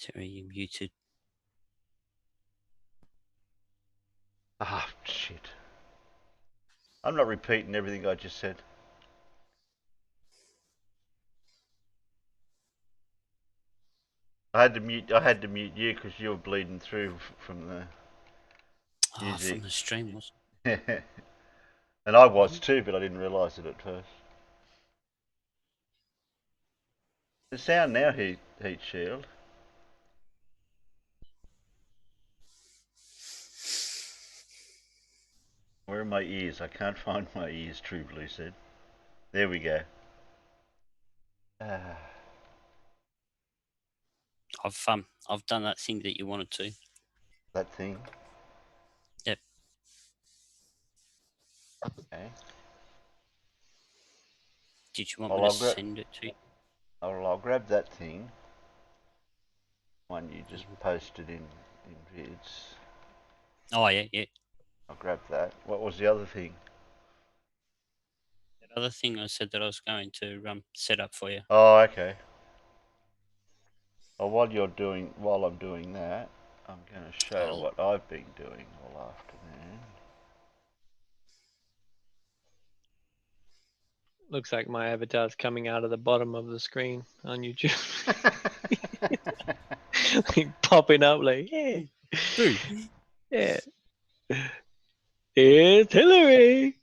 Terry, you muted. Ah, shit. I'm not repeating everything I just said. I had to mute you because you were bleeding through from the music. From the stream, was And I was too, but I didn't realise it at first. The sound now, heat shield. Where are my ears? I can't find my ears, True Blue said. There we go. I've done that thing that you wanted to. That thing. Yep. Okay. Did you want me to send it to you? I'll grab that thing. One you just posted in vids. Oh yeah. I'll grab that. What was the other thing? That other thing I said that I was going to set up for you. Oh, okay. Well, while I'm doing that, I'm going to show what I've been doing all afternoon. Looks like my avatar's coming out of the bottom of the screen on YouTube. Like popping up like, yeah. Dude. Yeah. It's Hillary.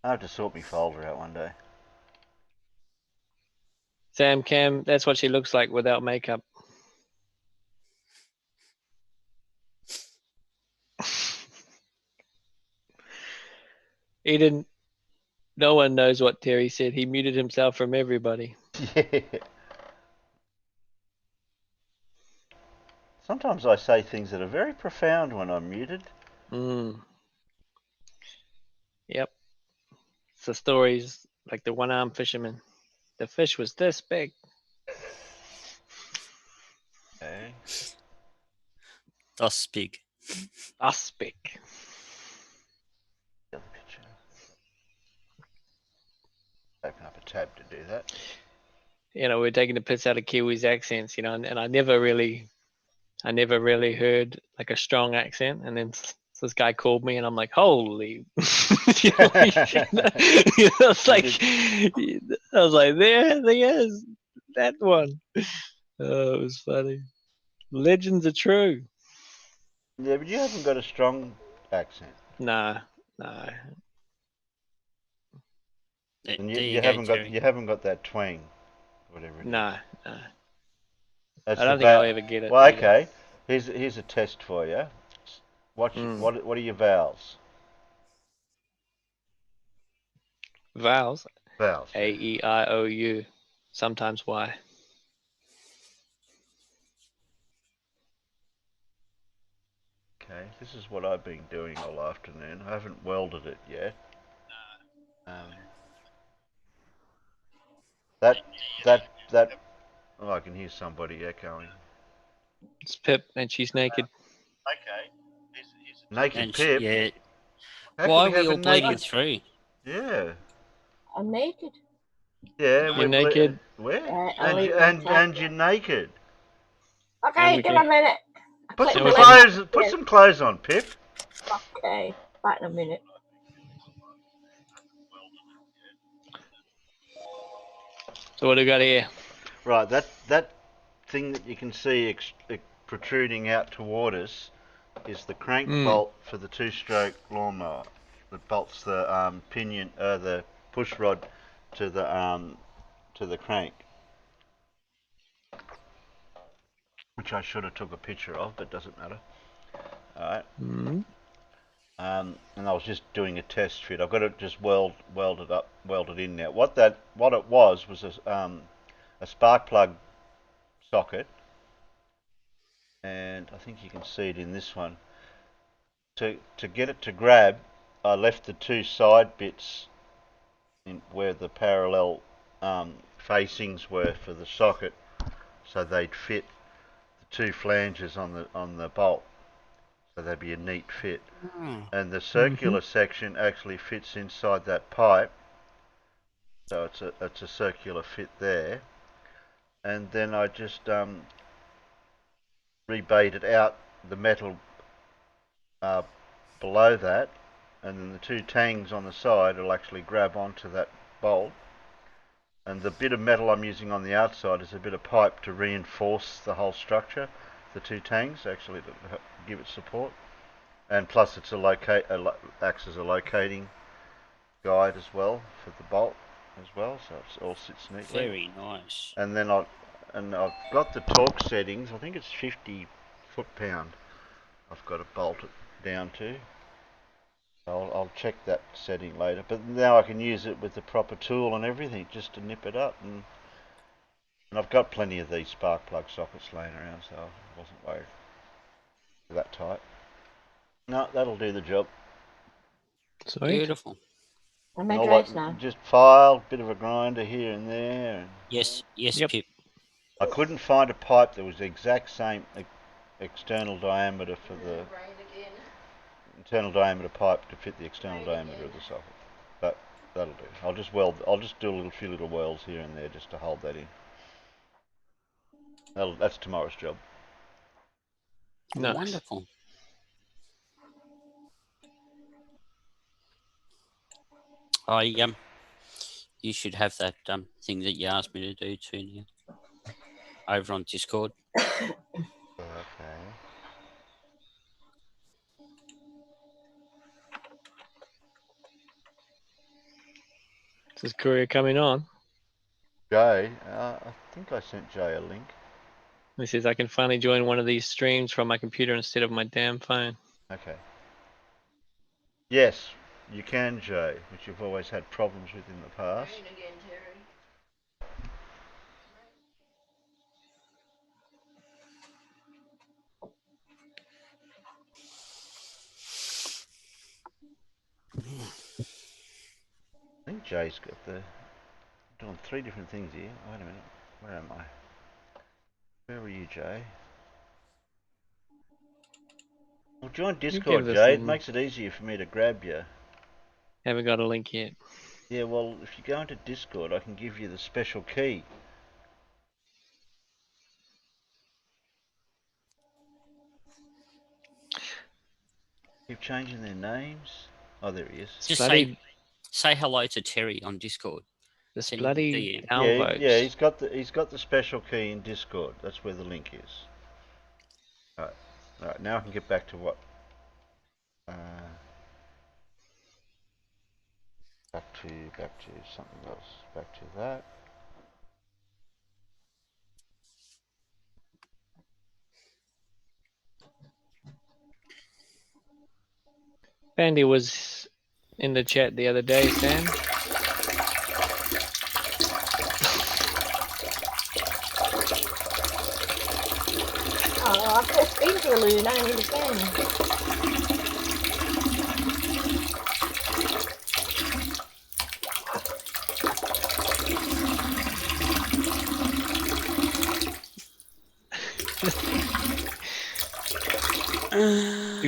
I have to sort my folder out one day. Sam Cam, that's what she looks like without makeup. No one knows what Terry said. He muted himself from everybody. Yeah. Sometimes I say things that are very profound when I'm muted. Yep. It's the stories like the one-armed fisherman. The fish was this big. Okay. Das big. Das big. The other picture. Open up a tab to do that. You know, we're taking the piss out of Kiwis' accents, you know, and I never really heard like a strong accent. And then this guy called me, and I'm like, holy! You know, it's like I was like, there he is, that one. Oh, it was funny. Legends are true. Yeah, but you haven't got a strong accent. Nah. And There you you go, haven't got Terry. that twang, whatever it is. No, no. That's I the don't think I'll ever get it. Well, either. okay. Here's a test for you. What are your vowels? Vowels. Vowels. A, E, I, O, U. Sometimes Y. Okay, this is what I've been doing all afternoon. I haven't welded it yet. That. Oh, I can hear somebody echoing. It's Pip, and she's naked. Okay. Naked And Pip. yeah, How why can are we we have a all bleeding naked? through? Yeah. I'm naked. Yeah, You're naked. where? I'll leave my And tag. you're naked. And Okay, we give me a can. minute. I Put clicked some And we the can. link. clothes. Put some clothes on, Pip. Okay, back in a minute. So what do we got here? Right, that thing that you can see protruding out toward us is the crank bolt for the two-stroke lawnmower that bolts the pinion, the push rod to the crank, which I should have took a picture of, but doesn't matter. All right. And I was just doing a test fit. I've got it just welded in now. What it was a spark plug socket, and I think you can see it in this one. To get it to grab, I left the two side bits in where the parallel facings were for the socket, so they'd fit the two flanges on the bolt, so they'd be a neat fit. And the circular section actually fits inside that pipe, so it's a circular fit there. And then I just rebaited out the metal below that, and then the two tangs on the side will actually grab onto that bolt. And the bit of metal I'm using on the outside is a bit of pipe to reinforce the whole structure, the two tangs actually to give it support. And plus it's acts as a locating guide as well for the bolt as well, so it all sits neatly. Very nice. And then I've got the torque settings. I think it's 50 foot-pound. I've got to bolt it down to. I'll check that setting later. But now I can use it with the proper tool and everything just to nip it up. And I've got plenty of these spark plug sockets laying around, so I wasn't worried. That tight. No, that'll do the job. Sweet. Beautiful. I'm in dress now. Just file, bit of a grinder here and there. And Yes, Yep. Pip. I couldn't find a pipe that was the exact same external diameter for the internal diameter pipe to fit the external diameter of the socket. But that'll do. I'll just do a few little welds here and there just to hold that in. That's tomorrow's job. Nice. Wonderful. You should have that thing that you asked me to do too now. Over on Discord. Okay. Is this courier coming on? Jay, I think I sent Jay a link. He says I can finally join one of these streams from my computer instead of my damn phone. Okay. Yes, you can, Jay, which you've always had problems with in the past. I think Jay's got doing three different things here. Wait a minute. Where am I? Where are you, Jay? Well, join Discord, Jay. It makes it easier for me to grab you. Haven't got a link yet. Yeah, well, if you go into Discord, I can give you the special key. Keep changing their names. Oh, there he is. Just say hello to Terry on Discord. This Send bloody DM. Alvos. Yeah, he's got the special key in Discord. That's where the link is. All right. Now I can get back to what. Back to something else. Back to that. Bandy was in the chat the other day, Sam. Oh, I've just been to the loo, I need again.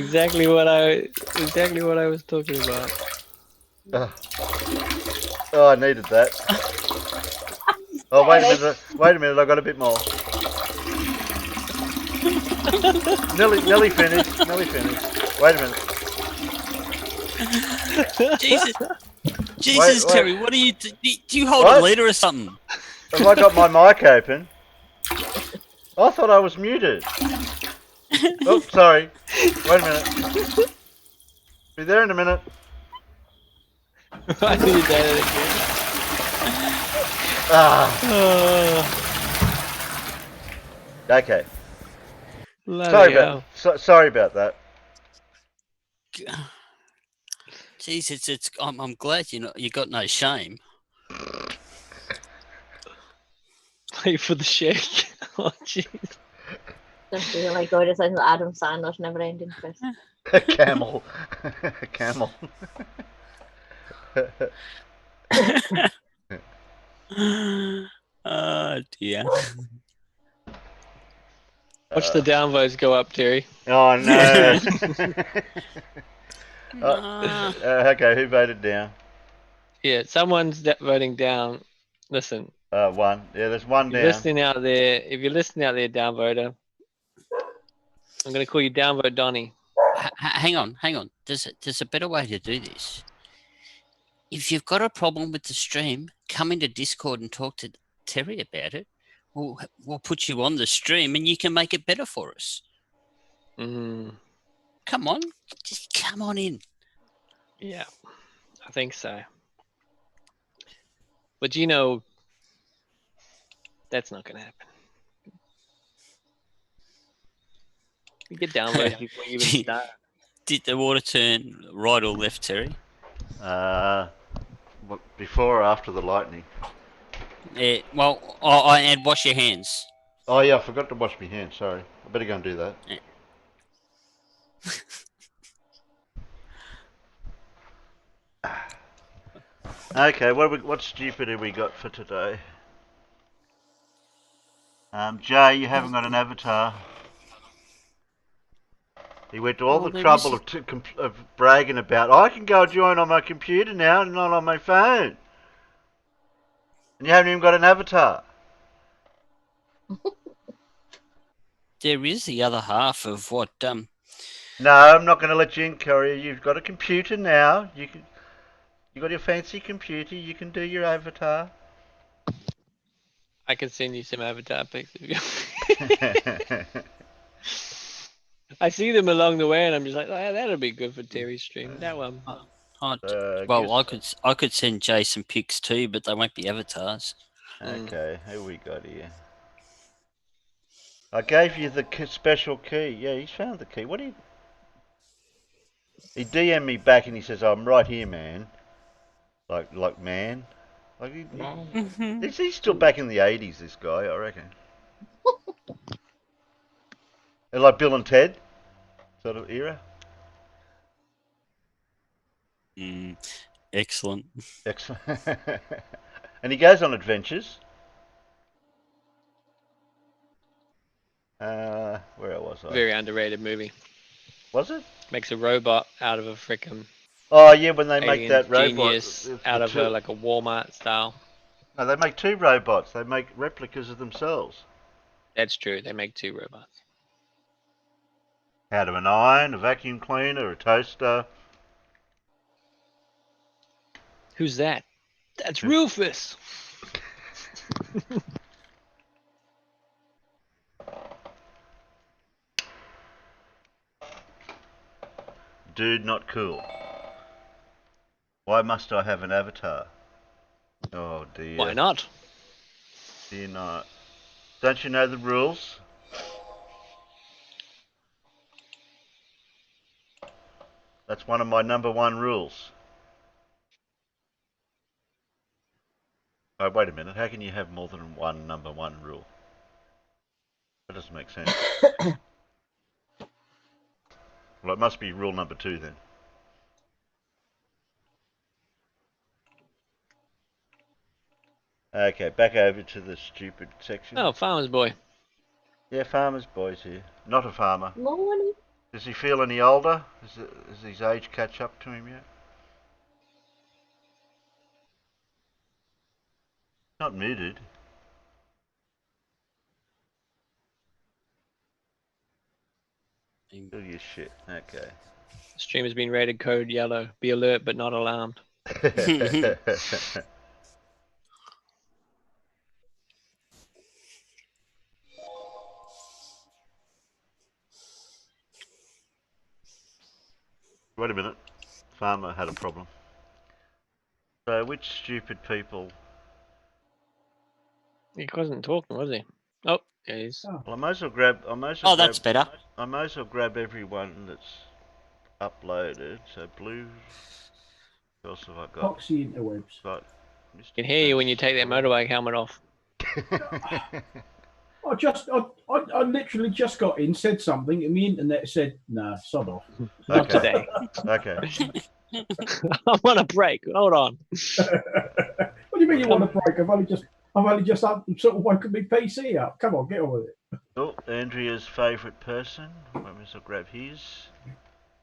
Exactly what I was talking about. Oh, I needed that. Oh, wait a minute. Wait a minute. I got a bit more. Nearly finished. Nearly finished. Wait a minute. Jesus, Jesus, Wait. Terry, what do you do? You hold What? a leader or something? Have I got my mic open? I thought I was muted. Oh, sorry. Wait a minute. Be there in a minute. I need that again. Okay. Sorry about that. Jesus, I'm glad you got no shame. Wait for the shake. Oh jeez. Just feel like God, it sounds like Adam Sandler's never ending twist. A camel. A camel. Oh dear. Watch the downvotes go up, Terry. Oh no. Nah. Okay, who voted down? Yeah, someone's voting down. Listen. One. Yeah, there's one down. Listening out there. If you're listening out there, downvoter, I'm gonna call you downvote Donnie. Hang on. There's a better way to do this. If you've got a problem with the stream, come into Discord and talk to Terry about it. We'll put you on the stream and you can make it better for us. Mm. Come on, just come on in. Yeah, I think so. But you know, that's not gonna happen. You get downvoted before you even start. Did the water turn right or left, Terry? Before or after the lightning? Yeah, well, and wash your hands. Oh yeah, I forgot to wash my hands. Sorry, I better go and do that. Yeah. Okay, what stupid have we got for today? Jay, you haven't got an avatar. He went to all the trouble of bragging about, I can go join on my computer now and not on my phone. And you haven't even got an avatar. There is the other half of what No, I'm not going to let you in, Courier. You've got a computer now. You got your fancy computer. You can do your avatar. I can send you some avatar pics of you. I see them along the way, and I'm just like, oh, that'll be good for Terry's stream. That one. well, I could send Jay some pics too, but they won't be avatars. Okay, who we got here? I gave you the special key. Yeah, he's found the key. What do you? He DM'd me back and he says, I'm right here, man. Like man. Like he's still back in the 80s, this guy, I reckon. Like Bill and Ted sort of era. Excellent. Excellent. And he goes on adventures. Where was I? Very underrated movie. Was it? Makes a robot out of a frickin' Oh yeah, when they make that robot genius out of like a Walmart style. No, they make two robots. They make replicas of themselves. That's true. They make two robots. Out of an iron, a vacuum cleaner, a toaster. Who's that? That's Rufus. Dude, not cool. Why must I have an avatar? Oh dear. Why not? Dear not. Don't you know the rules? That's one of my number one rules. Oh, wait a minute. How can you have more than one number one rule? That doesn't make sense. Well, it must be rule number 2 then. Okay, back over to the stupid section. Oh, farmer's boy. Yeah, farmer's boy's here. Not a farmer. Morning. Does he feel any older? Does his age catch up to him yet? Not muted. Do your shit. Okay. Stream has been rated code yellow. Be alert but not alarmed. Wait a minute. Farmer had a problem. So, which stupid people? He wasn't talking, was he? Oh, there he is. Well, I might as well grab. That's better. I might as well grab everyone that's uploaded. So blue. What else have I got? Foxy interwebs. Got I can hear you when you take that motorbike helmet off. I literally just got in, said something, and the internet said, "Nah, sod off." Not today. Okay. I'm on a break. Hold on. What do you mean you want a break? I've only just sort of woken my PC up. Come on, get on with it. Oh, Andrea's favourite person. Let me just grab his.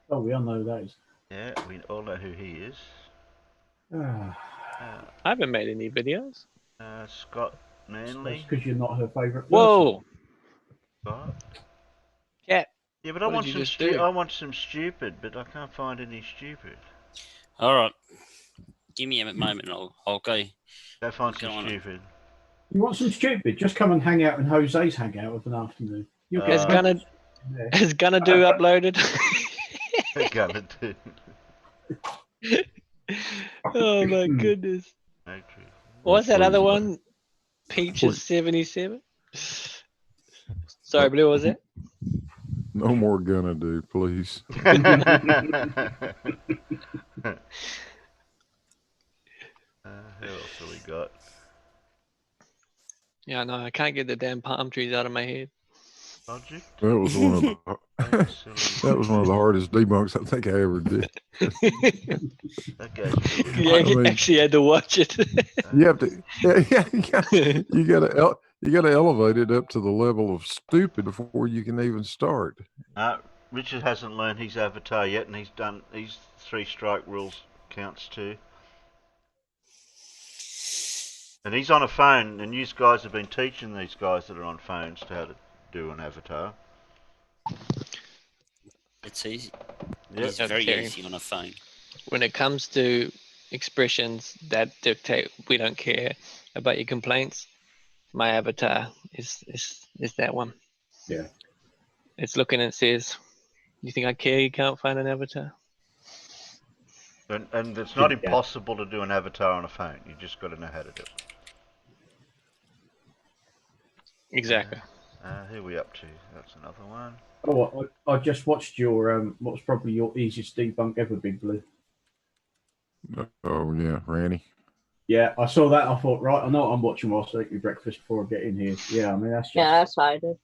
Oh, we all know that is. Yeah, we all know who he is. Ah, I haven't made any videos. Scott Manley. because you're not her favourite person. Whoa. Scott. Cat. Yeah, but I What want did you some just do? I want some stupid, but I can't find any stupid. All right. Give me a moment. I'll go. Go find Go some on. stupid. You want some stupid? Just come and hang out in Jose's hangout of an afternoon. You'll Is get gonna there. is gonna do uploaded? They're gonna do. Oh my goodness. Matrix. What's that other one? Peaches 77. Sorry, Blue. What was that? No more gonna do, please. Who else have we got? Yeah, no, I can't get the damn palm trees out of my head. Logic? That was one of the Silly. that was one of the hardest debunks I think I ever did. That goes really Yeah, I you mean- actually had to watch it. You have to, you gotta elevate it up to the level of stupid before you can even start. Richard hasn't learned his avatar yet, and he's done his 3-strike rules counts too. And he's on a phone, and you guys have been teaching these guys that are on phones how to do an avatar. It's easy. Yep. It's very Okay. easy on a phone. When it comes to expressions that dictate we don't care about your complaints, my avatar is that one. Yeah. It's looking and says, "You think I care? You can't find an avatar." And it's not Yeah. impossible to do an avatar on a phone. You just got to know how to do it. Exactly. Who are we up to? That's another one. Oh, I just watched your what's probably your easiest debunk ever, Big Blue. Oh yeah, Randy. Yeah, I saw that. I thought, right, I know what I'm watching whilst I eat my breakfast before I get in here. Yeah, I mean that's just Yeah, that's what I did.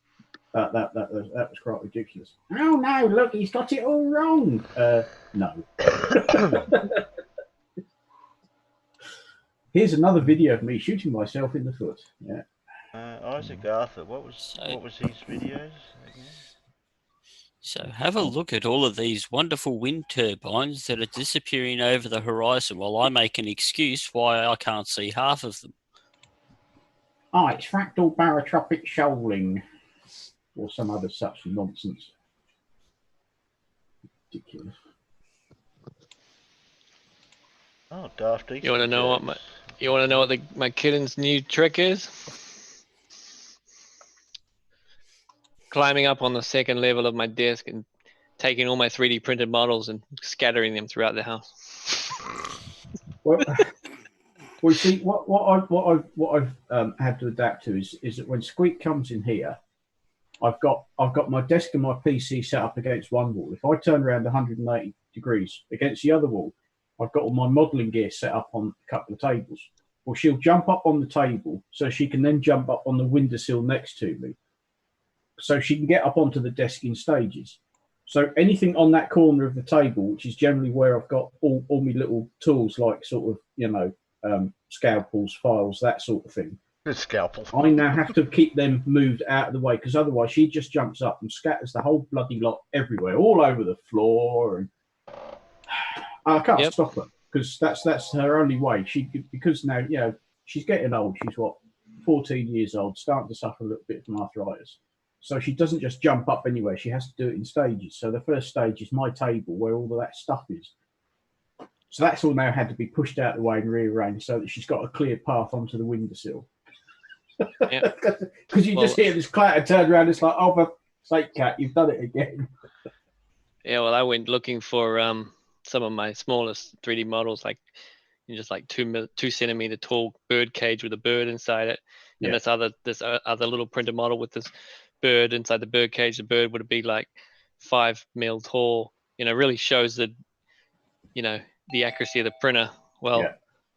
that was quite ridiculous. Oh no, look, he's got it all wrong. No. Here's another video of me shooting myself in the foot. Yeah. Isaac Arthur. What was his videos again? So have a look at all of these wonderful wind turbines that are disappearing over the horizon while I make an excuse why I can't see half of them. Ah, it's fractal barotropic shoaling, or some other such nonsense. Ridiculous. Oh, Daft You want to know what my kitten's new trick is? Climbing up on the second level of my desk and taking all my 3D printed models and scattering them throughout the house. Well, well, see, what I've had to adapt to is that when Squeak comes in here, I've got my desk and my PC set up against one wall. If I turn around 180 degrees against the other wall, I've got all my modelling gear set up on a couple of tables. Well, she'll jump up on the table so she can then jump up on the windowsill next to me, so she can get up onto the desk in stages. So anything on that corner of the table, which is generally where I've got all my little tools, like sort of, scalpels, files, that sort of thing. The scalpel. I now have to keep them moved out of the way, because otherwise she just jumps up and scatters the whole bloody lot everywhere, all over the floor, and I can't stop her, because that's her only way. Because now she's getting old. She's 14 years old, starting to suffer a little bit from arthritis. So she doesn't just jump up anywhere. She has to do it in stages. So the first stage is my table, where all of that stuff is. So that's all now had to be pushed out of the way and rearranged so that she's got a clear path onto the windowsill. Because you just hear this clatter, turn around, it's like, oh, for sake, Cat, you've done it again. Yeah, well, I went looking for some of my smallest 3D models, like just like 2 centimeter tall bird cage with a bird inside it, and this other little printed model with this bird inside the bird cage. The bird would be like 5 mil tall. Really shows the accuracy of the printer. Well,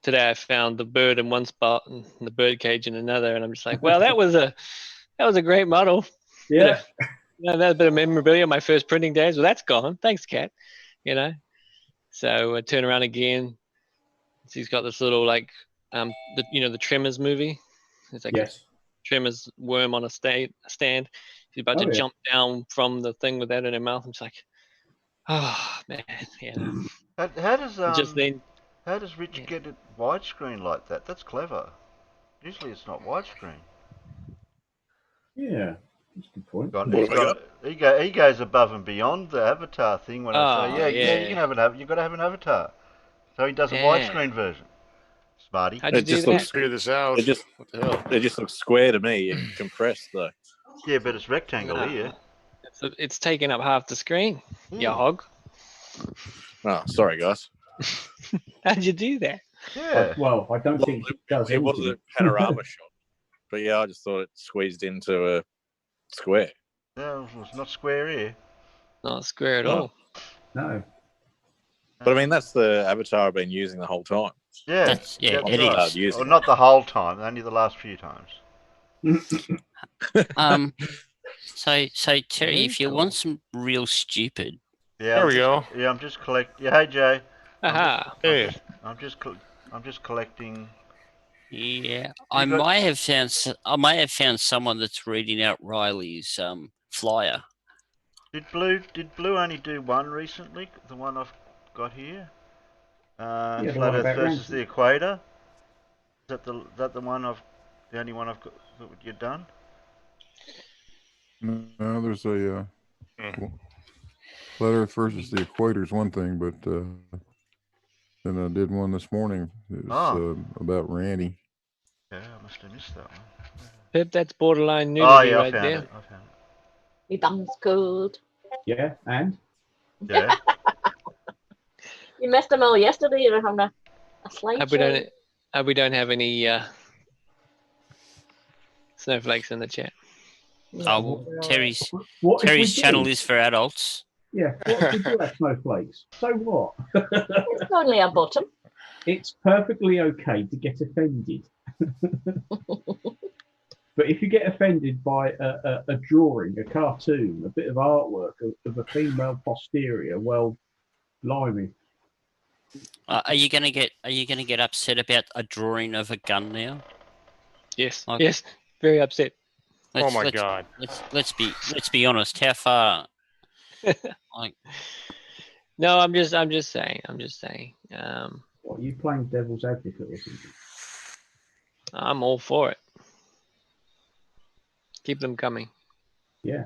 today I found the bird in one spot and the bird cage in another, and I'm just like, well, that was a great model. Yeah. That's a bit of memorabilia. My first printing days. Well, that's gone. Thanks, Cat. So I turn around again. She's got this little the Tremors movie. It's like a Tremors worm on a stand. She's about to jump down from the thing with that in her mouth. I'm just like, oh man, How does just then. How does Rich get it widescreen like that? That's clever. Usually it's not widescreen. Yeah, that's a good point. He goes above and beyond the avatar thing when I say, you can have you've got to have an avatar. So he does a widescreen version. Smarty. How'd you do that? Figure this out. What the hell? It just looks square to me and compressed though. Yeah, but it's rectangle here. It's taking up half the screen. You hog. Oh, sorry guys. How'd you do that? Yeah. Well, I don't think it does. It was a panorama shot, but I just thought it squeezed into a square. No, it's not square here. Not square at all. No. But I mean, that's the avatar I've been using the whole time. Yeah, it is. Well, not the whole time, only the last few times. So Terry, if you want some real stupid, there we go. Yeah, I'm just collecting. Yeah, hey Jay. Hey. I'm just collecting. Yeah, I might have found someone that's reading out Riley's flyer. Did Blue only do one recently? The one I've got here. Flat Earth versus the Equator. Is that the one the only one I've got that you've done? No, there's a Flat Earth versus the Equator is one thing, but then I did one this morning. It was about Randy. Yeah, I must have missed that one. Pip, that's borderline nudity I right found there. it. I found it. Your thumb's cold. Yeah, and? Yeah. You missed them all yesterday. You were having a slideshow. We don't have any snowflakes in the chat. Oh, well, Terry's channel is for adults. Yeah, what if we do have snowflakes? So what? It's only a bottom. It's perfectly okay to get offended. But if you get offended by a drawing, a cartoon, a bit of artwork of a female posterior, well, blimey. Are you gonna get upset about a drawing of a gun now? Yes. Yes. Very upset. Oh my God. Let's be honest. How far? No, I'm just saying. What, are you playing devil's advocate or something? I'm all for it. Keep them coming. Yeah.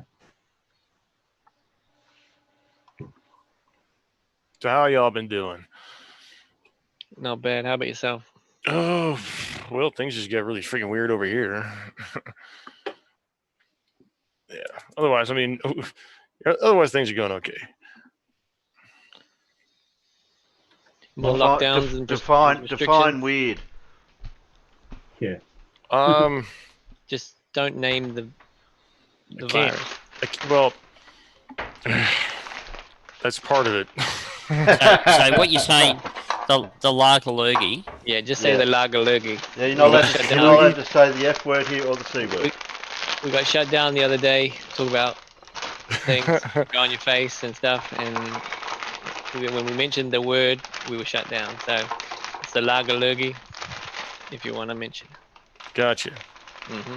So how y'all been doing? Not bad. How about yourself? Oh, well, things just get really freaking weird over here. Yeah. Otherwise things are going okay. More lockdowns and define restrictions. weird. Yeah. Just don't name the can't. virus. Well, that's part of it. So what you're saying, the lager lurgy. Yeah, just say the lager lurgy. Yeah, you're not allowed to say the F word here or the C word. We got shut down the other day. Talk about things go on your face and stuff, and when we mentioned the word, we were shut down. So it's the lager lurgy, if you want to mention. Gotcha. Mm-hmm.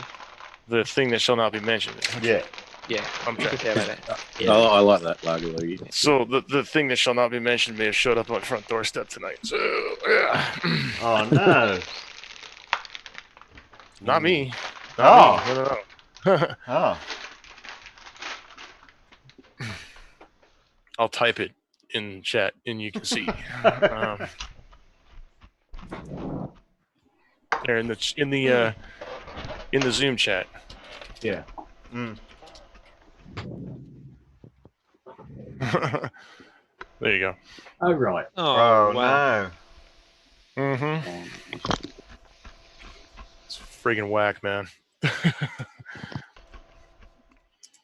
The thing that shall not be mentioned. Yeah. Yeah, I'm you can say like that. Yeah. Oh, I like that lager lurgy. So the thing that shall not be mentioned may have showed up on my front doorstep tonight. So yeah. Oh no. Not me. Oh. Not me. No. Oh. I'll type it in chat and you can see. There in the Zoom chat. Yeah. Mm. There you go. Oh right. Oh, wow. No. Mm-hmm. It's friggin' whack, man.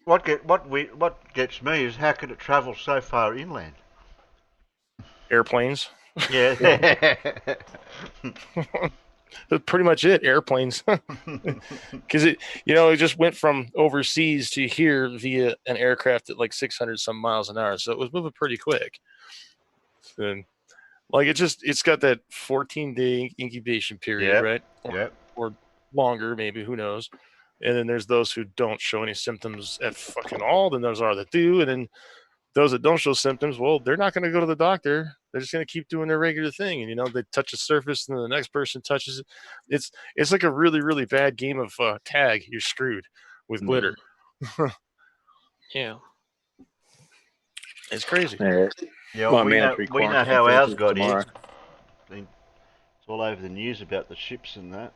What gets me is how could it travel so far inland? Airplanes. Yeah. That's pretty much it. Airplanes. Because it just went from overseas to here via an aircraft at like 600 some miles an hour. So it was moving pretty quick. And like it's got that 14-day incubation period, right? Yep. Or longer, maybe, who knows. And then there's those who don't show any symptoms at fucking all. Then those are that do. And then those that don't show symptoms, well, they're not going to go to the doctor. They're just going to keep doing their regular thing. And, they touch a surface and then the next person touches it. It's like a really, really bad game of tag. You're screwed with glitter. Yeah. It's crazy. Yeah, well, we know how ours got in. It's all over the news about the ships and that.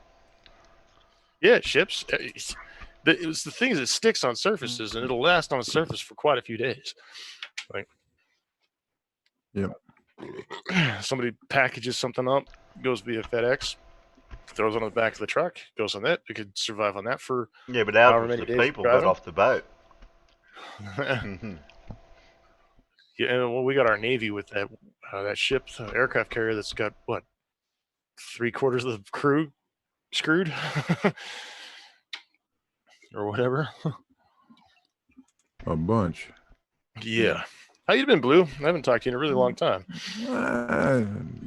Yeah, ships. It was the thing is it sticks on surfaces and it'll last on a surface for quite a few days. Like, yep. Somebody packages something up, goes via FedEx, throws it on the back of the truck, goes on that. It could survive on that for but ours was the people got off the boat. Yeah, well, we got our Navy with that ship, aircraft carrier that's got what 3/4 of the crew screwed or whatever. A bunch. Yeah. How you been, Blue? I haven't talked to you in a really long time.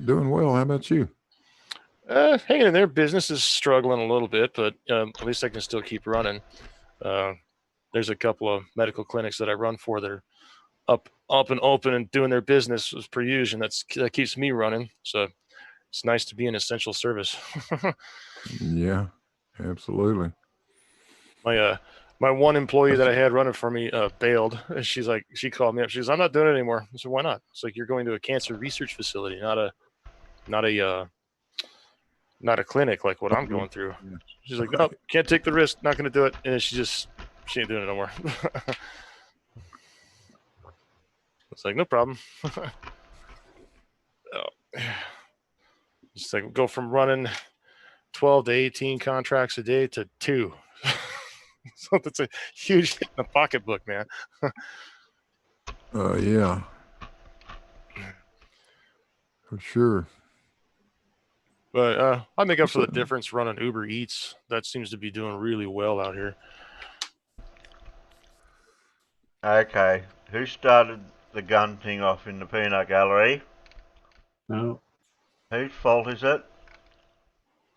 Doing well. How about you? Hanging in there. Business is struggling a little bit, but at least I can still keep running. There's a couple of medical clinics that I run for that are up and open and doing their business as per usual, and that keeps me running. So it's nice to be an essential service. Yeah, absolutely. My one employee that I had running for me bailed. And she called me up. She goes, "I'm not doing it anymore." I said, "Why not?" It's like, "You're going to a cancer research facility, not a clinic like what I'm going through." She's like, "Oh, can't take the risk. Not going to do it." And she ain't doing it no more. It's like, no problem. It's like go from running 12 to 18 contracts a day to 2. So that's a huge hit in the pocketbook, man. Yeah. For sure. But I make up for the difference running Uber Eats. That seems to be doing really well out here. Okay. Who started the gun thing off in the peanut gallery? No. Whose fault is it?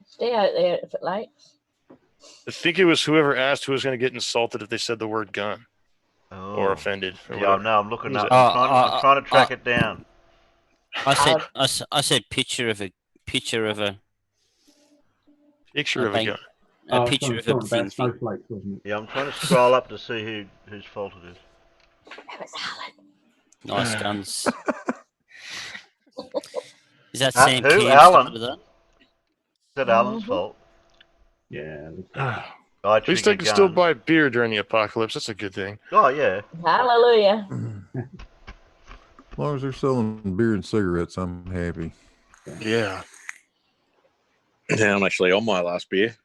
Stay out there if it likes. I think it was whoever asked who was going to get insulted if they said the word gun or offended. Or yeah, no, I'm looking up. it? I'm trying to track it down. I said picture of a Picture of a gun. A picture of a thing. Snowflakes, wasn't it? Yeah, I'm trying to scroll up to see whose fault it is. That was Alan. Nice guns. Is that Who? Sam Cam Alan? started that? Is that Alan's fault? Yeah. At least I can still buy beer during the apocalypse. That's a good thing. Oh, yeah. Hallelujah. As long as they're selling beer and cigarettes, I'm happy. Yeah. Yeah, I'm actually on my last beer.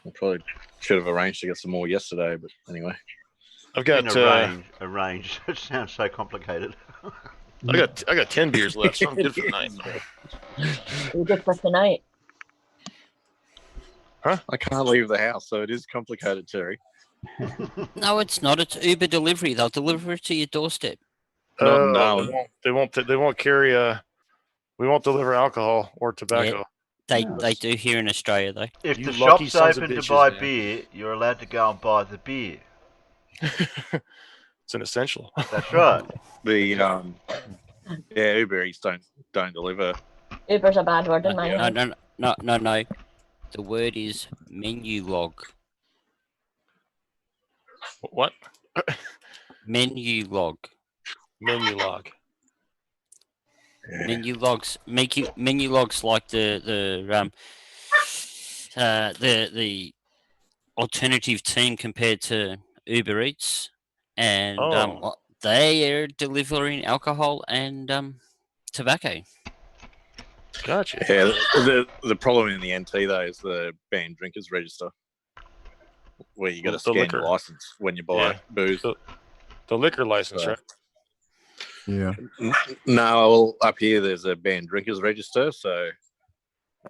I probably should have arranged to get some more yesterday, but anyway. I've Been got arranged. It sounds so complicated. I got 10 beers left, so I'm good for the night. You're good for tonight. I can't leave the house, so it is complicated, Terry. No, it's not. It's Uber delivery. They'll deliver it to your doorstep. No. They won't carry we won't deliver alcohol or tobacco. They No. they do here in Australia though. If You the lucky shop's sons of open to bitches, buy man. beer, you're allowed to go and buy the beer. It's an essential. That's right. The Uber Eats don't deliver. Uber's a bad word in my No, eyes. no. The word is menu log. What? Menu log. Menu log. Menu logs. Menu logs like the alternative team compared to Uber Eats, and they are delivering alcohol and tobacco. Gotcha. Yeah, the problem in the NT though is the banned drinkers register, where you got to The scan liquor. your license when you buy booze. The liquor license, right? Yeah. No, well, up here there's a banned drinkers register, so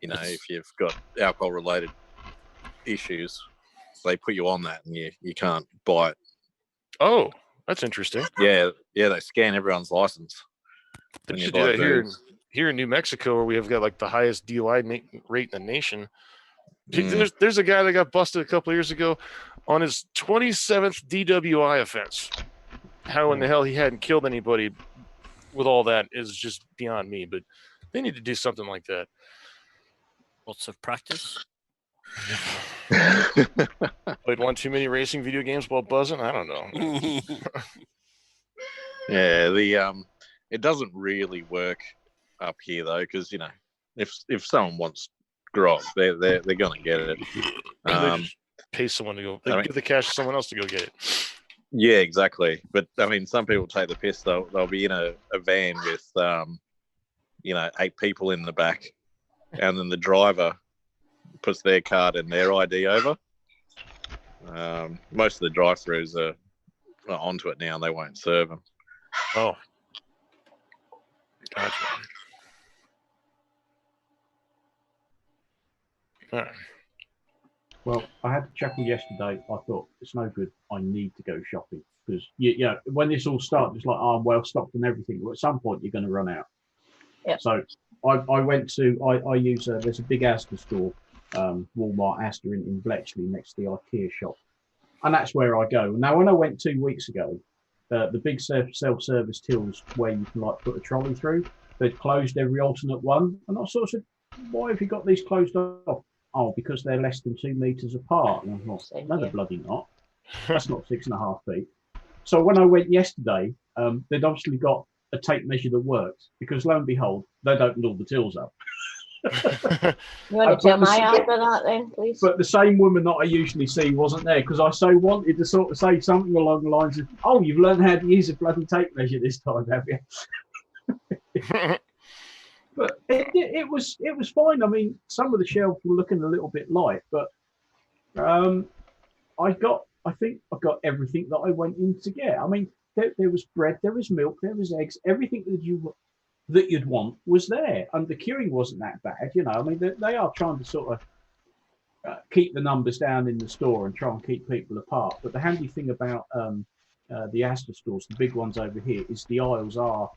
if you've got alcohol related issues, they put you on that, and you can't buy it. Oh, that's interesting. Yeah, they scan everyone's license. They when you should buy do that booze. here in New Mexico, where we have got like the highest DUI rate in the nation. There's a guy that got busted a couple of years ago on his 27th DWI offense. How in the hell he hadn't killed anybody with all that is just beyond me. But they need to do something like that. Lots of practice. Played one too many racing video games while buzzing. I don't know. Yeah, it doesn't really work up here though, because if someone wants grog, they're gonna get it. They just pay someone to go. They give the cash to someone else to go get it. Yeah, exactly. But I mean, some people take the piss. They'll be in a van with 8 people in the back, and then the driver puts their card and their ID over. Most of the drive-throughs are onto it now, and they won't serve them. Oh, gotcha. All right. Well, I had to chuckle yesterday. I thought it's no good. I need to go shopping because when this all started, it's like I'm well stocked and everything. But at some point, you're going to run out. Yeah. So I went to I use there's a big Asda store, Walmart Asda in Bletchley next to the IKEA shop, and that's where I go. Now, when I went 2 weeks ago, the big self-service tills where you can put a trolley through, they'd closed every alternate one, and I sort of said, "Why have you got these closed off?" Oh, because they're less than 2 meters apart. And I thought, no, they're bloody not. That's not 6.5 feet. So when I went yesterday, they'd obviously got a tape measure that works, because lo and behold, they'd opened all the tills up. You want to tell my answer that then, please? But the same woman that I usually see wasn't there, because I so wanted to sort of say something along the lines of, "Oh, you've learned how to use a bloody tape measure this time, have you?" But it was fine. I mean, some of the shelves were looking a little bit light, but I think I got everything that I went in to get. I mean, there was bread, there was milk, there was eggs, everything that you'd want was there, and the queuing wasn't that bad. I mean, they are trying to sort of keep the numbers down in the store and try and keep people apart. But the handy thing about the Asda stores, the big ones over here, is the aisles are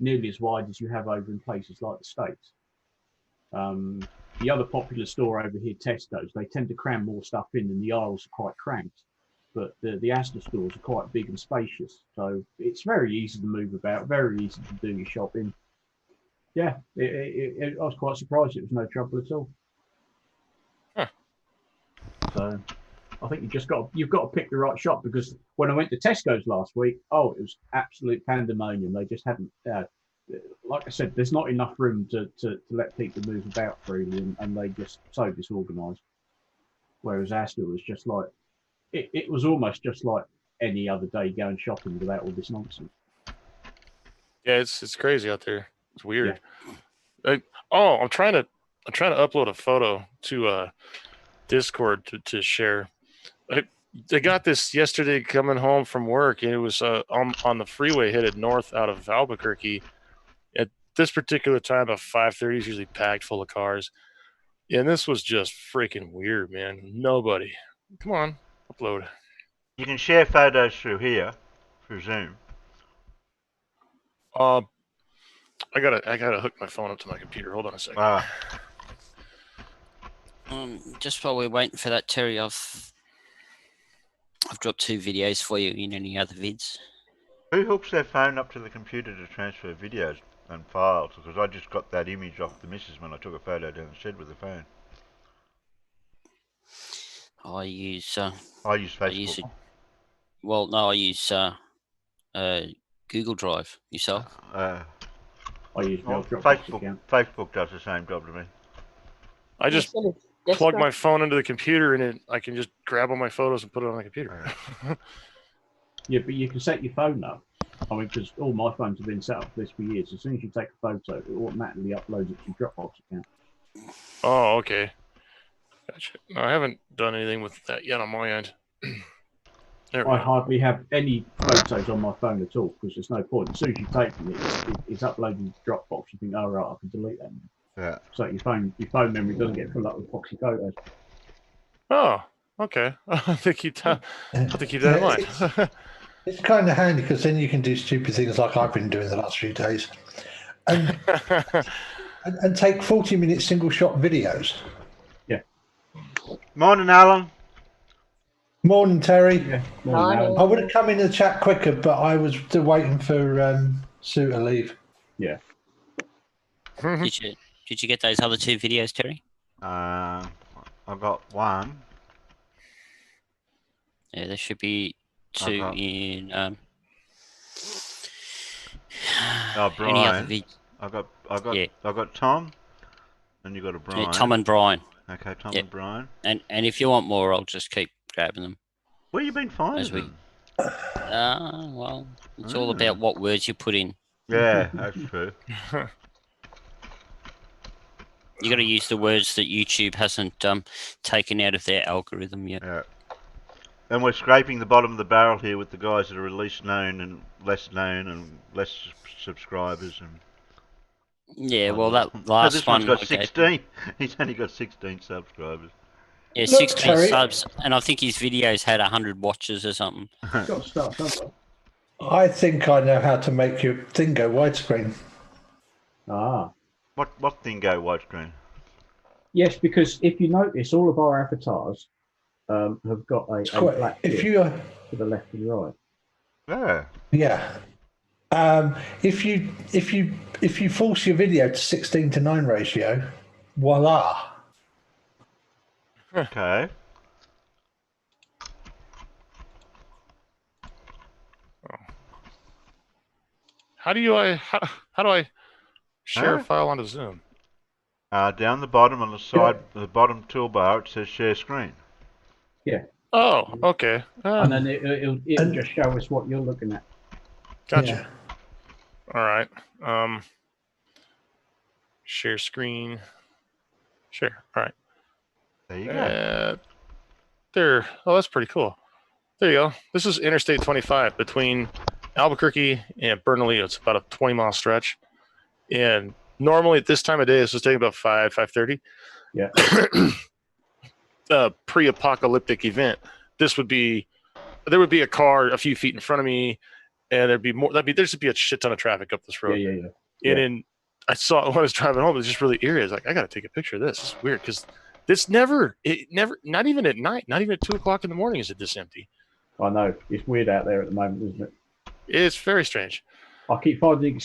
nearly as wide as you have over in places like the States. The other popular store over here, Tesco's, they tend to cram more stuff in, and the aisles are quite cramped. But the Asda stores are quite big and spacious, so it's very easy to move about, very easy to do your shopping. Yeah, I was quite surprised it was no trouble at all. Huh. So I think you've got to pick the right shop, because when I went to Tesco's last week, it was absolute pandemonium. They just hadn't, like I said, there's not enough room to let people move about freely, and they just so disorganised. Whereas Asda was just like, it was almost just like any other day going shopping without all this nonsense. Yeah, it's crazy out there. It's weird. I'm trying to upload a photo to Discord to share. I got this yesterday coming home from work, and it was on the freeway headed north out of Albuquerque. At this particular time, about 5:30 is usually packed full of cars, and this was just freaking weird, man. Nobody. Come on, upload. You can share photos through here, through Zoom. I gotta hook my phone up to my computer. Hold on a second. Ah, Just while we're waiting for that, Terry, I've dropped 2 videos for you in any other vids. who hooks their phone up to the computer to transfer videos and files? Because I just got that image off the missus when I took a photo down the shed with the phone. I use I use Facebook. I use Google Drive. Yourself? I use my Well, Dropbox account. Facebook does the same job to me. I just plug my phone into the computer, and I can just grab all my photos and put it on the computer. Yeah, but you can set your phone up. I mean, because all my phones have been set up for this for years. As soon as you take a photo, it automatically uploads it to your Dropbox account. Oh, okay. Gotcha. No, I haven't done anything with that yet on my end. There we I go. hardly have any photos on my phone at all because there's no point. As soon as you take them, it's uploaded to Dropbox. You think, oh right, I can delete them. Yeah. So your phone memory doesn't get filled up with boxy photos. Oh, okay. I'll have to keep that in mind. It's kind of handy because then you can do stupid things like I've been doing the last few days, and take 40-minute single shot videos. Yeah. Morning, Alan. Morning, Terry. Yeah. Morning. I would have come in the chat quicker, but I was still waiting for Sue to leave. Yeah. Did you get those other 2 videos, Terry? I got one. Yeah, there should be 2 in any other Brian. vid. I got Tom, and you got a Brian. Yeah, Tom and Brian. Okay, Tom Yep. and Brian. And if you want more, I'll just keep grabbing them. Where you been finding As we- them? Well, it's all about what words you put in. Yeah, that's true. You got to use the words that YouTube hasn't taken out of their algorithm yet. Yeah. And we're scraping the bottom of the barrel here with the guys that are least known and less subscribers. And Yeah, well, that last this one. one's got 16. He's only got 16 subscribers. Yeah, Look, 16 Terry. subs, and I think his videos had 100 watches or something. Got to start somewhere. I think I know how to make your thing go widescreen. Ah. What thing go widescreen? Yes, because if you notice, all of our avatars have got a black If tip you to the left and right. Yeah. if you force your video to 16:9 ratio, voila. Okay. How do I share a file onto Zoom? Down the bottom on the side, the bottom toolbar, it says share screen. Yeah. Oh, okay. And then it'll just show us what you're looking at. Gotcha. All right. Share screen. Share. All right. There you go. There. Oh, that's pretty cool. There you go. This is Interstate 25 between Albuquerque and Bernalillo. It's about a 20-mile stretch. And normally at this time of day, this was taking about 5:30. Yeah. Pre-apocalyptic event. There would be a car a few feet in front of me, and there'd just be a shit ton of traffic up this road. Yeah. And then I saw when I was driving home, it was just really eerie. I was like, I got to take a picture of this. It's weird because not even at night, not even at 2 o'clock in the morning is it this empty. I know. It's weird out there at the moment, isn't it? It's very strange. I keep thinking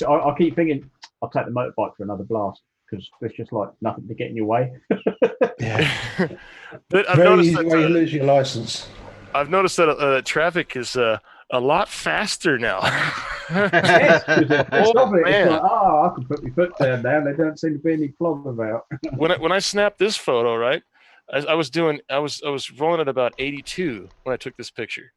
I'll take the motorbike for another blast because there's just like nothing to get in your way. Yeah. But I've Very noticed easy way you lose your license. I've noticed that traffic is a lot faster now. Yes, Oh, man. it's like, I can put my foot down now. There don't seem to be any problem about. when I snapped this photo, right, I was rolling at about 82 when I took this picture,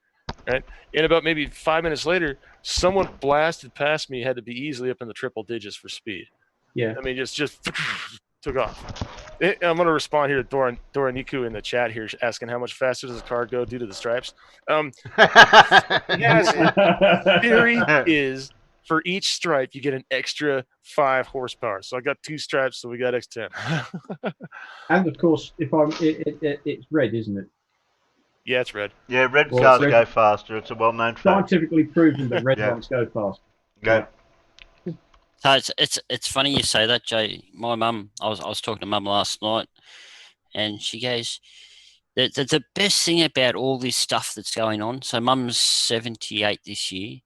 right, and about maybe 5 minutes later, someone blasted past me, had to be easily up in the triple digits for speed, Yeah. I mean, just took off. I'm going to respond here to Dora Niku in the chat here, asking how much faster does the car go due to the stripes. Yes, theory is for each stripe you get an extra 5 horsepower. So I got 2 stripes, so we got X10. And of course, it's red, isn't it? Yeah, it's red. Yeah, red Well, cars red- go faster. It's a well-known fact. Scientifically proven that red Yeah. ones go fast. Go. So it's funny you say that, Jay. My mum, I was talking to mum last night, and she goes, the best thing about all this stuff that's going on. So mum's 78 this year.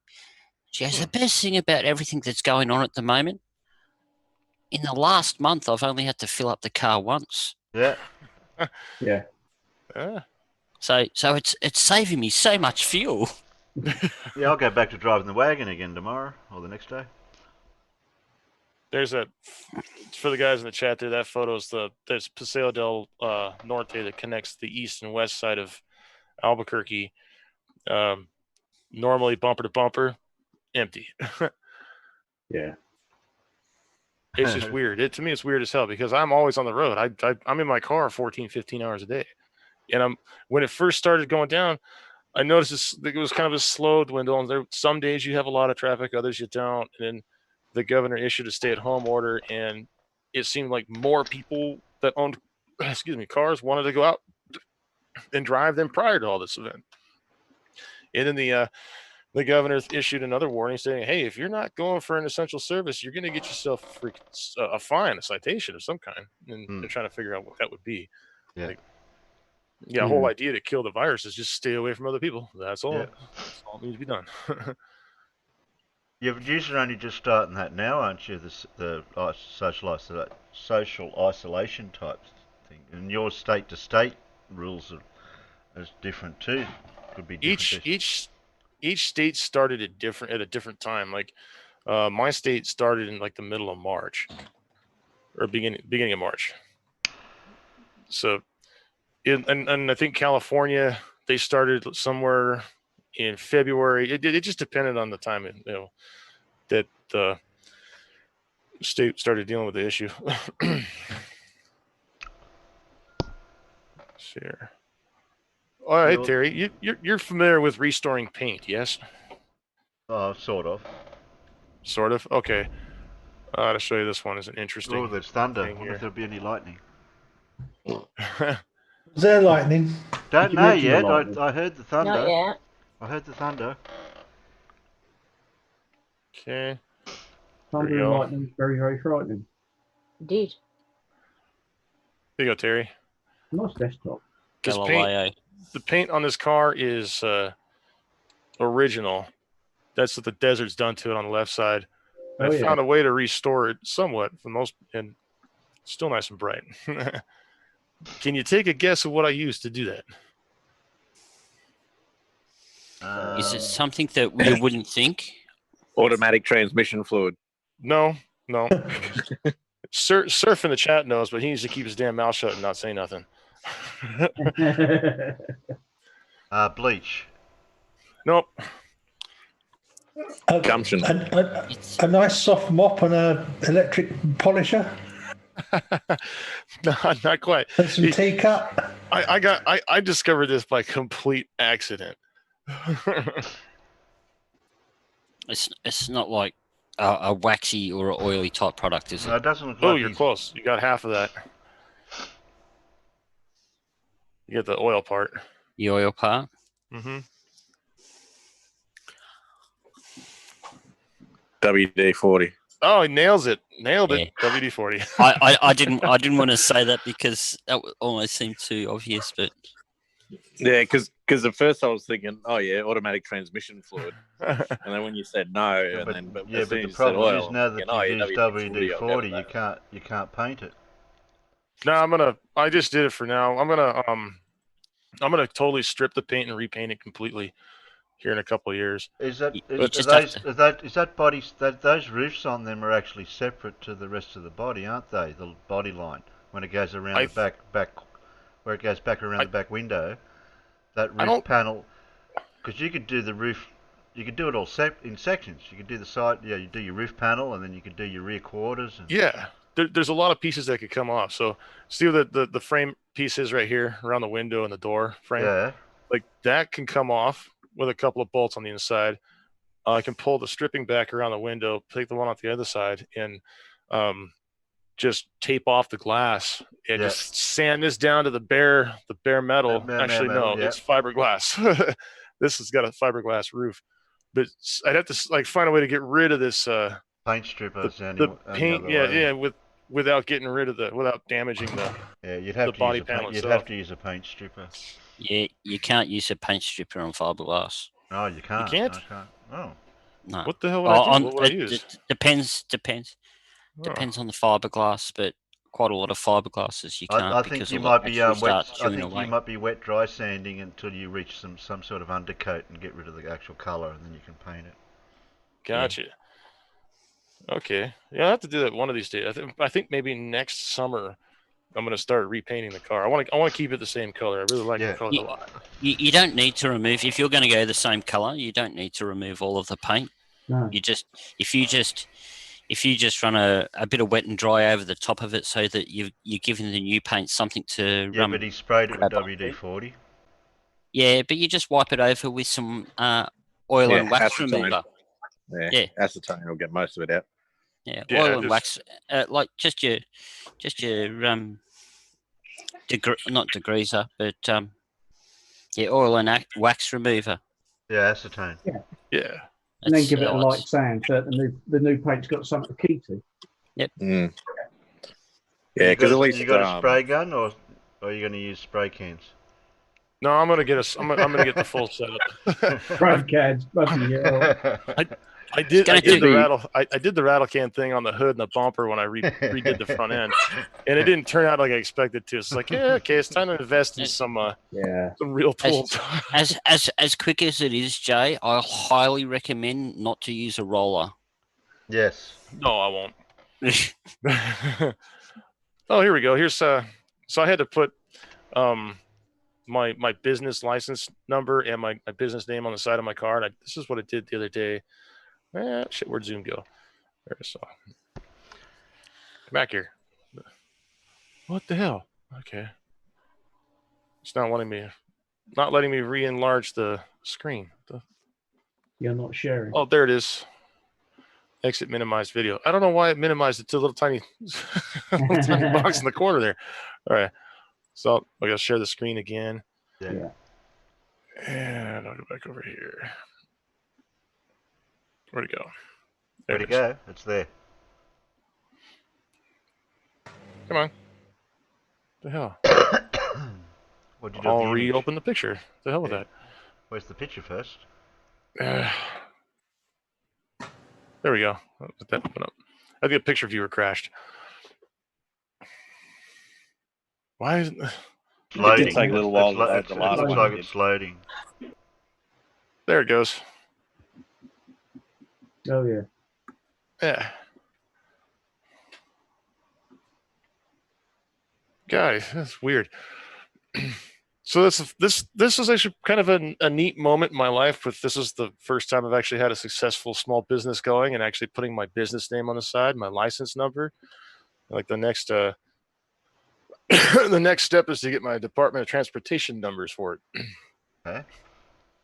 She goes, the best thing about everything that's going on at the moment. In the last month, I've only had to fill up the car once. Yeah. Yeah. So it's saving me so much fuel. Yeah, I'll go back to driving the wagon again tomorrow or the next day. There's for the guys in the chat there, that photo is there's Paseo del Norte that connects the east and west side of Albuquerque. Normally bumper to bumper, empty. Yeah. It's just weird. To me, it's weird as hell because I'm always on the road. I'm in my car 14, 15 hours a day. And when it first started going down, I noticed it was kind of a slow dwindle. And some days you have a lot of traffic, others you don't. And then the governor issued a stay-at-home order, and it seemed like more people that owned, cars wanted to go out and drive than prior to all this event. And then the governor issued another warning saying, "Hey, if you're not going for an essential service, you're going to get yourself a fine, a citation of some kind." And they're trying to figure out what that would be. Yeah. The whole idea to kill the virus is just stay away from other people. That's all. Yeah. That's all that needs to be done. Yeah, but you're only just starting that now, aren't you? The social isolation type thing, and your state to state rules are different too. Could be different. Each state started at a different time. Like my state started in like the middle of March or beginning of March. So, and I think California, they started somewhere in February. It just depended on the time, that the state started dealing with the issue. Sure. All right, Terry, you're familiar with restoring paint, yes? Sort of. Sort of. Okay. To show you this one is an interesting. Oh, there's thunder. I thing wonder if here. there'll be any lightning. Is there lightning? Don't You know mentioned the yet. lightning. I heard the thunder. Not yet. I heard the thunder. Okay. Thunder you and go. lightning is very, very frightening. Indeed. There you go, Terry. Nice desktop. This Galileo. the paint on this car is original. That's what the desert's done to it on the left side. Oh, I yeah. found a way to restore it somewhat for most, and still nice and bright. Can you take a guess of what I used to do that? Is it something that you wouldn't think? Automatic transmission fluid. No. Surf in the chat knows, but he needs to keep his damn mouth shut and not say nothing. Bleach. Nope. Gumption. A nice soft mop and a electric polisher No, not quite. and some teacup. I discovered this by complete accident. It's not like a waxy or an oily type product, is No, it? it doesn't look Oh, like you're he's- close. You got half of that. You get the oil part. The oil part. Mm-hmm. WD-40. Oh, he nails it. Nailed it. Yeah. WD-40. I didn't want to say that because that almost seemed too obvious, but Yeah, because at first I was thinking, oh yeah, automatic transmission fluid, and then when you said no, Yeah, but, but yeah, as but soon the as you said problem oil, is now I'm that thinking, you use I'll go WD-40, with that. you can't paint it. No, I just did it for now. I'm gonna totally strip the paint and repaint it completely here in a couple of years. Is that You is, just are have those, is that body those roofs on them are actually separate to the rest of the body, aren't they? The body line when it goes around the back where it goes back around the back window, that roof panel. Because you could do the roof you could do it all in sections. You could do the side, yeah, you do your roof panel, and then you could do your rear quarters. And... Yeah, there's a lot of pieces that could come off. So see where the frame piece is right here around the window and the door frame. Yeah. Like that can come off with a couple of bolts on the inside. I can pull the stripping back around the window, take the one off the other side, and just tape off the glass and just sand this down to the bare metal. Actually, no, it's fiberglass. This has got a fiberglass roof, but I'd have to like find a way to get rid of this paint stripper. The paint, without getting rid of without damaging you'd have the body panel itself. You'd have to use a paint stripper. Yeah, you can't use a paint stripper on fiberglass. No, you can't. You can't? I can't. Oh. No. What the hell would I do? What would I use? Depends on the fiberglass, but quite a lot of fiberglasses you can't. I think you might be you might be wet dry sanding until you reach some sort of undercoat and get rid of the actual color, and then you can paint it. Gotcha. Yeah. Okay. Yeah, I have to do that one of these days. I think maybe next summer I'm going to start repainting the car. I want to keep it the same color. I really like the color a lot. You don't need to remove, if you're going to go the same color, you don't need to remove all of the paint. No. If you just run a bit of wet and dry over the top of it, so that you're giving the new paint something to run. Yeah, but he sprayed it with WD-40. Yeah, but you just wipe it over with some oil and wax remover. Yeah, acetone will get most of it out. Yeah, oil and wax, like just your not degreaser, but oil and wax remover. Yeah, acetone. Yeah. And then give it a light sand so that the new paint's got something to keep to. Yep. Mm. Yeah, because at least you got a spray gun, or are you going to use spray cans? No, I'm going to get the full setup. Spray cans, bloody hell. I did the rattle can thing on the hood and the bumper when I redid the front end, and it didn't turn out like I expected to. It's like, okay, it's time to invest in some real tools. As quick as it is, Jay, I highly recommend not to use a roller. Yes. No, I won't. Oh, here we go. Here's so I had to put my business license number and my business name on the side of my car, and this is what it did the other day. Shit, where'd Zoom go? There it is. Come back here. What the hell? Okay. It's not letting me re-enlarge the screen. You're not sharing. Oh, there it is. Exit minimize video. I don't know why it minimized it to a little tiny box in the corner there. All right. So I gotta share the screen again. Yeah. And I'll go back over here. Where'd it go? Where'd it go? It's there. Come on. The hell? What'd you do? I'll reopen the picture. The hell with that? Where's the picture first? There we go. I'll let that open up. I think a picture viewer crashed. Why isn't loading? It did take a little while. It looks like it's loading. There it goes. Oh yeah. Yeah. Guys, that's weird. So this is actually kind of a neat moment in my life. This is the first time I've actually had a successful small business going and actually putting my business name on the side, my license number. Like the next the next step is to get my Department of Transportation numbers for it. Okay.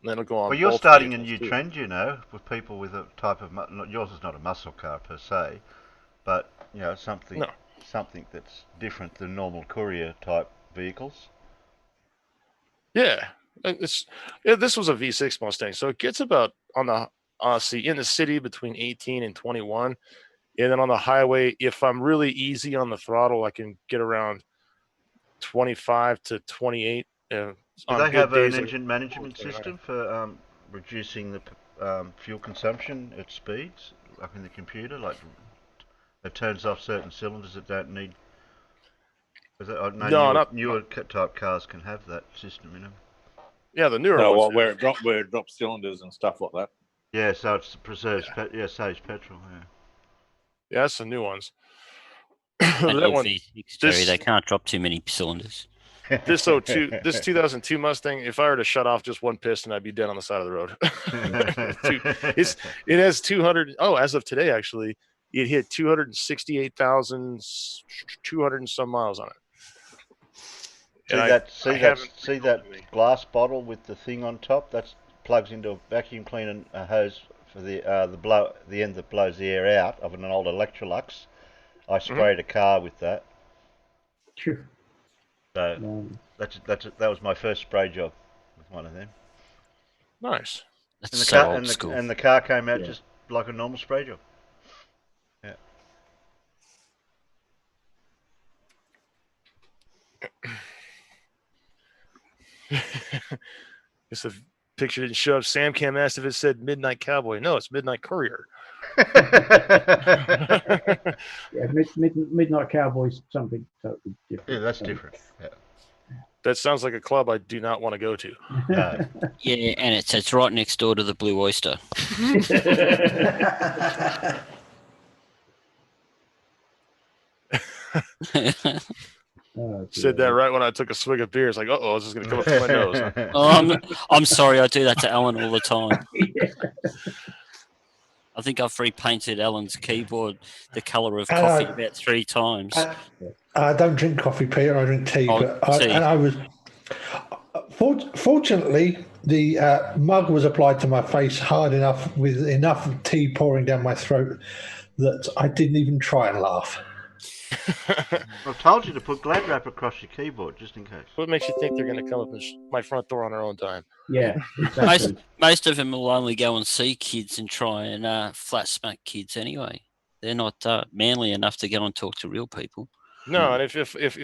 And then it'll go on. Well, you're starting a new trend, with people with a type of yours is not a muscle car per se, but something that's different than normal courier type vehicles. Yeah, this was a V6 Mustang, so it gets about in the city between 18 and 21, and then on the highway, if I'm really easy on the throttle, I can get around 25 to 28. Do they have an engine management system for reducing the fuel consumption at speeds, like in the computer? Like it turns off certain cylinders that don't need. Newer type cars can have that system in them. Yeah, the newer ones. Where it drops cylinders and stuff like that. Yeah, so it preserves. Saves petrol. Yeah, that's the new ones. That one, they can't drop too many cylinders. this 2002 Mustang, if I were to shut off just one piston, I'd be dead on the side of the road. It has 200. Oh, as of today, actually, it hit 268,200 and some miles on it. See that glass bottle with the thing on top? That plugs into a vacuum cleaner hose for the end that blows the air out of an old Electrolux. I sprayed a car with that. Sure. So that was my first spray job with one of them. Nice. That's so old school. And the car came out just like a normal spray job. Guess the picture didn't show up. Sam Cam asked if it said Midnight Cowboy. No, it's Midnight Courier. Midnight Cowboys something totally different. Yeah, that's different. Yeah. That sounds like a club I do not want to go to. Yeah, and it's right next door to the Blue Oyster. Said that right when I took a swig of beer. It's like, uh-oh, this is going to come up to my nose. I'm sorry, I do that to Alan all the time. I think I've repainted Alan's keyboard the colour of coffee about 3 times. I don't drink coffee, Peter. I drink tea. Fortunately, the mug was applied to my face hard enough with enough tea pouring down my throat that I didn't even try and laugh. I've told you to put Glad Wrap across your keyboard just in case. What makes you think they're going to come up my front door on their own time? Yeah, exactly. Most of them will only go and see kids and try and flat smack kids anyway. They're not manly enough to go and talk to real people. No, and if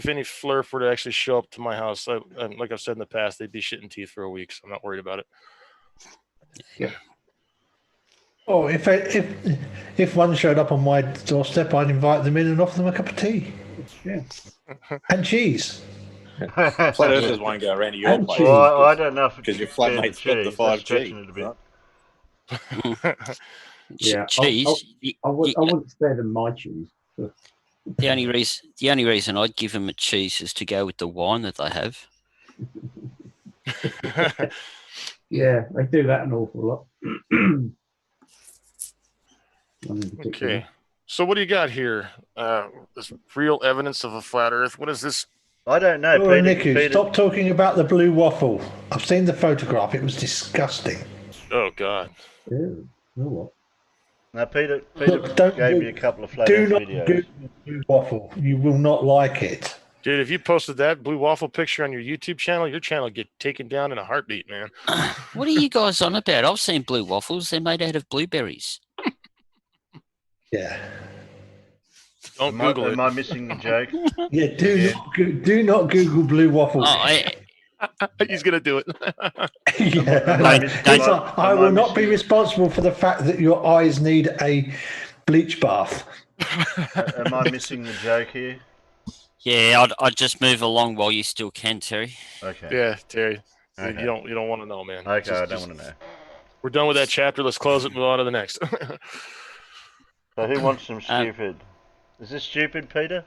any flurf were to actually show up to my house, like I've said in the past, they'd be shitting teeth for a week, so I'm not worried about it. Yeah. Oh, if one showed up on my doorstep, I'd invite them in and offer them a cup of tea. Yeah. And cheese. Flat earthers won't go around to your place. Well, I don't know because your flatmate's got the 5G. Yeah, cheese. I wouldn't spare them my cheese. But... The only reason I'd give them a cheese is to go with the wine that they have. Yeah, they do that an awful lot. Okay, so what do you got here? This real evidence of a flat Earth. What is this? I don't know. Oh, Niku, stop talking about the blue waffle. I've seen the photograph. It was disgusting. Oh God. Ew. Oh, what? Now, Peter Look, gave me a couple of flat Earth videos. Google blue waffle. You will not like it. Dude, if you posted that blue waffle picture on your YouTube channel, your channel would get taken down in a heartbeat, man. What are you guys on about? I've seen blue waffles. They're made out of blueberries. Yeah. Don't Google it. Am I missing the joke? Yeah, do not Google blue waffles. He's going to do it. I will not be responsible for the fact that your eyes need a bleach bath. Am I missing the joke here? Yeah, I'd just move along while you still can, Terry. Okay. Yeah, Terry. Okay. You don't want to know, man. Okay, I don't want to know. We're done with that chapter. Let's close it and move on to the next. So who wants some stupid? Is this stupid, Peter?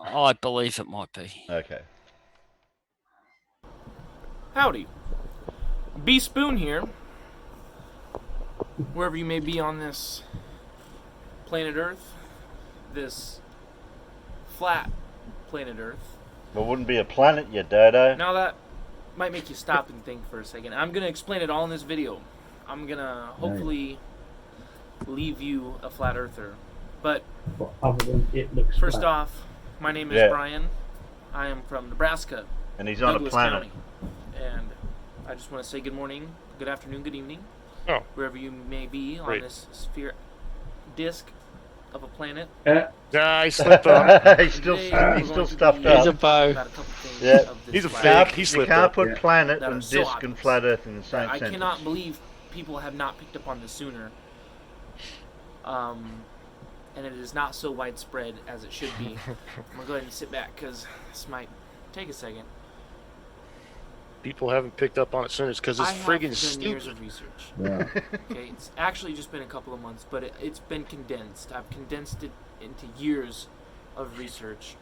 I believe it might be. Okay. Howdy. B Spoon here. Wherever you may be on this planet Earth, this flat planet Earth. Well, it wouldn't be a planet, you dodo. Now that might make you stop and think for a second. I'm going to explain it all in this video. I'm going to hopefully leave you a flat earther. But other than it looks first flat. off, my name is Brian. I am from Nebraska. And he's on Douglas a planet. County. And I just want to say good morning, good afternoon, good evening. Wherever you may be on this sphere disc of a planet. He slipped up. He's still stuffed up. He's a bow. Yeah. He's a fake. He slipped You can't up. put planet That are and so disc obvious and flat Earth in the same I sentence. cannot believe people have not picked up on this sooner. And it is not so widespread as it should be. I'm gonna go ahead and sit back because this might take a second. People haven't picked up on it sooner because it's friggin' stupid. Years of research. Yeah. Okay, it's actually just been a couple of months, but it's been condensed. I've condensed it into years of research.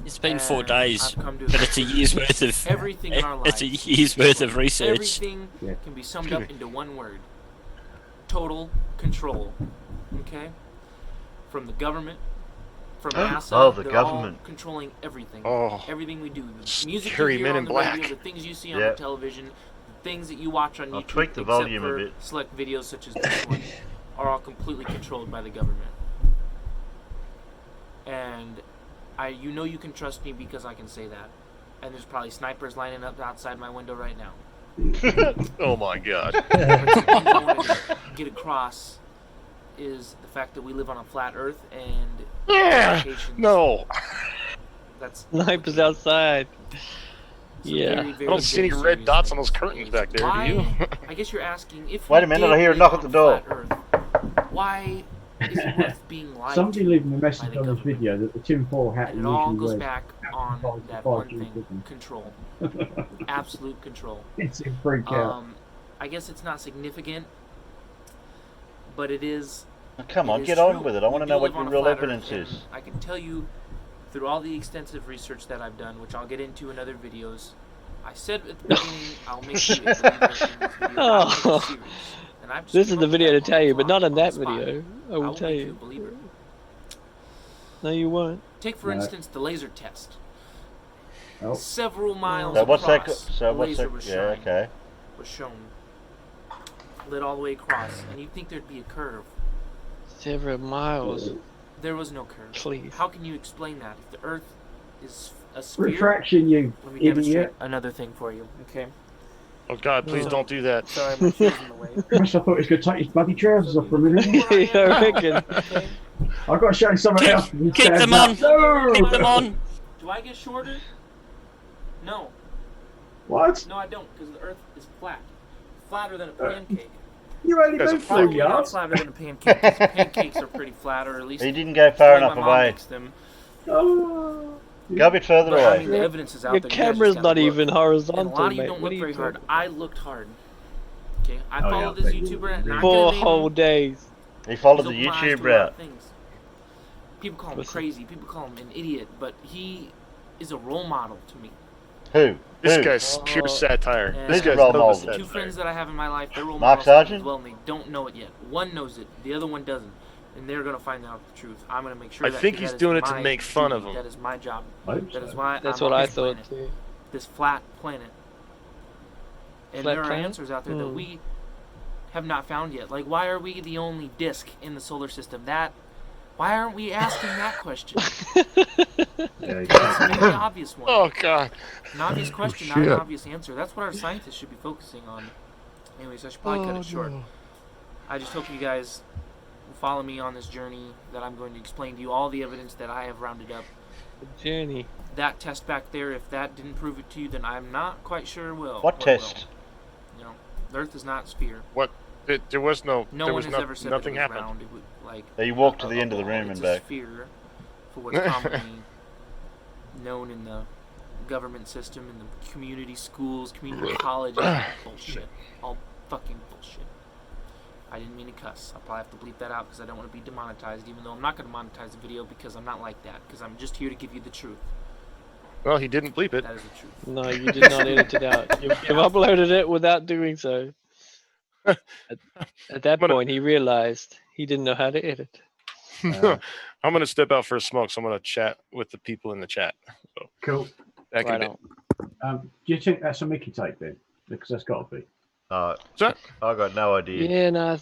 It's been 4 And days, I've come to but it's a year's worth of everything in our it's a lives. year's worth of research. Everything can be summed up into one word: total control. Okay, from the government, from NASA, the they're government. all controlling everything. Oh. Everything we do, the music Scary you hear Men on in the Black. radio, the things you see on Yeah. the television, the things that you watch on I'll YouTube, tweak the except volume a for bit. select videos such as this one, are all completely controlled by the government. And you know you can trust me because I can say that. And there's probably snipers lining up outside my window right now. Oh my god. But some things I wanted to get across is the fact that we live on a flat Earth and implications. No. That's Snipers outside. some Yeah. very, I very, don't see any very red serious dots on those things. curtains back there, Why, do you? I guess you're asking if Wait we a minute, did I hear a live knock on at the door. flat Earth, why is it worth being lied Somebody to leaving a by message the on this government? video that the tinfoil hat And he it all usually goes wears. back on that 5G one thing: cooking. control. Absolute control. It's a freak out. I guess it's not significant, but it is. Come on, it is get on true. with it. I want to We know do what live your on a real flat evidence Earth, is. and I can tell you, through all the extensive research that I've done, which I'll get into in other videos, I said at the beginning, I'll make you a believer in this video. I'll make it serious. And I've just This is came the up with video that to tell you, on but the not in that spot. video. I I will will tell make you a you. believer. No, you won't. Take, for instance, the laser test. Oh. Several miles So what's that? across, So a what's laser that? was Yeah, shown. okay. Was shown. Lit all the way across, and you'd think there'd be a curve. Several miles. There was no curve. Please. How can you explain that? If the Earth is a sphere, Refraction, you let me demonstrate idiot. another thing for you. Okay. Oh god, please So- don't do that. Sorry, my shoe's in the way. First I thought he was going to take his bloody trousers off for a minute. I reckon. Okay. I've got to show you something Keep- else. keep them on. No! Keep them on. Do I get shorter? No. What? No, I don't, because the Earth is flat. Flatter than a pancake. You only That's moved a 4 Probably not yards. flatter than a pancake. 'Cause pancakes are pretty flat, or at least He didn't go far the way enough my mom away. makes them. Oh. Go a bit further But I mean, away. the evidence is out Your there. You guys camera's just gotta not look. even And horizontal, a lot of you mate. don't What look are very you hard. talking I looked hard. Okay, I Oh, followed yeah, this but you- YouTuber. And I'm 4 gonna name whole him. days. He followed He's the opened my eyes YouTube to a lot of route. things. People call him What's crazy. People call him an idiot, but he is a role model to me. Who? This Who? guy's pure satire. And This guy's role total model. two satire. friends that I have in my life, they're role Mark models to me Sargent? as well, and they don't know it yet. One knows it, the other one doesn't, and they're gonna find out the truth. I'm gonna make sure. I that think that he's is doing it to my make fun of duty. him. That is my job. I hope That is so. why That's I'm what on I this thought planet, too. this flat planet. And Flat there are planet? answers out there that Hmm. we have not found yet. Like, why are we the only disk in the solar system? Why aren't we asking that question? Yeah, It's a very obvious one. Oh god. An obvious question, not an shit. obvious answer. That's what our scientists should be focusing on. Anyways, I should probably cut it short. no. I just hope you guys will follow me on this journey that I'm going to explain to you all the evidence that I have rounded up. Journey. That test back there, if that didn't prove it to you, then I'm not quite sure will. What test? Will. You know, the Earth is not a sphere. There was No there one was has no, ever said nothing that it was happened. round. It would, like, You walked to the end of the ball. room It's and a back. sphere for what's commonly known in the government system, in the community schools, community colleges. Bullshit. All fucking bullshit. I didn't mean to cuss. I'll probably have to bleep that out because I don't want to be demonetized, even though I'm not going to monetize the video because I'm not like that. Because I'm just here to give you the truth. Well, he didn't bleep it. That is the truth. No, you did not edit it out. You've uploaded it without doing so. At that point, he realized he didn't know how to edit. I'm gonna step out for a smoke, so I'm gonna chat with the people in the chat. So, Cool. back in a Right bit. on. Do you think that's a Mickey tape then? Because that's got to be. So, I got no idea. Yeah, no, I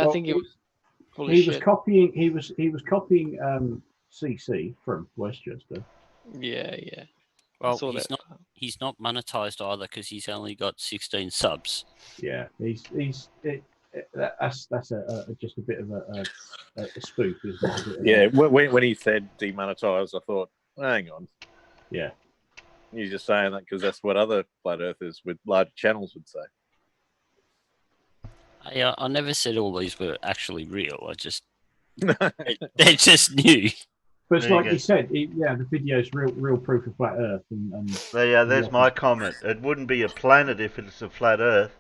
Well, think it was full of He was shit. copying. He was copying CC from Westchester. Yeah, yeah. I Well, saw he's that. not he's not monetized either because he's only got 16 subs. Yeah, that's just a bit of a spoof, isn't it? Yeah, when he said demonetized, I thought, hang on. Yeah. You're just saying that because that's what other flat earthers with large channels would say. I never said all these were actually real. I just they're just new. But it's There you like go. you said, the video's real proof of flat Earth, and There's my comment. It wouldn't be a planet if it's a flat Earth.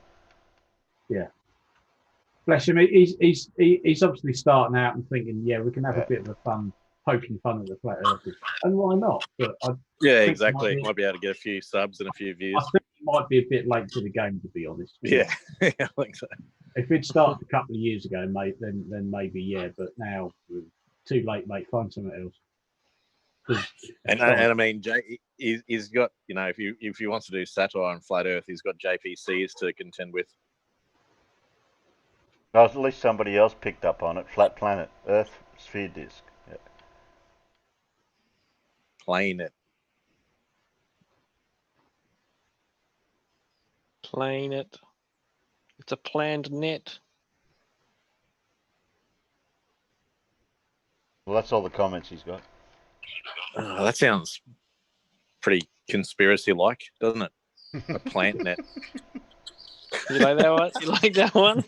bless him. He's obviously starting out and thinking, yeah, we can have a bit of a fun poking fun at the flat earthers, and why not? But I Yeah, think exactly. might Might be able to get a few subs and a few views. I think it might be a bit late to the game, to be honest. Yeah, yeah, I think so. If it started a couple of years ago, mate, then maybe yeah. But now, too late, mate. Find something else. And I mean, he's got, you know, if he wants to do satire on flat Earth, he's got JPCs to contend with. Well, at least somebody else picked up on it. Flat planet, Earth, sphere disk. Yeah. Playing it. Playing it. It's a planned net. Well, that's all the comments he's got. That sounds pretty conspiracy-like, doesn't it? A plant net. You like that one? You like that one?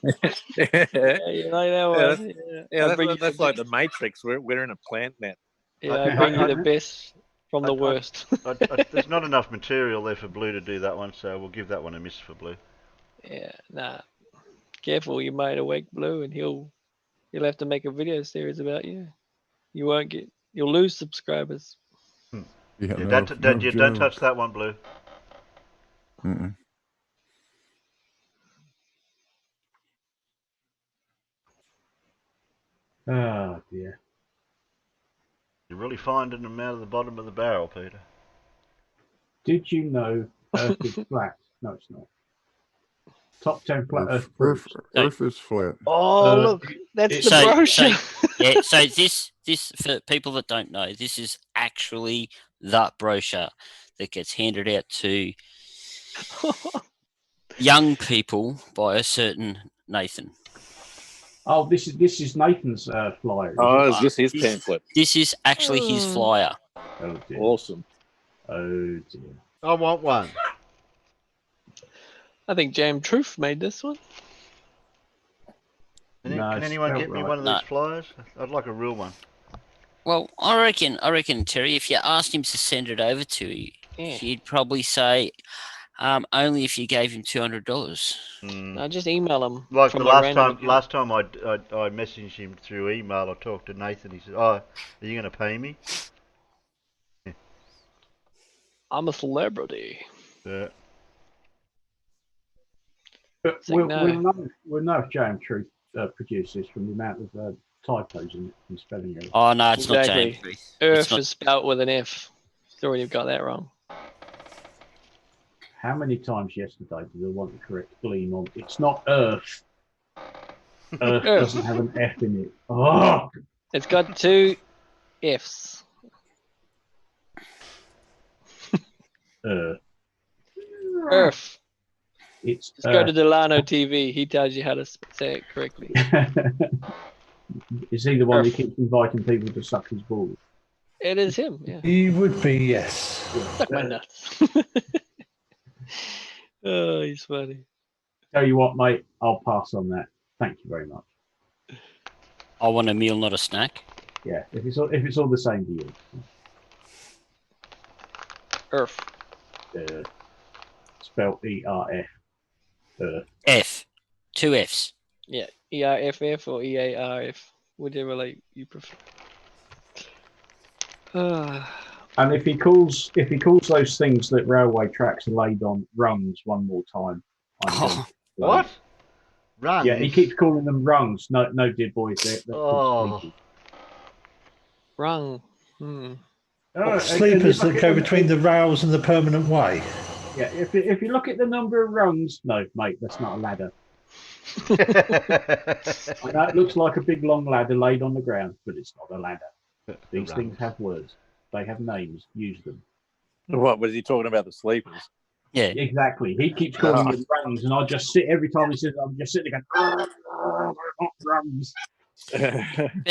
Yeah, you like that one? Yeah, that's like the Matrix. We're in a plant net. Yeah, I bring you the best from the worst. There's not enough material there for Blue to do that one, so we'll give that one a miss for Blue. Yeah, nah. Careful, you might awake Blue, and he'll have to make a video series about you. You'll lose subscribers. Yeah, don't touch that one, Blue. Mm-mm. Oh dear. You're really finding them out of the bottom of the barrel, Peter. Did you know Earth is flat? No, it's not. Top 10 flat Earth proofs. Earth is flat. Oh, look, that's the brochure. Yeah, so this for people that don't know, this is actually that brochure that gets handed out to young people by a certain Nathan. Oh, this is Nathan's flyer. Oh, is this his pamphlet? This is actually his flyer. Oh dear. Awesome. Oh dear. I want one. I think Jam Truth made this one. Can anyone get me one of these flyers? I'd like a real one. Well, I reckon, Terry, if you asked him to send it over to you, he'd probably say, only if you gave him $200. No, just email him. Like from the a last time I messaged him through email, I talked to Nathan. He said, "Oh, are you going to pay me?" Yeah. I'm a celebrity. Yeah. But we'll know if Jam Truth produces from the amount of typos in spelling errors. Oh no, it's not Jam. Earth is spelt with an F. Sorry, you've got that wrong. How many times yesterday did I want the correct gleam on? It's not Earth. Earth doesn't have an F in it. Oh! It's got 2 Fs. Earth. It's Just go to Delano TV. He tells you how to say it correctly. Is he the one who keeps inviting people to suck his balls? It is him, yeah. He would be, yes. Suck my nuts. Oh, he's funny. Tell you what, mate, I'll pass on that. Thank you very much. I want a meal, not a snack. Yeah, if it's all the same to you. Earth. Spelled E-R-F. F. 2 Fs. Yeah, E-I-F-F or E-A-R-F. Whichever you prefer. And if he calls those things that railway tracks are laid on rungs one more time, what? Rungs? Yeah, he keeps calling them rungs. No, dear boys, they're Rung. Sleepers that go between the rails and the permanent way. Yeah, if you look at the number of rungs, no, mate, that's not a ladder. I know it looks like a big long ladder laid on the ground, but it's not a ladder. These things have words. They have names. Use them. What was he talking about? The sleepers? Yeah, exactly. He keeps calling them rungs, and I just sit every time he says, I'm just sitting there going, not rungs.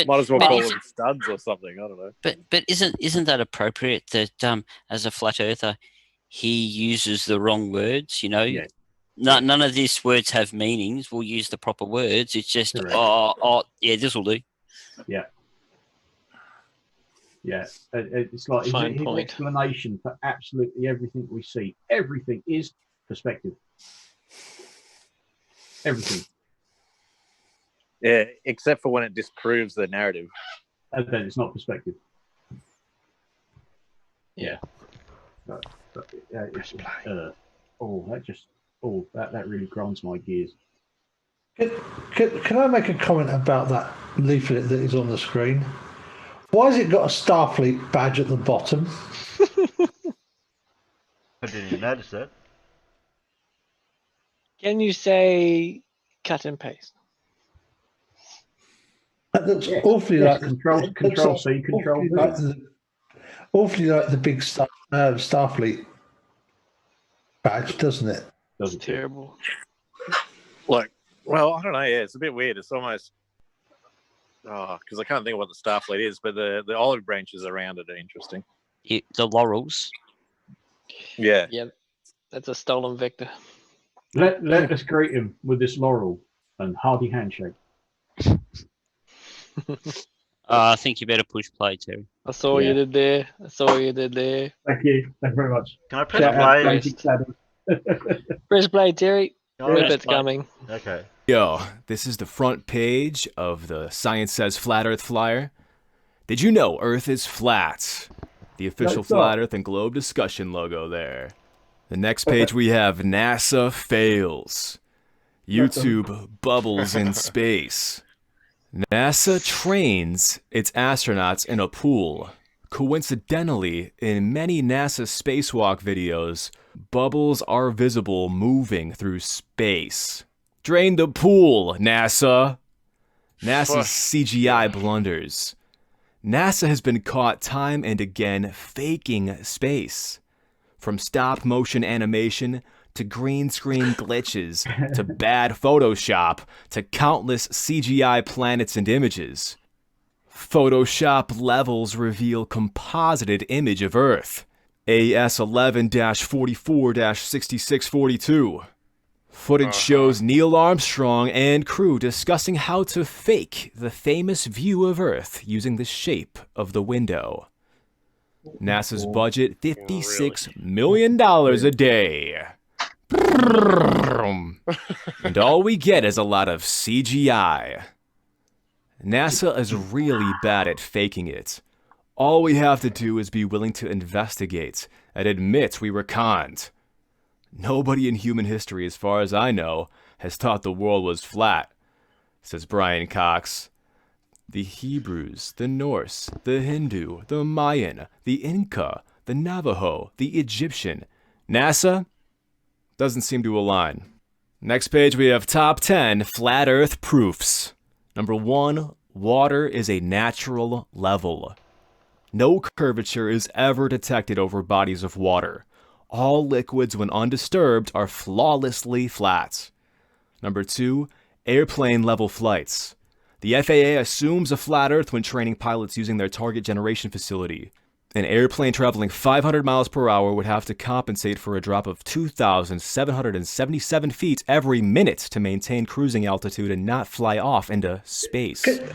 Might as well call them studs or something. I don't know. But isn't that appropriate that as a flat earther, he uses the wrong words? You know, none of these words have meanings. We'll use the proper words. It's just yeah, this will do. Yeah. Yeah, it's like his explanation for absolutely everything we see. Everything is perspective. Everything. Yeah, except for when it disproves the narrative. And then it's not perspective. Yeah. But it's, that really grinds my gears. Can I make a comment about that leaflet that is on the screen? Why has it got a Starfleet badge at the bottom? I didn't even notice that. Can you say cut and paste? That looks awfully like Control C, Control V. Awfully like the big Starfleet badge, doesn't it? It's terrible. Like, well, I don't know. Yeah, it's a bit weird. It's almost because I can't think of what the Starfleet is, but the olive branches around it are interesting. The laurels. Yeah. Yep. That's a stolen vector. Let us greet him with this laurel and hearty handshake. I think you better push play, Terry. I saw you did there. Thank you. Thank you very much. Can I press play? Press play, Terry. Oh, Rippert's coming. Okay. Yo, this is the front page of the Science Says Flat Earth flyer. Did you know Earth is flat? The official Flat Earth and Globe discussion logo there. The next page we have NASA fails. YouTube bubbles in space. NASA trains its astronauts in a pool. Coincidentally, in many NASA spacewalk videos, bubbles are visible moving through space. Drain the pool, NASA! NASA's CGI blunders. NASA has been caught time and again faking space. From stop motion animation to green screen glitches to bad Photoshop to countless CGI planets and images. Photoshop levels reveal composited image of Earth. AS11-44-6642. Footage shows Neil Armstrong and crew discussing how to fake the famous view of Earth using the shape of the window. NASA's budget, $56 million a day. And all we get is a lot of CGI. NASA is really bad at faking it. All we have to do is be willing to investigate and admit we were conned. Nobody in human history, as far as I know, has thought the world was flat, says Brian Cox. The Hebrews, the Norse, the Hindu, the Mayan, the Inca, the Navajo, the Egyptian. NASA doesn't seem to align. Next page we have top 10 flat earth proofs. Number 1, water is a natural level. No curvature is ever detected over bodies of water. All liquids, when undisturbed, are flawlessly flat. Number 2, airplane level flights. The FAA assumes a flat Earth when training pilots using their target generation facility. An airplane traveling 500 miles per hour would have to compensate for a drop of 2,777 feet every minute to maintain cruising altitude and not fly off into space. Can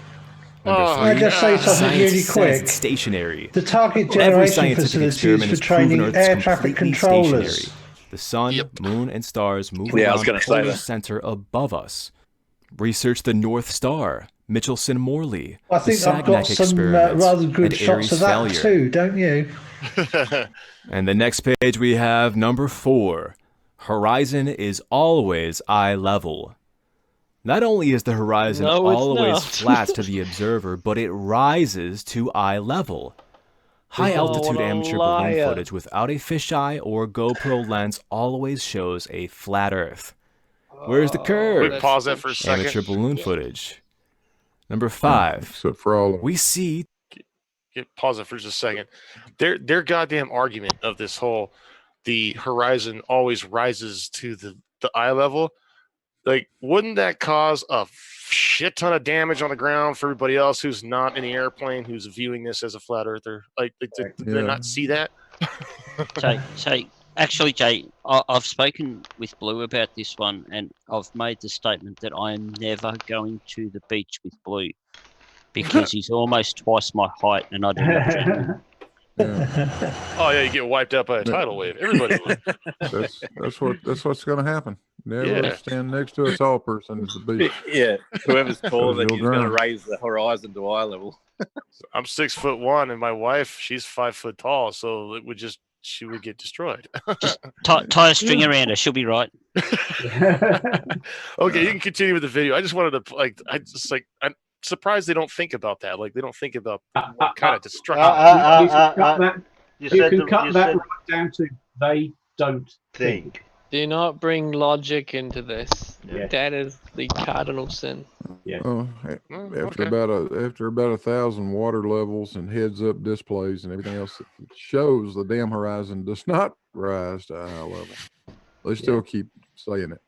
I just say something really quick? It's stationary. The target Every generation scientific facility is experiment for has proven training Earth's air traffic completely controllers. stationary. The sun, moon, and stars move Yeah, I around was gonna the say polar that. center above us. Research the North Star, Michelson-Morley, I think the I've got Sagnac some experiment, rather good and shots Aries of that failure. too, don't you? And the next page we have number 4. Horizon is always eye level. Not only is the horizon No, it's always not. flat to the observer, but it rises to eye level. High altitude what a amateur balloon liar. footage without a fisheye or GoPro lens always shows a flat Earth. Where's the curve? Wait, pause that for a second. Amateur balloon footage. Number 5. Except for all of them. We see Pause it for just a second. Their goddamn argument of this whole the horizon always rises to the eye level. Like, wouldn't that cause a shit ton of damage on the ground for everybody else who's not in the airplane who's viewing this as a flat earther? Like, did they not see that? Jay, actually, Jay, I've spoken with Blue about this one, and I've made the statement that I am never going to the beach with Blue because he's almost twice my height, and I do not drink. Oh yeah, you get wiped out by a tidal wave. Everybody would. That's what's going to happen. Never stand next to a tall person at the beach. Yeah, whoever's taller than You'll you is going to drown. raise the horizon to eye level. I'm 6'1", and my wife, she's 5 foot tall, so she would get destroyed. Just tie a string around her. She'll be right. Okay, you can continue with the video. I just wanted to I'm surprised they don't think about that. Like they don't think about what kind of destruction. You can cut that right down to they don't think. Do not bring logic into this. Yeah. That is the cardinal sin. Yeah. After about 1,000 water levels and heads-up displays and everything else, it shows the damn horizon does not rise to eye level. They still keep saying it.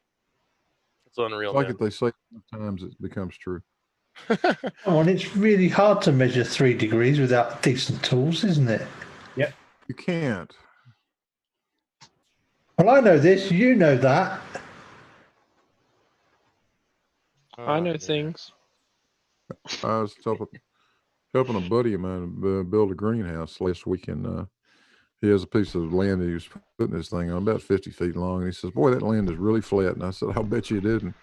It's unreal. It's like if they say it sometimes, it becomes true. Oh, and it's really hard to measure 3 degrees without decent tools, isn't it? Yep. You can't. Well, I know this. You know that. I know things. I was helping a buddy of mine build a greenhouse last weekend. He has a piece of land that he was putting this thing on, about 50 feet long. And he says, "Boy, that land is really flat." And I said, "I'll bet you it isn't."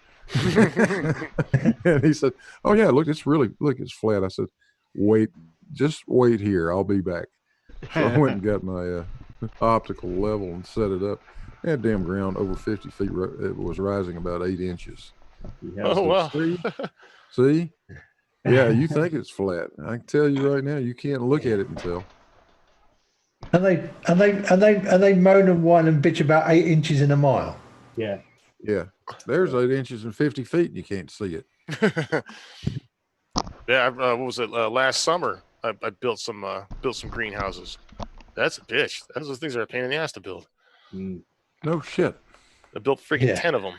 And he said, "Oh yeah, look, it's flat." I said, just wait here. I'll be back. So I went and got my optical level and set it up. That damn ground over 50 feet. It was rising about 8 inches. Oh wow! See? Yeah, you think it's flat. I can tell you right now, you can't look at it and tell. And they moan and whine and bitch about 8 inches in a mile. Yeah. Yeah. There's 8 inches and 50 feet, and you can't see it. Yeah. What was it? Last summer, I built some greenhouses. That's a bitch. Those things are a pain in the ass to build. No shit. I built freaking 10 of them.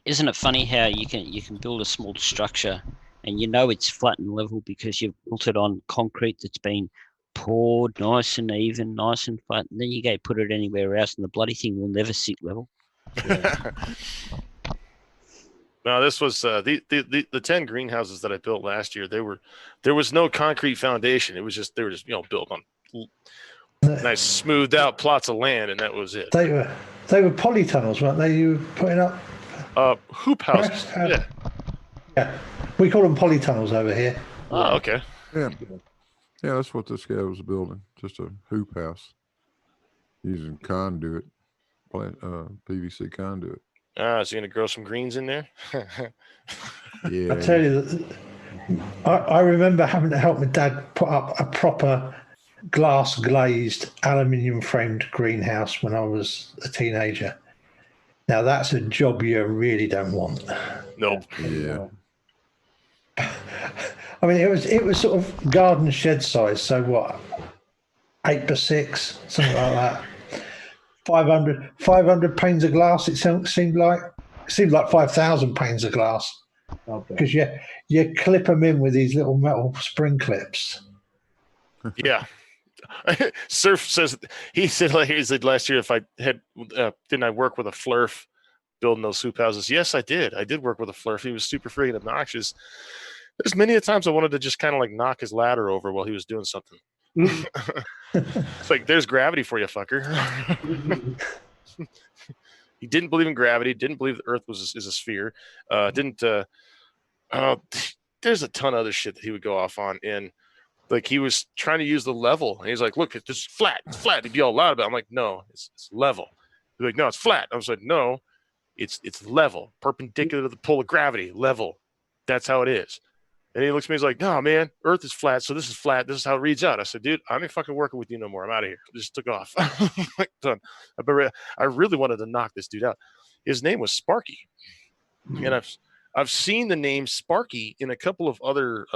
Isn't it funny how you can build a small structure and you know it's flat and level because you've built it on concrete that's been poured nice and even, nice and flat, and then you go put it anywhere else and the bloody thing will never sit level. No, this was the 10 greenhouses that I built last year. There was no concrete foundation. They were just built on nice smoothed out plots of land, and that was it. They were polytunnels, weren't they? You were putting up hoop houses. Yeah, we call them polytunnels over here. Oh, okay. Yeah, that's what this guy was building. Just a hoop house using conduit, PVC conduit. Is he gonna grow some greens in there? Yeah. I tell you, I remember having to help my dad put up a proper glass glazed aluminium framed greenhouse when I was a teenager. Now that's a job you really don't want. Nope. Yeah. I mean, it was sort of garden shed size. So what, 8x6, something like that. 500 panes of glass. It seemed like 5,000 panes of glass because you clip them in with these little metal spring clips. Yeah. Surf says he said last year if I had didn't I work with a flurf building those soup houses? Yes, I did. I did work with a flurf. He was super freaking obnoxious. There's many a times I wanted to just kind of like knock his ladder over while he was doing something. It's like there's gravity for you, fucker. He didn't believe in gravity. Didn't believe the Earth is a sphere. There's a ton of other shit that he would go off on and. Like he was trying to use the level, and he's like, "Look, it's just flat. It's flat." He'd be all loud about it. I'm like, "No, it's level." He's like, "No, it's flat." I was like, "No, it's level, perpendicular to the pull of gravity, level. That's how it is." And he looks at me, he's like, "No, man, Earth is flat, so this is flat. This is how it reads out." I said, "Dude, I ain't fucking working with you no more. I'm out of here." I just took off. Done. I really wanted to knock this dude out. His name was Sparky, and I've seen the name Sparky in a couple of other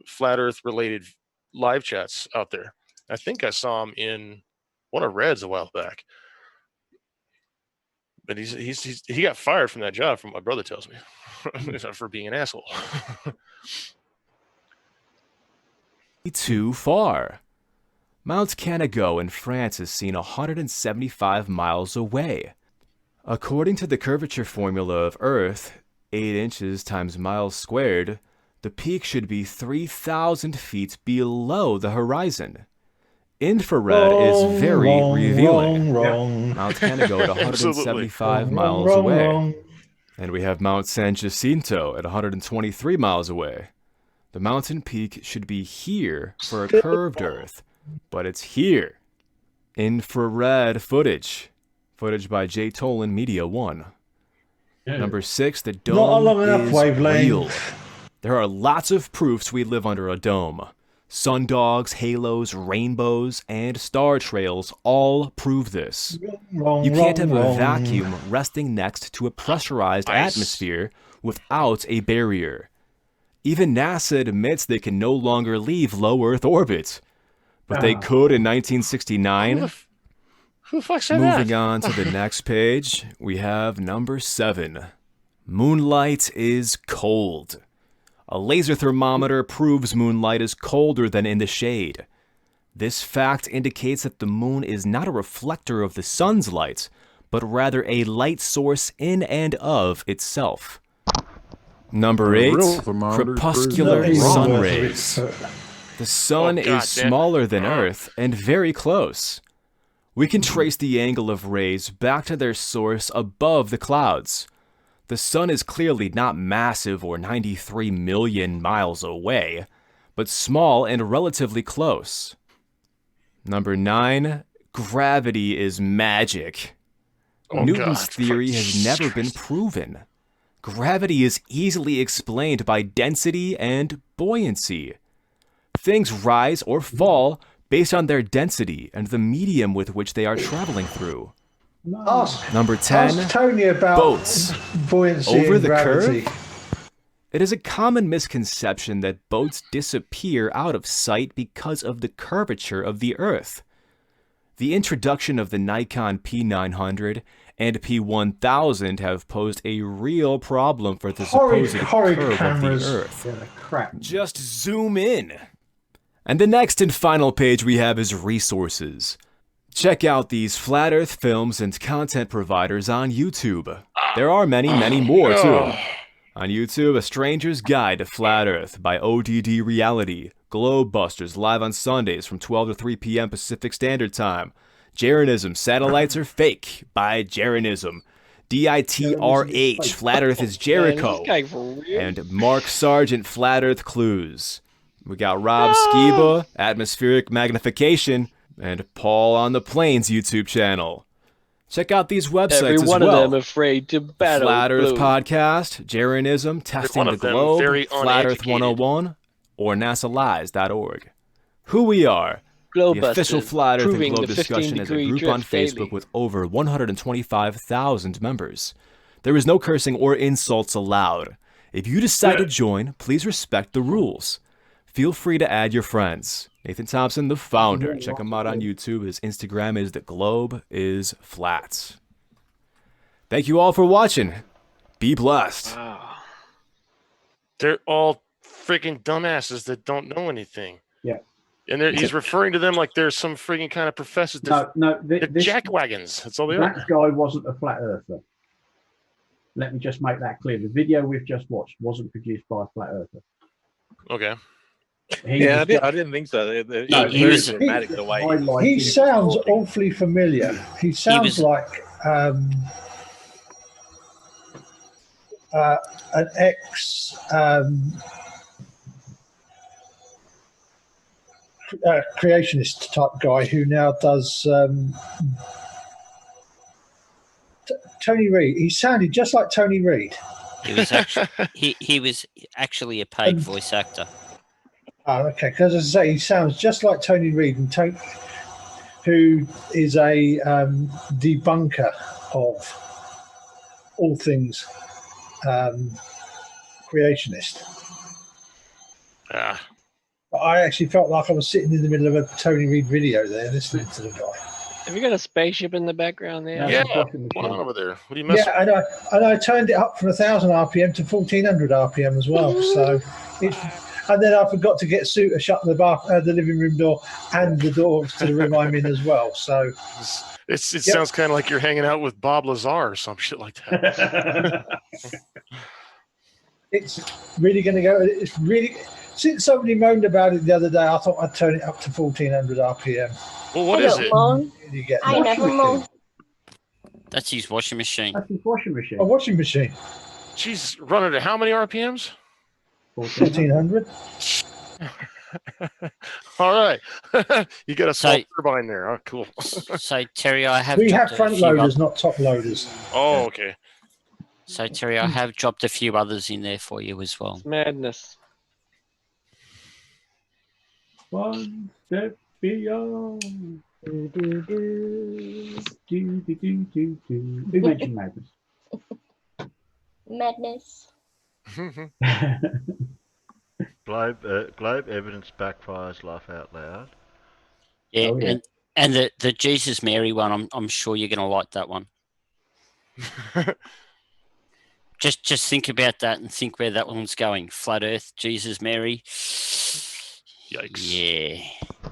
flat Earth related live chats out there. I think I saw him in one of Red's a while back, but he got fired from that job, from what my brother tells me, for being an asshole. Too far. Mount Canigou in France is seen 175 miles away. According to the curvature formula of Earth, 8 inches times miles squared, the peak should be 3,000 feet below the horizon. Infrared is very revealing. Wrong. Mount Canigó at 175 miles away. And we have Mount San Jacinto at 123 miles away. The mountain peak should be here for a curved Earth, but it's here. Infrared footage. Footage by J. Tolan Media 1. Number 6, the dome Not a long enough is wavelength. real. There are lots of proofs we live under a dome. Sundogs, halos, rainbows, and star trails all prove this. You can't have a vacuum resting next to a pressurized atmosphere without a barrier. Even NASA admits they can no longer leave low Earth orbit. But they could in 1969. Who the fuck said that? Moving on to the next page, we have number 7. Moonlight is cold. A laser thermometer proves moonlight is colder than in the shade. This fact indicates that the moon is not a reflector of the sun's light, but rather a light source in and of itself. Number 8, crepuscular sun rays. The sun is smaller than Earth and very close. We can trace the angle of rays back to their source above the clouds. The sun is clearly not massive or 93 million miles away, but small and relatively close. Number 9, gravity is magic. Newton's theory has never been proven. Gravity is easily explained by density and buoyancy. Things rise or fall based on their density and the medium with which they are traveling through. Number 10, ask Tony about boats. buoyancy Over and the gravity. curve? It is a common misconception that boats disappear out of sight because of the curvature of the Earth. The introduction of the Nikon P900 and P1000 have posed a real problem for the supposed horrid curve cameras. of the Earth. Yeah, they're crap. Just zoom in. And the next and final page we have is resources. Check out these flat Earth films and content providers on YouTube. There are many, many more too. On YouTube, A Stranger's Guide to Flat Earth by ODD Reality. Globebusters live on Sundays from 12 to 3 p.m. Pacific Standard Time. Jeranism, Satellites Are Fake by Jeranism. DITRH, Flat Earth is Jericho. And Mark Sargent, Flat Earth Clues. We got Rob Skiba, Atmospheric Magnification, and Paul on the Plains YouTube channel. Check out these websites Every as one well. of them afraid to battle. Flat Earth blue. Podcast, Jeranism, Testing the Globe, very Flat Earth uneducated. 101, or NASALies.org. Who we are. The official Globebusters, Flat Earth and proving Globe the discussion is a 15-degree group on drift Facebook daily. with over 125,000 members. There is no cursing or insults allowed. If you decide to join, please respect the rules. Feel free to add your friends. Nathan Thompson, the founder. Check him out on YouTube. His Instagram is The Globe is Flat. Thank you all for watching. Be blessed. They're all freaking dumbasses that don't know anything. Yeah. And he's referring to them like they're some freaking kind of professors. No, They're jackwagons. That's all they that are. guy wasn't a flat earther. Let me just make that clear. The video we've just watched wasn't produced by a flat earther. Okay. I didn't think so. It was No, very he was- dramatic the way. He sounds awfully familiar. He sounds like an ex creationist type guy who now does Tony Reid. He sounded just like Tony Reid. He was actually he was actually a paid voice actor. Oh, okay. Because as I say, he sounds just like Tony Reid, and Tony, who is a debunker of all things creationist. Ah. But I actually felt like I was sitting in the middle of a Tony Reid video there, listening to the guy. Have you got a spaceship in the background there? Yeah. What's going on over there? What are you messing Yeah, and I turned it up from 1,000 RPM to 1,400 RPM as well. So, and then I forgot to get Sue to shut the living room door and the door to the room I'm in as well. So It sounds kind of like you're hanging out with Bob Lazar or some shit like that. it's really going to go. It's really Since somebody moaned about it the other day, I thought I'd turn it up to 1400 RPM. Well, what I is don't it? moan. You get I that. never moan. That's his washing machine. That's his washing machine. A washing machine. Jeez, running at how many RPMs? 1400. All right. You got a small So- turbine there. Oh, cool. So Terry, I have We have dropped a front few loaders, not top loaders. Oh, okay. So Terry, I have dropped a few others in there for you as well. Madness. One step beyond. Do, do, do. Do, do, do, do, do. Who mentioned madness? Madness. Globe evidence backfires. Laugh out loud. Yeah, Oh, yeah. and the Jesus Mary one, I'm sure you're going to like that one. Just think about that and think where that one's going. Flat Earth, Jesus Mary. Yikes. Yeah.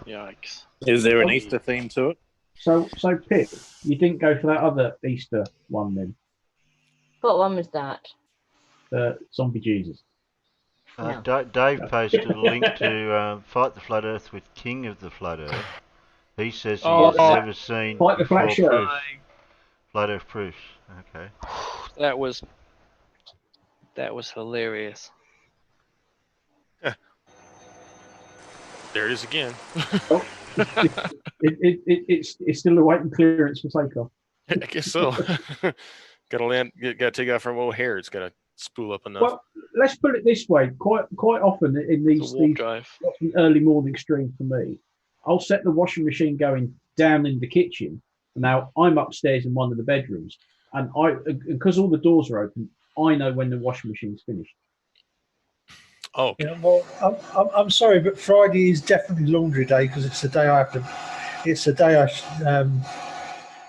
Yikes. Is there an Easter theme to it? So Pip, you didn't go for that other Easter one then? What one was that? Zombie Jesus. No. Dave posted a link to Fight the Flat Earth with King of the Flat Earth. He says he has never seen Fight the Flat before Earth. Flat Earth proofs. Okay. That was hilarious. There it is again. It's still awaiting clearance for takeoff. I guess so. Gotta land. Gotta take out from O'Hare. It's gotta spool up enough. Well, let's put it this way: quite often in these drive. early morning streams for me, I'll set the washing machine going down in the kitchen. Now I'm upstairs in one of the bedrooms, and because all the doors are open, I know when the washing machine's finished. Oh, okay. Yeah, well, I'm sorry, but Friday is definitely laundry day because it's the day I have to. It's the day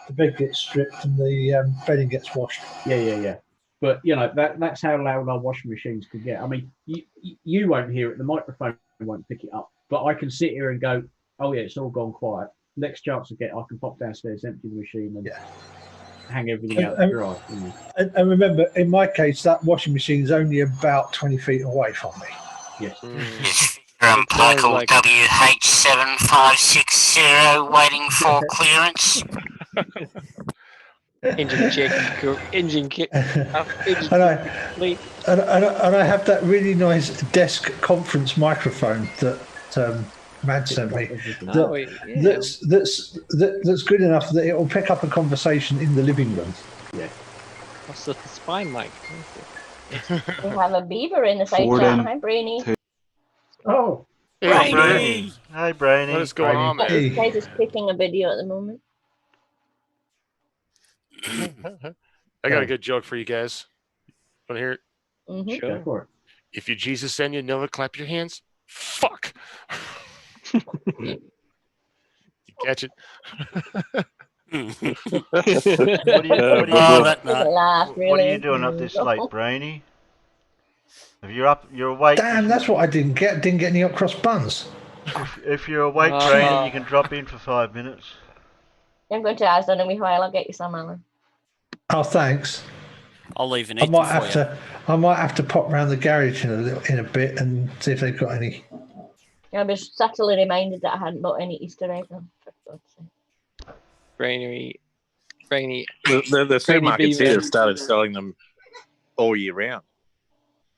the bed gets stripped and the bedding gets washed. Yeah. But that's how loud our washing machines can get. I mean, you won't hear it. The microphone won't pick it up. But I can sit here and go, oh yeah, it's all gone quiet. Next chance I get, I can pop downstairs, empty the machine, and hang everything out to dry. And remember, in my case, that washing machine is only about 20 feet away from me. Yes. From Michael WH7560 waiting for clearance. Engine check. Engine kit. And I have that really nice desk conference microphone that Mad sent me. That's good enough that it will pick up a conversation in the living room. Yeah. What's the spine mic? We have a beaver in the side chat. Hi, Brainy. Oh. Hey, Brainy. Hi, Brainy. What is going on there? This guy's just clicking a video at the moment. I got a good joke for you guys. Want to hear it? Mm-hmm. Go for it. If you Jesus send you, never clap your hands. Fuck. You catch it? What are you doing up this late, Brainy? If you're up, you're awake. Damn, that's what I didn't get. Didn't get any hot cross buns. If you're awake, Brainy, you can drop in for 5 minutes. I'm going to ask on a wee while. I'll get you some, Alan. Oh, thanks. I'll leave an I eating might for have you. to. I might have to pop round the garage in a bit and see if they've got any. I was subtly reminded that I hadn't bought any Easter eggs. For God's sake. Brainy. The supermarkets here have started selling them all year round.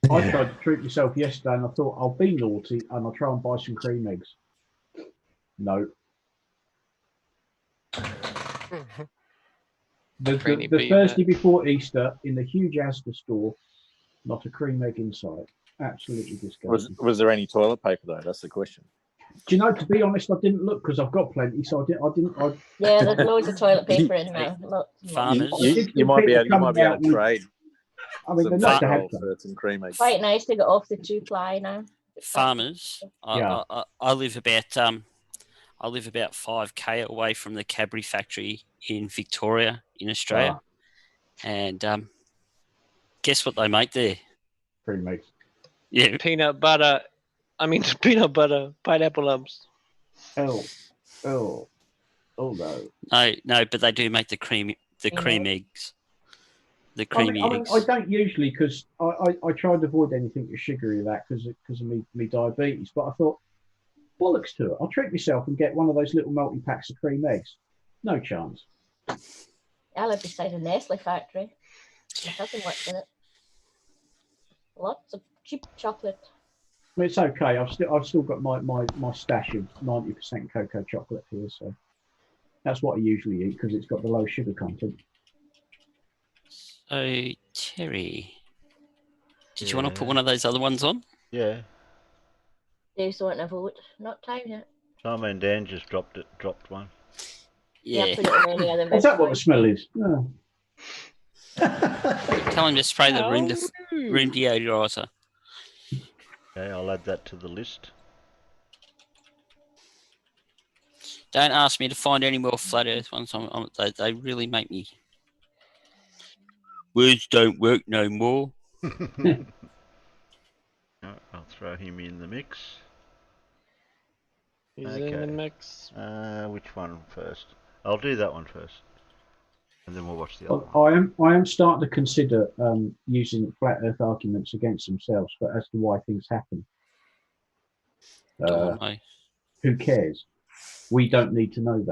I tried to treat myself yesterday and I thought I'll be naughty and I'll try and buy some cream eggs. No. The Thursday before Easter in the huge Asda store, not a cream egg inside. Absolutely disgusting. Was there any toilet paper though? That's the question. Do you know? To be honest, I didn't look because I've got plenty, so I didn't. Yeah, there's loads of toilet paper in there. Farmers. You might be able to trade. I mean, some they're not to petrol have for some cream eggs. Quite nice to get off the 2-ply now. Farmers. Yeah. I live about 5k away from the Cadbury factory in Victoria, in Australia, and guess what they make there? Cream eggs. Yeah, Peanut butter, pineapple lumps. Oh no. No, but they do make the cream eggs. the creamy eggs. I don't usually because I try to avoid anything that's sugary with that because of me diabetes. But I thought, bollocks to it. I'll treat myself and get one of those little multi-packs of cream eggs. No chance. I live beside a Nestle factory. My cousin works in it. Lots of cheap chocolate. I mean, it's okay. I've still got my stash of 90% cocoa chocolate here, so that's what I usually eat because it's got the low sugar content. So, Terry, did you want to put one of those other ones on? Yeah. Dave's wanting a vote. Not time yet. SciManDan just dropped one. Yeah. Put it in any other Is that what the smell is? Oh. Tell him to spray the room deodorizer. Okay, I'll add that to the list. Don't ask me to find any more flat Earth ones. They really make me. Words don't work no more. Oh, I'll throw him in the mix. He's in the mix. Which one first? I'll do that one first, and then we'll watch the other one. I am starting to consider using flat Earth arguments against themselves, but as to why things happen. Who cares? We don't need to know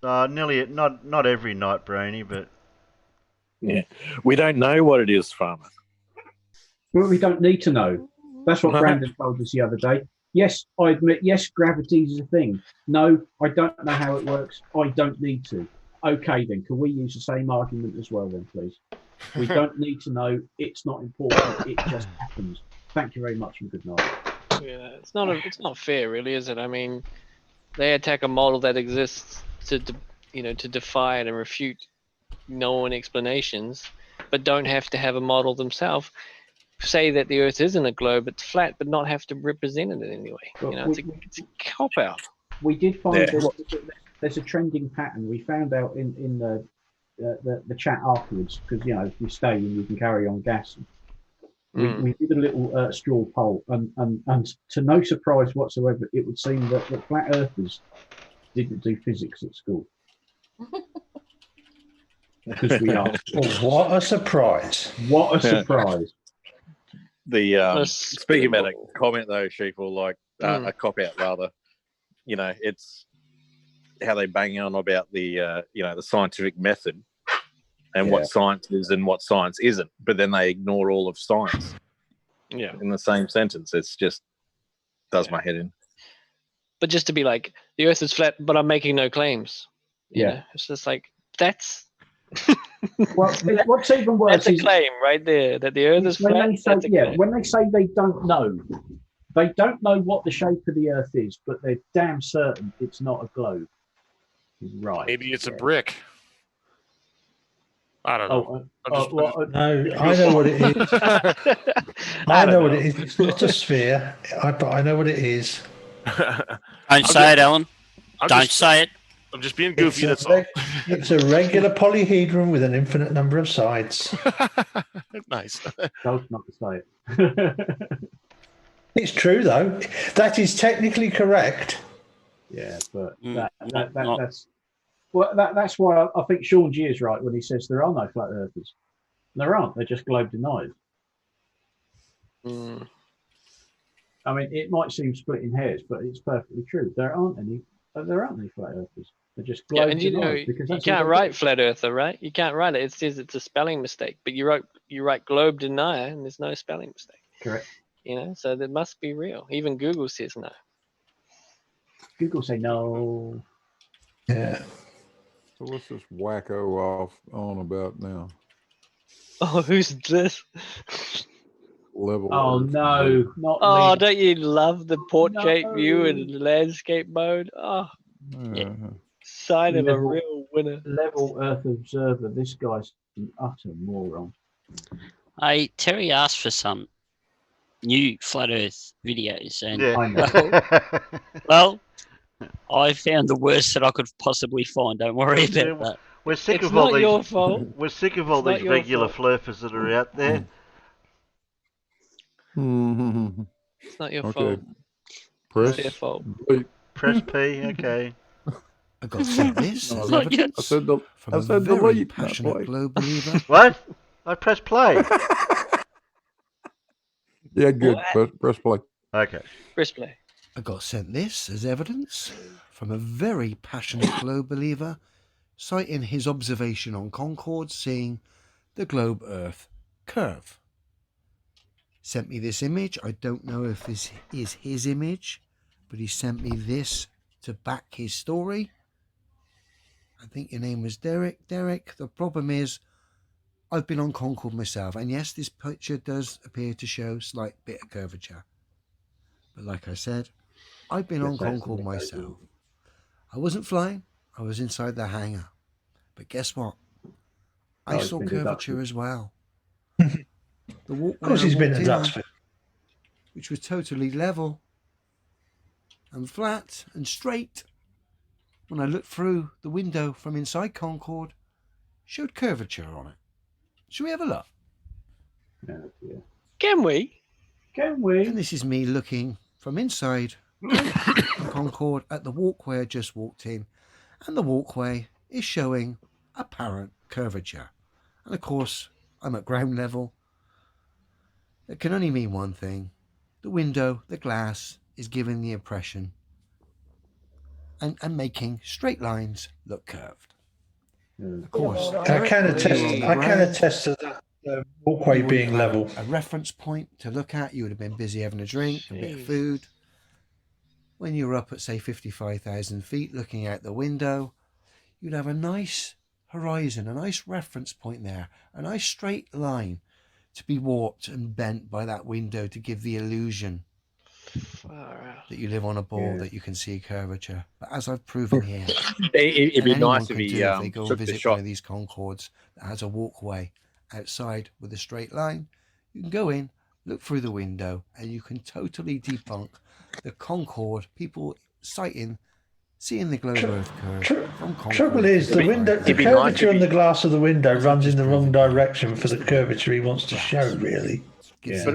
that. Nearly not every night, Brainy, but yeah, we don't know what it is, Farmer. But we don't need to know. That's what Brandon told us the other day. Yes, I admit, yes, gravity is a thing. No, I don't know how it works. I don't need to. Okay, then, can we use the same argument as well, then, please? We don't need to know. It's not important. It just happens. Thank you very much and good night. Yeah, it's not fair, really, is it? I mean, they attack a model that exists to defy it and refute known explanations, but don't have to have a model themselves. Say that the Earth isn't a globe, it's flat, but not have to represent it in any way. Well, it's a cop out. We did find there's a trending pattern. We found out in the chat afterwards because if you stay and you can carry on gassing. We did a little straw poll, and to no surprise whatsoever, it would seem that flat earthers didn't do physics at school. Because we are. What a surprise! What a surprise! The speaking about a comment though, Sheeple, like a cop out rather. It's how they bang on about the the scientific method and what science is and what science isn't, but then they ignore all of science. Yeah, in the same sentence, it's just does my head in. But just to be like, the Earth is flat, but I'm making no claims. You know? It's just like that's. Well, what's even worse that's a claim right there that the Earth is flat. When they say they don't know what the shape of the Earth is, but they're damn certain it's not a globe. Right? Maybe it's a brick. I don't know. No, I know what it is. I know what it is. It's not a sphere, but I know what it is. Don't say it, Alan. Don't say it. I'm just being goofy, that's all. It's a regular polyhedron with an infinite number of sides. Nice. Don't not say it. It's true, though. That is technically correct. Yeah, but that's why I think Sean G is right when he says there are no flat earthers. There aren't. They're just globe deniers. I mean, it might seem splitting hairs, but it's perfectly true. There aren't any flat earthers. They're just globe deniers. Because you can't write flat earther, right? You can't write it. It says it's a spelling mistake, but you write globe denier, and there's no spelling mistake. Correct. So that must be real. Even Google says no. Google say no. Yeah. So what's this wacko on about now? Oh, who's this? Level. Oh no, not. Oh, don't you love the portrait view and landscape mode? Oh, yeah. Sign of a real winner. Level Earth observer. This guy's an utter moron. Hey, Terry asked for some new flat Earth videos, and well, I found the worst that I could possibly find. Don't worry about that. We're sick It's of all not these. your fault. We're sick of all these regular flurfers that are out there. It's not your fault. Press. It's their fault. Press P. Okay. I got sent this No, as Not evidence I said, from I a said very delete, not passionate play. globe believer. What? I pressed play. Yeah, good. What? Press play. Okay. Press play. I got sent this as evidence from a very passionate globe believer, citing his observation on Concorde seeing the globe Earth curve. Sent me this image. I don't know if this is his image, but he sent me this to back his story. I think your name was Derek. Derek, the problem is I've been on Concorde myself, and yes, this picture does appear to show slight bit of curvature. But like I said, I've been on Concorde myself. I wasn't flying, I was inside the hangar. But guess what? I saw curvature as well. The walkway Of course, he's been to in on, Duxford. which was totally level and flat and straight, when I looked through the window from inside Concorde, showed curvature on it. Shall we have a look? Can we? Can we? And this is me looking from inside Concorde at the walkway I just walked in, and the walkway is showing apparent curvature. And of course, I'm at ground level. It can only mean one thing. The window, the glass, is giving the impression and making straight lines look curved. Of course, I can attest to that walkway being level. A reference point to look at. You would have been busy having a drink, a bit of food. When you were up at, say, 55,000 feet looking out the window, you'd have a nice horizon, a nice reference point there, a nice straight line to be warped and bent by that window to give the illusion that you live on a ball, that you can see curvature. But as I've proven here, It'd be anyone nice if can he do if they go and took the visit shot. one of these Concords that has a walkway outside with a straight line. You can go in, look through the window, and you can totally debunk the Concorde people seeing the globe Earth curve from Concorde. Trouble is, the window, the curvature on the glass of the window runs in the wrong direction for the curvature he wants to show, really.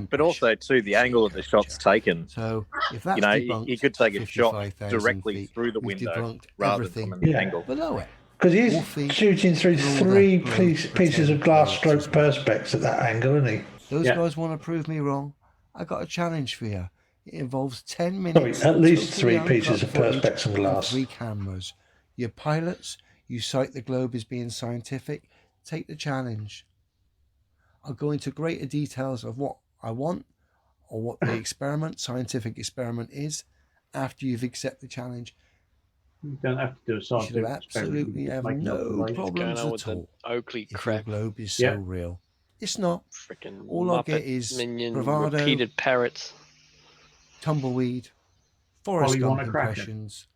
But also too, the angle that the shot's taken. So if that's you know, debunked, he could take a shot 55,000 directly feet, through the we've window debunked rather everything than from an angle below it. Because he's shooting through three pieces of glass stroke perspex at that angle, isn't he? Those guys want to prove me wrong. I got a challenge for you. It involves 10 minutes. Sorry, at least totally 3 pieces of uncut footage perspex and glass. 3 cameras. Your pilots, you cite the globe as being scientific. Take the challenge. I'll go into greater details of what I want or what the scientific experiment is after you've accepted the challenge. You don't have to do a scientific You absolutely have no problems at all. Oakley if crap. your globe is so real. It's not. Freaking all I get is minion bravado, repeated parrots, tumbleweed, Forrest Gump Polywana impressions.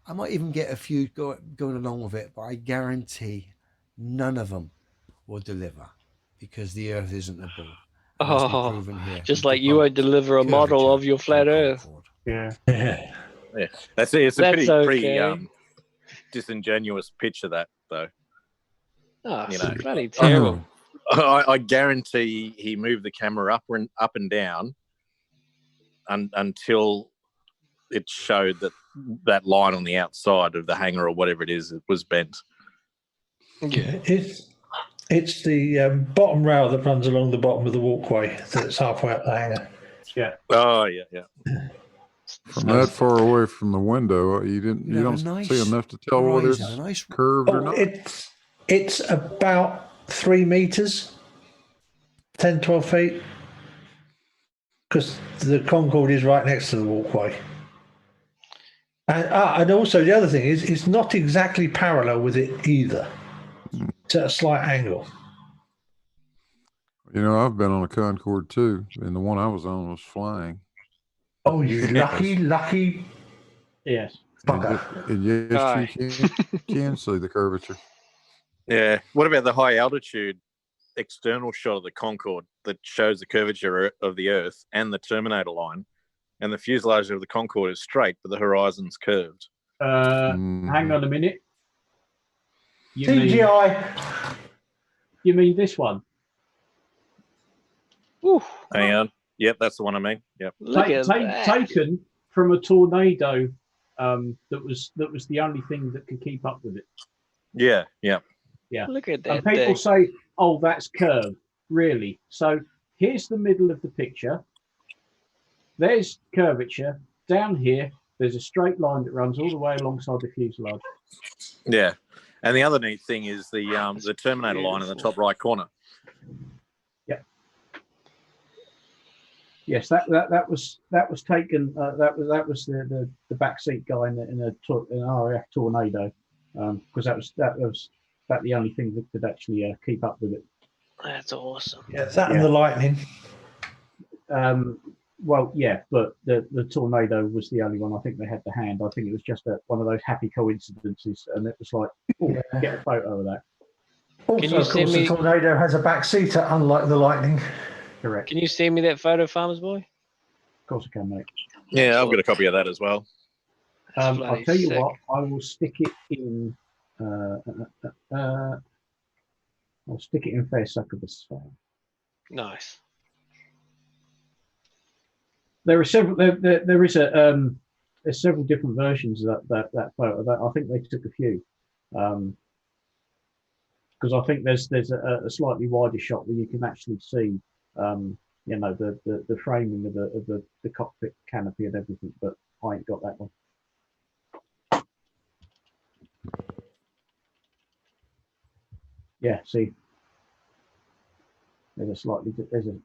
I might even get a few going along with it, but I guarantee none of them will deliver because the Earth isn't a ball. Oh, just like you won't deliver a model of your flat Earth. Yeah. Yeah, that's it. It's a pretty disingenuous picture, that though. Oh, you know, bloody terrible. I guarantee he moved the camera up and down until it showed that line on the outside of the hangar or whatever it is, it was bent. Yeah, it's the bottom rail that runs along the bottom of the walkway that's halfway up the hangar. Yeah. Oh yeah. From that far away from the window, you don't see enough to tell whether it's curved or not. It's about 3 meters, 10, 12 feet, because the Concorde is right next to the walkway. And also the other thing is, it's not exactly parallel with it either. It's at a slight angle. You know, I've been on a Concorde too, and the one I was on was flying. Oh, you lucky. Yes. And yes, you can see the curvature. Yeah. What about the high altitude external shot of the Concorde that shows the curvature of the Earth and the Terminator line, and the fuselage of the Concorde is straight, but the horizon's curved? Hang on a minute. CGI. You mean this one? Ooh. Hang on. Yep, that's the one I mean. Yep. Taken from a tornado that was the only thing that could keep up with it. Yeah, yeah. Yeah. Look at And that people thing. say, "Oh, that's curved." Really? So here's the middle of the picture. There's curvature. Down here, there's a straight line that runs all the way alongside the fuselage. Yeah. And the other neat thing is the Terminator line in the top right corner. Yeah. Yes, that was taken. That was the backseat guy in an RAF Tornado, because that was about the only thing that could actually keep up with it. That's awesome. Yeah, that and the lightning. Well, yeah, but the Tornado was the only one I think they had to hand. I think it was just one of those happy coincidences, and it was like, oh, get a photo of that. Also, Can you of course, send me- the Tornado has a backseater, unlike the lightning. Correct. Can you send me that photo, Farmer's Boy? Of course I can, mate. Yeah, I've got a copy of that as well. That's I'll bloody tell you sick. what, I will stick it in. I'll stick it in Fair Succubus. Nice. There are several. There is there's several different versions of that photo. I think they took a few, because I think there's a slightly wider shot where you can actually see, the framing of the cockpit canopy and everything. But I ain't got that one. Yeah, see, there's a slightly different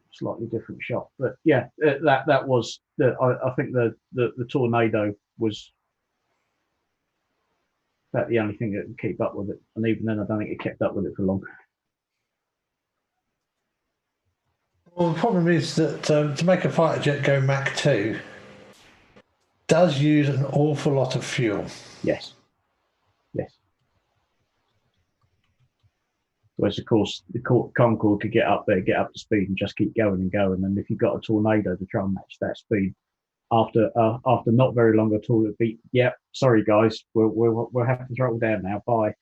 shot, but yeah, that was I think the Tornado was about the only thing that could keep up with it, and even then, I don't think it kept up with it for long. Well, the problem is that to make a fighter jet go Mach 2 does use an awful lot of fuel. Yes. Whereas, of course, the Concorde could get up to speed and just keep going and going. And if you've got a Tornado to try and match that speed, after not very long at all, it'd be, yep, sorry guys, we'll have to throttle down now. Bye.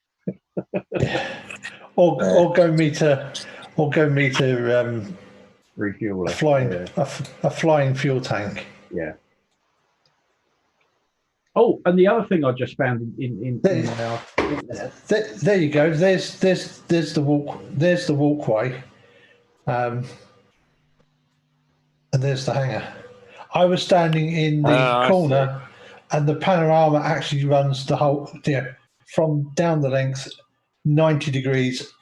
or go meter refuel a flying fuel tank. Yeah. Oh, and the other thing I just found in there you go. There's the walkway, and there's the hangar. I was standing in the corner, and the panorama actually runs the whole, from down the length, 90 degrees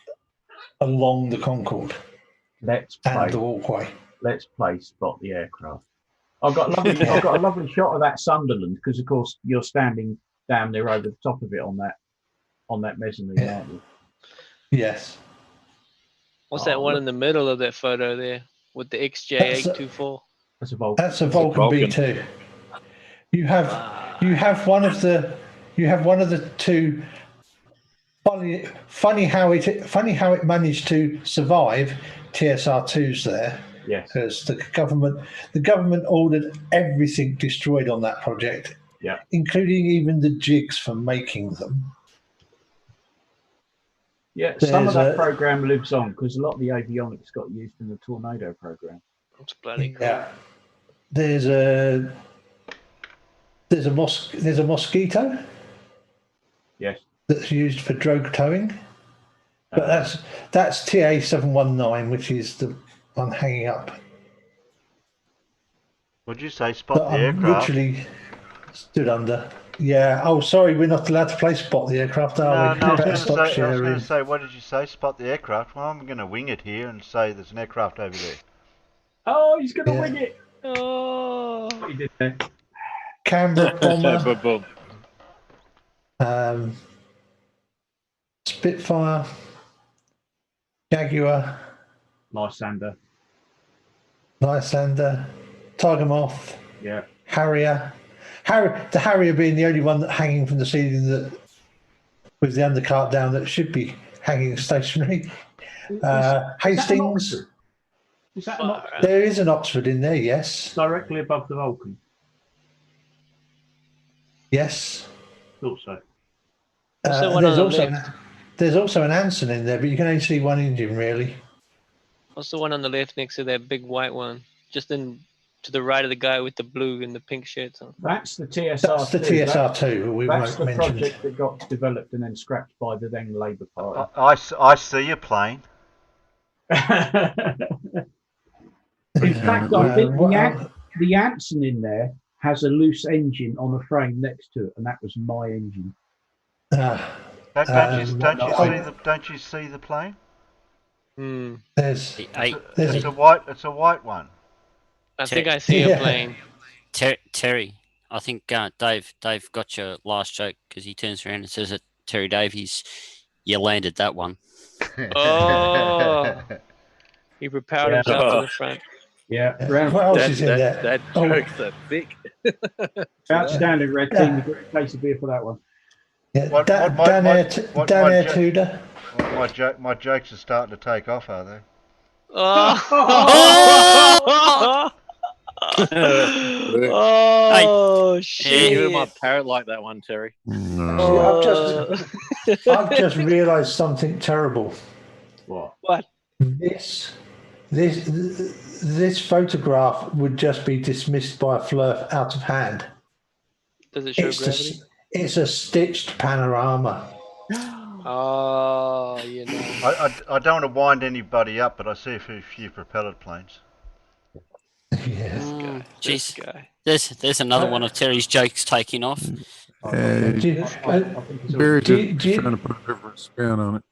along the Concorde. The walkway. Let's play spot the aircraft. I've got a lovely shot of that Sunderland, because of course you're standing down there over the top of it on that mezzanine, aren't you? Yes. What's that one in the middle of that photo there with the XJ824? That's a Vulcan. That's a Vulcan B2. You have one of the two. Funny how it managed to survive TSR2s there. Yes. Because the government ordered everything destroyed on that project. Yeah. Including even the jigs for making them. Yeah, some of that program lives on, because a lot of the avionics got used in the Tornado program. That's bloody cool. Yeah. There's a Mosquito. Yes. That's used for drogue towing. But that's TA719, which is the one hanging up. Would you say spot the aircraft? Literally stood under. Yeah. Oh, sorry, we're not allowed to play spot the aircraft, are we? No, I was going to say, what did you say? Spot the aircraft? Well, I'm going to wing it here and say there's an aircraft over there. Oh, he's going to wing it. Oh. What he did there. Canberra bomber. Spitfire. Jaguar. Lysander. Tiger Moth. Yeah. Harrier. The Harrier being the only one that hanging from the ceiling that with the undercart down that should be hanging stationary. Hastings. Is that an Oxford? There is an Oxford in there, yes. Directly above the Vulcan. Yes. Thought so. There's also an Anson in there, but you can only see one engine really. What's the one on the left next to that big white one? Just in to the right of the guy with the blue and the pink shirts on. That's the TSR2. That's the TSR2 we That's the mentioned. project that got developed and then scrapped by the then Labour Party. I see your plane. In fact, I think the Anson in there has a loose engine on a frame next to it, and that was my engine. Don't you see the plane? There's it's a white one. I think I see a plane. Terry, I think Dave got your last joke because he turns around and says that Terry Davies, you landed that one. Oh, he propelled himself to the front. Yeah, what else is in there? That joke's so thick. Outstanding, red team. You got a case of beer for that one. Yeah, Dan Air Tudor. My jokes are starting to take off, are they? Oh shit! Even my parrot like that one, Terry. No. I've just realised something terrible. What? This photograph would just be dismissed by a Flurf out of hand. Does it show gravity? It's a stitched panorama. Oh, you know. I don't want to wind anybody up, but I see a few propeller planes. Yeah. This guy. There's another one of Terry's jokes taking off. Barry just trying to put a different spin on it.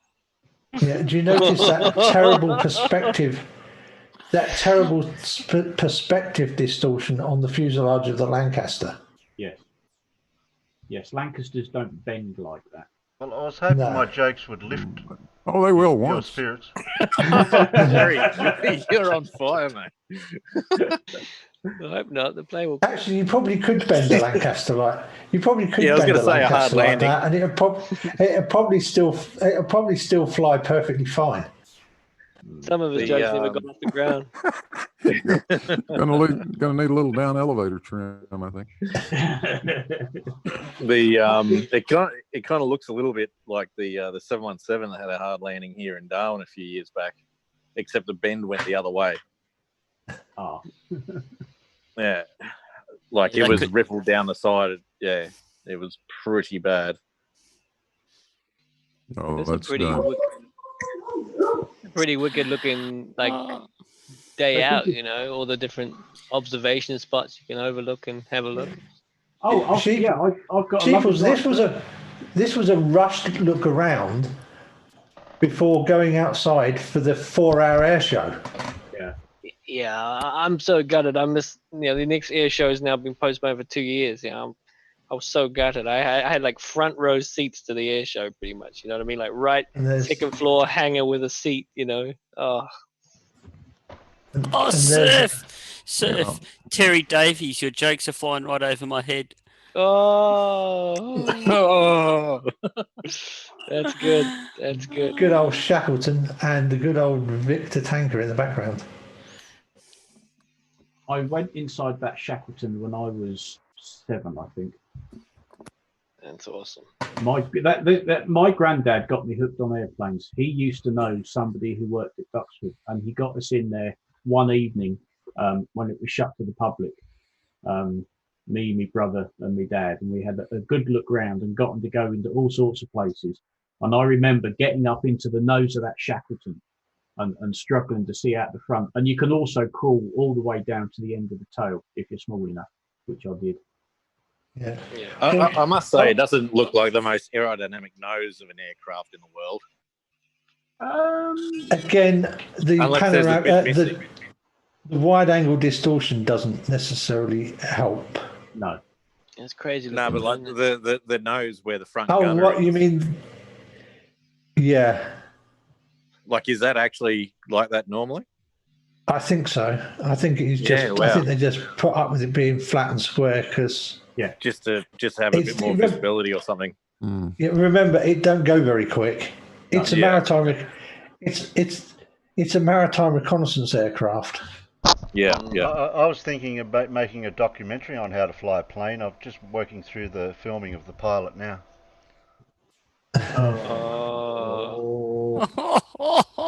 Yeah, do you notice that terrible perspective? That terrible perspective distortion on the fuselage of the Lancaster. Yes, Lancasters don't bend like that. Well, I was hoping my jokes would lift. Oh, they will your once. spirits. Terry, you're on fire, mate. I hope not. The plane will. Actually, you probably could bend a Lancaster like. You probably could. Yeah, I was bend going to say a hard Lancaster landing, like that, and it'll probably still fly perfectly fine. Some of his jokes never got off the ground. Gonna need a little down elevator trim, I think. It kind of looks a little bit like the 717 that had a hard landing here in Darwin a few years back, except the bend went the other way. Oh. Yeah, like it was rippled down the side. Yeah, it was pretty bad. Oh, that's pretty wicked looking, like day out. You know, all the different observation spots you can overlook and have a look. I've got. This was a rushed look around before going outside for the 4-hour air show. Yeah, I'm so gutted. I missed. The next air show has now been postponed for 2 years. I was so gutted. I had like front row seats to the air show, pretty much. You know what I mean? Like second floor hanger with a seat. Surf. Terry Davies, your jokes are flying right over my head. Oh, that's good. That's good. Good old Shackleton and the good old Victor tanker in the background. I went inside that Shackleton when I was 7, I think. That's awesome. My granddad got me hooked on airplanes. He used to know somebody who worked at Duxford, and he got us in there one evening when it was shut to the public. Me, my brother, and my dad, and we had a good look round and got them to go into all sorts of places. And I remember getting up into the nose of that Shackleton and struggling to see out the front. And you can also crawl all the way down to the end of the tail if you're small enough, which I did. Yeah. I must say, it doesn't look like the most aerodynamic nose of an aircraft in the world. Again, the Unless there's a bit missing. the wide-angle distortion doesn't necessarily help. No. It's crazy. No, but like the nose where the front. Oh, gunner what is. you mean? Yeah. Like, is that actually like that normally? I think so. I think it's just. Yeah, wow. I think they just put up with it being flat and square because. Yeah. Just to have a bit more visibility or something. Yeah, remember, it don't go very quick. It's a maritime. It's a maritime reconnaissance aircraft. Yeah. I was thinking about making a documentary on how to fly a plane. I'm just working through the filming of the pilot now.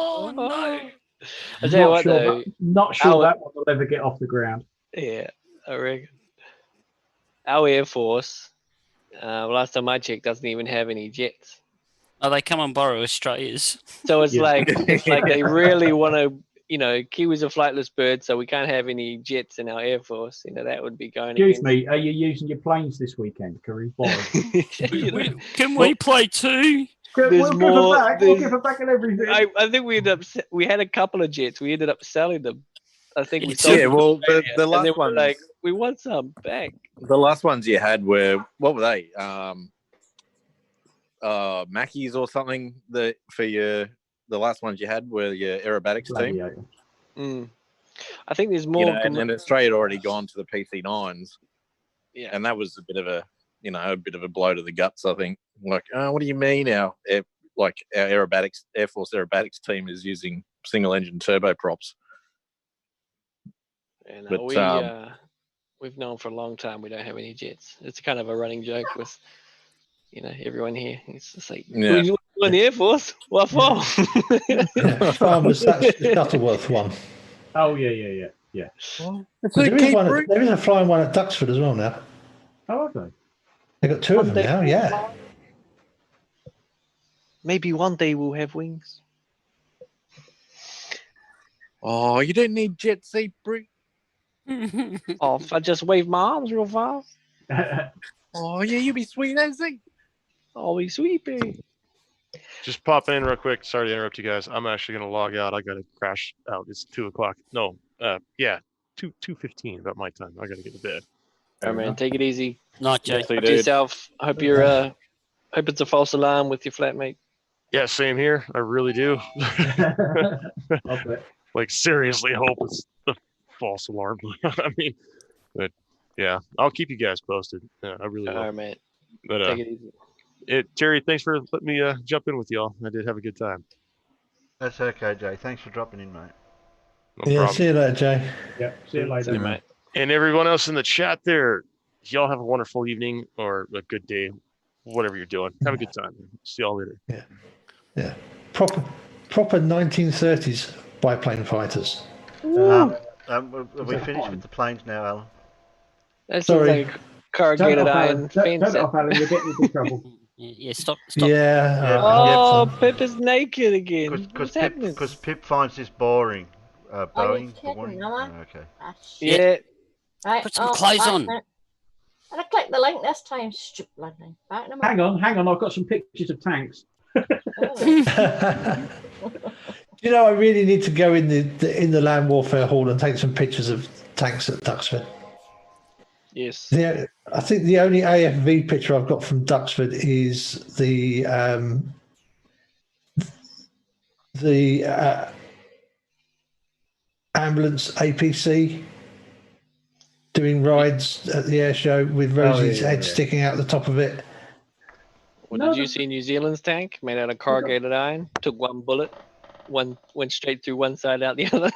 Oh no! I tell you what, though, not sure that one will ever get off the ground. Yeah, I reckon. Our Air Force, last time I checked, doesn't even have any jets. Oh, they come and borrow Australia's. So it's Yeah. like they really want to, Kiwis are flightless birds, so we can't have any jets in our Air Force. That would be going Excuse against. me, are you using your planes this weekend, Curry? Can we play too? There's more. We'll give it back and everything. I think we had a couple of jets. We ended up selling them. I think we Yeah, sold them to well, the Australia, and last then we're ones, like, we want some back. the last ones you had were, what were they? Mackies or something. The last ones you had were your aerobatics team. Mm. I think there's more. And Australia had already gone to the PC9s. Yeah, and that was a bit of a blow to the guts. I think. Like, what do you mean our Air Force aerobatics team is using single engine turboprops? And But, we've known for a long time we don't have any jets. It's kind of a running joke with, everyone here. It's just like, Yeah. you in the Air Force? What for? Farmers, that's the Shuttleworth one. Oh yeah. Well, there is a flying one at Duxford as well now. Oh, okay. They've got two of them now, yeah. Maybe one day we'll have wings. Oh, you don't need jet seat, Brie. Oh, if I just wave my arms real fast. Oh, yeah, you be sweet, Ozzie. Oh, be sweepy. Just popping in real quick. Sorry to interrupt you guys. I'm actually gonna log out. I gotta crash out. It's 2:00. No, 2:15 about my time. I gotta get to bed. All right, man. Take it easy. Not Jay. Look to yourself. I hope you're. Hope it's a false alarm with your flatmate. Yeah, same here. I really do. Okay. Like, seriously hope it's a false alarm. I mean, but yeah, I'll keep you guys posted. Yeah, I really will. All right, man. But Take it easy. Terry, thanks for letting me jump in with y'all. I did have a good time. That's okay, Jay. Thanks for dropping in, mate. No Yeah, problem. see you later, Jay. Yeah, see you later, mate. And everyone else in the chat there, y'all have a wonderful evening or a good day, whatever you're doing. Have a good time. See y'all later. Yeah. Proper 1930s biplane fighters. Have we finished with the planes now, Alan? That seems Sorry. like corrugated iron fence. Turn it off, Alan. You're getting into trouble. Yeah, stop. Yeah. Oh, Pippa's naked again. What's happening? Because Pip finds this boring. Are Boeing. you kidding, am I? Okay. Ah, Yeah. Right. Put some clothes on. And I clicked the link this time. Stupid thing. Back in a Hang minute. on. I've got some pictures of tanks. You know, I really need to go in the land warfare hall and take some pictures of tanks at Duxford. Yes. I think the only AFV picture I've got from Duxford is the ambulance APC doing rides at the air show with Rosie's head sticking out the top of it. Well, did you see New Zealand's tank made out of corrugated iron? Took one bullet, went straight through one side out the other.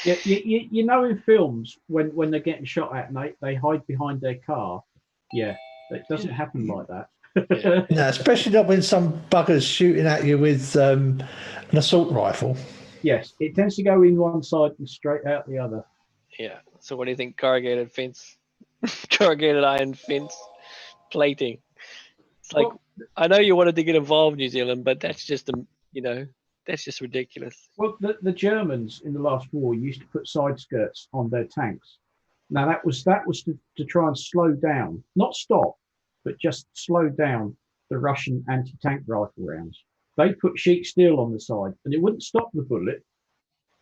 Yeah, you know, in films when they're getting shot at and they hide behind their car. Yeah, it doesn't happen like that. No, especially not when some bugger's shooting at you with an assault rifle. Yes, it tends to go in one side and straight out the other. Yeah. So what do you think? Corrugated fence, corrugated iron fence, plating. It's like, I know you wanted to get involved, New Zealand, but that's just that's just ridiculous. Well, the Germans in the last war used to put side skirts on their tanks. Now that was to try and slow down, not stop, but just slow down the Russian anti-tank rifle rounds. They put sheet steel on the side, and it wouldn't stop the bullet,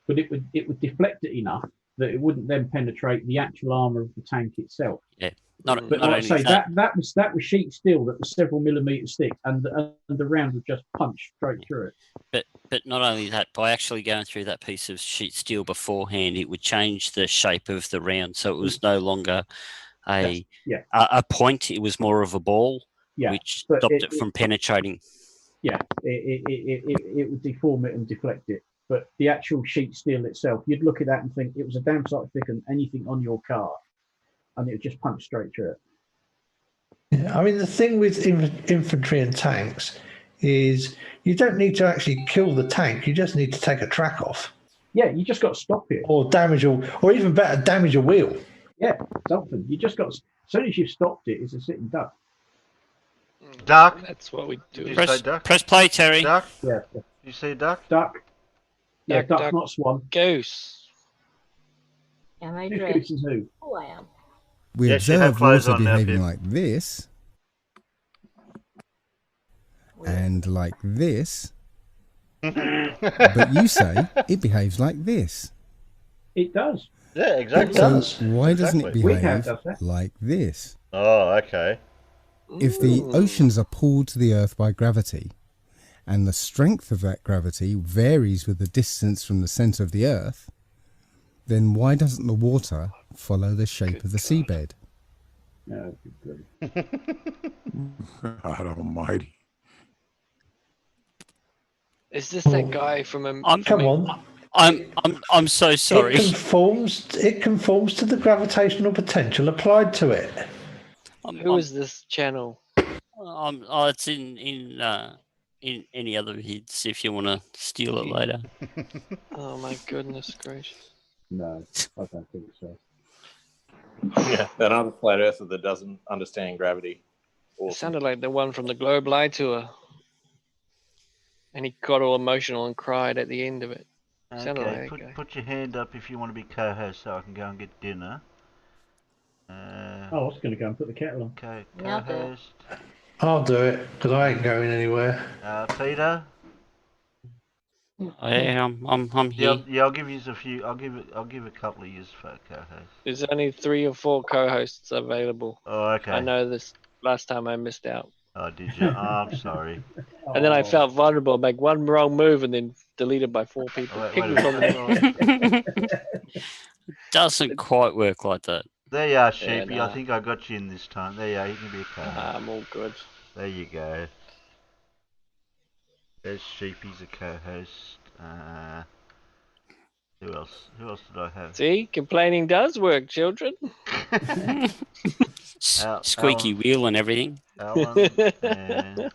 but it would deflect it enough that it wouldn't then penetrate the actual armor of the tank itself. Yeah. But Not like I only say, that, that was sheet steel that was several millimeters thick, and the round would just punch straight through it. but not only that, by actually going through that piece of sheet steel beforehand, it would change the shape of the round, so it was no longer a point; it was more of a ball, which stopped it from penetrating. Yeah, it would deform it and deflect it. But the actual sheet steel itself, you'd look at that and think it was a damn sight thicker than anything on your car, and it would just punch straight through it. Yeah, I mean, the thing with infantry and tanks is you don't need to actually kill the tank. You just need to take a track off. Yeah, you just got to stop it. or or even better, damage a wheel. Yeah, something. You just got. As soon as you've stopped it, it's a sitting duck. Duck. That's what we do. Did you say duck? Press play, Terry. Duck. Yeah. You say duck? Duck. Yeah, Duck, duck, duck. not swan. Goose. Am I Who's dressed? goose is who? Oh, I am. We Yes, you have observe clothes water on now, behaving Pip. like this and like this, but you say it behaves like this. It does. Yeah, exactly. So why doesn't it Exactly. behave does that. like this? Oh, okay. If the oceans are pulled to the earth by gravity, and the strength of that gravity varies with the distance from the center of the earth, then why doesn't the water follow the shape of the seabed? No, good. God almighty. Is this that guy from a? Come on. I'm so sorry. It conforms to the gravitational potential applied to it. Who is this channel? It's in any other vids if you want to steal it later. Oh my goodness gracious! No, I don't think so. Yeah, another flat earther that doesn't understand gravity. It Awesome. sounded like the one from the Globe Live tour, and he got all emotional and cried at the end of it. Sounded like that guy. Put your hand up if you want to be co-host so I can go and get dinner. Oh, I was going to go and put the kettle on. Okay, Yeah, I'll do it. co-host. I'll do it because I ain't going anywhere. Peter. Yeah, I'm here. Yeah, I'll give you a few. I'll give a couple of years for co-host. There's only 3 or 4 co-hosts available. Oh, okay. I know this. Last time I missed out, Oh, did you? Oh, I'm sorry. and then I felt vulnerable. Make one wrong move and then deleted by 4 people. Wait Kick a me from the Doesn't quite work like that. There you are, Sheepy. nah. I think I got you in this time. There you are. You can be a co-host. I'm all good. There you go. There's Sheepy's a co-host. Who else? Who else did I have? See, complaining does work, children. Squeaky wheel and everything. Alan and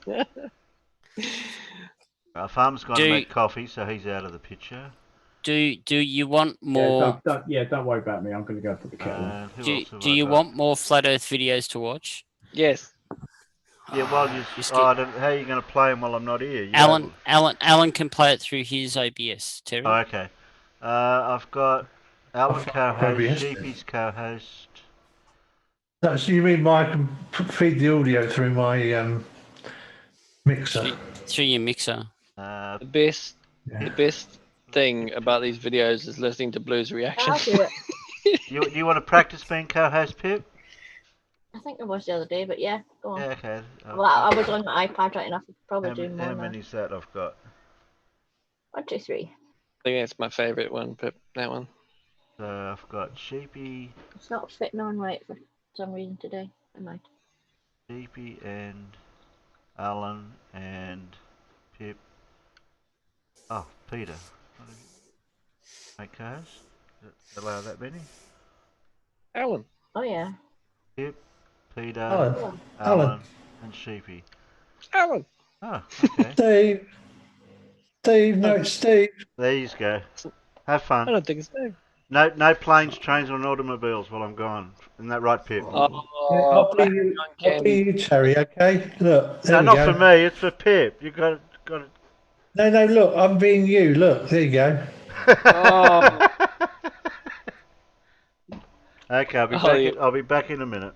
Farm's gone to make coffee, so he's out of the picture. Do you want more? Don't worry about me. I'm going to go put the kettle on. Do you want more flat Earth videos to watch? Yes. Yeah, well, how are you going to play them while I'm not here? Alan can play it through his OBS. Terry. Oh, okay. I've got Alan co-host, OBS. Sheepy's co-host. So you mean I can feed the audio through my mixer? Through your mixer. The best thing about these videos is listening to Blue's reaction. I'll do it. You want to practice being co-host, Pip? I think I was the other day, but yeah, go on. Yeah, okay. Well, I was on my iPad right enough. I could probably do more. How many's that I've got? 1, 2, 3. I think that's my favorite one, Pip. That one. So I've got Sheepy. It's not fitting on right for some reason today. I might. Sheepy and Alan and Pip. Oh, Peter. Make co-host? Allow that many? Alan. Oh yeah. Pip, Peter, Alan. and Sheepy. Alan. Oh, okay. Steve, no, it's Steve. There you go. Have fun. I don't think it's Steve. No planes, trains, or automobiles while I'm gone. Isn't that right, Pip? I'll be you, Terry. Okay. Look. There No, we not go. for me. It's for Pip. You got it. No. Look, I'm being you. Look. There you go. Oh. Okay, I'll be back in a minute.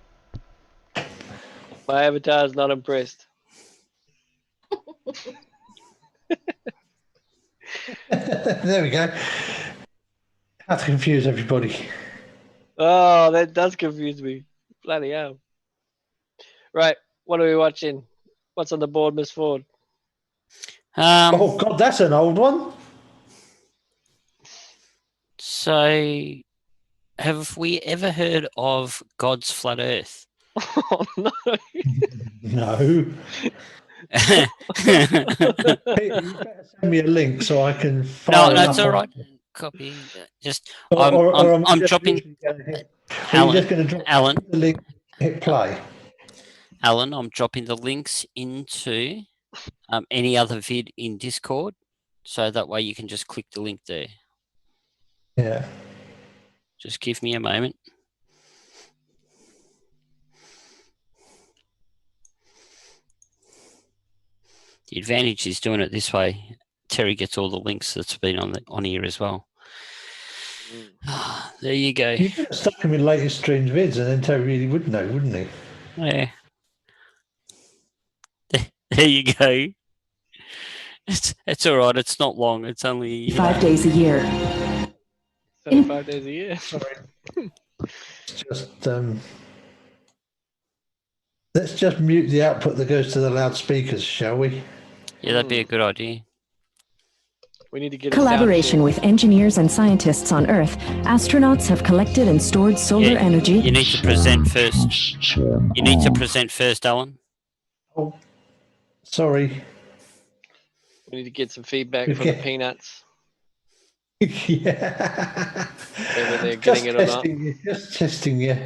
My avatar's not impressed. There we go. How to confuse everybody. Oh, that does confuse me. Bloody hell. Right, what are we watching? What's on the board, Miss Ford? Oh God, that's an old one. So, have we ever heard of God's flat Earth? Oh no. No. Peter, you better send me a link so I can file No, it it's up all on- right. Copy. Just Or I'm dropping. Alan, the link, hit play. Alan, I'm dropping the links into any other vid in Discord, so that way you can just click the link there. Yeah. Just give me a moment. The advantage is doing it this way. Terry gets all the links that's been on here as well. There you go. You could have stuck him in latest streamed vids, and then Terry really would know, wouldn't he? Yeah. There you go. It's all right. It's not long. It's only 5 days a year. So 5 days a year. Sorry. Just let's just mute the output that goes to the loudspeakers, shall we? Yeah, that'd be a good idea. We need to get Collaboration with engineers and scientists on Earth, astronauts have collected and stored solar energy. You need to present first. You need to present first, Alan. Oh, sorry. We need to get some feedback from the peanuts. Yeah. Whether they're getting it or not. Just testing you.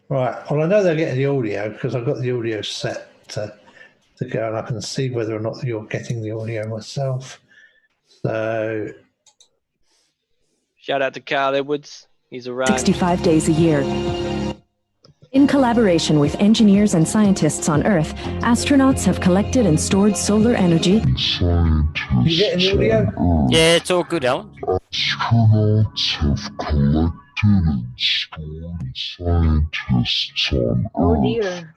Right. Well, I know they're getting the audio because I've got the audio set to go, and I can see whether or not you're getting the audio myself. So, shout out to Carl Edwards. He's arrived. 65 days a year. In collaboration with engineers and scientists on Earth, astronauts have collected and stored solar energy. You getting the audio? Yeah, it's all good, Alan. Astronauts have collected and stored scientists on Oh Earth. dear.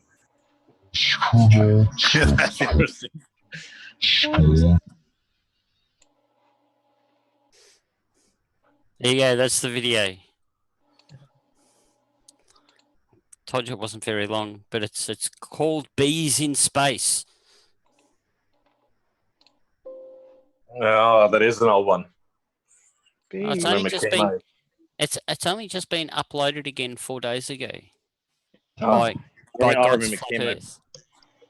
Astronauts have stored. There you go. That's the video. Told you it wasn't very long, but it's called Bees in Space. Oh, that is an old one. Oh, it's only just been uploaded again 4 days ago. By I God's remember flat Earth.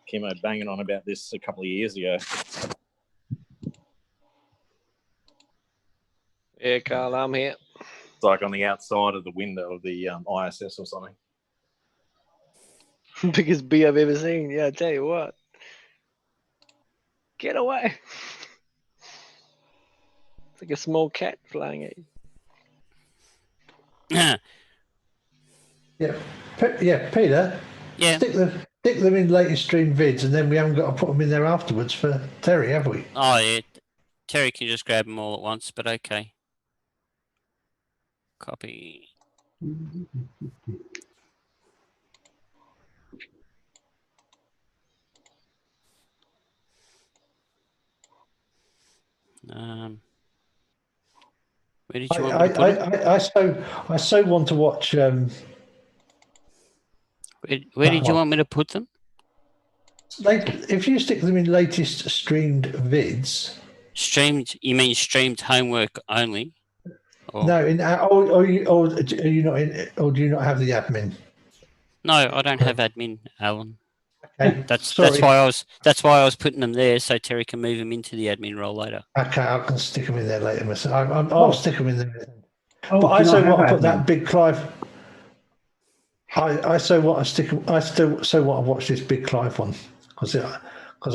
Kimmo banging on about this a couple of years ago. Yeah, Carl, I'm here. It's like on the outside of the window of the ISS or something. Biggest bee I've ever seen. Yeah, I tell you what. Get away. It's like a small cat flying at you. Yeah, Peter. Yeah. Stick them in latest stream vids, and then we haven't got to put them in there afterwards for Terry, have we? Oh, yeah. Terry can just grab them all at once, but okay. Copy. Where did you want me to put it? I so want to watch. Where did you want me to put them? If you stick them in latest streamed vids. Streamed? You mean streamed homework only? Or... No, or are you not in? Or do you not have the admin? No, I don't have admin, Alan. Okay, that's why I was putting them there so Terry can move them into the admin role later. Okay, I can stick them in there later myself. I'll stick them in there. Oh, but I so want to put admin? that big Clive. I so want to stick. I still so want to watch this big Clive one because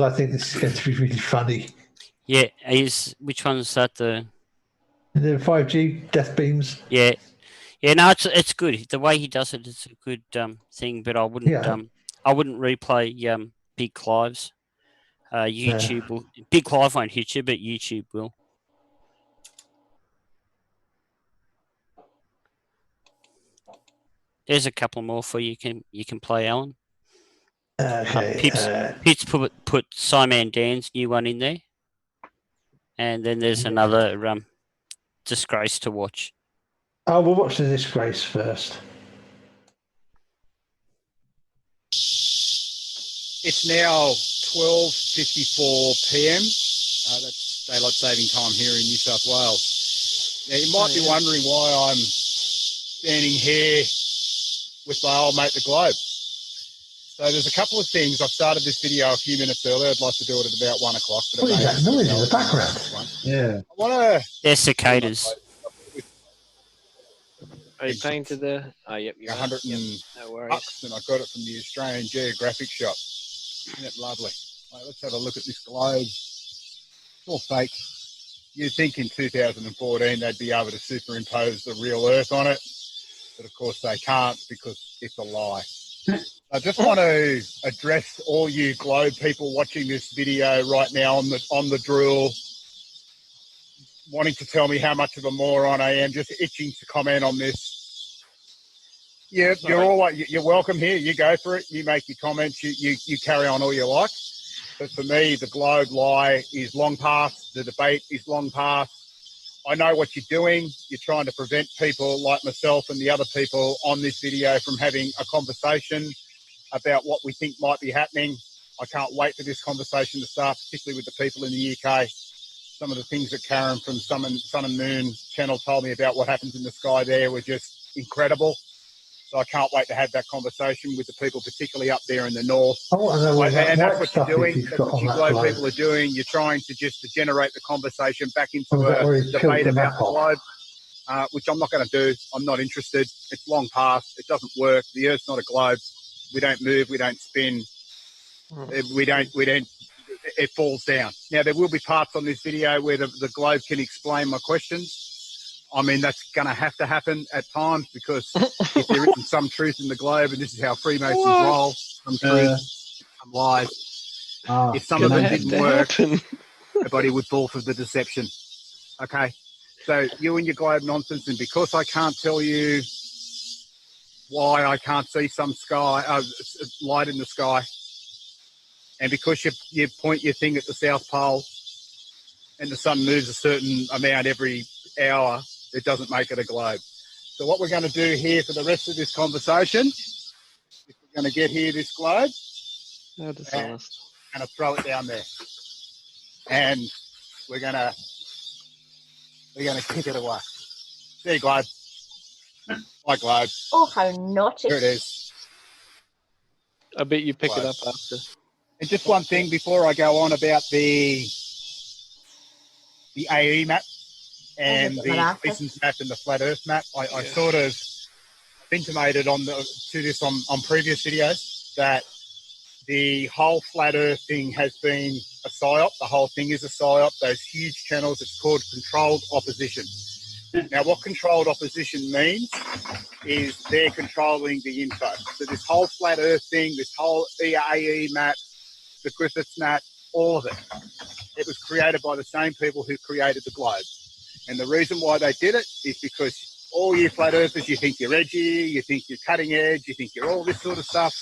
I think this is going to be really funny. Yeah, which one's that? The 5G death beams. Yeah. No, it's good. The way he does it is a good thing. But I wouldn't replay Big Clive's. YouTube will. Big Clive won't hit you, but YouTube will. There's a couple more for you. You can play, Alan. Okay. Pips put SciManDan's new one in there, and then there's another Disgrace to watch. Oh, we'll watch the Disgrace first. It's now 12:54 p.m. That's daylight saving time here in New South Wales. Now, you might be wondering why I'm standing here with my old mate, the Globe. So there's a couple of things. I've started this video a few minutes earlier. I'd like to do it at about 1 o'clock. What is that noise in the background? Yeah. I want to... They're cicadas. Are you paying to the... Oh, yep. You're 100 no worries. bucks, and I got it from the Australian Geographic shop. Isn't it lovely? Right, let's have a look at this globe. It's all fake. you'd think in 2014 they'd be able to superimpose the real Earth on it, but of course they can't because it's a lie. I just want to address all you globe people watching this video right now on the drill, wanting to tell me how much of a moron I am, just itching to comment on this. Yeah, you're welcome here. You go for it. You make your comments. You carry on all you like. But for me, the globe lie is long past. The debate is long past. I know what you're doing. You're trying to prevent people like myself and the other people on this video from having a conversation about what we think might be happening. I can't wait for this conversation to start, particularly with the people in the UK. Some of the things that Karen from Sun and Moon channel told me about what happens in the sky there were just incredible. So I can't wait to have that conversation with the people, particularly up there in the north. And that's what you're doing. That's what you globe people are doing. You're trying to just generate the conversation back into a debate about the globe, which I'm not going to do. I'm not interested. It's long past. It doesn't work. The Earth's not a globe. We don't move. We don't spin. We don't. It falls down. Now, there will be parts on this video where the globe can explain my questions. I mean, that's going to have to happen at times because if there isn't some truth in the globe, and this is how Freemasons roll, some truth, some lies. If some of it didn't work, everybody would fall for the deception. Okay? So you and your globe nonsense, and because I can't tell you why I can't see some light in the sky, and because you point your thing at the South Pole and the sun moves a certain amount every hour, it doesn't make it a globe. So what we're going to do here for the rest of this conversation is we're going to get here this globe and throw it down there. And we're going to kick it away. There you globe. My globe. Oh, how naughty. Here it is. I bet you pick it up after. And just one thing before I go on about the AE map and the Mason's map and the flat Earth map. I sort of intimated to this on previous videos that the whole flat Earth thing has been a psyop. The whole thing is a psyop. Those huge channels, it's called controlled opposition. Now, what controlled opposition means is they're controlling the info. So this whole flat Earth thing, this whole AE map, the Griffiths map, all of it, it was created by the same people who created the globe. And the reason why they did it is because all you flat earthers, you think you're edgy, you think you're cutting edge, you think you're all this sort of stuff.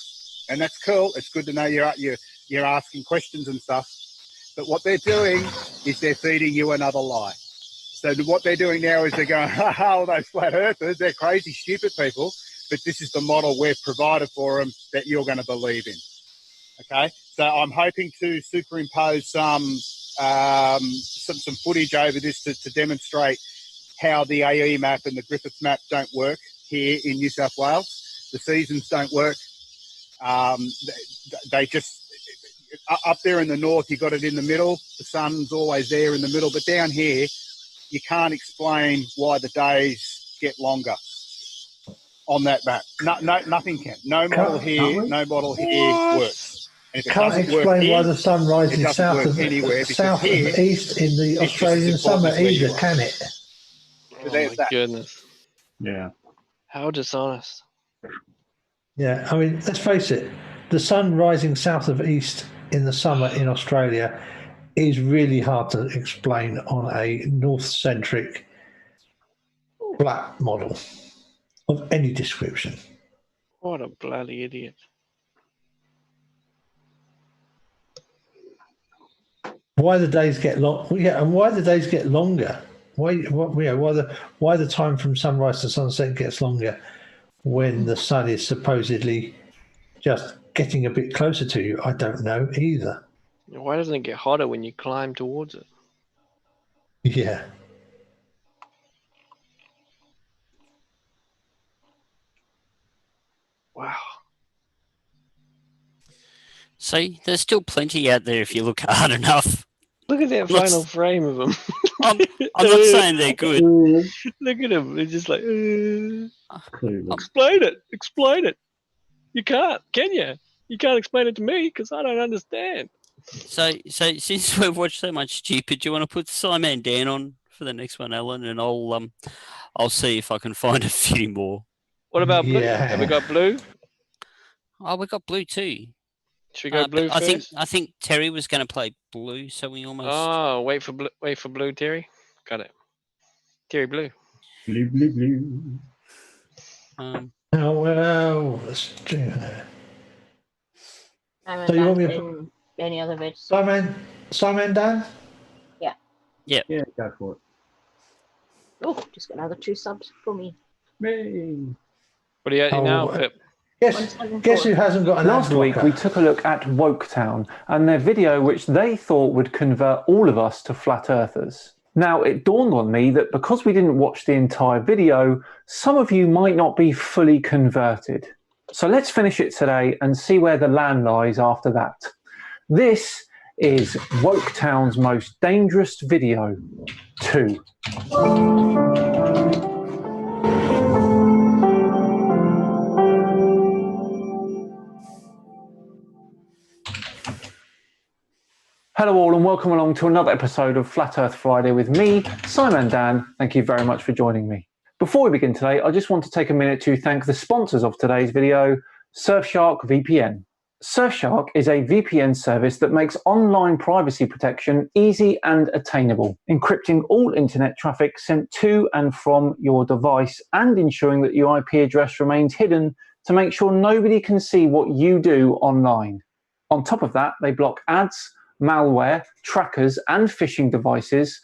And that's cool. It's good to know you're asking questions and stuff. But what they're doing is they're feeding you another lie. So what they're doing now is they're going, all those flat earthers, they're crazy, stupid people. But this is the model we've provided for them that you're going to believe in. Okay? So I'm hoping to superimpose some footage over this to demonstrate how the AE map and the Griffiths map don't work here in New South Wales. The seasons don't work. They just, up there in the north, you got it in the middle. The sun's always there in the middle. But down here, you can't explain why the days get longer on that map. Nothing can. No model here works. Can't explain why the sun rises south of east in the Australian summer either, can it? Oh my goodness. Yeah. How dishonest. Yeah, I mean, let's face it, the sun rising south of east in the summer in Australia is really hard to explain on a north-centric flat model of any description. What a bloody idiot. Why the days get long? Yeah, and why the days get longer? Why the time from sunrise to sunset gets longer when the sun is supposedly just getting a bit closer to you? I don't know either. Why doesn't it get hotter when you climb towards it? Yeah. Wow. See, there's still plenty out there if you look hard enough. Look at that final frame of them. I'm not saying they're good. Look at them. They're just like, explain it. Explain it. You can't, can you? You can't explain it to me because I don't understand. So since we've watched so much stupid, do you want to put SciManDan on for the next one, Alan? And I'll see if I can find a few more. What about blue? Yeah. Have we got blue? Oh, we got blue too. Should we go blue I first? think Terry was going to play blue, so we almost. Oh, wait for blue, Terry. Got it. Terry blue. Blue, blue, blue. Um, Oh, well, let's do that. I'm So you want me to in any other vid. SciManDan? Yeah. Yeah. Yeah, go for it. Oh, just got another 2 subs for me. Me. What are you at now, Pip? Guess who hasn't got an Last ad week blocker? we took a look at Woketown and their video which they thought would convert all of us to flat earthers. Now it dawned on me that because we didn't watch the entire video, some of you might not be fully converted. So let's finish it today and see where the land lies after that. This is Woketown's most dangerous video 2. Hello all and welcome along to another episode of Flat Earth Friday with me, SciManDan. Thank you very much for joining me. Before we begin today, I just want to take a minute to thank the sponsors of today's video, Surfshark VPN. Surfshark is a VPN service that makes online privacy protection easy and attainable, encrypting all internet traffic sent to and from your device and ensuring that your IP address remains hidden to make sure nobody can see what you do online. On top of that, they block ads, malware, trackers, and phishing devices.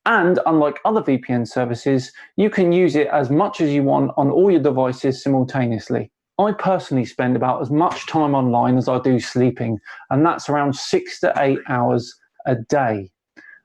And unlike other VPN services, you can use it as much as you want on all your devices simultaneously. I personally spend about as much time online as I do sleeping, and that's around 6 to 8 hours a day.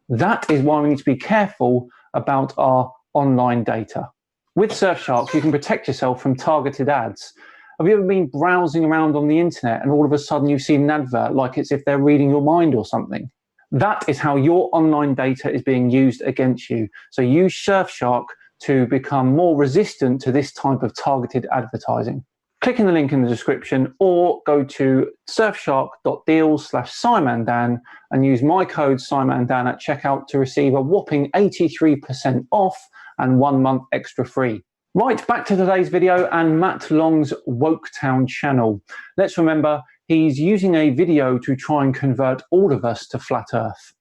That is why we need to be careful about our online data. With Surfshark, you can protect yourself from targeted ads. Have you ever been browsing around on the internet and all of a sudden you've seen an advert like it's if they're reading your mind or something? That is how your online data is being used against you. So use Surfshark to become more resistant to this type of targeted advertising. Click in the link in the description or go to surfshark.deals/SciManDan and use my code SciManDan at checkout to receive a whopping 83% off and 1 month extra free. Right, back to today's video and Matt Long's Woketown channel. Let's remember, he's using a video to try and convert all of us to flat Earth.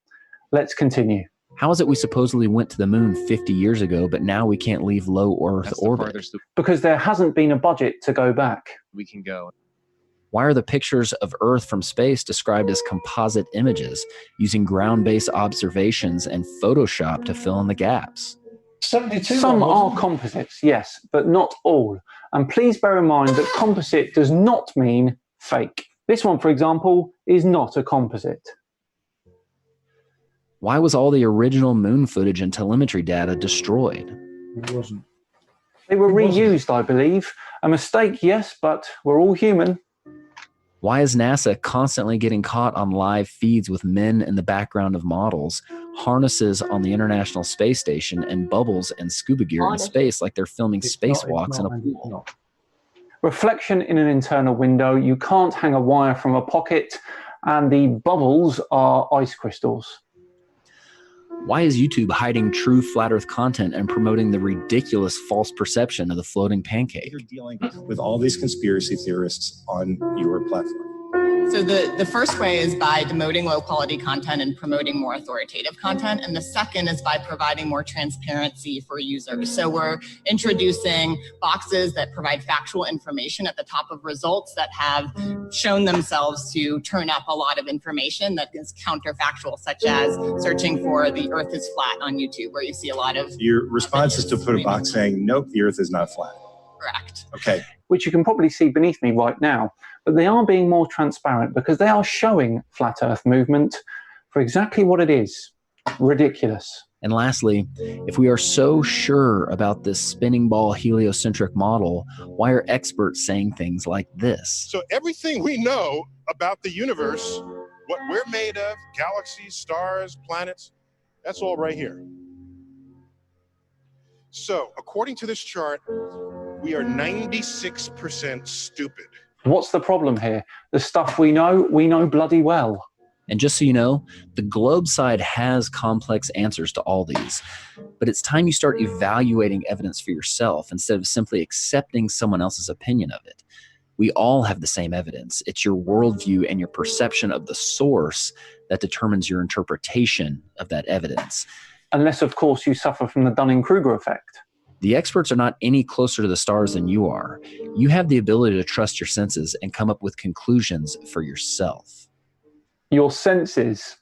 Let's continue. How is it we supposedly went to the moon 50 years ago, but now we can't leave low Earth orbit? Because there hasn't been a budget to go back. We can go. Why are the pictures of Earth from space described as composite images, using ground-based observations and Photoshop to fill in the gaps? 72. Some are composites, yes, but not all. And please bear in mind that composite does not mean fake. This one, for example, is not a composite. Why was all the original moon footage and telemetry data destroyed? It wasn't. They were reused, I believe. A mistake, yes, but we're all human. Why is NASA constantly getting caught on live feeds with men in the background of models, harnesses on the International Space Station, and bubbles and scuba gear in space like they're filming spacewalks in a pool? Reflection in an internal window. You can't hang a wire from a pocket, and the bubbles are ice crystals. Why is YouTube hiding true flat Earth content and promoting the ridiculous false perception of the floating pancake? You're dealing with all these conspiracy theorists on your platform. So the first way is by demoting low quality content and promoting more authoritative content. And the second is by providing more transparency for users. So we're introducing boxes that provide factual information at the top of results that have shown themselves to turn up a lot of information that is counterfactual, such as searching for the Earth is flat on YouTube, where you see a lot of... Your response is to put a box saying, nope, the Earth is not flat. Correct. Okay. Which you can probably see beneath me right now. But they are being more transparent because they are showing flat Earth movement for exactly what it is. Ridiculous. And lastly, if we are so sure about this spinning ball heliocentric model, why are experts saying things like this? So everything we know about the universe, what we're made of, galaxies, stars, planets, that's all right here. So according to this chart, we are 96% stupid. What's the problem here? The stuff we know bloody well. And just so you know, the globe side has complex answers to all these, but it's time you start evaluating evidence for yourself instead of simply accepting someone else's opinion of it. We all have the same evidence. It's your worldview and your perception of the source that determines your interpretation of that evidence. Unless, of course, you suffer from the Dunning-Kruger effect. The experts are not any closer to the stars than you are. You have the ability to trust your senses and come up with conclusions for yourself. Your senses?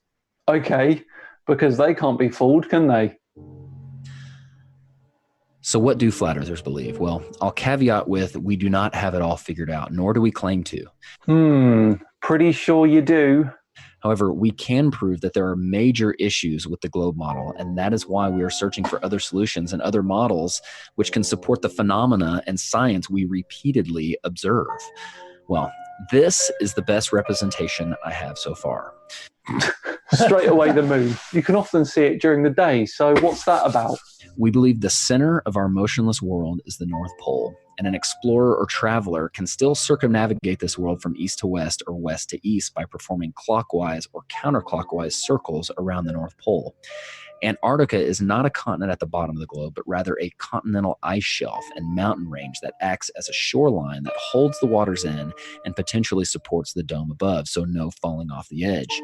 Okay, because they can't be fooled, can they? So what do flat earthers believe? Well, I'll caveat with, we do not have it all figured out, nor do we claim to. Pretty sure you do. However, we can prove that there are major issues with the globe model, and that is why we are searching for other solutions and other models which can support the phenomena and science we repeatedly observe. Well, this is the best representation I have so far. Straight away the moon. You can often see it during the day, so what's that about? We believe the center of our motionless world is the North Pole, and an explorer or traveler can still circumnavigate this world from east to west or west to east by performing clockwise or counterclockwise circles around the North Pole. Antarctica is not a continent at the bottom of the globe, but rather a continental ice shelf and mountain range that acts as a shoreline that holds the waters in and potentially supports the dome above, so no falling off the edge.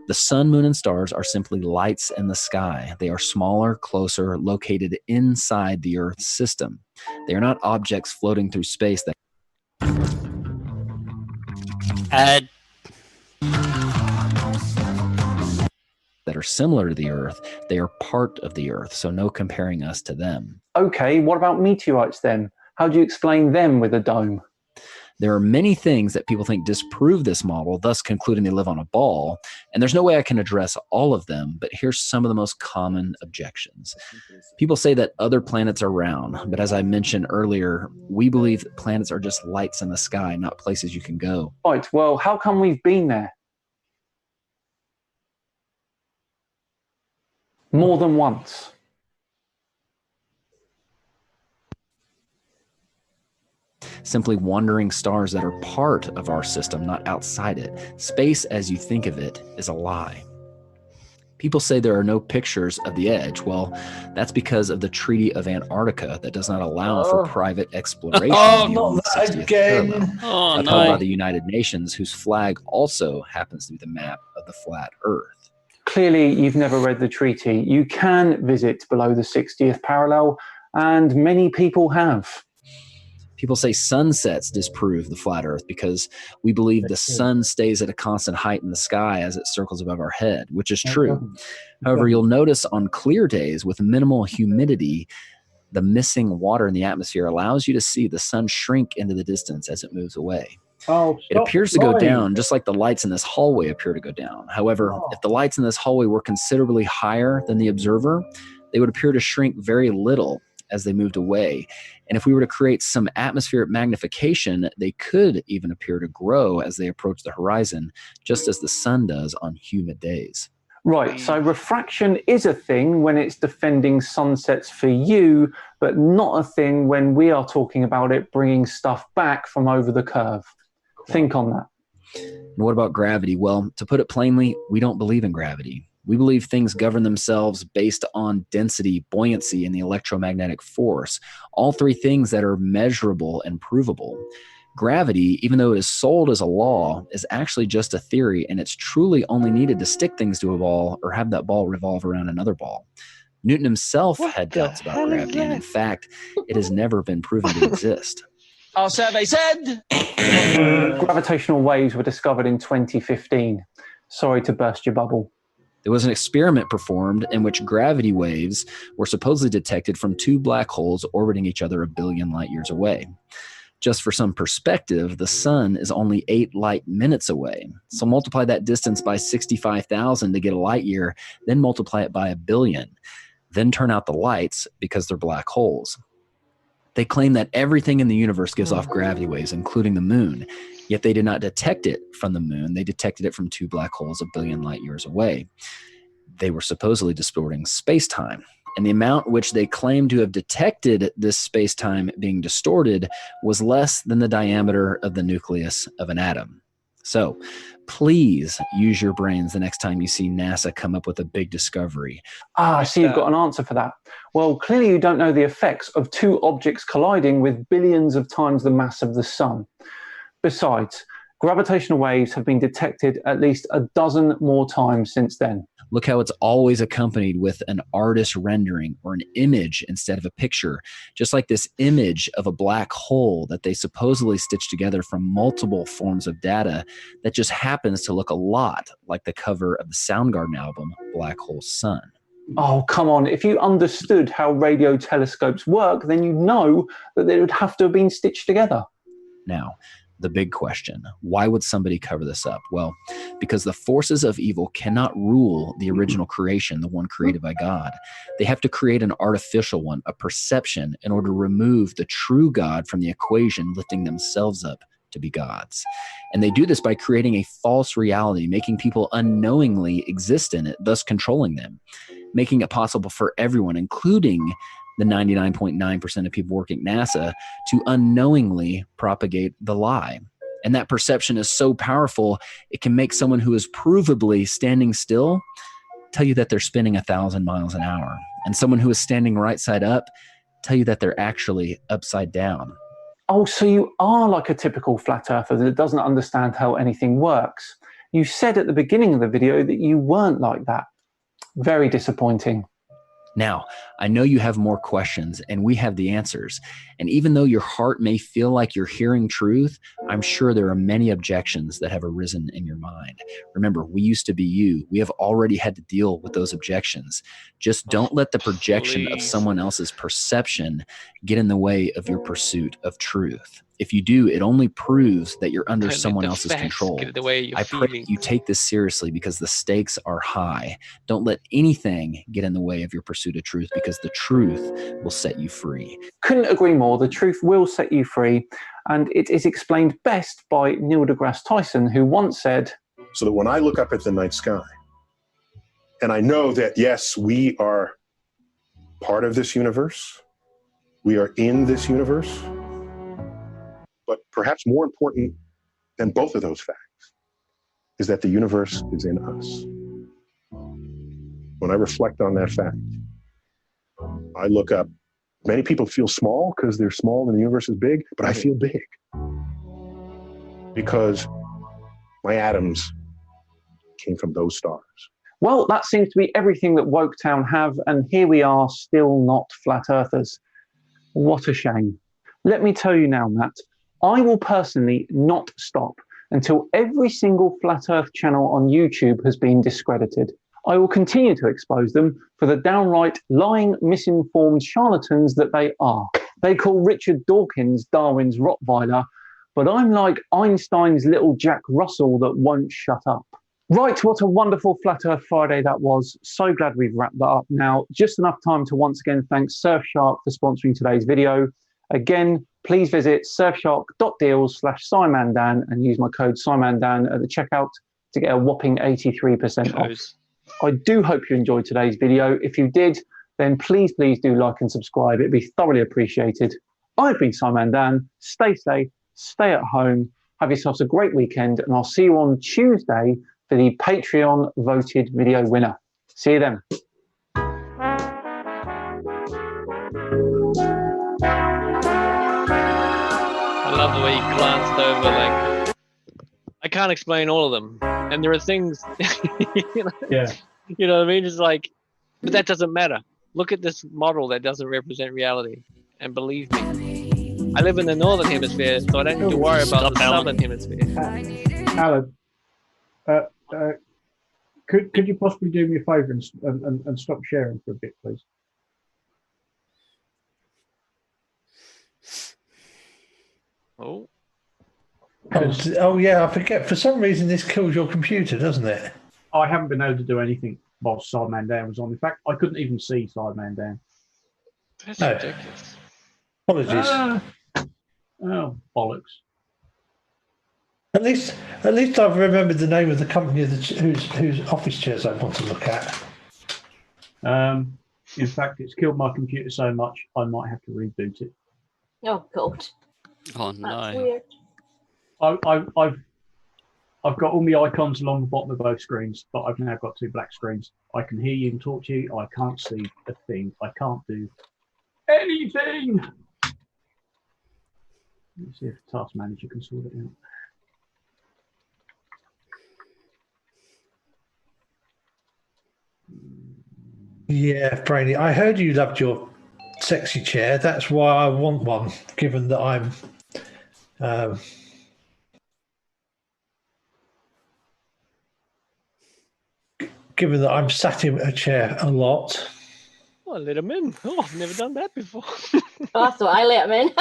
The sun, moon, and stars are simply lights in the sky. They are smaller, closer, located inside the Earth's system. They are not objects floating through space that that are similar to the Earth. They are part of the Earth, so no comparing us to them. Okay, what about meteorites then? How do you explain them with a dome? There are many things that people think disprove this model, thus concluding they live on a ball, and there's no way I can address all of them, but here's some of the most common objections. People say that other planets are round, but as I mentioned earlier, we believe planets are just lights in the sky, not places you can go. Right, well, how come we've been there? More than once. Simply wandering stars that are part of our system, not outside it. Space, as you think of it, is a lie. People say there are no pictures of the edge. Well, that's because of the Treaty of Antarctica that does not allow for private exploration beyond the 60th parallel, upheld by the United Nations, whose flag also happens to be the map of the flat Earth. Clearly, you've never read the treaty. You can visit below the 60th parallel, and many people have. People say sunsets disprove the flat Earth because we believe the sun stays at a constant height in the sky as it circles above our head, which is true. However, you'll notice on clear days with minimal humidity, the missing water in the atmosphere allows you to see the sun shrink into the distance as it moves away. It appears to go down just like the lights in this hallway appear to go down. However, if the lights in this hallway were considerably higher than the observer, they would appear to shrink very little as they moved away. And if we were to create some atmospheric magnification, they could even appear to grow as they approach the horizon, just as the sun does on humid days. Right, so refraction is a thing when it's defending sunsets for you, but not a thing when we are talking about it bringing stuff back from over the curve. Think on that. And what about gravity? Well, to put it plainly, we don't believe in gravity. We believe things govern themselves based on density, buoyancy, and the electromagnetic force, all three things that are measurable and provable. Gravity, even though it is sold as a law, is actually just a theory, and it's truly only needed to stick things to a ball or have that ball revolve around another ball. Newton himself had doubts about gravity, and in fact, it has never been proven to exist. Our survey said gravitational waves were discovered in 2015. Sorry to burst your bubble. There was an experiment performed in which gravity waves were supposedly detected from two black holes orbiting each other 1 billion light years away. Just for some perspective, the sun is only 8 light minutes away. So multiply that distance by 65,000 to get a light year, then multiply it by 1 billion. Then turn out the lights because they're black holes. They claim that everything in the universe gives off gravity waves, including the moon. Yet they did not detect it from the moon. They detected it from two black holes 1 billion light years away. They were supposedly distorting space-time. And the amount which they claimed to have detected this space-time being distorted was less than the diameter of the nucleus of an atom. So, Please use your brains the next time you see NASA come up with a big discovery. Ah, I see you've got an answer for that. Well, clearly you don't know the effects of two objects colliding with billions of times the mass of the sun. Besides, gravitational waves have been detected at least a dozen more times since then. Look how it's always accompanied with an artist rendering or an image instead of a picture, just like this image of a black hole that they supposedly stitched together from multiple forms of data that just happens to look a lot like the cover of the Soundgarden album, Black Hole Sun. Oh, come on. If you understood how radio telescopes work, then you'd know that they would have to have been stitched together. Now, the big question, why would somebody cover this up? Well, because the forces of evil cannot rule the original creation, the one created by God. They have to create an artificial one, a perception, in order to remove the true God from the equation, lifting themselves up to be gods. And they do this by creating a false reality, making people unknowingly exist in it, thus controlling them, making it possible for everyone, including the 99.9% of people working at NASA, to unknowingly propagate the lie. And that perception is so powerful, it can make someone who is provably standing still tell you that they're spinning 1,000 miles an hour. And someone who is standing right side up tell you that they're actually upside down. Oh, so you are like a typical flat earther that doesn't understand how anything works. You said at the beginning of the video that you weren't like that. Very disappointing. Now, I know you have more questions and we have the answers. And even though your heart may feel like you're hearing truth, I'm sure there are many objections that have arisen in your mind. Remember, we used to be you. We have already had to deal with those objections. Just don't let the projection of someone else's perception get in the way of your pursuit of truth. If you do, it only proves that you're under someone else's control. I pray that you take this seriously because the stakes are high. Don't let anything get in the way of your pursuit of truth because the truth will set you free. Couldn't agree more. The truth will set you free. And it is explained best by Neil deGrasse Tyson, who once said, so that when I look up at the night sky, and I know that, yes, we are part of this universe, we are in this universe, but perhaps more important than both of those facts is that the universe is in us. When I reflect on that fact, I look up. Many people feel small because they're small and the universe is big, but I feel big because my atoms came from those stars. well, that seems to be everything that Woketown have, and here we are still not flat earthers. What a shame. Let me tell you now, Matt, I will personally not stop until every single Flat Earth channel on YouTube has been discredited. I will continue to expose them for the downright lying, misinformed charlatans that they are. They call Richard Dawkins Darwin's Rottweiler, but I'm like Einstein's little Jack Russell that won't shut up. Right, what a wonderful Flat Earth Friday that was. So glad we've wrapped that up now. Just enough time to once again thank Surfshark for sponsoring today's video. Again, please visit surfshark.deals/SciManDan and use my code SciManDan at the checkout to get a whopping 83% off. I do hope you enjoyed today's video. If you did, then please do like and subscribe. It'd be thoroughly appreciated. I've been SciManDan. Stay safe, stay at home, have yourselves a great weekend, and I'll see you on Tuesday for the Patreon voted video winner. See you then. I love the way you glanced over, like, I can't explain all of them. And there are things, you know, you know what I mean? It's like, but that doesn't matter. Look at this model that doesn't represent reality. And believe me, I live in the northern hemisphere, so I don't need to worry about the southern hemisphere. Alan, could you possibly do me a favour and stop sharing for a bit, please? Oh. Oh yeah, I forget. For some reason, this kills your computer, doesn't it? I haven't been able to do anything while SciManDan was on. In fact, I couldn't even see SciManDan. That's ridiculous. Apologies. Oh, bollocks. At least I've remembered the name of the company whose office chairs I want to look at. In fact, it's killed my computer so much I might have to reboot it. Oh God. Oh no. That's weird. I've got all my icons along the bottom of both screens, but I've now got 2 black screens. I can hear you and talk to you. I can't see a thing. I can't do anything. Let's see if Task Manager can sort it out. Yeah, Brainy, I heard you loved your sexy chair. That's why I want one, given that I'm given that I'm sat in a chair a lot. Oh, let him in. Oh, I've never done that before. Oh, so I let him in.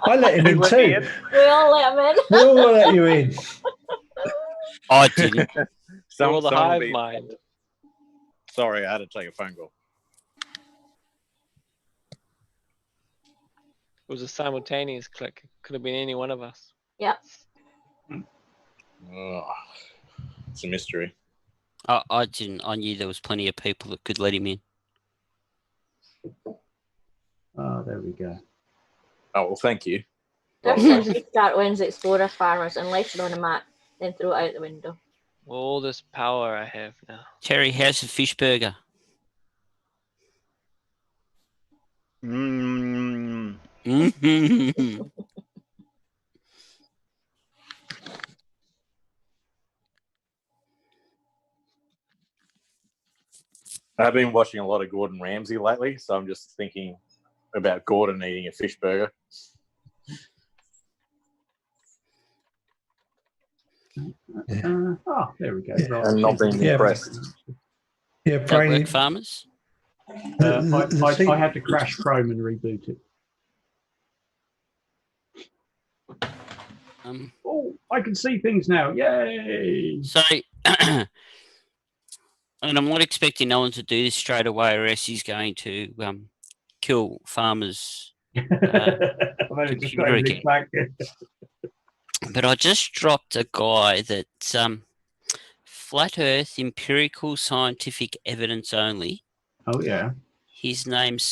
I let him in too. We all let him in. We all let you in. I didn't. All the someone will hive be- mind. Sorry, I had to take a phone call. It was a simultaneous click. Could have been any one of us. Yep. Oh, it's a mystery. I didn't. I knew there was plenty of people that could let him in. Oh, there we go. Oh, well, thank you. Just says restart Winds Explorer Farmers unless you're on a map, then throw it out the window. All this power I have now. Terry, how's the fish burger? I've been watching a lot of Gordon Ramsay lately, so I'm just thinking about Gordon eating a fish burger. Oh, there we go. Right. And not being impressed. Yeah, Don't Brainy. work, farmers? I had to crash Chrome and reboot it. Oh, I can see things now. Yay! So, and I'm not expecting no one to do this straight away, or else he's going to kill farmers. Computer again. But I just dropped a guy that flat Earth empirical scientific evidence only. Oh yeah. His name's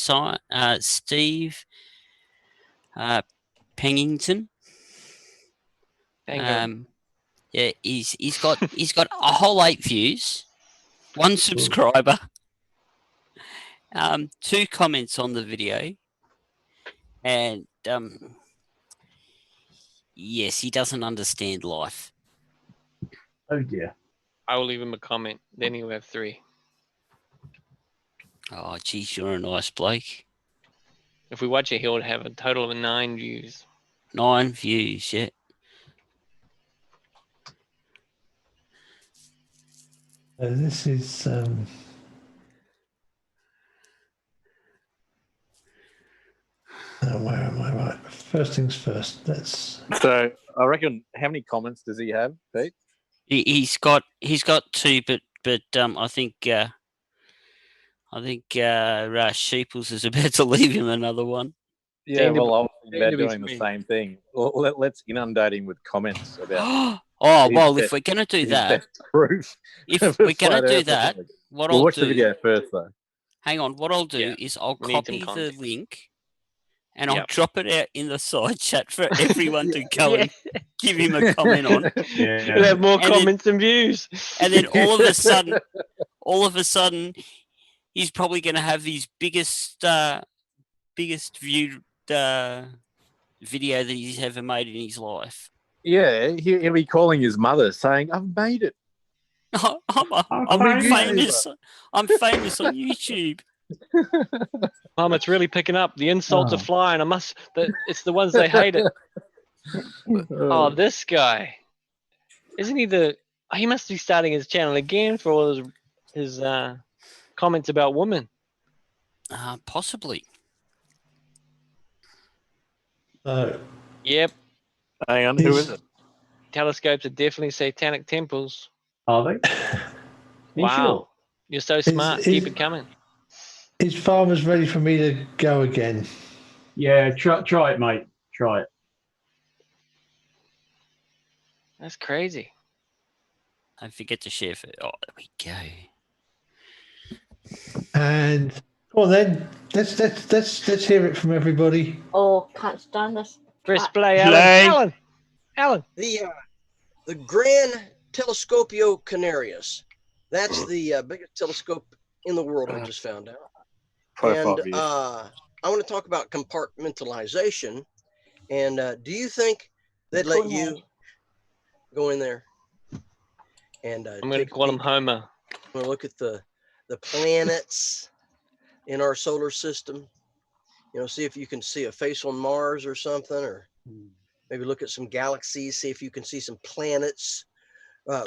Steve Pennington. Yeah, he's got a whole 8 views, 1 subscriber, 2 comments on the video, and yes, he doesn't understand life. Oh dear. I will leave him a comment. Then he'll have 3. Oh, geez, you're a nice bloke. If we watch it, he'll have a total of 9 views. 9 views, yeah. This is where am I? Right. First things first. Let's. So I reckon, how many comments does he have, Pete? He's got 2, but I think Sheeples is about to leave him another one. Yeah, well, I was thinking about doing the same thing. Well, let's inundate him with comments about. Oh well, if we're gonna do that, proof. if we're gonna do that, what we'll I'll watch do. the video first, though. Hang on, what I'll do is I'll we need copy some the context. link, and I'll drop it out in the side chat for everyone to go and give him a comment on. We'll have more comments than views. And then all of a sudden, he's probably going to have his biggest viewed video that he's ever made in his life. Yeah, he'll be calling his mother saying, "I've made it. I'm famous. I'm famous on YouTube." Mom, it's really picking up. The insults are flying. It's the ones they hate it. Oh, this guy. Isn't he he must be starting his channel again for all his comments about women. Possibly. Yep. Hang on, who is it? Telescopes are definitely satanic temples. Are they? Wow. Sure? You're so smart. Keep it coming. Is Farmers ready for me to go again? Yeah, try it, mate. Try it. That's crazy. Don't forget to share. Oh, there we go. And well, then let's hear it from everybody. Oh, can't stand this. Press play, Alan. Alan. The the Gran Telescopio Canarius. That's the biggest telescope in the world, I just found out. And I want to talk about compartmentalization. And do you think they'd let you go in there and I'm going to call him Homer. Want to look at the planets in our solar system? You know, see if you can see a face on Mars or something, or maybe look at some galaxies, see if you can see some planets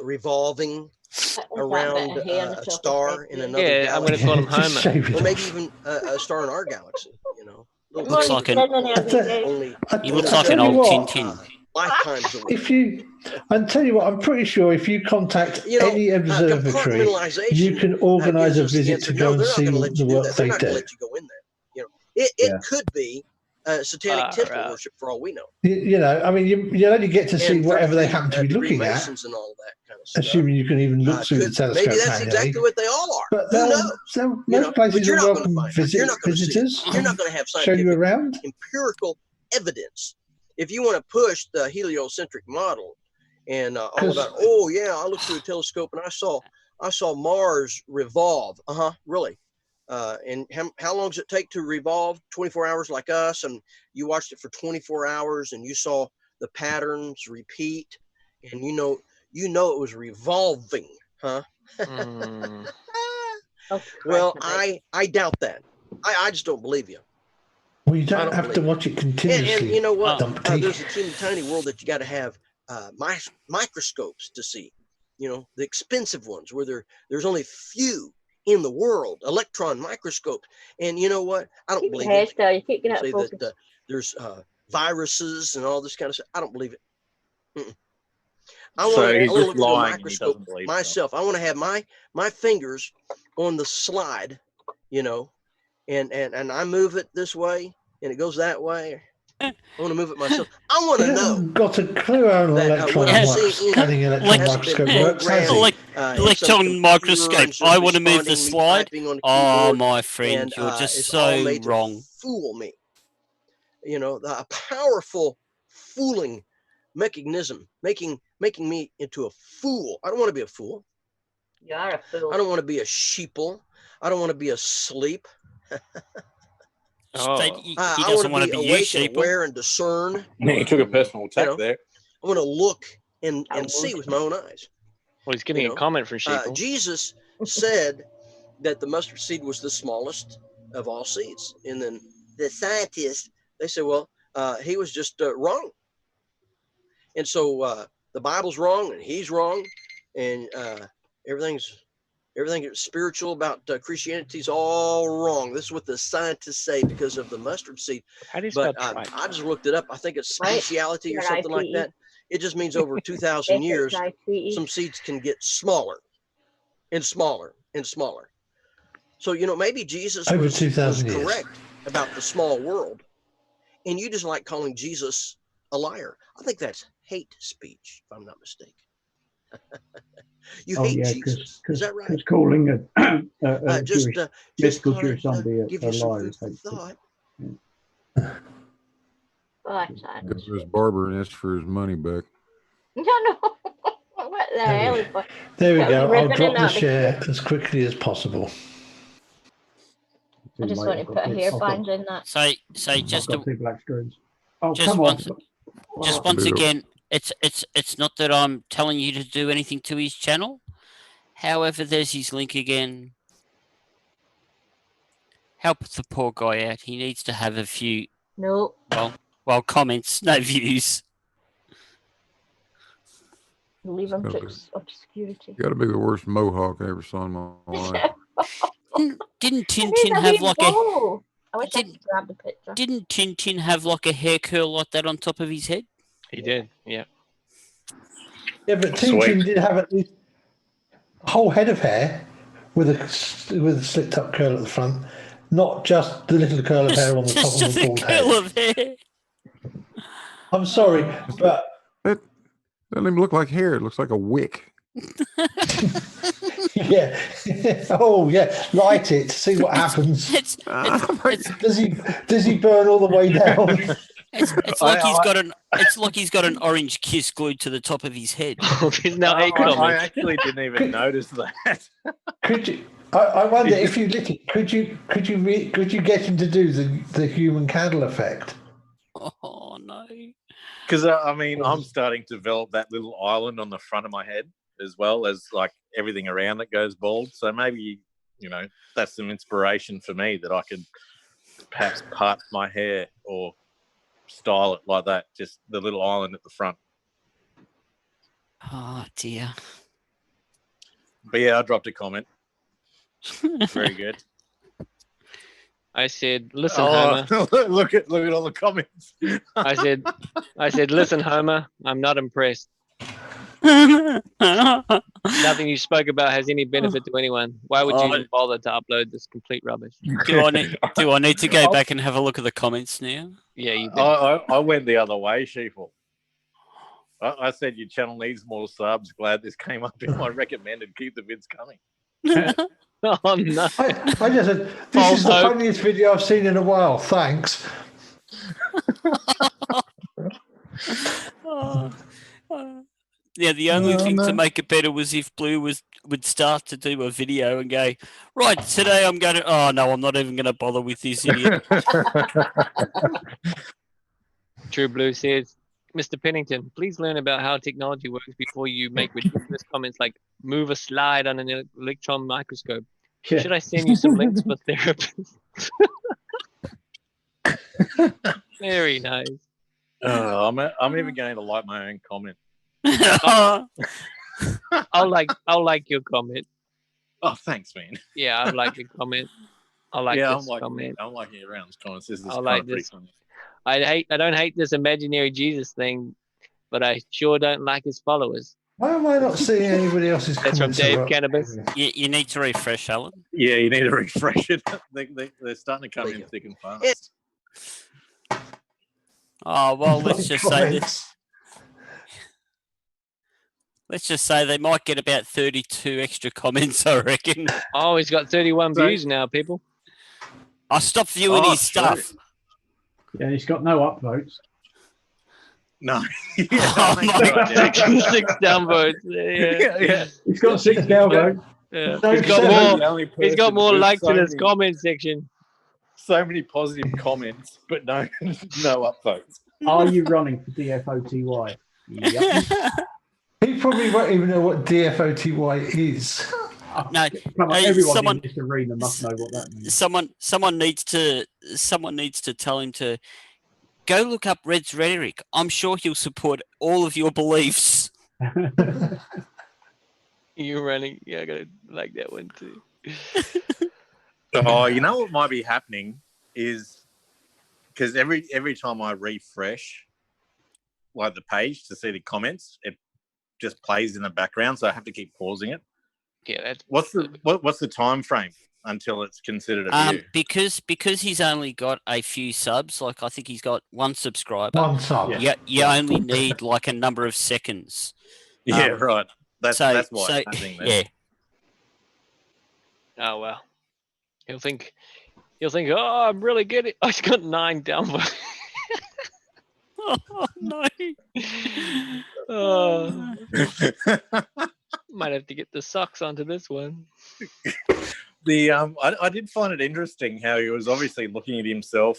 revolving around a star in another galaxy. I'm going to call him Homer. Or maybe even a star in our galaxy, you know. Looks like an, He looks like an old Tintin. Lifetimes away. If you, I'll tell you what, I'm pretty sure if you contact any observatory, you can organise a visit to go and see the work they do. Let you go in there. You know, it could be satanic temple worship for all we know. You know, I mean, you only get to see whatever they happen to be looking at, and all that kind of stuff. assuming you can even look through the telescope. Maybe that's exactly what they all are. But most places are welcome visitors. You're not going to have show you around empirical evidence. If you want to push the heliocentric model and all about, oh yeah, I looked through a telescope and I saw Mars revolve. Really? And how long does it take to revolve? 24 hours like us, and you watched it for 24 hours and you saw the patterns repeat, and you know it was revolving, huh? Well, I doubt that. I just don't believe you. Well, you don't have to watch it continuously. And you know what? There's a teeny tiny world that you got to have microscopes to see. You know, the expensive ones where there's only few in the world, electron microscopes. And you know what? I don't believe it. You keep getting out of focus. That there's viruses and all this kind of stuff. I don't believe it. I want to look through a microscope myself. I want to have my fingers on the slide, you know, and I move it this way and it goes that way. I want to move it myself. I want to know. Got a clue how an electron microscope works. Electron microscope. I want to move the slide. Oh, my friend, you're just so wrong. Fool me. You know, a powerful fooling mechanism, making me into a fool. I don't want to be a fool. You are a fool. I don't want to be a sheeple. I don't want to be asleep. He I doesn't want to be awake and aware and discern. He took a personal attack there. I want to look and see with my own eyes. Well, he's getting a comment from Sheeple. Jesus said that the mustard seed was the smallest of all seeds. And then the scientists, they said, well, he was just wrong. And so the Bible's wrong and he's wrong. And everything spiritual about Christianity is all wrong. This is what the scientists say because of the mustard seed. But I just looked it up. I think it's speciality or something like that. It just means over 2,000 years, some seeds can get smaller and smaller and smaller. So, you know, maybe Jesus was correct about the small world. And you just like calling Jesus a liar. I think that's hate speech, if I'm not mistaken. You hate Jesus. Is that right? Because calling a mystical Jewish zombie a liar is hateful. Goes to his barber and asks for his money back. No. What the hell is what? There we go. I'll drop the share as quickly as possible. I just want to put a hairband in that. So just two black screens. Oh, just come once, on. just once again, it's not that I'm telling you to do anything to his channel. However, there's his link again. Help the poor guy out. He needs to have a few. No. Well, comments, no views. Leave him to obscurity. Got to be the worst mohawk I ever saw in my life. Didn't Tintin have like I wish I could grab the picture. Didn't Tintin have like a hair curl like that on top of his head? He did, yeah. Yeah, but Tintin did have at least a whole head of hair with a slicked up curl at the front, not just the little curl of hair on the top of the bald head. I'm sorry, but it doesn't even look like hair. It looks like a wick. Yeah. Oh, yeah. Light it. See what happens. Does he burn all the way down? It's like he's got an orange kiss glued to the top of his head. There's no acre on I it. actually didn't even notice that. Could you? I wonder if you lit it. Could you get him to do the human candle effect? Oh no! Because I mean, I'm starting to develop that little island on the front of my head as well as like everything around it goes bald. So maybe that's some inspiration for me that I could perhaps part my hair or style it like that. Just the little island at the front. Oh dear. But yeah, I dropped a comment. Very good. I said, "Listen, Homer." look at all the comments. I said, "Listen, Homer. I'm not impressed. Nothing you spoke about has any benefit to anyone. Why would you even bother to upload this complete rubbish?" Do I need to go back and have a look at the comments now? Yeah, you. I went the other way, Sheeple. I said your channel needs more subs. Glad this came up in my recommended. Keep the vids coming. Oh no! I just said this is the funniest video I've seen in a while. Thanks. Yeah, the only thing to make it better was if Blue would start to do a video and go, right, today I'm going to... Oh, no, I'm not even going to bother with this idiot. True Blue says, Mr. Pennington, please learn about how technology works before you make ridiculous comments like move a slide on an electron microscope. Yeah. Should I send you some links for therapists? Very nice. I'm even going to like my own comment. I'll like your comment. Oh, thanks, man. Yeah, I like your comment. I like this comment. I'm liking around this comment. This is I like pretty this. funny. I don't hate this imaginary Jesus thing, but I sure don't like his followers. Why am I not seeing anybody else's That's from comments? Dave Cannabis. You need to refresh, Alan. Yeah, you need to refresh it. They're starting to come in thick and fast. Oh, well, let's just say this. Let's just say they might get about 32 extra comments, I reckon. Oh, he's got 31 views now, people. I stopped viewing his stuff. Yeah, he's got no upvotes. No. Oh, my Six downvotes. Yeah. He's got 6 downvotes. Yeah. No, He's got more likes in his comment section. So many positive comments, but no upvotes. Are you running for DFOTY? Yep. He probably won't even know what DFOTY is. No, everyone in this arena must know what that means. Someone needs to tell him to go look up Red's rhetoric. I'm sure he'll support all of your beliefs. You're running. Yeah, I gotta like that one too. Oh, you know what might be happening is because every time I refresh like the page to see the comments, it just plays in the background, so I have to keep pausing it. Yeah, that's what's the time frame until it's considered a view? Because he's only got a few subs, like I think he's got 1 subscriber. 1 sub. Yeah, you only need like a number of seconds. Yeah, right. That's why it's happening then. Yeah. Oh well. He'll think, oh, I'm really good. I've got 9 downvotes. Oh no. Oh. Might have to get the socks onto this one. I did find it interesting how he was obviously looking at himself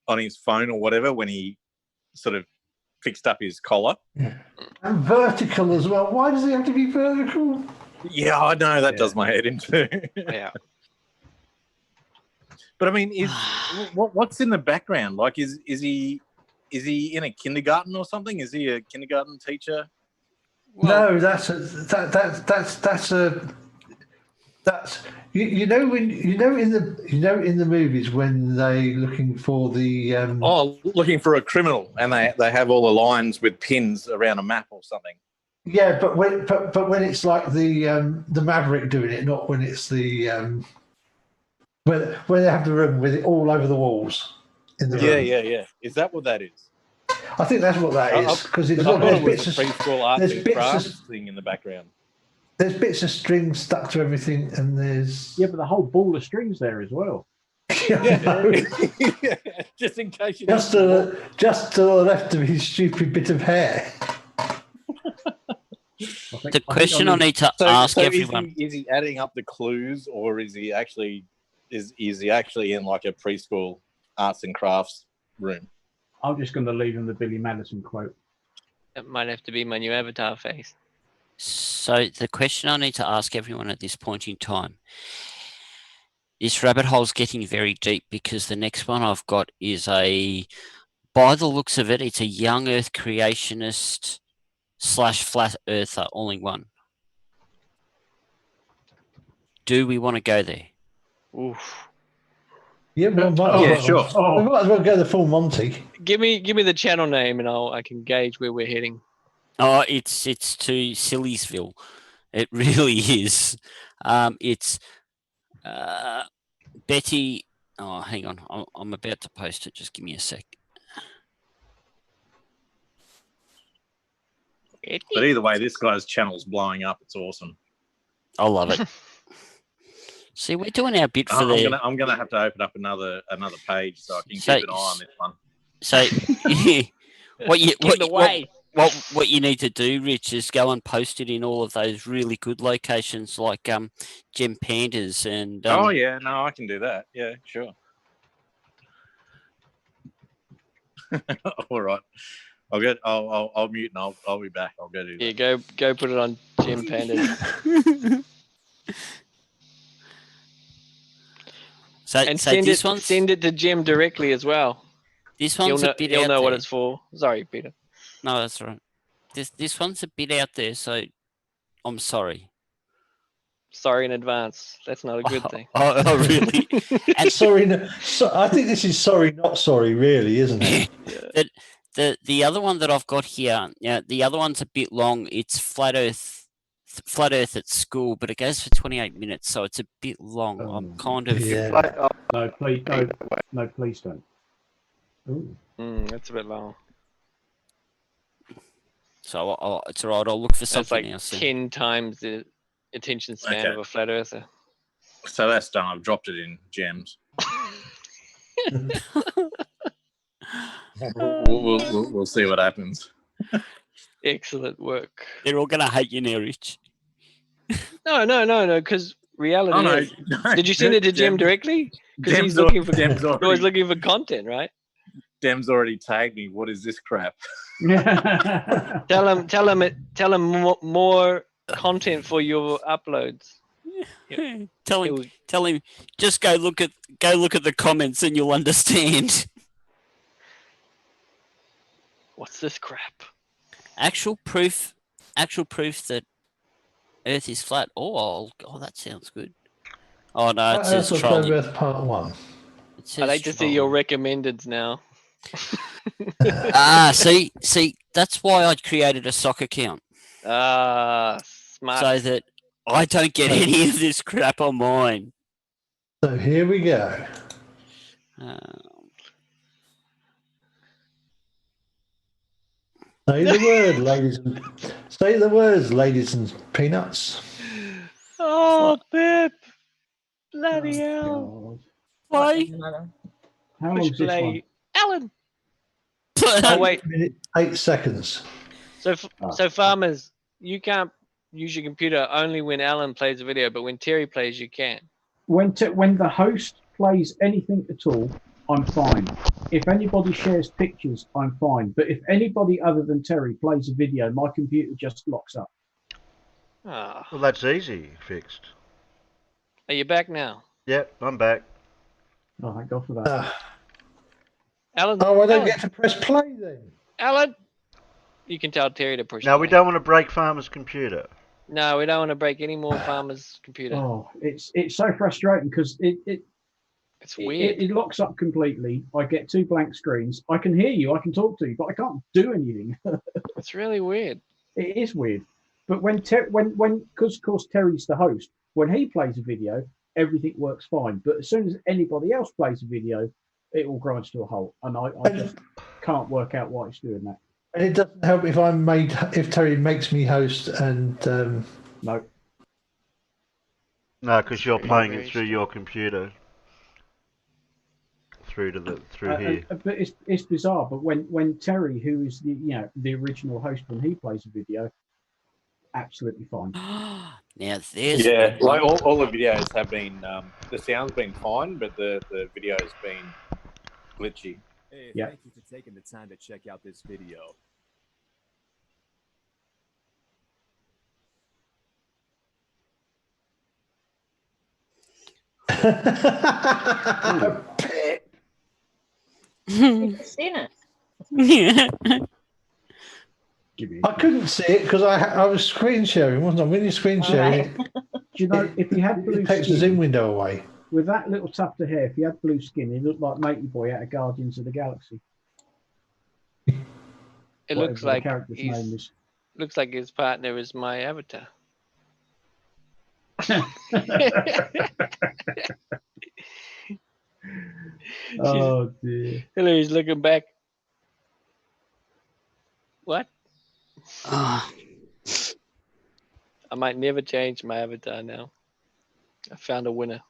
on his phone or whatever when he sort of fixed up his collar. Yeah. And vertical as well. Why does he have to be vertical? Yeah, I know that does my head in too. Yeah. But I mean, what's in the background? Like, is he in a kindergarten or something? Is he a kindergarten teacher? Well, no, that's you know in the movies when they looking for the looking for a criminal and they have all the lines with pins around a map or something. Yeah, but when it's like the Maverick doing it, not when it's the when they have the room with it all over the walls in the room. Yeah. Is that what that is? I think that's what that is because it's there's bits of preschool arts and crafts thing in the background. There's bits of string stuck to everything, and there's but the whole ball of strings there as well. Just in case you Just to the left of his stupid bit of hair. The question I need to ask everyone. Is he adding up the clues, or is he actually in like a preschool arts and crafts room? I'm just going to leave him the Billy Madison quote. That might have to be my new avatar face. So the question I need to ask everyone at this point in time. This rabbit hole's getting very deep because the next one I've got is by the looks of it, it's a young Earth creationist / flat earther all in one. Do we want to go there? Oof. Yeah, well, sure. We might as well go the full Monty. Give me the channel name and I can gauge where we're heading. Oh, it's to Sillysville. It really is. It's Betty. Oh, hang on. I'm about to post it. Just give me a sec. But either way, this guy's channel's blowing up. It's awesome. I love it. See, we're doing our bit for I'm gonna have to open up another page so I can keep an eye on this one. So, what you need to do, Rich, is go and post it in all of those really good locations like Gem Pandas and. Oh yeah, no, I can do that. Yeah, sure. All right. I'll mute and I'll be back. I'll go do that. Yeah, go put it on Gem Pandas. And send it to Jim directly as well. This one's a bit out there. He'll know what it's for. Sorry, Peter. No, that's right. This one's a bit out there, so I'm sorry. Sorry in advance. That's not a good thing. Oh really? And sorry, I think this is sorry, not sorry, really, isn't it? The other one that I've got here, the other one's a bit long. It's Flat Earth at School, but it goes for 28 minutes, so it's a bit long. I'm kind of No, please don't. Ooh. That's a bit long. So it's all right. I'll look for something else. That's 10 times the attention span of a flat earther. So that's done. I've dropped it in Gems. We'll see what happens. Excellent work. They're all gonna hate you now, Rich. No. Because reality is, did you send it to Jim directly? Because he's looking for always looking for content, right? Dem's already tagged me. What is this crap? Tell him more content for your uploads. Tell him. Just go look at the comments and you'll understand. What's this crap? Actual proof that Earth is flat. Oh, that sounds good. Oh no, it says trolling. Earth Part 1. I'd like to see your recommendeds now. See, that's why I created a sock account. Smart. So that I don't get any of this crap on mine. So here we go. Say the word, ladies. Say the words, ladies and peanuts. Oh, Pip! Bloody hell! Play. How long is this one? Alan. Oh wait, 8 seconds. So farmers, you can't use your computer only when Alan plays a video, but when Terry plays, you can. When the host plays anything at all, I'm fine. If anybody shares pictures, I'm fine. But if anybody other than Terry plays a video, my computer just locks up. Ah. Well, that's easy fixed. Are you back now? Yep, I'm back. Oh, thank God for that. Alan. Oh, I don't get to press play then. Alan. You can tell Terry to push. No, we don't want to break Farmer's computer. No, we don't want to break any more Farmer's computer. Oh, it's so frustrating because it's weird. It locks up completely. I get 2 blank screens. I can hear you, I can talk to you, but I can't do anything. It's really weird. It is weird. But because of course Terry's the host, when he plays a video, everything works fine. But as soon as anybody else plays a video, it all grinds to a halt, and I just can't work out why it's doing that. And it doesn't help if Terry makes me host and no. No, because you're playing it through your computer. through to the here. But it's bizarre. But when Terry, who is the original host, when he plays a video, absolutely fine. Now there's Yeah, like all the videos have been, the sound's been fine, but the video's been glitchy. Hey, Yeah. thank you for taking the time to check out this video. You've seen it. Yeah. I couldn't see it because I was screen sharing, wasn't I? When you're screen sharing, Do you know, if he had blue it takes the skin, zoom window away. with that little tuft of hair, if he had blue skin, he looked like Matey Boy out of Guardians of the Galaxy. It looks Whatever the like character's name is. looks like his partner is my avatar. Oh dear. Hillary's looking back. What? Ah. I might never change my avatar now. I found a winner.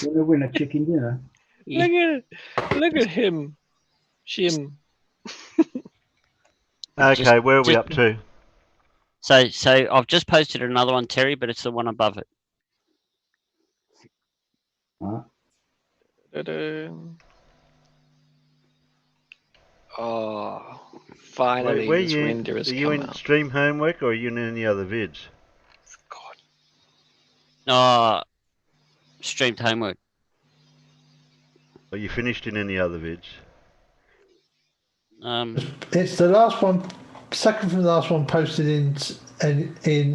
Winner chicken dinner. Look at him. Shim. Okay, where are we up to? So I've just posted another one, Terry, but it's the one above it. Ta-da. Oh, finally Where this you, render has are you come in out. stream homework or are you in any other vids? Streamed homework. Are you finished in any other vids? It's the last one, second from the last one posted in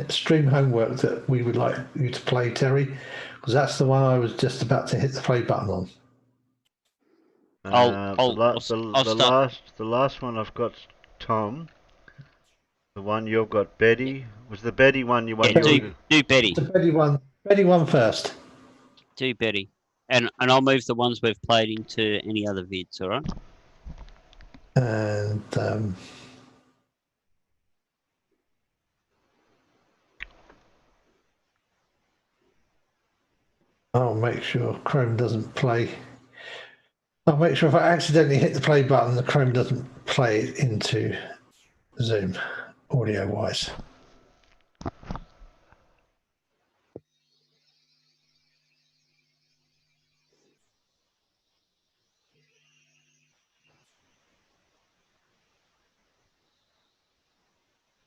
stream homework that we would like you to play, Terry, because that's the one I was just about to hit the play button on. The last one I've got Tom. The one you've got Betty. Was the Betty one you want? Do Betty. The Betty one first. Do Betty. And I'll move the ones we've played into any other vids, all right? And I'll make sure Chrome doesn't play. I'll make sure if I accidentally hit the play button, the Chrome doesn't play it into Zoom, audio-wise.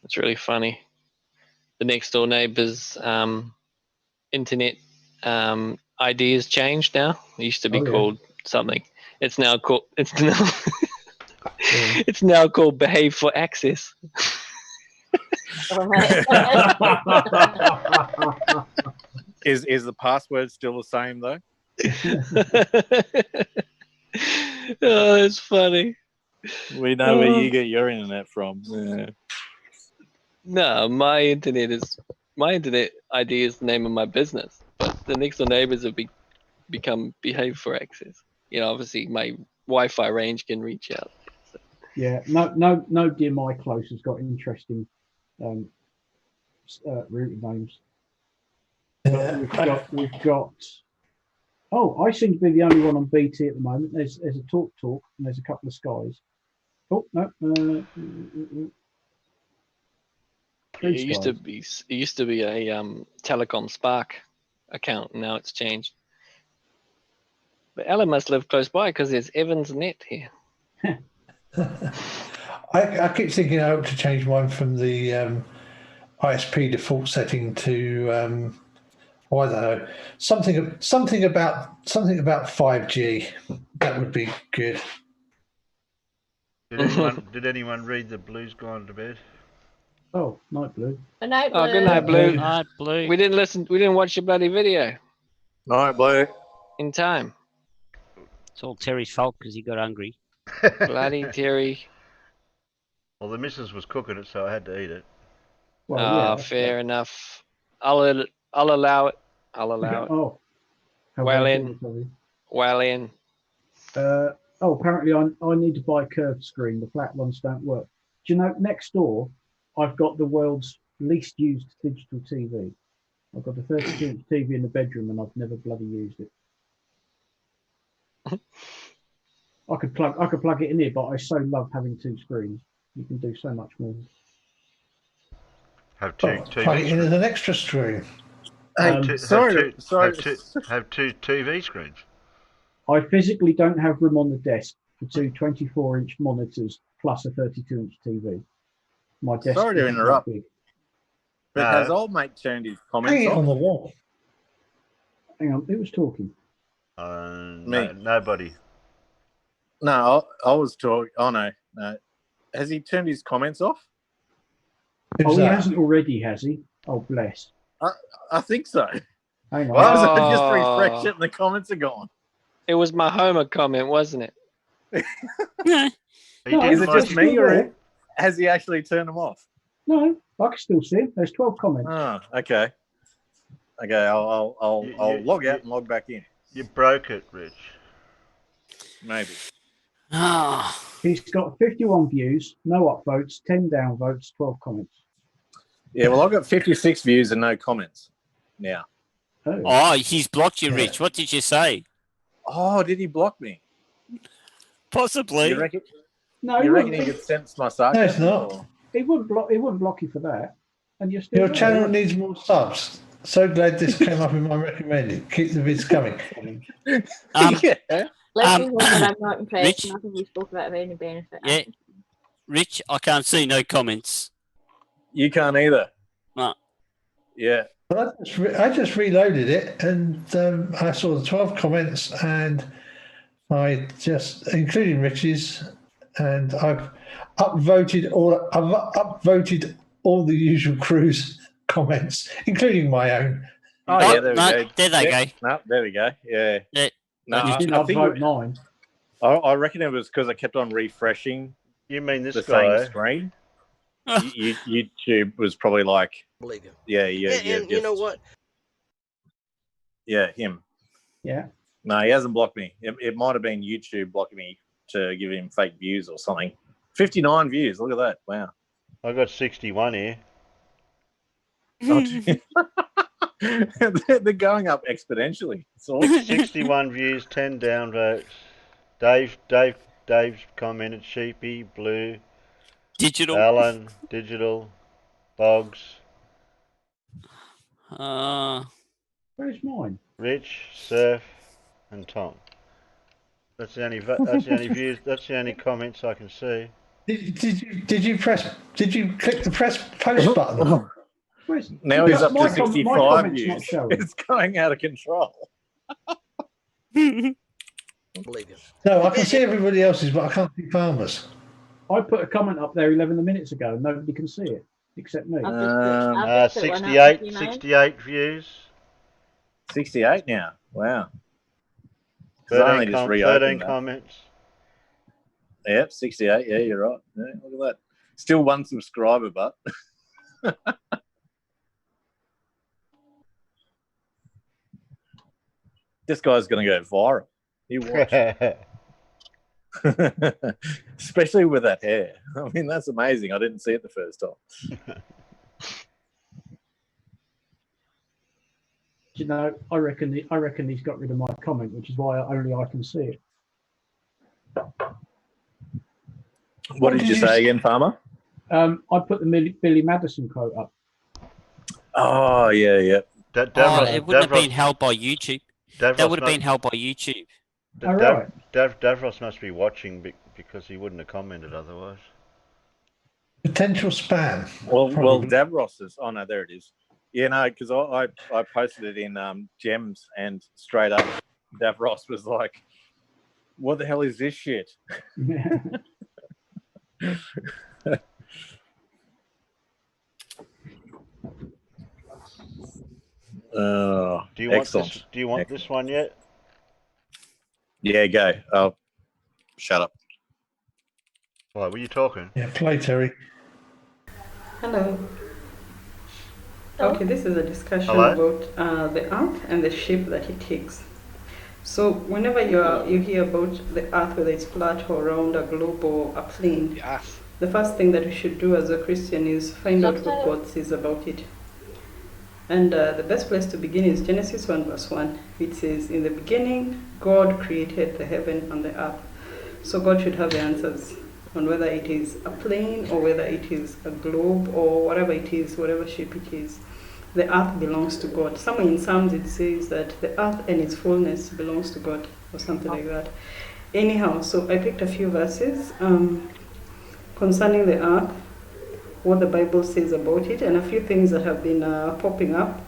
It's really funny. The next door neighbor's internet ID has changed now. It used to be called something. It's now called it's now called Behave for Access. Is the password still the same though? Oh, it's funny. We know where you get your internet from. Yeah. No, my internet ID is the name of my business, but the next door neighbors have become Behave for Access. You know, obviously my Wi-Fi range can reach out. So. Yeah, no, dear my close has got interesting routing names. We've got. Oh, I seem to be the only one on BT at the moment. There's a talk, and there's a couple of skies. Oh no. It used to be a Telecom Spark account, and now it's changed. But Ella must live close by because there's Evans Net here. I keep thinking I ought to change mine from the ISP default setting to I don't know, something about 5G. That would be good. Did anyone read the Blues Gone to Bed? Oh, Night Blue. Good night, Blue. Oh, good night, Blue. Night, Blue. We didn't watch your bloody video. Night, Blue. In time. It's all Terry's fault because he got hungry. Bloody Terry. Well, the missus was cooking it, so I had to eat it. Well, fair enough. I'll allow it. I'll allow it. Oh. Well in. Apparently I need to buy a curved screen. The flat ones don't work. Do you know, next door, I've got the world's least used digital TV. I've got a 32-inch TV in the bedroom and I've never bloody used it. I could plug it in here, but I so love having two screens. You can do so much more. Have two Plug TV it in screens. as an extra screen. Have two TV screens. I physically don't have room on the desk for two 24-inch monitors plus a 32-inch TV. My desk Sorry to isn't that interrupt, big. but has old mate turned his comments Hang it off? on the wall. Hang on, who was talking? Nobody. No, I was talking. Oh no. Has he turned his comments off? He hasn't already, has he? Oh, bless. I think so. Hang on. Because I just refreshed it and the comments are gone. It was my Homer comment, wasn't it? Is it just me, or has he actually turned them off? No, I can still see it. There's 12 comments. Oh, okay. Okay, I'll log out and log back in. You broke it, Rich. Maybe. He's got 51 views, no upvotes, 10 downvotes, 12 comments. Yeah, well, I've got 56 views and no comments now. Oh, he's blocked you, Rich. What did you say? Oh, did he block me? Possibly. You reckon, No, you reckon he could sense my sarcasm? No, it's not. or- He wouldn't block you for that. And you're still Your there. channel needs more subs. So glad this came up in my recommended. Keep the vids coming. Yeah. Let me know that I'm not impressed. Rich? Nothing we spoke about of any benefit. Yeah. Rich, I can't see no comments. You can't either. No. Yeah. But I just reloaded it and I saw the 12 comments and I just, including Rich's, and I've upvoted all the usual crew's comments, including my own. Oh, yeah, there we no, go. there they Yeah, go. No, there we go. Yeah. Yeah. No, You I didn't think upvote mine. I reckon it was because I kept on refreshing You mean this the guy? same screen. YouTube was probably like, Believe him. yeah, And you know what? Yeah, him. Yeah. No, he hasn't blocked me. It might have been YouTube blocking me to give him fake views or something. 59 views. Look at that. Wow. I got 61 here. They're going up exponentially. It's awesome. 61 views, 10 downvotes. Dave's commented. Sheepy, Blue, Digital. Alan, Digital, Boggs, Where's mine? Rich, Surf, and Tom. That's the only views. That's the only comments I can see. Did you click the press post button? Now he's up My to comment's 65 not views. showing. It's going out of control. Believe him. No, I can see everybody else's, but I can't see Palmer's. I put a comment up there 11 minutes ago and nobody can see it except me. I've just put one up, 68, if you mind. 68 views. 68 now. Wow. 'Cause I only 13, just reopened 13 that. comments. Yep, 68. Yeah, you're right. Yeah, look at that. Still one subscriber, but this guy's going to go viral. You watch. Especially with that hair. I mean, that's amazing. I didn't see it the first time. You know, I reckon he's got rid of my comment, which is why only I can see it. What did you say again, Farmer? I put the Billy Madison quote up. Oh, yeah, yeah. It wouldn't have been held by YouTube. That Davros would have been held by YouTube. Davros must be watching because he wouldn't have commented otherwise. Potential spam. Well, Probably. Davros is. Oh no, there it is. Yeah, no, because I posted it in Gems, and straight up, Davros was like, "What the hell is this shit?" Oh, Do you want excellent. this? Do you want this one yet? Yeah, go. Oh, shut up. Why were you talking? Yeah, play Terry. Hello. Okay, this is a discussion Hello? about the Earth and the shape that it takes. So whenever you hear about the Earth, whether it's flat or round, a globe or a plane, the first thing that we should do as a Christian is find out what God says about it. And the best place to begin is Genesis 1 verse 1. It says, in the beginning, God created the heaven and the earth. So God should have the answers on whether it is a plane or whether it is a globe or whatever it is, whatever shape it is. The earth belongs to God. Somewhere in Psalms it says that the earth and its fullness belongs to God or something like that. Anyhow, so I picked a few verses concerning the earth, what the Bible says about it, and a few things that have been popping up,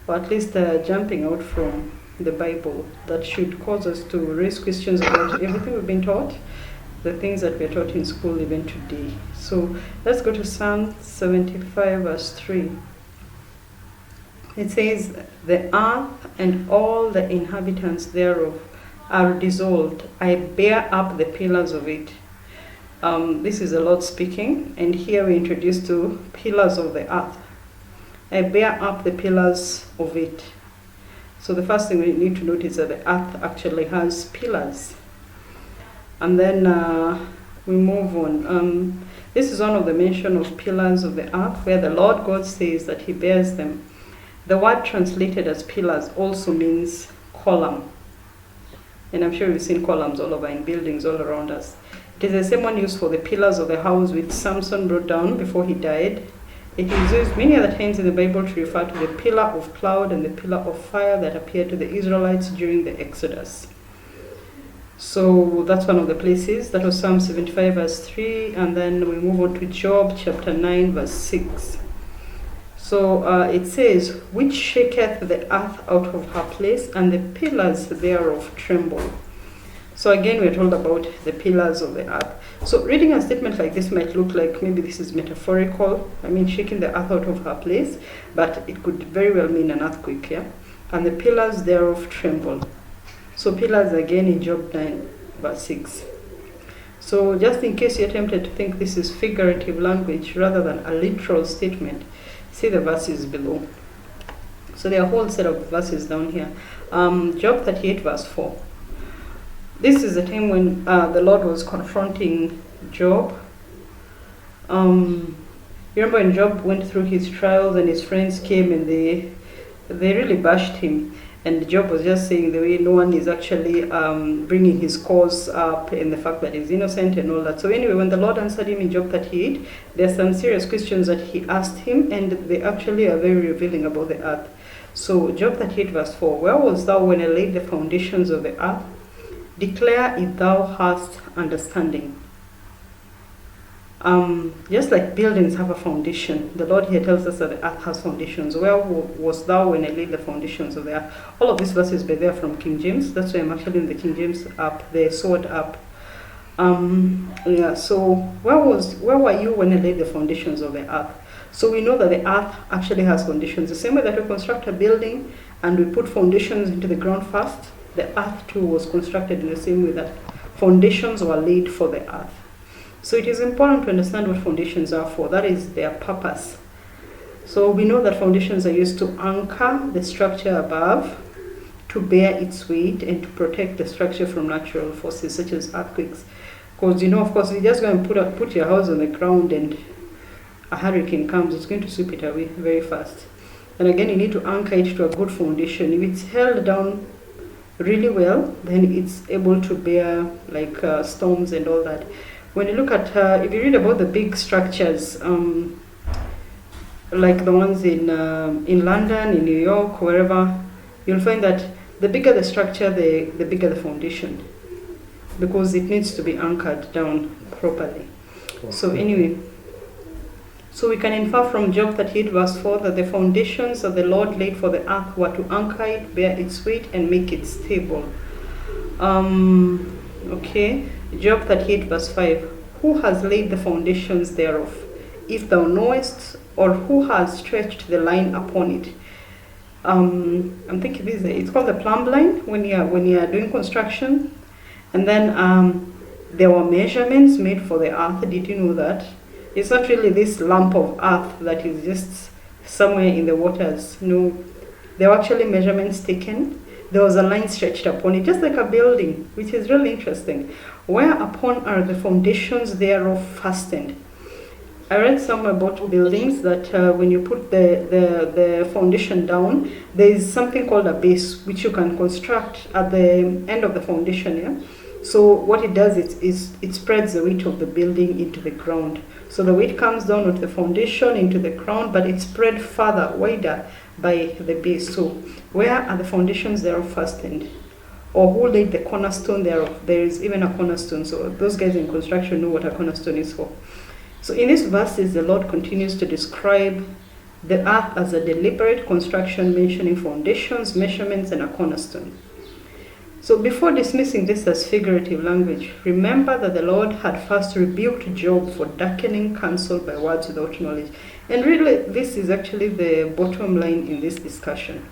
or at least jumping out from the Bible that should cause us to raise questions about everything we've been taught, the things that we're taught in school even today. So let's go to Psalm 75 verse 3. It says, the earth and all the inhabitants thereof are dissolved. I bear up the pillars of it. This is the Lord speaking, and here we introduce to pillars of the earth. I bear up the pillars of it. So the first thing we need to note is that the earth actually has pillars. And then we move on. This is one of the mention of pillars of the earth, where the Lord God says that he bears them. The word translated as pillars also means column. And I'm sure we've seen columns all over in buildings all around us. It is the same one used for the pillars of the house which Samson brought down before he died. It is used many other times in the Bible to refer to the pillar of cloud and the pillar of fire that appeared to the Israelites during the Exodus. So that's one of the places. That was Psalm 75 verse 3, and then we move on to Job chapter 9 verse 6. So it says, which shaketh the earth out of her place, and the pillars thereof tremble. So again, we're told about the pillars of the earth. So reading a statement like this might look like maybe this is metaphorical. I mean, shaking the earth out of her place, but it could very well mean an earthquake, yeah? And the pillars thereof tremble. So pillars again in Job 9 verse 6. So just in case you're tempted to think this is figurative language rather than a literal statement, see the verses below. So there are a whole set of verses down here. Job 38 verse 4. This is the time when the Lord was confronting Job. You remember when Job went through his trials and his friends came and they really bashed him. And Job was just saying the way no one is actually bringing his cause up and the fact that he's innocent and all that. So anyway, when the Lord answered him in Job 38, there are some serious questions that he asked him, and they actually are very revealing about the earth. So Job 38 verse 4, where was thou when I laid the foundations of the earth? Declare if thou hast understanding. Just like buildings have a foundation, the Lord here tells us that the earth has foundations. Where was thou when I laid the foundations of the earth? All of these verses by there from King James. That's why I'm actually in the King James app, the sword app. Yeah. So where were you when I laid the foundations of the earth? So we know that the earth actually has foundations. The same way that we construct a building and we put foundations into the ground first, the earth too was constructed in the same way that foundations were laid for the earth. So it is important to understand what foundations are for. That is their purpose. So we know that foundations are used to anchor the structure above, to bear its weight, and to protect the structure from natural forces such as earthquakes. Because, you know, of course, you just go and put your house on the ground and a hurricane comes, it's going to sweep it away very fast. And again, you need to anchor it to a good foundation. If it's held down really well, then it's able to bear like storms and all that. When you look at, if you read about the big structures, like the ones in London, in New York, wherever, you'll find that the bigger the structure, the bigger the foundation, because it needs to be anchored down properly. So anyway, so we can infer from Job 38 verse 4 that the foundations that the Lord laid for the earth were to anchor it, bear its weight, and make it stable. Okay. Job 38 verse 5. Who has laid the foundations thereof, if thou knowest, or who has stretched the line upon it? I'm thinking this, it's called the plumb line when you are doing construction. And then there were measurements made for the earth. Did you know that? It's not really this lump of earth that is just somewhere in the waters. No, there were actually measurements taken. There was a line stretched upon it, just like a building, which is really interesting. Whereupon are the foundations thereof fastened? I read somewhere about buildings that when you put the foundation down, there is something called a base which you can construct at the end of the foundation. Yeah. So what it does is it spreads the weight of the building into the ground. So the weight comes down with the foundation into the ground, but it's spread further, wider by the base. So where are the foundations thereof fastened? Or who laid the cornerstone thereof? There is even a cornerstone. So those guys in construction know what a cornerstone is for. So in these verses, the Lord continues to describe the earth as a deliberate construction, mentioning foundations, measurements, and a cornerstone. So before dismissing this as figurative language, remember that the Lord had first rebuked Job for darkening counsel by words without knowledge. And really, this is actually the bottom line in this discussion.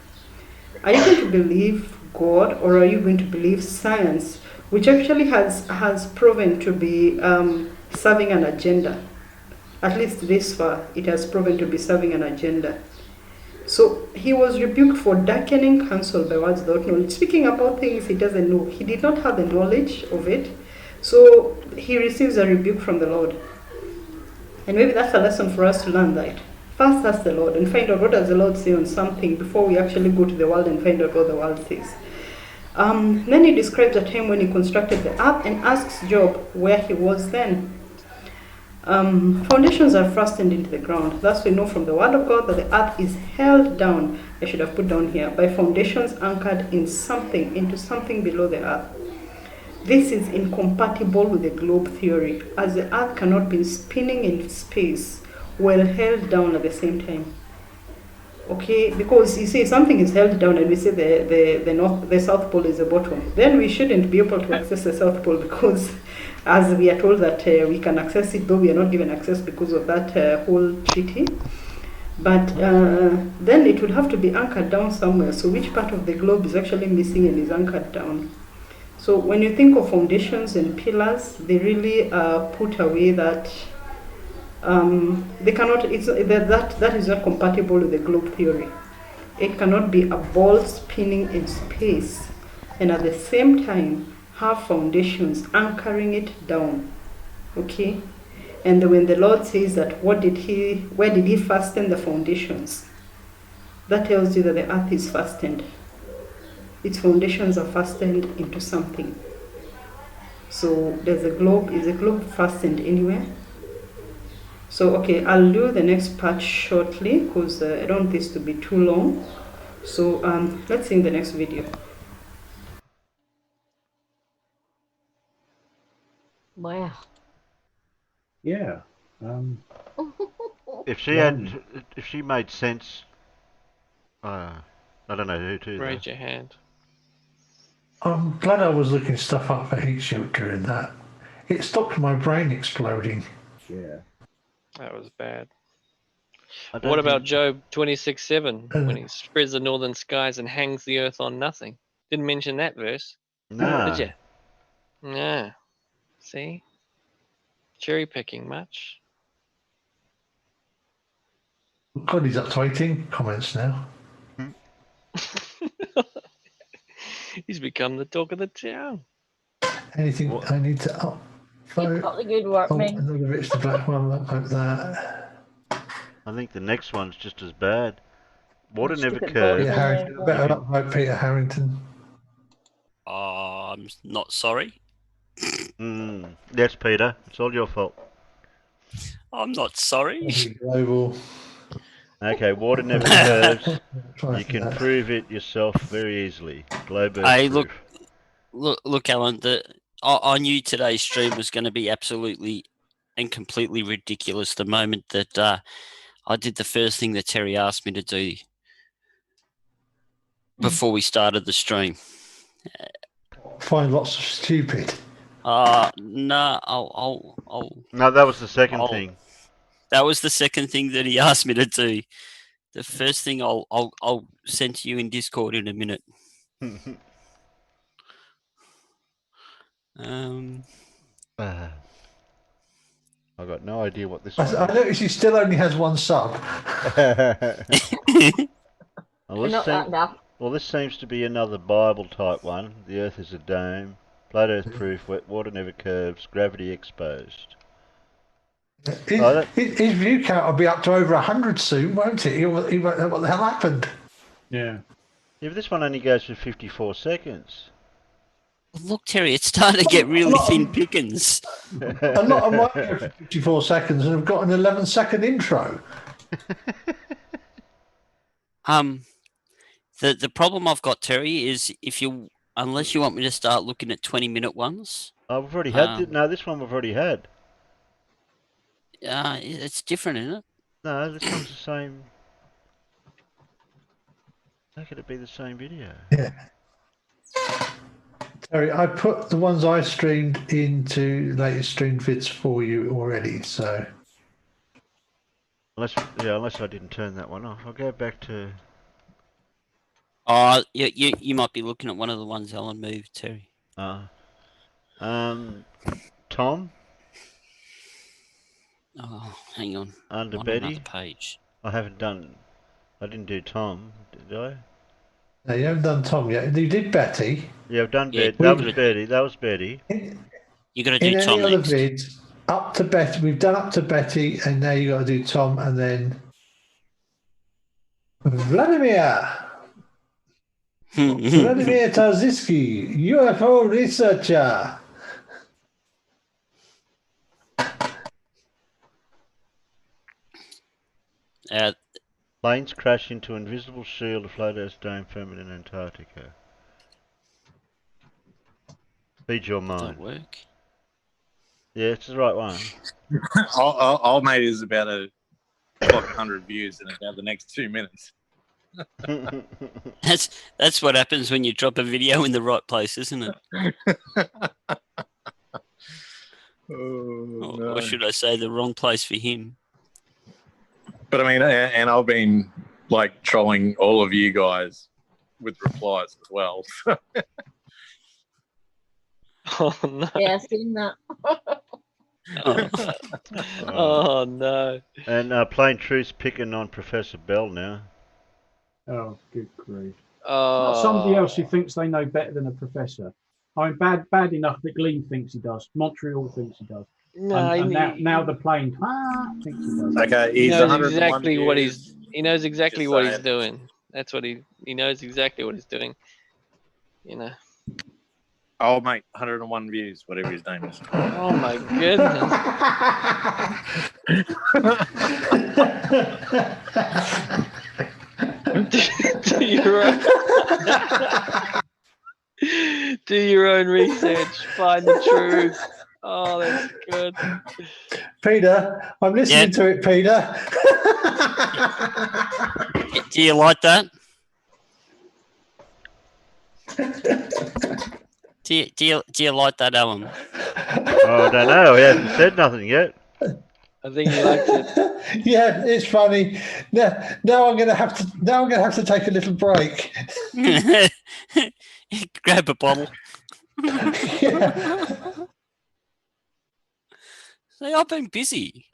Are you going to believe God, or are you going to believe science, which actually has proven to be serving an agenda? At least this far, it has proven to be serving an agenda. So he was rebuked for darkening counsel by words without knowledge, speaking about things he doesn't know. He did not have the knowledge of it, so he receives a rebuke from the Lord. And maybe that's a lesson for us to learn, that first ask the Lord and find out what does the Lord say on something before we actually go to the world and find out what the world says. Then he describes a time when he constructed the earth and asks Job where he was then. Foundations are fastened into the ground. Thus we know from the word of God that the earth is held down, I should have put down here, by foundations anchored in something, into something below the earth. This is incompatible with the globe theory, as the earth cannot be spinning in space while held down at the same time. Okay, because you see, something is held down and we say the South Pole is the bottom. Then we shouldn't be able to access the South Pole, because as we are told that we can access it, though we are not given access because of that whole treaty. But then it would have to be anchored down somewhere. So which part of the globe is actually missing and is anchored down? So when you think of foundations and pillars, they really put away that they cannot. That is not compatible with the globe theory. It cannot be a ball spinning in space and at the same time have foundations anchoring it down. Okay, and when the Lord says that, where did he fasten the foundations? That tells you that the earth is fastened. Its foundations are fastened into something. So is the globe fastened anywhere? So okay, I'll do the next part shortly because I don't want this to be too long. So let's see in the next video. Wow. Yeah. If she made sense, I don't know who to. Raise your hand. I'm glad I was looking stuff up for heat shield during that. It stopped my brain exploding. Yeah. That was bad. What What about Job 26:7 when he spreads the northern skies and hangs the earth on nothing? Didn't mention that verse. No. Did you? No. See? Cherry picking much? God, he's up to 18 comments now. He's become the talk of the town. Anything I need to upvote? Keep up the good work, mate. Another Rich the Black one, upvote that. I think the next one's just as bad. Water never Stupid curves. Peter Harrington, better upvote Peter Harrington. I'm not sorry. That's Peter. It's all your fault. I'm not sorry. Global. Okay, water never curves. You can prove it yourself very easily. Globe Earth Hey, proof. look, Alan. I knew today's stream was going to be absolutely and completely ridiculous the moment that I did the first thing that Terry asked me to do before we started the stream. Find lots of stupid. No, I'll. No, that was the second thing. That was the second thing that he asked me to do. The first thing I'll send to you in Discord in a minute. I've got no idea what this I one is. noticed he still only has one sub. Well, this seems to be another Bible type one. The earth is a dome. Flat earth proof. Water never curves. Gravity exposed. His view count will be up to over 100 soon, won't it? He won't know what the hell happened. Yeah. Yeah, but this one only goes for 54 seconds. Look, Terry, it's starting to get really thin pickings. A lot of mine go for 54 seconds and have got an 11-second intro. The problem I've got, Terry, is unless you want me to start looking at 20-minute ones. Oh, we've already had no, this one we've already had. It's different, isn't it? No, this one's the same. How could it be the same video? Yeah. Terry, I put the ones I streamed into latest streamed vids for you already, so. Unless I didn't turn that one off. I'll go back to. Oh, you might be looking at one of the ones Ellen moved, Terry. Tom. Oh, hang on. Under On Betty. another page. I didn't do Tom, did I? No, you haven't done Tom yet. You did Betty. Yeah, I've done Yeah, Betty. That was Betty. You got to do in Tom any other next. vids, up to Betty. We've done up to Betty, and now you got to do Tom, and then Vladimir. Vladimir Tarzinski, UFO researcher. Planes crash into invisible shield of floathouse dome firmament in Antarctica. Feed your mind. Don't work. Yeah, it's the right one. Old mate is about to clock 100 views in about the next 2 minutes. That's what happens when you drop a video in the right place, isn't it? Or should I say the wrong place for him? But I mean, and I've been like trolling all of you guys with replies as well. Oh no! Yeah, I've seen that. Oh no! And Plain Truth's picking on Professor Bell now. Oh, good grief. Oh. Not somebody else who thinks they know better than a professor. I mean, bad enough that Gleam thinks he does. Montreal thinks he does. No, and now the plane thinks he does. Okay, He he's knows 101 exactly what views. he knows exactly Just what he's saying. doing. That's what he knows exactly what he's doing. You know. Oh mate, 101 views, whatever his name is. Oh my goodness. Do your own research. Find the truth. Oh, that's good. Peter, I'm listening to it, Peter. Do you like that? Do you like that, Alan? Oh, I don't know. He hasn't said nothing yet. I think he likes it. Yeah, it's funny. Now I'm gonna have to take a little break. Grab a bottle. Yeah. Say, I've been busy.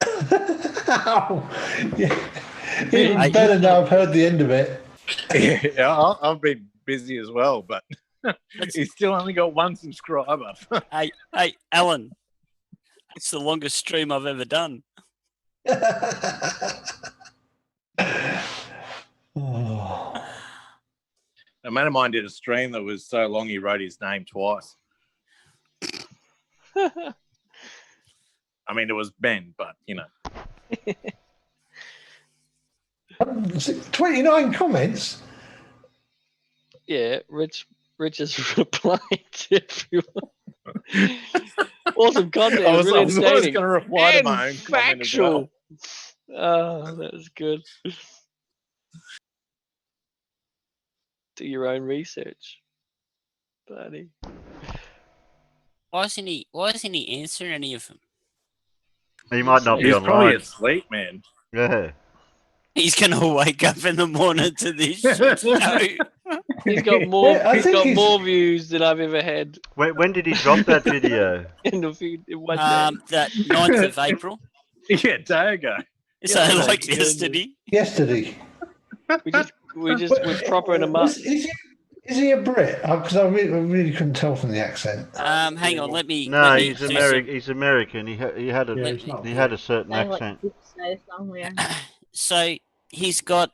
Oh, yeah. Even better now I've heard the end of it. Yeah, I've been busy as well, but he's still only got one subscriber. Hey, Alan, it's the longest stream I've ever done. Oh. A mate of mine did a stream that was so long he wrote his name twice. I mean, it was Ben, but you know. 29 comments. Yeah, Rich is replying to everyone. Awesome content. I was really always entertaining. going to reply to And my own comment as factual. well. Oh, that was good. Do your own research, buddy. Why isn't he answering any of them? He might not be He's online. probably asleep, man. Yeah. He's gonna wake up in the morning to this shit. He's got more. Yeah, I he's think got he's- more views than I've ever had. When did he drop that video? In one day. That 9th of April. Yeah, day ago. So Yeah, like goodness. yesterday. Yesterday. We're propping him up. Is he a Brit? Because I really couldn't tell from the accent. Hang on, let me. No, let me he's do American. some- He's American. He had a Yeah, he's not he had a certain Sound like accent. deep south somewhere. So he's got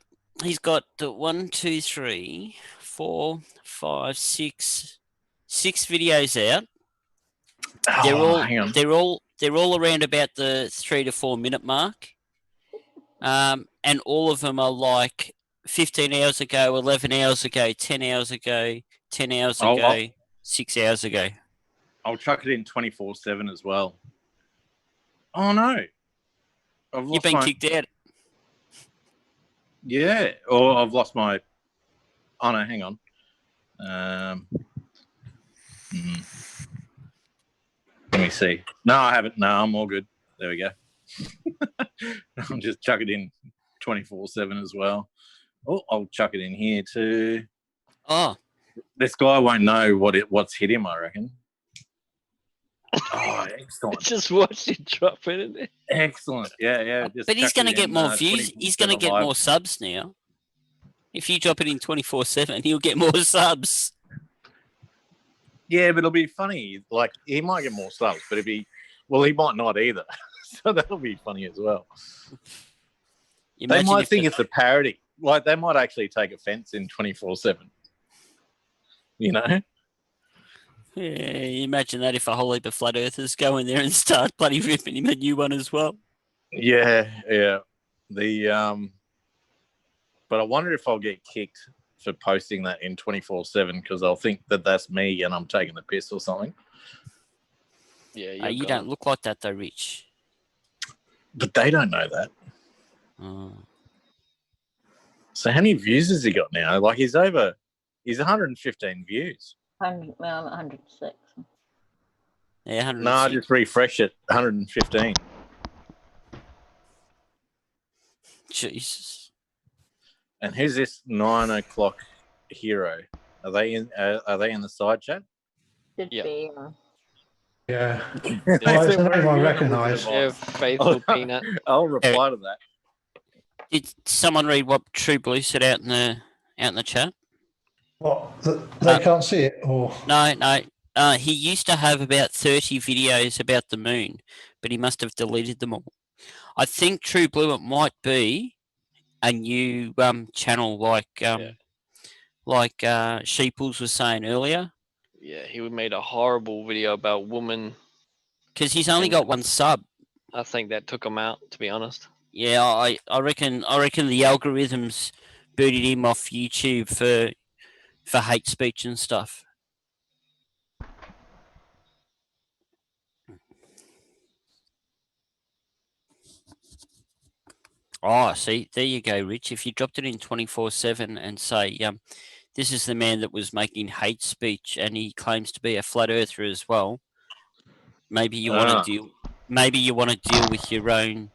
the 1, 2, 3, 4, 5, 6 videos out. Hang on. They're all around about the 3 to 4 minute mark. And all of them are like 15 hours ago, 11 hours ago, 10 hours ago, 10 hours ago, 6 hours ago. I'll chuck it in 24/7 as well. Oh no, You've been kicked out. Yeah, or I've lost my. Oh no, hang on. Let me see. No, I haven't. No, I'm all good. There we go. I'll just chuck it in 24/7 as well. Oh, I'll chuck it in here too. Oh, this guy won't know what's hit him, I reckon. Oh, excellent! Just watch it drop it in there. Excellent. Yeah. But he's going to get more views. He's going to get live. more subs now. If you drop it in 24/7, he'll get more subs. Yeah, but it'll be funny. Like, he might get more subs, but he might not either. So that'll be funny as well. They might think it's a parody. Like, they might actually take offense in 24/7. You know? Yeah, you imagine that if a whole heap of flat earthers go in there and start bloody ripping him a new one as well. Yeah. But I wonder if I'll get kicked for posting that in 24/7 because I'll think that that's me and I'm taking the piss or something. Yeah, you don't look like that though, Rich. But they don't know that. Oh. So how many views has he got now? Like he's 115 views. 100, well, I'm at 106. Yeah, 106. No, I just refresh it. 115. Jesus. And who's this 9 o'clock hero? Are they in the side chat? Should be. Yeah. It's a name I recognise. Yeah, faithful peanut. I'll reply to that. Did someone read what True Blue said out in the chat? What? They can't see it, or no. He used to have about 30 videos about the moon, but he must have deleted them all. I think True Blue it might be a new channel like Sheeples was saying earlier. Yeah, he made a horrible video about women. Because he's only got one sub. I think that took him out, to be honest. Yeah, I reckon the algorithms booted him off YouTube for hate speech and stuff. Oh, see, there you go, Rich. If you dropped it in 24/7 and say, this is the man that was making hate speech and he claims to be a flat earther as well. Maybe you want to deal. Maybe you want to deal with your own,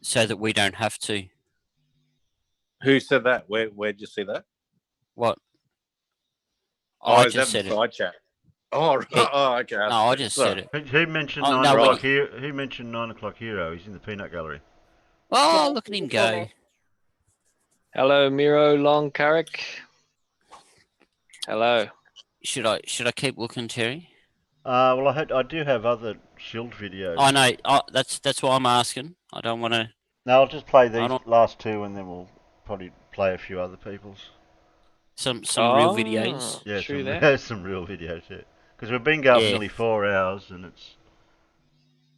so that we don't have to. Who said that? Where'd you see that? What? I just said it. Side chat. Oh, right. Oh, okay. No, I just said it. Who mentioned 9 o'clock hero? Who mentioned 9 o'clock hero? He's in the peanut gallery. Oh, look at him go. Hello, Miro Long Carrick. Hello. Should I keep looking, Terry? Well, I do have other Shield videos. I know. That's why I'm asking. I don't want to. No, I'll just play these last two, and then we'll probably play a few other people's. Some real videos. Yeah, some real videos. Yeah, because we've been going for nearly 4 hours, and it's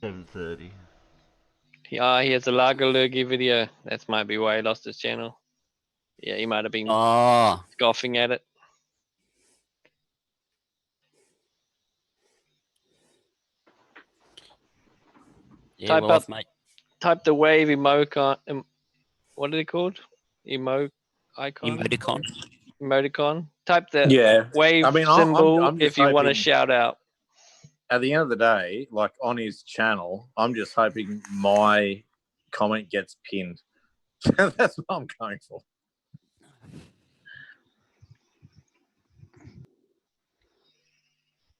7:30. Yeah, he has a Lagerlurgy video. That might be why he lost his channel. Yeah, he might have been scoffing at it. Yeah, mate. Type the wave emoticon. What are they called? Emoticon. Type the wave symbol if you want to shout out. At the end of the day, like on his channel, I'm just hoping my comment gets pinned. That's what I'm going for.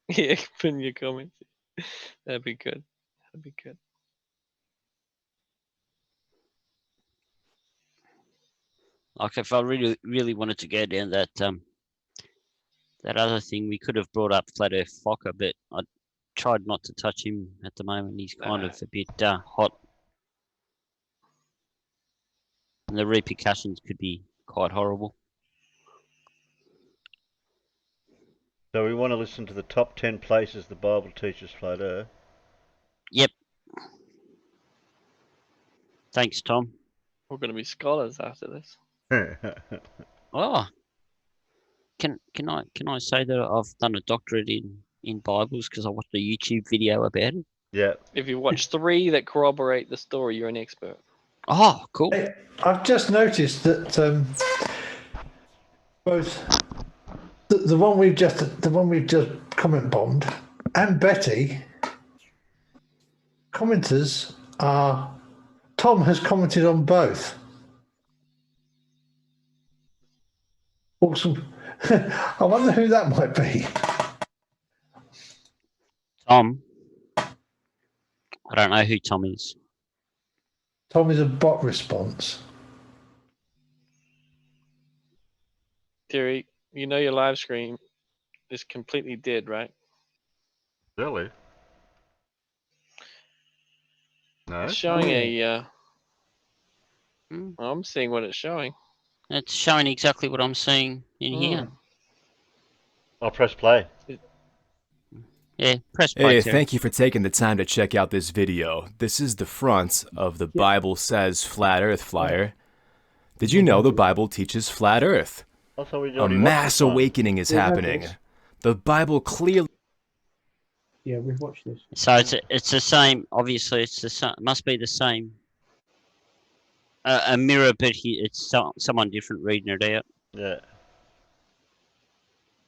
Yeah, pin your comments. That'd be good. That'd be good. Like if I really wanted to go down that That other thing we could have brought up Flat Earth Fokker, but I tried not to touch him at the moment. He's kind of a bit hot. And the repercussions could be quite horrible. So we want to listen to the top 10 places the Bible teaches flat Earth. Yep. Thanks, Tom. We're going to be scholars after this. Oh, can I say that I've done a doctorate in Bibles because I watched a YouTube video about it? Yeah. If you watch 3 that corroborate the story, you're an expert. Oh, cool. Hey, I've just noticed that both the one we've just comment bombed and Betty commenters are. Tom has commented on both. Awesome. I wonder who that might be. Tom. I don't know who Tom is. Tom is a bot response. Terry, you know your live stream is completely dead, right? Really? No. It's showing a. I'm seeing what it's showing. It's showing exactly what I'm seeing in here. I'll press play. Yeah, press play. Hey, Terry. thank you for taking the time to check out this video. This is the front of the Bible Says Flat Earth flyer. Did you know the Bible teaches flat Earth? A mass awakening is happening. The Bible clearly... Yeah, we've watched this. So it's the same. Obviously, it's the same. Must be the same. A mirror, but it's someone different reading it out. Yeah.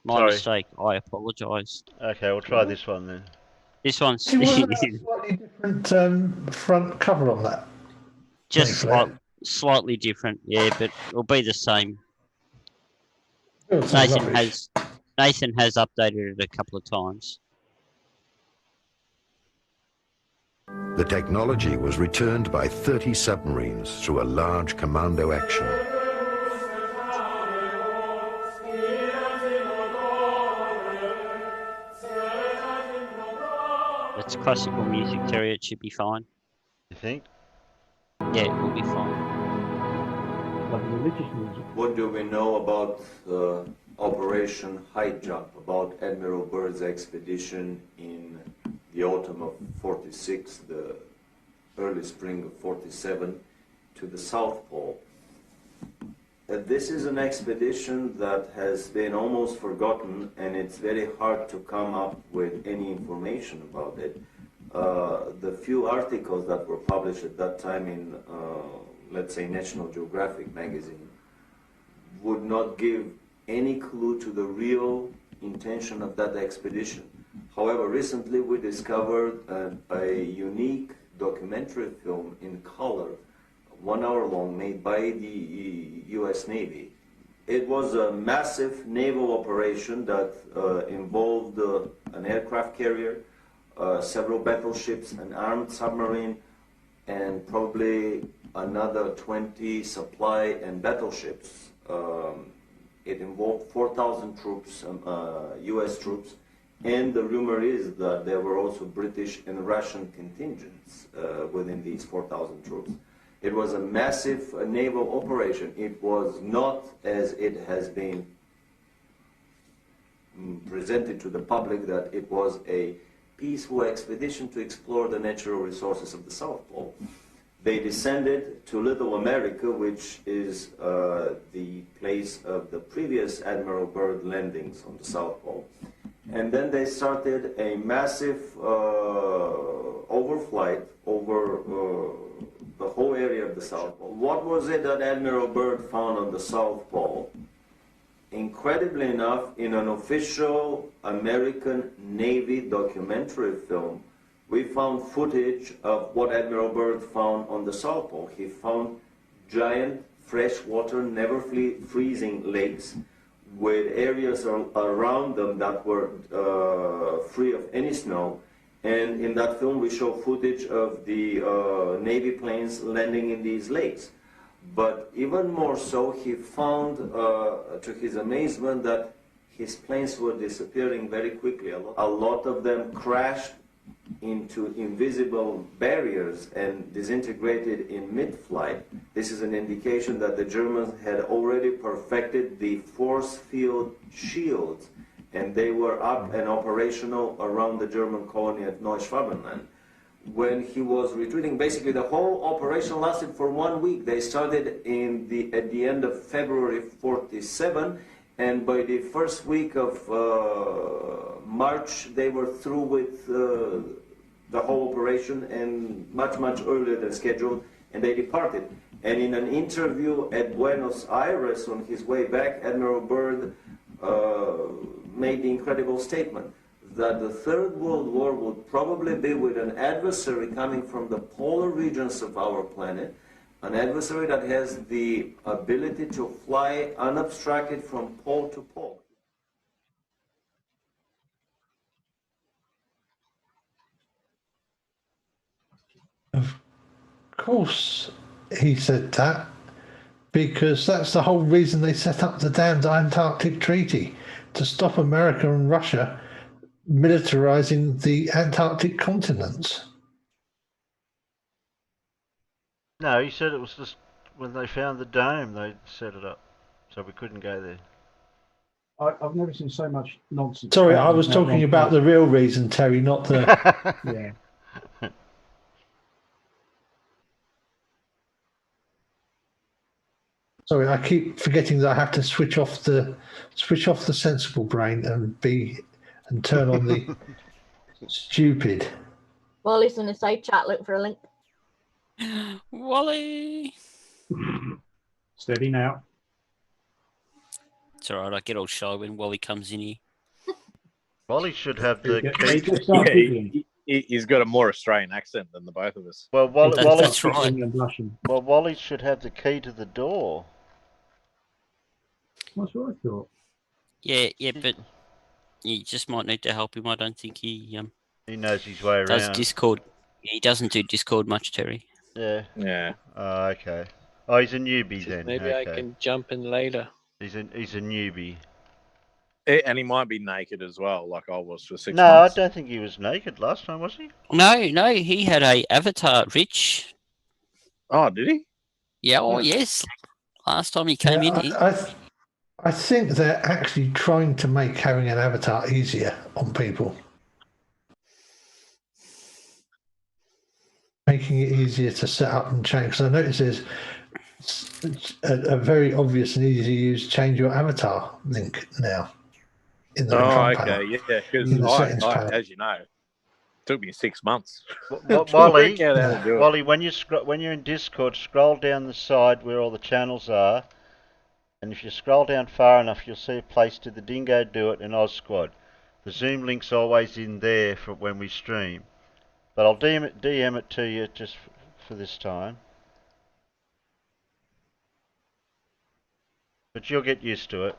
My mistake. I apologise. Okay, we'll try this one then. This one's See, wasn't there a slightly different front cover on that? just slightly different. Yeah, but it'll be the same. Nathan has updated it a couple of times. The technology was returned by 30 submarines through a large commando action. It's classical music, Terry. It should be fine. You think? Yeah, it will be fine. Like religious music. What do we know about Operation High Jump, about Admiral Byrd's expedition in the autumn of 46, the early spring of 47, to the South Pole? This is an expedition that has been almost forgotten, and it's very hard to come up with any information about it. The few articles that were published at that time in, let's say, National Geographic magazine would not give any clue to the real intention of that expedition. However, recently we discovered a unique documentary film in color, 1 hour long, made by the U.S. Navy. It was a massive naval operation that involved an aircraft carrier, several battleships, an armed submarine, and probably another 20 supply and battleships. It involved 4,000 troops, U.S. troops, and the rumor is that there were also British and Russian contingents within these 4,000 troops. It was a massive naval operation. It was not, as it has been presented to the public, that it was a peaceful expedition to explore the natural resources of the South Pole. They descended to Little America, which is the place of the previous Admiral Byrd landings on the South Pole. And then they started a massive overflight over the whole area of the South Pole. What was it that Admiral Byrd found on the South Pole? Incredibly enough, in an official American Navy documentary film, we found footage of what Admiral Byrd found on the South Pole. He found giant freshwater, never freezing lakes with areas around them that were free of any snow. And in that film, we show footage of the Navy planes landing in these lakes. But even more so, he found, to his amazement, that his planes were disappearing very quickly. A lot of them crashed into invisible barriers and disintegrated in mid-flight. This is an indication that the Germans had already perfected the force field shields, and they were up and operational around the German colony at Neuschwabenland. When he was retreating, basically the whole operation lasted for 1 week. They started at the end of February 47, and by the first week of March, they were through with the whole operation, and much earlier than scheduled, and they departed. And in an interview at Buenos Aires on his way back, Admiral Byrd made the incredible statement that the Third World War would probably be with an adversary coming from the polar regions of our planet, an adversary that has the ability to fly unobstructed from pole to pole. Of course, he said that because that's the whole reason they set up the damned Antarctic Treaty, to stop America and Russia militarizing the Antarctic continents. No, he said it was just when they found the dome, they set it up, so we couldn't go there. I've never seen so much nonsense. Sorry, I was talking about the real reason, Terry, not the. Yeah. Sorry, I keep forgetting that I have to switch off the sensible brain and turn on the stupid. Wally's in the side chat looking for a link. Wally! Steady now. It's all right. I get all shy when Wally comes in here. Wally should have the key. He's got a more Australian accent than the both of us. Well, That's right. Well, Wally should have the key to the door. That's what I thought. Yeah, but you just might need to help him. I don't think he knows his way does around. Discord. He doesn't do Discord much, Terry. Yeah. Yeah. Oh, okay. Oh, he's a newbie then. Maybe okay. I can jump in later. He's a newbie. And he might be naked as well, like I was for 6 No, months. I don't think he was naked last time, was he? No, he had a avatar, Rich. Oh, did he? Yeah, oh yes. Last time he came in here. I think they're actually trying to make having an avatar easier on people. Making it easier to set up and change. Because I notice there's a very obvious and easy to use change your avatar link now. In the control panel. Yeah, because as you know, it took me 6 months. Wally, when you're in Discord, scroll down the side where all the channels are, and if you scroll down far enough, you'll see a place to the Dingo Do It and Oz Squad. The Zoom link's always in there for when we stream, but I'll DM it to you just for this time. But you'll get used to it.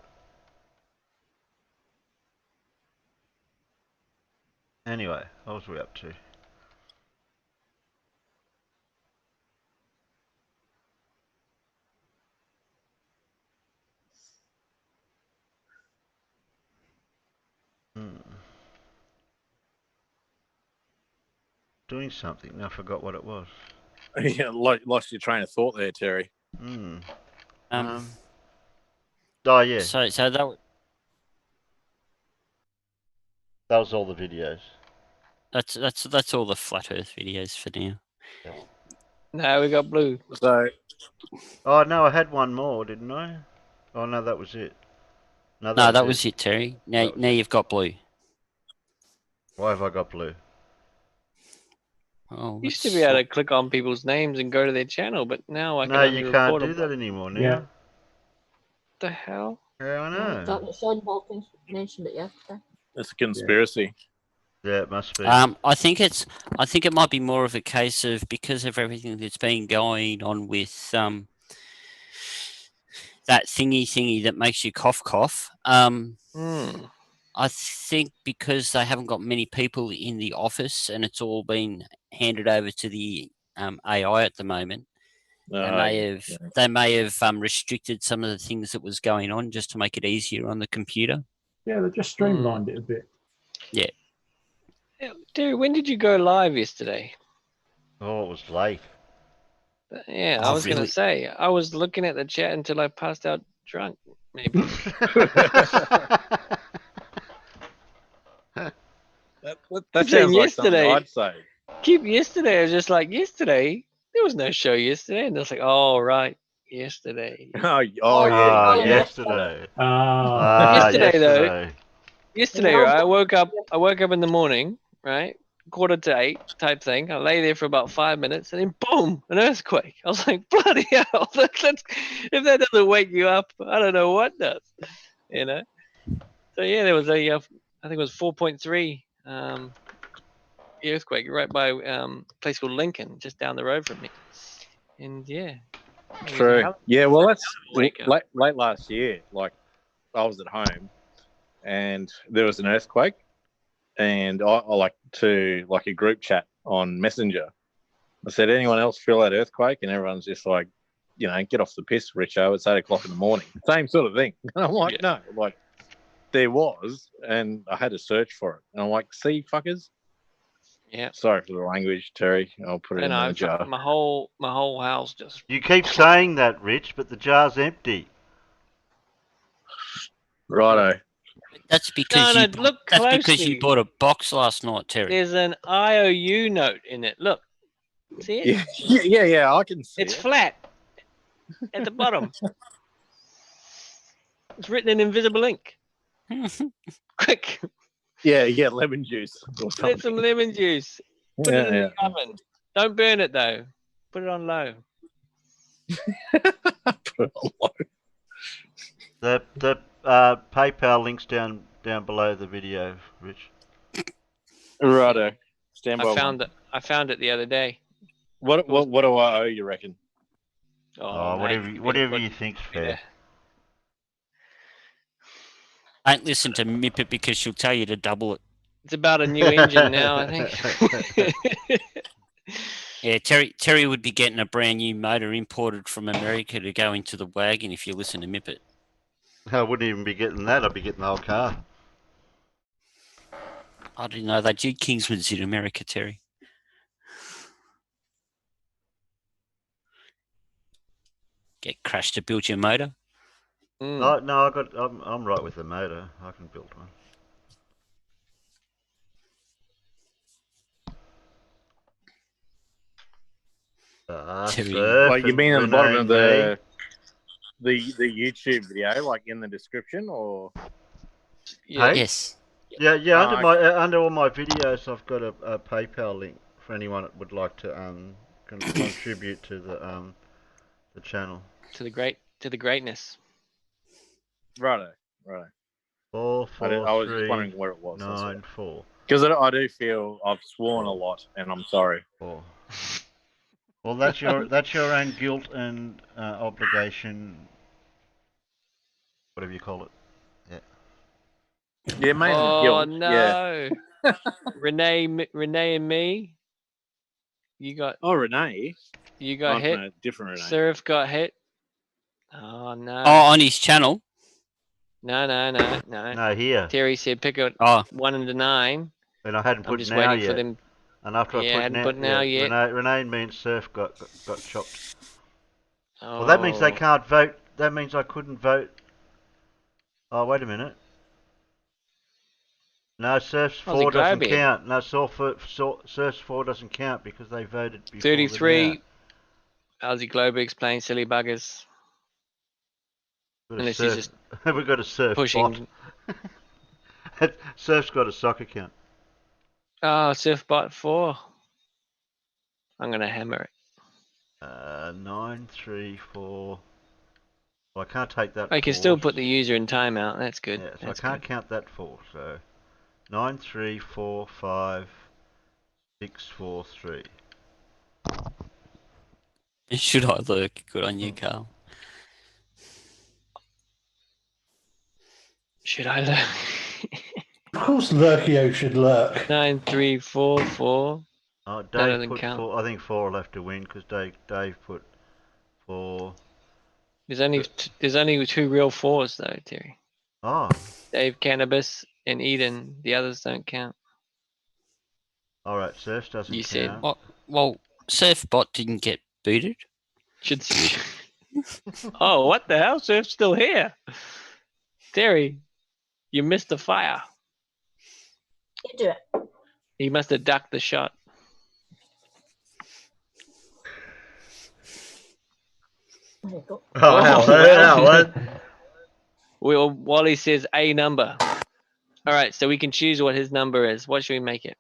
Anyway, what was we up to? Doing something. I forgot what it was. Yeah, lost your train of thought there, Terry. Oh yeah. So that was all the videos. That's all the flat Earth videos for now. No, we got blue. So. Oh no, I had one more, didn't I? Oh no, that was it. No, that was it, Terry. Now you've got blue. Why have I got blue? Oh, used to be able to click on people's names and go to their channel, but now I can. No, you can't do that anymore now. Yeah. What the hell? Yeah, I know. Sean Hawkins mentioned it yesterday. It's a conspiracy. Yeah, it must be. I think it might be more of a case of because of everything that's been going on with that thingy that makes you cough. I think because they haven't got many people in the office and it's all been handed over to the AI at the moment. They may have restricted some of the things that was going on just to make it easier on the computer. Yeah, they just streamlined it a bit. Yeah. Dude, when did you go live yesterday? Oh, it was late. Yeah, Oh, I was really? gonna say I was looking at the chat until I passed out drunk. Maybe. That sounds like something yesterday. I'd say. Keep yesterday. I was just like yesterday. There was no show yesterday, and it's like, oh right, yesterday. Oh Ah, yeah. yesterday. Yesterday though. Yesterday. Yesterday, right, I woke up in the morning, right, 7:45 type thing. I lay there for about 5 minutes, and then boom, an earthquake. I was like, bloody hell! If that doesn't wake you up, I don't know what does. You know. So yeah, there was a, I think it was 4.3 earthquake right by a place called Lincoln, just down the road from me. And yeah. it was a True. hell- Yeah. Well, that's wake up. late last year. Like I was at home, and there was an earthquake, and I like to like a group chat on Messenger. I said, anyone else feel that earthquake? And everyone's just like, you know, get off the piss, Richo. It's 8 o'clock in the morning. Same sort of thing. And I'm like, no, like there was, and I had to search for it. And I'm like, see, fuckers. Yeah. Sorry for the language, Terry. I'll put it in the jar. My whole house just. You keep saying that, Rich, but the jar's empty. Righto. That's because No, look that's because closely. you bought a box last night, Terry. There's an IOU note in it. Look. See it? Yeah, I can see It's flat at the bottom. It's written in invisible ink. Quick. Yeah, you get lemon juice or something. Get some lemon juice. Put it in the oven. Don't burn it though. Put it on low. Put it on low. The PayPal links down below the video, Rich. Righto. Stand by. I found it the other day. What do I owe you, reckon? Oh, whatever you think's fair. Don't listen to Mippet because she'll tell you to double it. It's about a new engine now, I think. Yeah, Terry would be getting a brand new motor imported from America to go into the wagon if you listen to Mippet. I wouldn't even be getting that. I'd be getting the whole car. I didn't know they do Kingsman's in America, Terry. Get crashed to build your motor. No, I'm right with the motor. I can build one. Like you mean at the bottom of the YouTube video, like in the description, or? Hey? Yes. Yeah. Under all my videos, I've got a PayPal link for anyone that would like to contribute to the channel. To the greatness. Righto. 4 4 I was 3 just wondering where it was. 9 4. Because I do feel I've sworn a lot, and I'm sorry. 4. Well, that's your own guilt and obligation, whatever you call it. Yeah. Yeah, mainly guilt. guilt. No. Yeah. Renee and me. You got. Oh, Renee. You got hit. No, different Renee. Surf got hit. Oh no. Oh, on his channel. No. No, here. Terry said pick out 1 and 9. And I hadn't put just now waiting yet. for them. And after I hadn't put now yet. Renee means Surf got chopped. Oh. Well, that means they can't vote. That means I couldn't vote. Oh, wait a minute. No, Surf's 4 doesn't count. No, Surf's 4 doesn't count because they voted before 33. Ozzie Globe explains silly buggers. Unless he's just we've got a Surf pushing. Bot. Surf's got a soccer count. Oh, Surfbot 4. I'm gonna hammer it. 9 3 4. Well, I can't take that. I can still put the user in timeout. That's good. Yeah, so That's I can't count that 4. So 9 3 4 5 6 4 3. Should I lurk? Good on you, Carl. Should I lurk? Of course, Lurkio should lurk. 9 3 4 4. Oh, Dave doesn't put count. 4. I think 4 will have to win because Dave put 4. There's only 2 real 4s though, Terry. Oh. Dave Cannabis and Eden. The others don't count. All right, Surf doesn't You count. said. Well, Surfbot didn't get booted. Should. Oh, what the hell? Surf's still here. Terry, you missed the fire. You do it. He must have ducked the shot. There you go. What? Well, Wally says a number. All right, so we can choose what his number is. What should we make it?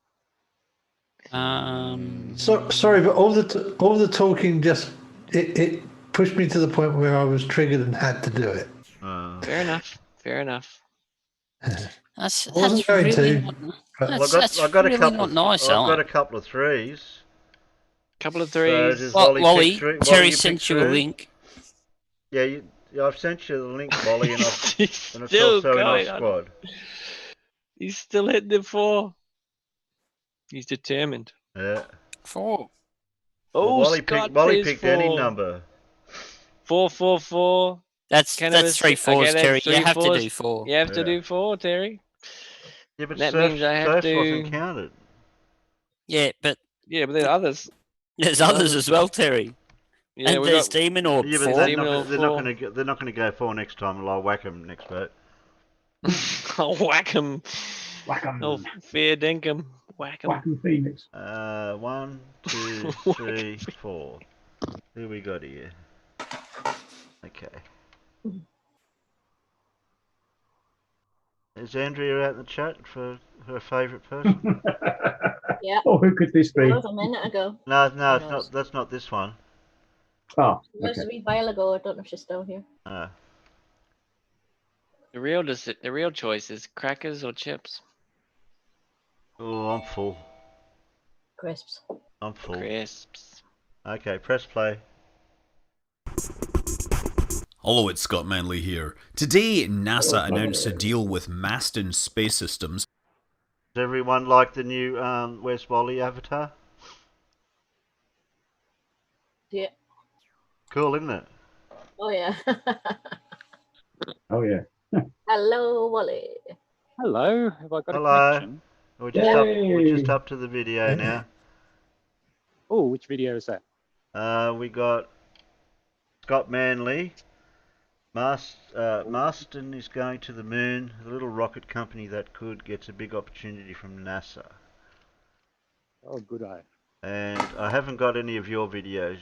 So sorry, but all the talking just it pushed me to the point where I was triggered and had to do it. Fair enough. Fair enough. That's wasn't going really to, not, but- that's really not nice, I've Alan. got a couple of threes. Couple of So threes. does Well, Wally Wally, pick three? Terry Wally, you sent pick you a two? link. Yeah, I've sent you the link, Wally, and it's Still also in our going on. squad. He's still hitting it 4. He's determined. Yeah. 4. Oh, Wally Scott picked plays any 4. number. 4, 4, 4. That's 3 fours, that's Terry. You 3 have to fours. do 4. You have to Yeah. do 4, Terry. Yeah, but That Surf, means I have Surf to. wasn't counted. Yeah, but Yeah, but there are others. there's others as well, Terry. Yeah, and we there's got. Demon Orb Yeah, but 4. they're not going to go 4 next time, and I'll whack them next vote. I'll whack him. Whack 'em. Oh, fair dinkum. Whack him. Whack 'em Phoenix. 1, 2, 3, 4. Who we got here? Okay. Is Andrea out in the chat for her favourite person? Yeah. Oh, who could this be? That was a minute ago. No, Who it's knows? not. That's not this one. Oh, It was okay. a wee while ago. I don't know if she's still here. The real choice is crackers or chips. Oh, I'm full. Crisps. I'm full. Crisps. Okay, press play. Hello, it's Scott Manley here. Today, NASA announced a deal with Masten Space Systems. Does everyone like the new Where's Wally avatar? Yeah. Cool, isn't it? Oh yeah. Oh yeah. Hello, Wally. Hello, have I got a Hello. connection? We're just up to the video now. Oh, which video is that? We got Scott Manley. Masten is going to the moon. A little rocket company that could gets a big opportunity from NASA. Oh, good eye. And I haven't got any of your videos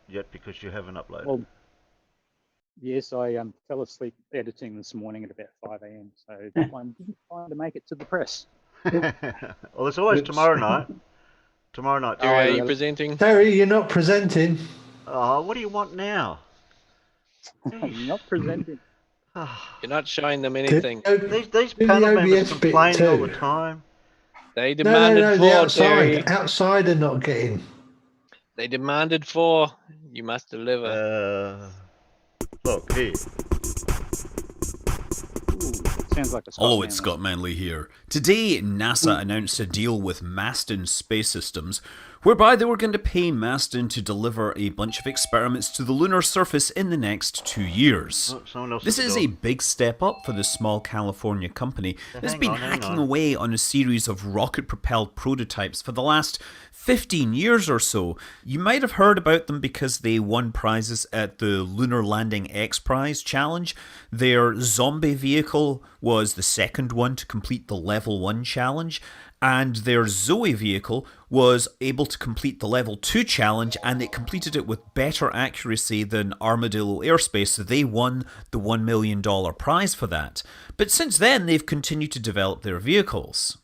yet because you haven't uploaded. Well, yes, I fell asleep editing this morning at about 5 a.m. So that one didn't find to make it to the press. Well, there's always tomorrow night. Tomorrow night. Oh, are you presenting? Terry, you're not presenting. Oh, what do you want now? I'm not presenting. You're not showing them anything. These panel members complain all the time. They demanded No, 4, the outside. Terry. Outside are not getting. They demanded 4. You must deliver. Look here. Sounds like a Scott Hello, Manley. it's Scott Manley here. Today, NASA announced a deal with Masten Space Systems, whereby they were going to pay Masten to deliver a bunch of experiments to the lunar surface in the next 2 years. This is a big step up for the small California company that's been hacking away on a series of rocket-propelled prototypes for the last 15 years or so. You might have heard about them because they won prizes at the Lunar Landing X Prize Challenge. Their zombie vehicle was the second one to complete the Level 1 challenge, and their Zoe vehicle was able to complete the Level 2 challenge, and it completed it with better accuracy than Armadillo Airspace, so they won the $1 million prize for that. But since then, they've continued to develop their vehicles.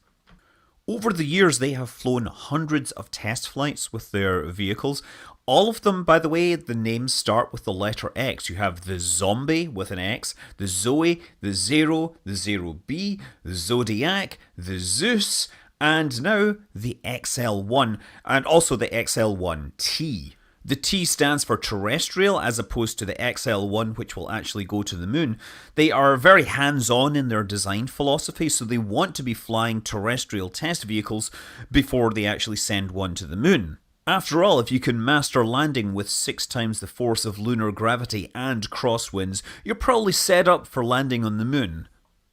Over the years, they have flown hundreds of test flights with their vehicles. All of them, by the way, the names start with the letter X. You have the Zombie with an X, the Zoe, the Zero, the Zero-B, the Zodiac, the Zeus, and now the XL1, and also the XL1T. The T stands for terrestrial as opposed to the XL1, which will actually go to the moon. They are very hands-on in their design philosophy, so they want to be flying terrestrial test vehicles before they actually send one to the moon. After all, if you can master landing with 6 times the force of lunar gravity and crosswinds, you're probably set up for landing on the moon.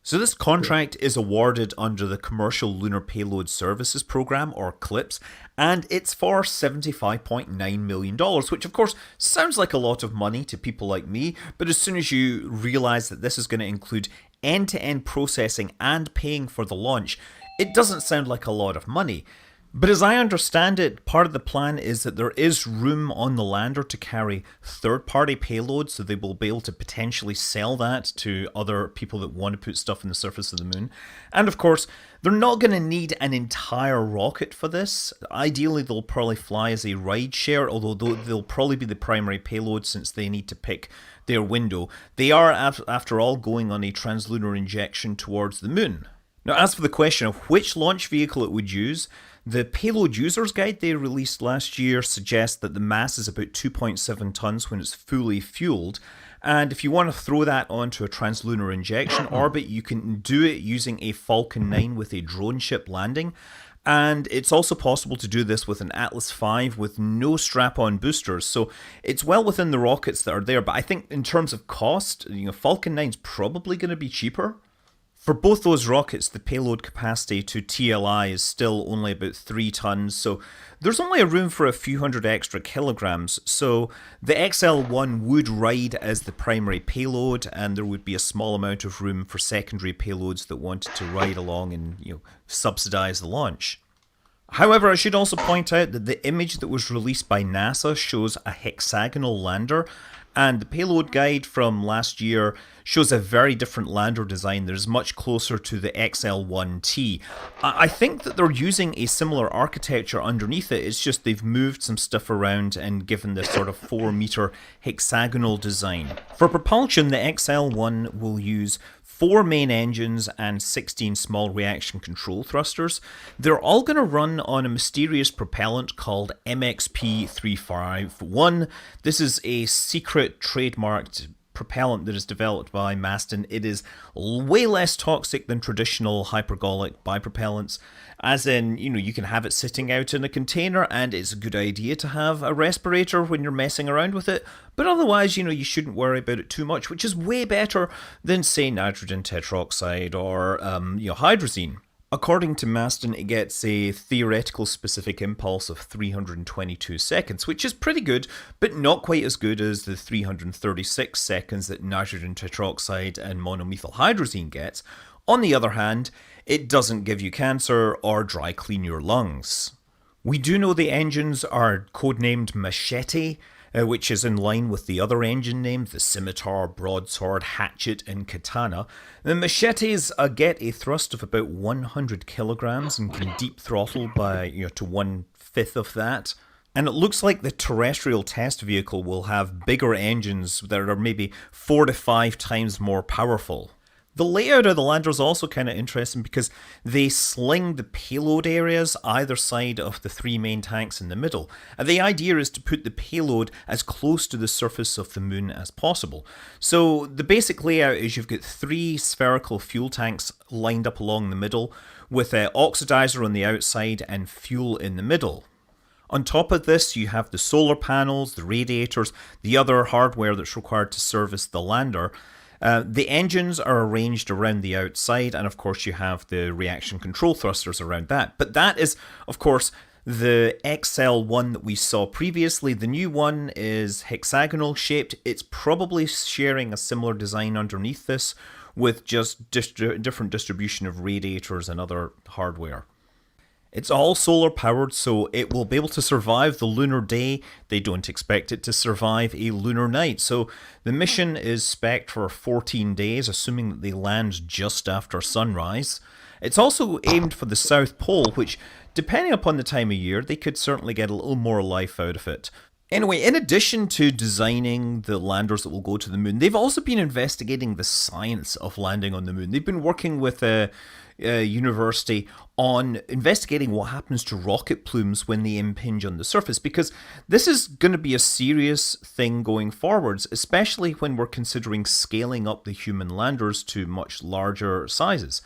So this contract is awarded under the Commercial Lunar Payload Services Program, or CLPS, and it's for $75.9 million, which of course sounds like a lot of money to people like me, but as soon as you realize that this is going to include end-to-end processing and paying for the launch, it doesn't sound like a lot of money. But as I understand it, part of the plan is that there is room on the lander to carry third-party payloads, so they will be able to potentially sell that to other people that want to put stuff on the surface of the moon. And of course, they're not going to need an entire rocket for this. Ideally, they'll probably fly as a ride share, although they'll probably be the primary payload since they need to pick their window. They are, after all, going on a translunar injection towards the moon. Now, as for the question of which launch vehicle it would use, the Payload User's Guide they released last year suggests that the mass is about 2.7 tons when it's fully fueled, and if you want to throw that onto a translunar injection orbit, you can do it using a Falcon 9 with a drone ship landing, and it's also possible to do this with an Atlas V with no strap-on boosters, so it's well within the rockets that are there, but I think in terms of cost, Falcon 9's probably going to be cheaper. For both those rockets, the payload capacity to TLI is still only about 3 tons, so there's only a room for a few hundred extra kilograms. So the XL-1 would ride as the primary payload, and there would be a small amount of room for secondary payloads that wanted to ride along and subsidize the launch. However, I should also point out that the image that was released by NASA shows a hexagonal lander, and the payload guide from last year shows a very different lander design that is much closer to the XL-1T. I think that they're using a similar architecture underneath it, it's just they've moved some stuff around and given this sort of 4-meter hexagonal design. For propulsion, the XL-1 will use 4 main engines and 16 small reaction control thrusters. They're all going to run on a mysterious propellant called MXP351. This is a secret trademarked propellant that is developed by Masten. It is way less toxic than traditional hypergolic bipropellants, as in, you can have it sitting out in a container and it's a good idea to have a respirator when you're messing around with it, but otherwise, you shouldn't worry about it too much, which is way better than, say, nitrogen tetroxide or, hydrazine. According to Masten, it gets a theoretical specific impulse of 322 seconds, which is pretty good, but not quite as good as the 336 seconds that nitrogen tetroxide and monomethyl hydrazine gets. On the other hand, it doesn't give you cancer or dry clean your lungs. We do know the engines are codenamed Machete, which is in line with the other engine names, the Scimitar, Broadsword, Hatchet, and Katana. The Machetes get a thrust of about 100 kilograms and can deep throttle by to 1/5 of that. And it looks like the terrestrial test vehicle will have bigger engines that are maybe 4 to 5 times more powerful. The layout of the lander is also kind of interesting because they sling the payload areas either side of the 3 main tanks in the middle. And the idea is to put the payload as close to the surface of the moon as possible. So the basic layout is you've got 3 spherical fuel tanks lined up along the middle with an oxidizer on the outside and fuel in the middle. On top of this, you have the solar panels, the radiators, the other hardware that's required to service the lander. The engines are arranged around the outside, and of course you have the reaction control thrusters around that. But that is, of course, the XL-1 that we saw previously. The new one is hexagonal shaped. It's probably sharing a similar design underneath this with just different distribution of radiators and other hardware. It's all solar powered, so it will be able to survive the lunar day. They don't expect it to survive a lunar night. So the mission is spec'd for 14 days, assuming that they land just after sunrise. It's also aimed for the South Pole, which, depending upon the time of year, they could certainly get a little more life out of it. Anyway, in addition to designing the landers that will go to the moon, they've also been investigating the science of landing on the moon. They've been working with a university on investigating what happens to rocket plumes when they impinge on the surface, because this is going to be a serious thing going forwards, especially when we're considering scaling up the human landers to much larger sizes.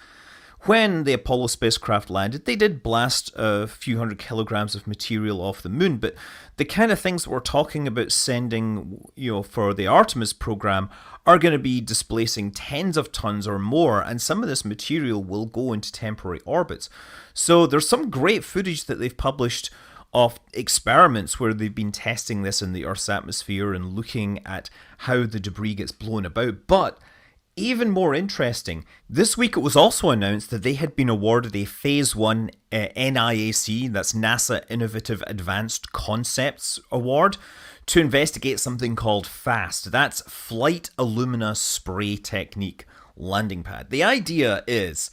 when the Apollo spacecraft landed, they did blast a few hundred kilograms of material off the moon, but the kind of things that we're talking about sending, for the Artemis program are going to be displacing tens of tons or more, and some of this material will go into temporary orbits. So there's some great footage that they've published of experiments where they've been testing this in the Earth's atmosphere and looking at how the debris gets blown about. But even more interesting, this week it was also announced that they had been awarded a Phase 1 NIAC, that's NASA Innovative Advanced Concepts Award, to investigate something called FAST. That's Flight Alumina Spray Technique landing pad. The idea is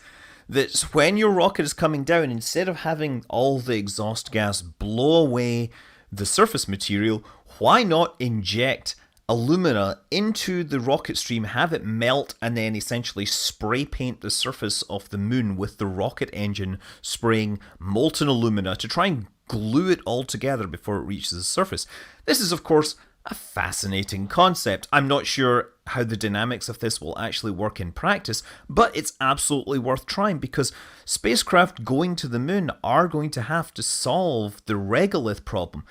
that when your rocket is coming down, instead of having all the exhaust gas blow away the surface material, why not inject alumina into the rocket stream, have it melt, and then essentially spray paint the surface of the moon with the rocket engine spraying molten alumina to try and glue it all together before it reaches the surface. This is, of course, a fascinating concept. I'm not sure how the dynamics of this will actually work in practice, but it's absolutely worth trying because spacecraft going to the moon are going to have to solve the regolith problem.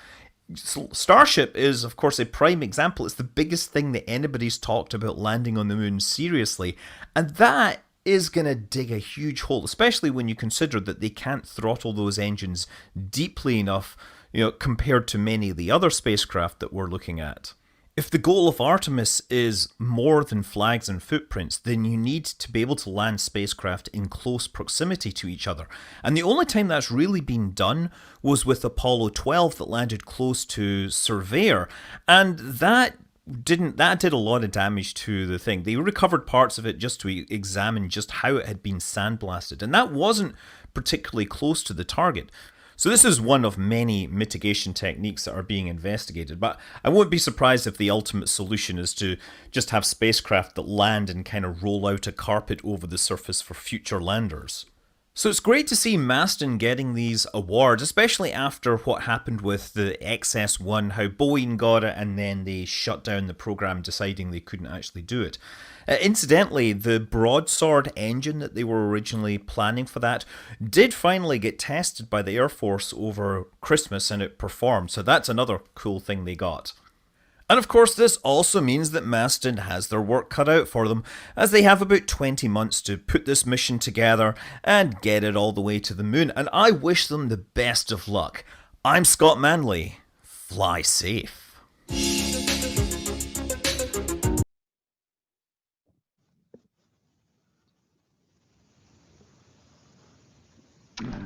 Starship is, of course, a prime example. It's the biggest thing that anybody's talked about landing on the moon seriously, and that is going to dig a huge hole, especially when you consider that they can't throttle those engines deeply enough, compared to many of the other spacecraft that we're looking at. If the goal of Artemis is more than flags and footprints, then you need to be able to land spacecraft in close proximity to each other. And the only time that's really been done was with Apollo 12 that landed close to Surveyor. And that did a lot of damage to the thing. They recovered parts of it just to examine just how it had been sandblasted. And that wasn't particularly close to the target. So this is one of many mitigation techniques that are being investigated, but I won't be surprised if the ultimate solution is to just have spacecraft that land and kind of roll out a carpet over the surface for future landers. So it's great to see Masten getting these awards, especially after what happened with the XS-1, how Boeing got it and then they shut down the program deciding they couldn't actually do it. Incidentally, the broadsword engine that they were originally planning for that did finally get tested by the Air Force over Christmas and it performed, so that's another cool thing they got. And of course this also means that Masten has their work cut out for them, as they have about 20 months to put this mission together and get it all the way to the moon, and I wish them the best of luck. I'm Scott Manley. Fly safe.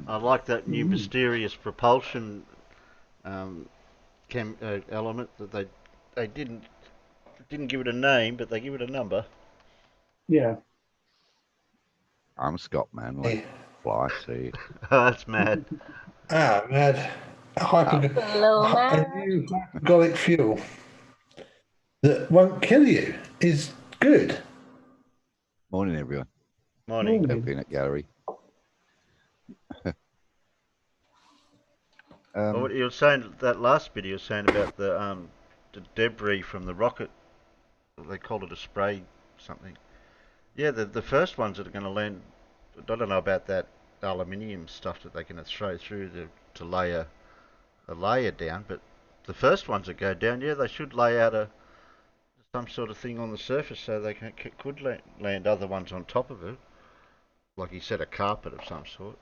I like that new mysterious propulsion element that they didn't give it a name, but they give it a number. Yeah. I'm Scott Manley. Fly safe. Oh, that's mad. Mad. Hello, A new hypergolic fuel that won't kill you is good. Morning, everyone. Morning. Peanut gallery. What you were saying, that last bit you were saying about the debris from the rocket, they called it a spray something. Yeah, the first ones that are going to land, I don't know about that aluminium stuff that they're going to throw through to lay a layer down, but the first ones that go down, yeah, they should lay out some sort of thing on the surface so they could land other ones on top of it. Like you said, a carpet of some sort.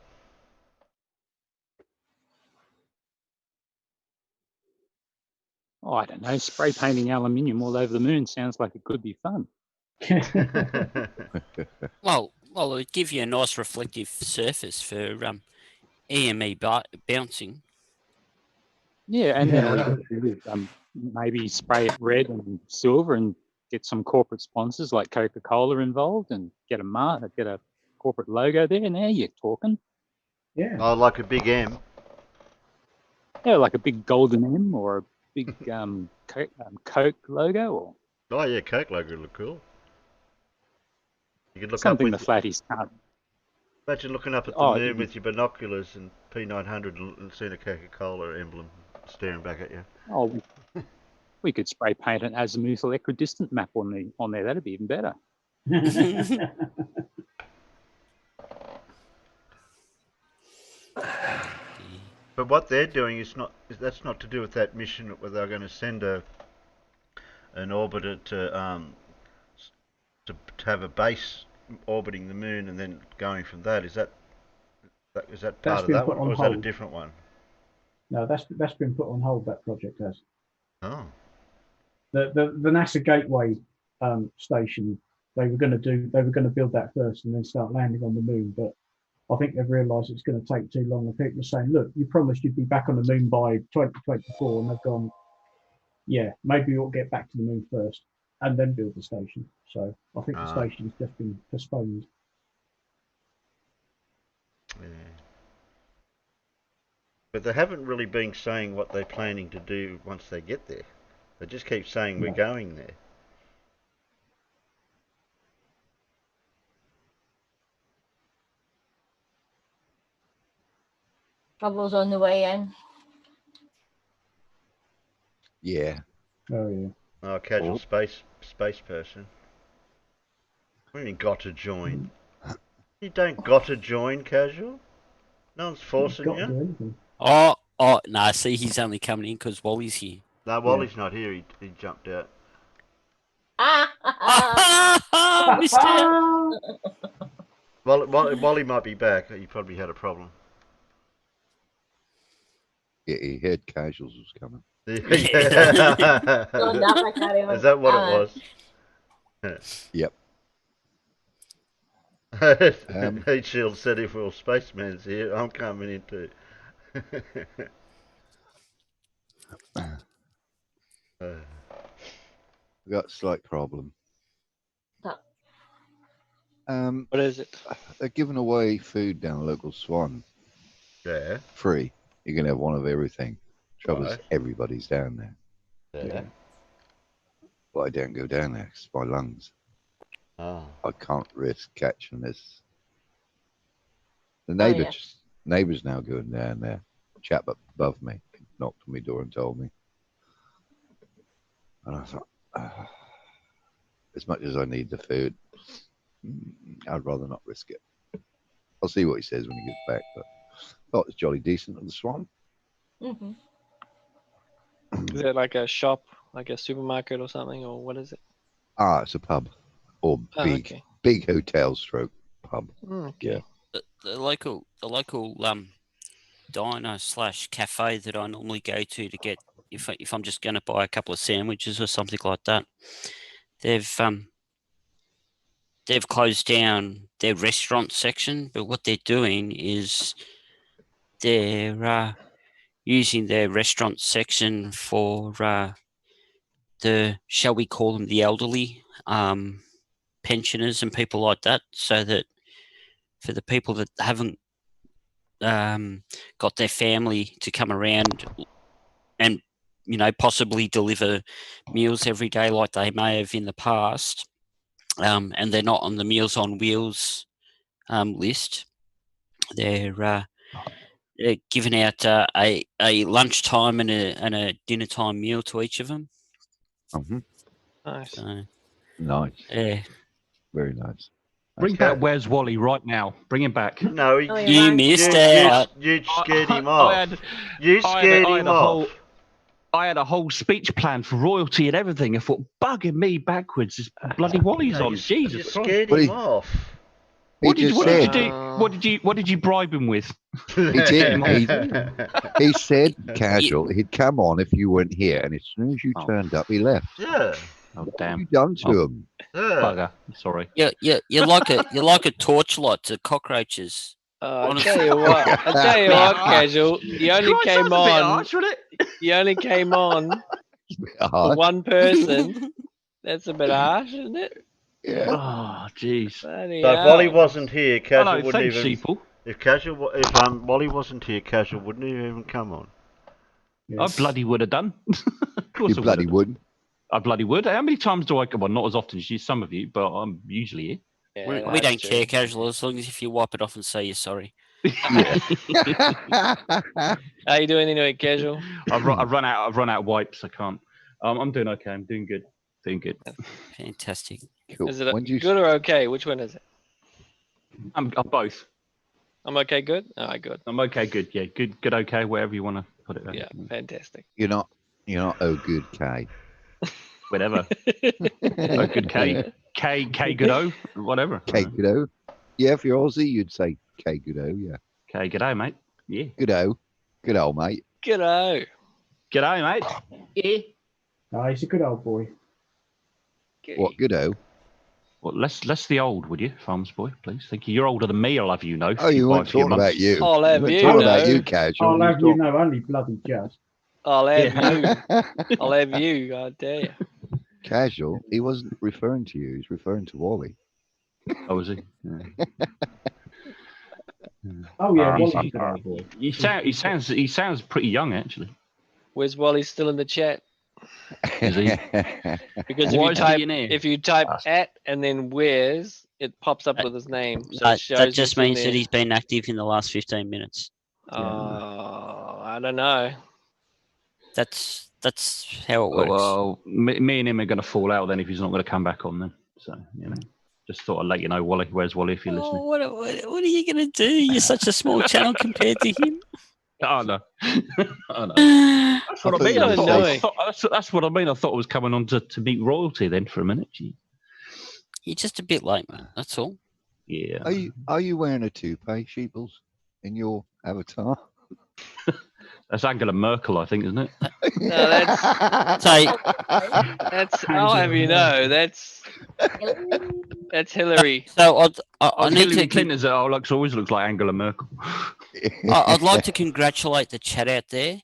Oh, I don't know. Spray painting aluminium all over the moon sounds like it could be fun. Well, it would give you a nice reflective surface for EME bouncing. Yeah, and then maybe spray it red and silver and get some corporate sponsors like Coca-Cola involved and get a corporate logo there. Now you're talking. Yeah. Oh, like a big M. Yeah, like a big golden M or a big Coke logo. Or oh yeah, Coke logo would look cool. You could look something up the flatties can't. Imagine looking up at the moon with your binoculars and P900 and seeing a Coca-Cola emblem staring back at you. Oh, we could spray paint an azimuth equidistant map on there. That'd be even better. But what they're doing that's not to do with that mission where they're going to send an orbiter to have a base orbiting the moon and then going from that. Is that part of that one, or is that a different one? No, that's been put on hold. That project has. Oh. The NASA Gateway station. They were going to build that first and then start landing on the moon, but I think they've realised it's going to take too long. And people are saying, "Look, you promised you'd be back on the moon by 2024," and they've gone, "Yeah, maybe we'll get back to the moon first and then build the station." So I think the station's just been postponed. Yeah. But they haven't really been saying what they're planning to do once they get there. They just keep saying we're going there. Trouble's on the way in. Yeah. Oh yeah. Oh, casual space person. What do you mean got to join? You don't got to join, casual. No one's forcing you. Oh, no, see, he's only coming in because Wally's here. No, Wally's not here. He jumped out. Missed out. Wally might be back. He probably had a problem. Yeah, he heard casuals was coming. Is that what it was? Yep. Heat Shield said if Will Spaceman's here, I'm coming in too. We got a slight problem. What is it? They're giving away food down the local Swan. Yeah. Free. You can have one of everything. Trouble is, Right. everybody's down there. Yeah. But I don't go down there 'cause my lungs. Oh. I can't risk catching this. The Oh, neighbour, yeah. neighbour's now going down there. Chap up above me knocked on my door and told me. And I thought, as much as I need the food, I'd rather not risk it. I'll see what he says when he gets back. But I thought it was jolly decent at the Swan. Mm-hmm. Is it like a shop, like a supermarket or something, or what is it? Ah, it's a pub. Or big hotel stroke pub. Okay. The local diner / cafe that I normally go to get if I'm just going to buy a couple of sandwiches or something like that. They've closed down their restaurant section, but what they're doing is they're using their restaurant section for shall we call them the elderly, pensioners and people like that, so that for the people that haven't got their family to come around and possibly deliver meals every day like they may have in the past, and they're not on the Meals on Wheels list, they're giving out a lunchtime and a dinner time meal to each of them. Mm-hmm. Nice. So, nice. Yeah. Very nice. Bring back Where's Wally right now. Bring him back. No, you missed out. You scared him off. You scared him off. I had a whole speech plan for royalty and everything. I thought, bugging me backwards. This bloody Wally's on. Jesus You Christ. scared him off. What did you do? What did you bribe him with? He did. He said casual. He'd come on if you weren't here, and as soon as you turned up, he left. Yeah. Oh damn! What have you done to him? Yeah. Bugger. Sorry. Yeah. You're like a torchlight to cockroaches. I tell you what, Casual. You only came on. You only came on for one person. That's a bit harsh, isn't it? Yeah. Oh, jeez. So if Wally wasn't here, Casual wouldn't even. Sheeple. If Wally wasn't here, Casual wouldn't even come on. Yes. I bloody would have done. Of course you bloody would. I bloody would. How many times do I come on? Not as often as you, some of you, but I'm usually here. Yeah, we don't care, Casual, as long as if you wipe it off and say you're sorry. How you doing anyway, Casual? I've run out of wipes. I can't. I'm doing okay. I'm doing good. Doing good. Fantastic. Cool. Is it good or okay? Which one is it? I'm both. I'm okay. Good. All right. Good. I'm okay. Good. Yeah. Good. Good. Okay. Wherever you want to put it. Yeah. Fantastic. You're not oh good, K. Whatever. Oh, good K. K good O. Whatever. K good O. Yeah, if you're Aussie, you'd say K good O. Yeah. K good O, mate. Yeah. Good O. Good old mate. G'day. G'day, mate. Yeah. Oh, he's a good old boy. What good O? Well, less the old, would you, Farms boy, please? Thank you. You're older than me, I'll have you know. Oh, you weren't talking about you. I'll have you talking know. about you, Casual. I'll have you know, only bloody just. I'll have you. I'll have you. I dare you. Casual. He wasn't referring to you. He's referring to Wally. Oh, was he? Yeah. Oh yeah, Wally's a good old boy. He sounds pretty young, actually. Where's Wally still in the chat? Is he? Because Why is he in here? if you type at and then where's, it pops up with his name. So it shows that just he's in means that there. he's been active in the last 15 minutes. Oh, I don't know. That's how it works. Well, me and him are going to fall out then if he's not going to come back on then. So, just thought I'd let you know, Wally. Where's Wally if you're listening? What are you going to do? You're such a small channel compared to him. Oh, no. Oh, no. That's what I thought mean. you were annoying. That's what I mean. I thought I was coming on to meet royalty then for a minute. Gee. You're just a bit late, man. That's all. Yeah. Are you wearing a toupee, Sheebles, in your avatar? That's Angela Merkel, I think, isn't it? No, that's I'll have you know, that's Hillary. So I need Hillary to. Clinton's always looks like Angela Merkel. I'd like to congratulate the chat out there.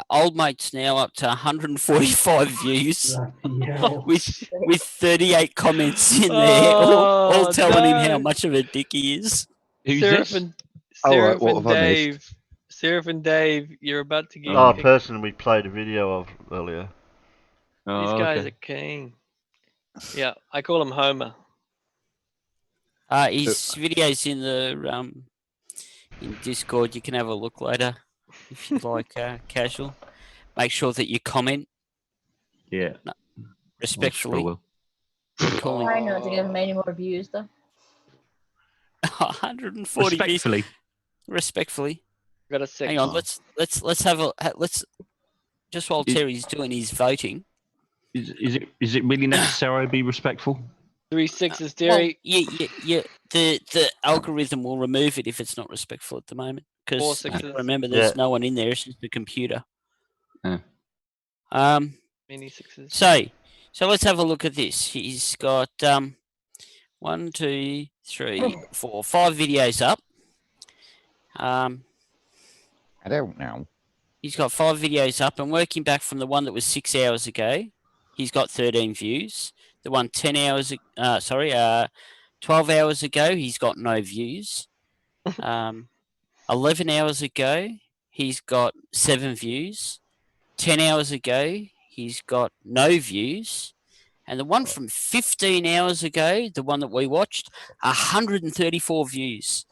Old mate's now up to 145 views with 38 comments in there, all telling him how much of a dick he is. Who's Seraph this? And Dave, you're about to get a person we played a video of earlier. These guys are keen. Yeah, I call him Homer. His videos in the in Discord. You can have a look later if you like. Casual. Make sure that you comment. Yeah. Respectfully. Try not to give him any more views though. 140 views. Respectfully. Got a six. Hang on. Let's have a just while Terry's doing his voting. Is it really necessary to be respectful? 3 6s, Terry. Yeah. The algorithm will remove it if it's not respectful at the moment. Because remember, there's no one in there. It's just the computer. Yeah. Mini 6s. So let's have a look at this. He's got 1, 2, 3, 4, 5 videos up. I don't know. He's got 5 videos up, and working back from the one that was 6 hours ago, he's got 13 views. The one 12 hours ago, he's got no views. 11 hours ago, he's got 7 views. 10 hours ago, he's got no views. And the one from 15 hours ago, the one that we watched, 134 views.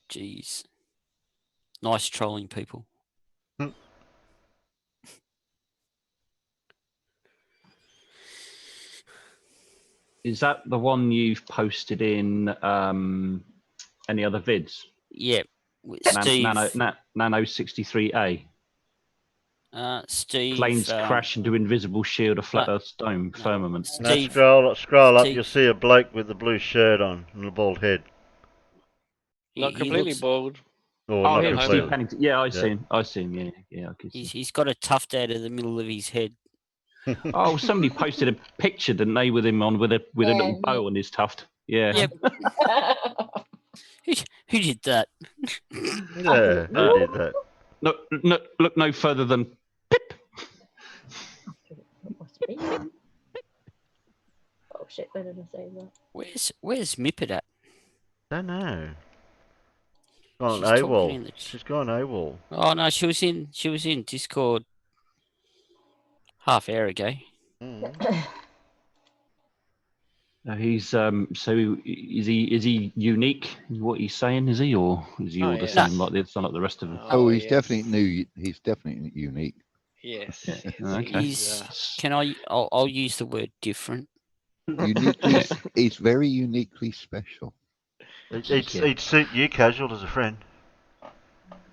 Jeez. Nice trolling, people. Is that the one you've posted in any other vids? Yeah. Steve. Nano 63A. Steve. Planes crash into invisible shield of flat Earth's dome firmament. Steve, scroll up, you'll see a bloke with the blue shirt on and a bald head. Not completely bald. Or yeah, not Steve completely. Pennington. Yeah, I see him. Yeah. He's got a tuft out of the middle of his head. Oh, somebody posted a picture, didn't they, with him on with a little bow on his tuft. Yeah. Yep. Who did that? Yeah, who did that? No, look no further than Pip. Oh shit! Where did I say that? Where's Mippet at? Don't know. Gone She's AWOL. She's gone AWOL. Oh no, she was in Discord half hour ago. He's so is he unique in what he's saying, is he, or is he all the same like the rest of them? Oh, he's definitely new. He's definitely unique. Yes. Can I'll use the word different. Uniquely, it's very uniquely special. He'd suit you, Casual, as a friend.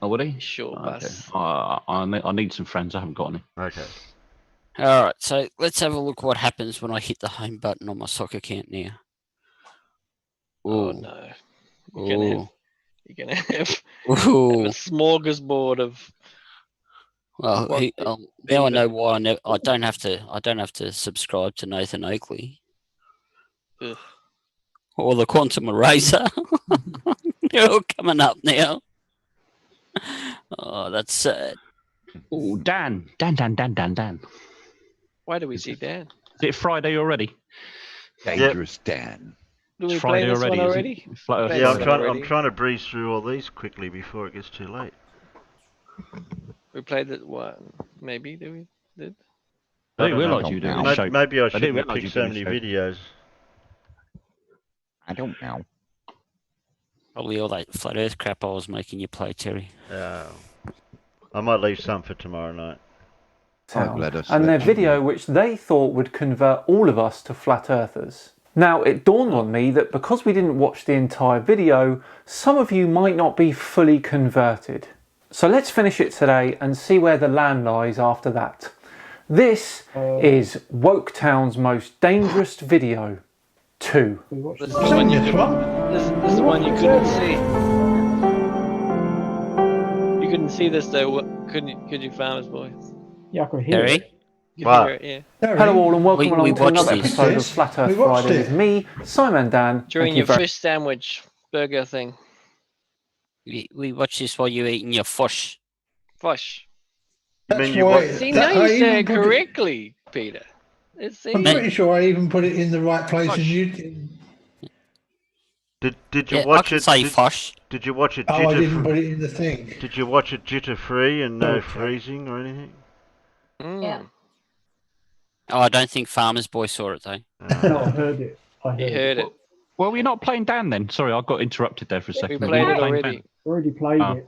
Oh, would he? Sure, Okay. bus. I need some friends. I haven't got any. Okay. All right, so let's have a look what happens when I hit the home button on my soccer account now. Oh Ooh. no. Ooh. You're gonna have Ooh. a smorgasbord of. Well, What now I know why I don't have to subscribe to Nathan Oakley Ugh. or the Quantum Eraser. They're all coming up now. Oh, that's sad. Oh, Dan. Why do we see Dan? Is it Friday already? Dangerous Dan. Do we It's play Friday this already, one is it? already? Flat Earth Yeah, Friday. I'm trying to breeze through all these quickly before it gets too late. We played it. What? Maybe we did. I didn't realise you were doing a show. Maybe I didn't shouldn't realise pick you so were many doing a show. videos. I don't know. Probably all that flat Earth crap I was making you play, Terry. I might leave some for tomorrow night. And their video which they thought would convert all of us to flat earthers. Now it dawned on me that because we didn't watch the entire video, some of you might not be fully converted. So let's finish it today and see where the land lies after that. This is Woketown's most dangerous video 2. This is the one you this is the one you couldn't see. You couldn't see this though, could you, Farmers Boy? Yeah, I could hear Terry? it. You could hear it, yeah. Hello all and welcome along to another this. episode of Flat Earth Friday with me, SciManDan. During Thank your you very fish sandwich burger thing. We watch this while you're eating your fish. Fish. That's See, now you say it correctly, Peter. I'm pretty sure I even put it in the right place as you. Did you Yeah, watch I can it? say fish. Did you watch it? Oh, I didn't jitter put it in the thing. Did you watch it jitter free and no Okay. freezing or anything? Yeah. Oh, I don't think Farmers Boy saw it though. No, I heard it. He heard it. Well, we're not playing Dan then. Sorry, I got interrupted there for a second. We Are played not it playing already. Dan? Already played it.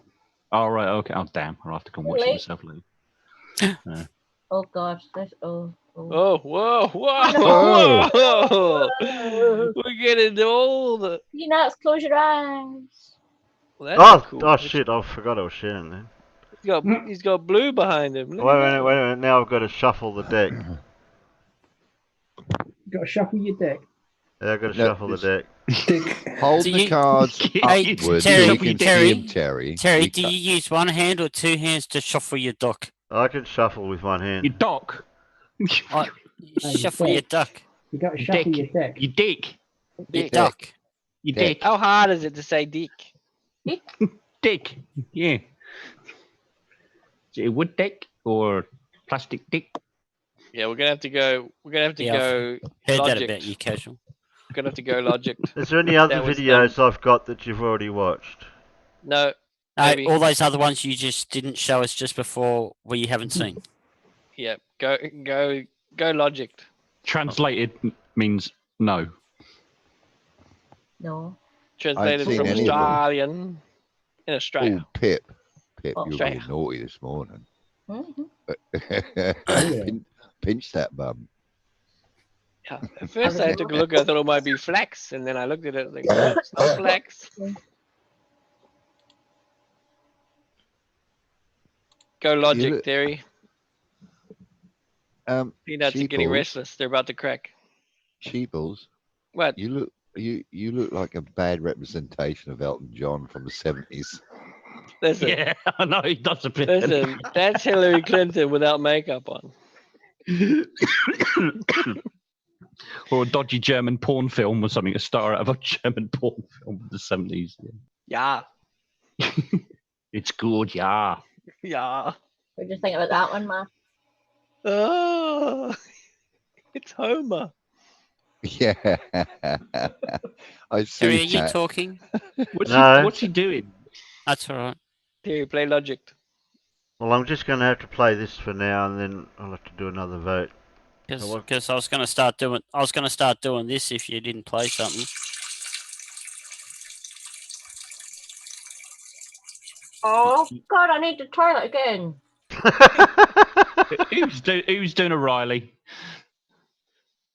Oh, right, okay. Oh, damn. I'll have to come watch it Really? myself later. Oh gosh, this. Oh. Oh, whoa, Whoa. whoa! We're getting all the. Peanuts, close your eyes. Well, that's cool. Oh shit! I forgot I was sharing then. He's got blue behind him. Look Wait at a that. minute. Now I've got to shuffle the deck. You got to shuffle your deck. Yeah, I've got to shuffle the deck. Hold Do the you- cards Hey, upwards Terry, so you can Terry, see them, Terry. Terry, You do can't- you use one hand or two hands to shuffle your duck? I can shuffle with one hand. Your dock. Shuffle your duck. You got to shuffle your deck. Your dick. Your duck. Your dick. How hard is it to say dick? Dick. Yeah. Is it a wood dick or plastic dick? Yeah, we're gonna have to go. We're gonna have to Yeah, I've go. Heard that logic. about you, Casual. We're gonna have to go logic. Is there any other That was videos I've got that you've already watched? No. No, Maybe. all those other ones you just didn't show us just before we haven't seen. Yeah. Go logic. Translated means no. No. Translated seen from any of them. Australian. In Australia. Oh, Pip, you were Australia. really naughty this morning. Mm-hmm. Pinch that bum. Yeah. At first I took a look. I thought it might be flax, and then I looked at it. Like, no, it's not flax. Go logic, look- Terry. Peanuts are getting Sheeples. restless. They're about to crack. Sheeples, What? you look like a bad representation of Elton John from the 70s. Listen, Yeah, I know he does a bit. listen. That's Hillary Clinton without makeup on. Or a dodgy German porn film or something, a star out of a German porn film of the 70s. Yeah. It's good, yeah. Yeah. What do you think about that one, Ma? Oh, it's Homer. Yeah, I see. Terry, are you that. talking? What's he doing? That's all right. Terry, play logic. Well, I'm just going to have to play this for now, and then I'll have to do another vote. Because I was going to start doing this if you didn't play something. Oh God, I need the toilet again. He was doing a Riley.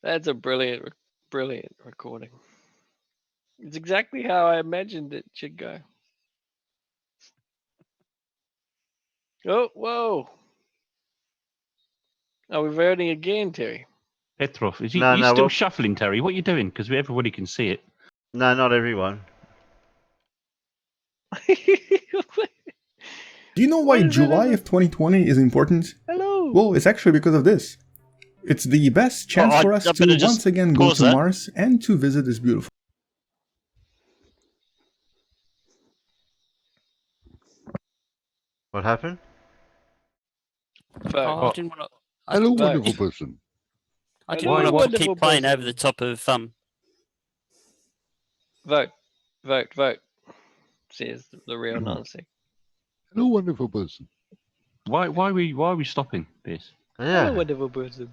That's a brilliant recording. It's exactly how I imagined it should go. Oh, whoa. Are we voting again, Terry? Petrov, is he No, you no, still well- shuffling, Terry? What are you doing? Because everybody can see it. No, not everyone. Do you know why July of 2020 is important? Hello. Well, it's actually because of this. It's the best chance for us to once again go to Mars and to visit this beautiful. What happened? I didn't want to. Hello, wonderful person. I didn't want to keep playing over the top of Vote. Says the real Nancy. Hello, wonderful person. Why are we stopping this? Yeah. Hello, wonderful person.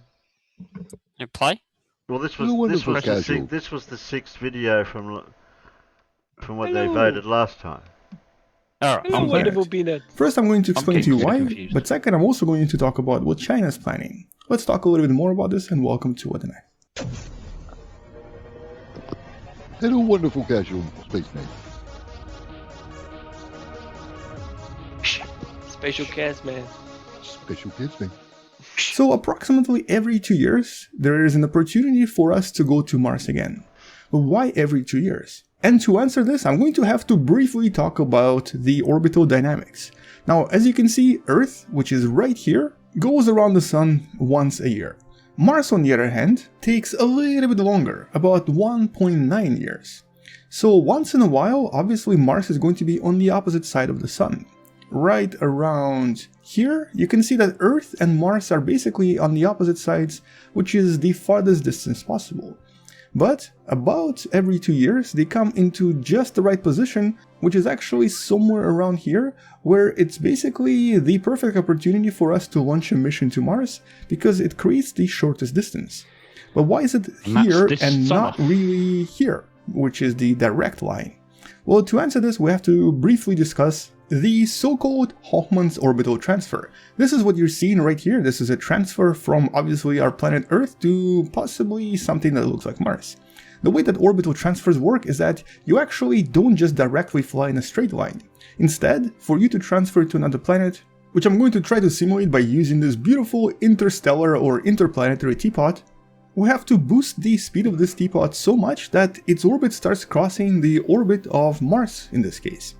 You play? Well, this Hello, was wonderful the casual. this was the 6th video from what they Hello. voted last time. All Hello, wonderful peanut. First, I'm going to explain to you getting why, confused. but second, I'm also going to talk about what China's planning. Let's talk a little bit more about this, and welcome to What the Next. Hello, wonderful casual spaceman. Special cast man. Special kids man. So approximately every 2 years, there is an opportunity for us to go to Mars again. But why every 2 years? And to answer this, I'm going to have to briefly talk about the orbital dynamics. Now, as you can see, Earth, which is right here, goes around the Sun once a year. Mars, on the other hand, takes a little bit longer, about 1.9 years. So once in a while, obviously Mars is going to be on the opposite side of the Sun. Right around here, you can see that Earth and Mars are basically on the opposite sides, which is the farthest distance possible. But about every 2 years, they come into just the right position, which is actually somewhere around here, where it's basically the perfect opportunity for us to launch a mission to Mars, because it creates the shortest distance. But why is it here and not really here, which is the direct line? Well, to answer this, we have to briefly discuss the so-called Hoffmann's orbital transfer. This is what you're seeing right here. This is a transfer from obviously our planet Earth to possibly something that looks like Mars. The way that orbital transfers work is that you actually don't just directly fly in a straight line. Instead, for you to transfer to another planet, which I'm going to try to simulate by using this beautiful interstellar or interplanetary teapot, we have to boost the speed of this teapot so much that its orbit starts crossing the orbit of Mars in this case.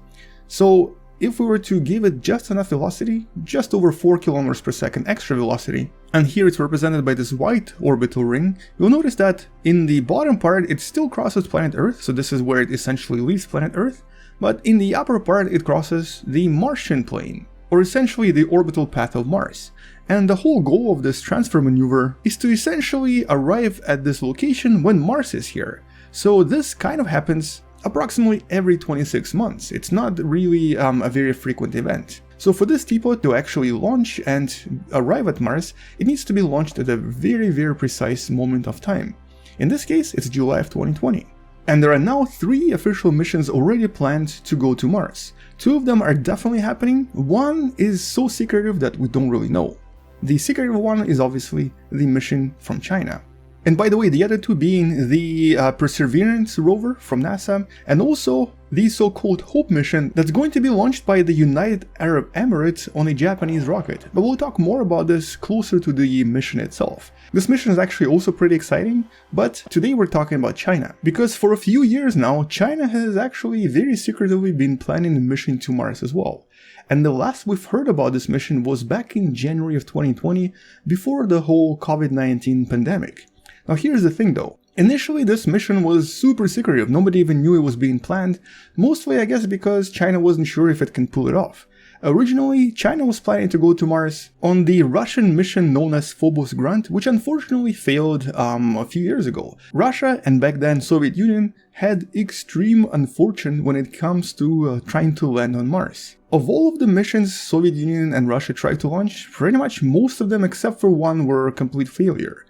So if we were to give it just enough velocity, just over 4 km per second extra velocity, and here it's represented by this white orbital ring, you'll notice that in the bottom part it still crosses planet Earth, so this is where it essentially leaves planet Earth, but in the upper part it crosses the Martian plane, or essentially the orbital path of Mars. And the whole goal of this transfer maneuver is to essentially arrive at this location when Mars is here. So this kind of happens approximately every 26 months. It's not really a very frequent event. So for this teapot to actually launch and arrive at Mars, it needs to be launched at a very precise moment of time. In this case, it's July of 2020. And there are now 3 official missions already planned to go to Mars. 2 of them are definitely happening. One is so secretive that we don't really know. The secretive one is obviously the mission from China. And by the way, the other 2 being the Perseverance rover from NASA, and also the so-called Hope mission that's going to be launched by the United Arab Emirates on a Japanese rocket. But we'll talk more about this closer to the mission itself. This mission is actually also pretty exciting, but today we're talking about China. Because for a few years now, China has actually very secretively been planning a mission to Mars as well. And the last we've heard about this mission was back in January of 2020, before the whole COVID-19 pandemic. Now here's the thing though, initially this mission was super secretive, nobody even knew it was being planned, mostly I guess because China wasn't sure if it can pull it off. Originally, China was planning to go to Mars on the Russian mission known as Phobos Grunt, which unfortunately failed a few years ago. Russia and back then Soviet Union had extreme unfortune when it comes to trying to land on Mars. Of all of the missions Soviet Union and Russia tried to launch, pretty much most of them except for one were a complete failure.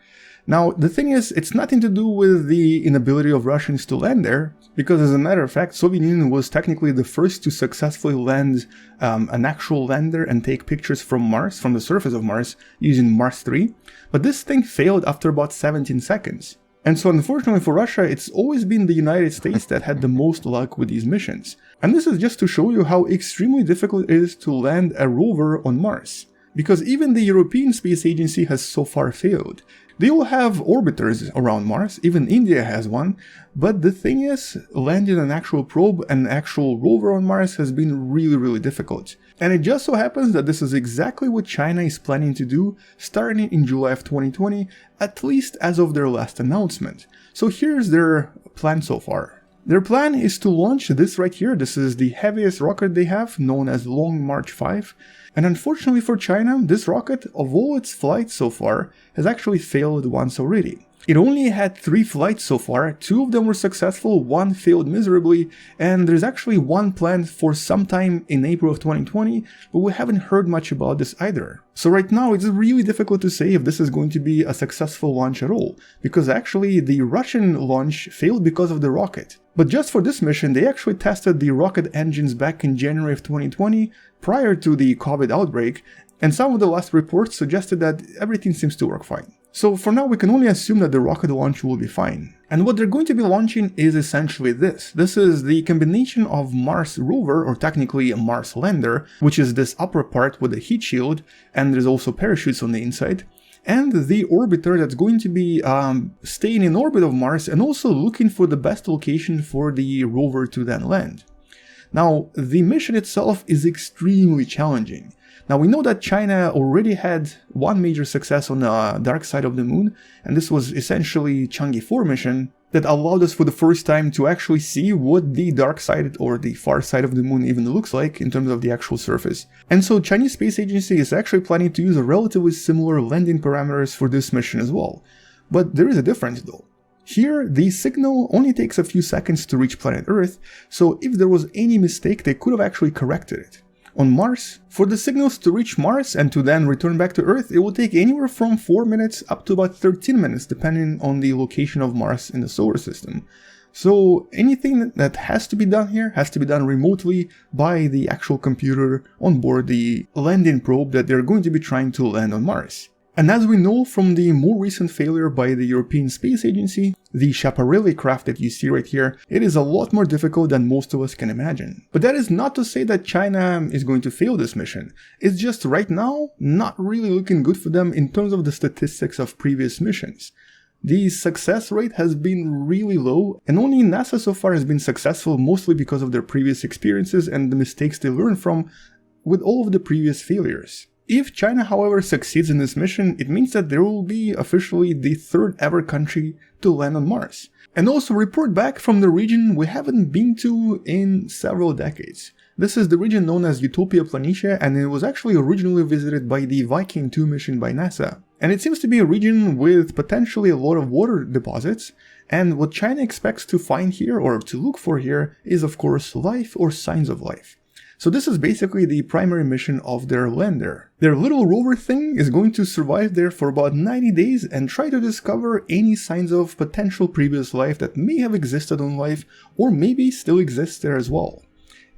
Now, the thing is, it's nothing to do with the inability of Russians to land there, because as a matter of fact, Soviet Union was technically the first to successfully land an actual lander and take pictures from Mars, from the surface of Mars, using Mars 3, but this thing failed after about 17 seconds. And so unfortunately for Russia, it's always been the United States that had the most luck with these missions. And this is just to show you how extremely difficult it is to land a rover on Mars. Because even the European Space Agency has so far failed. They all have orbiters around Mars, even India has one, but the thing is, landing an actual probe, an actual rover on Mars has been really difficult. And it just so happens that this is exactly what China is planning to do starting in July of 2020, at least as of their last announcement. So here's their plan so far. Their plan is to launch this right here. This is the heaviest rocket they have, known as Long March 5. And unfortunately for China, this rocket, of all its flights so far, has actually failed once already. It only had 3 flights so far, 2 of them were successful, 1 failed miserably, and there's actually 1 planned for sometime in April of 2020, but we haven't heard much about this either. So right now it's really difficult to say if this is going to be a successful launch at all, because actually the Russian launch failed because of the rocket. But just for this mission, they actually tested the rocket engines back in January of 2020, prior to the COVID outbreak, and some of the last reports suggested that everything seems to work fine. So for now we can only assume that the rocket launch will be fine. And what they're going to be launching is essentially this. This is the combination of Mars rover, or technically a Mars lander, which is this upper part with a heat shield, and there's also parachutes on the inside, and the orbiter that's going to be staying in orbit of Mars and also looking for the best location for the rover to then land. Now, the mission itself is extremely challenging. Now, we know that China already had one major success on the dark side of the moon, and this was essentially Chang'e 4 mission that allowed us for the first time to actually see what the dark side or the far side of the moon even looks like in terms of the actual surface. And so Chinese Space Agency is actually planning to use a relatively similar landing parameters for this mission as well. But there is a difference though. Here, the signal only takes a few seconds to reach planet Earth, so if there was any mistake, they could have actually corrected it. On Mars, for the signals to reach Mars and to then return back to Earth, it will take anywhere from 4 minutes up to about 13 minutes, depending on the location of Mars in the solar system. So anything that has to be done here has to be done remotely by the actual computer on board the landing probe that they're going to be trying to land on Mars. And as we know from the more recent failure by the European Space Agency, the Schiaparelli craft that you see right here, it is a lot more difficult than most of us can imagine. But that is not to say that China is going to fail this mission. It's just right now not really looking good for them in terms of the statistics of previous missions. The success rate has been really low, and only NASA so far has been successful mostly because of their previous experiences and the mistakes they learned from with all of the previous failures. If China, however, succeeds in this mission, it means that there will be officially the 3rd ever country to land on Mars. And also report back from the region we haven't been to in several decades. This is the region known as Utopia Planitia, and it was actually originally visited by the Viking 2 mission by NASA. And it seems to be a region with potentially a lot of water deposits, and what China expects to find here, or to look for here, is of course life or signs of life. So this is basically the primary mission of their lander. Their little rover thing is going to survive there for about 90 days and try to discover any signs of potential previous life that may have existed on life or maybe still exists there as well.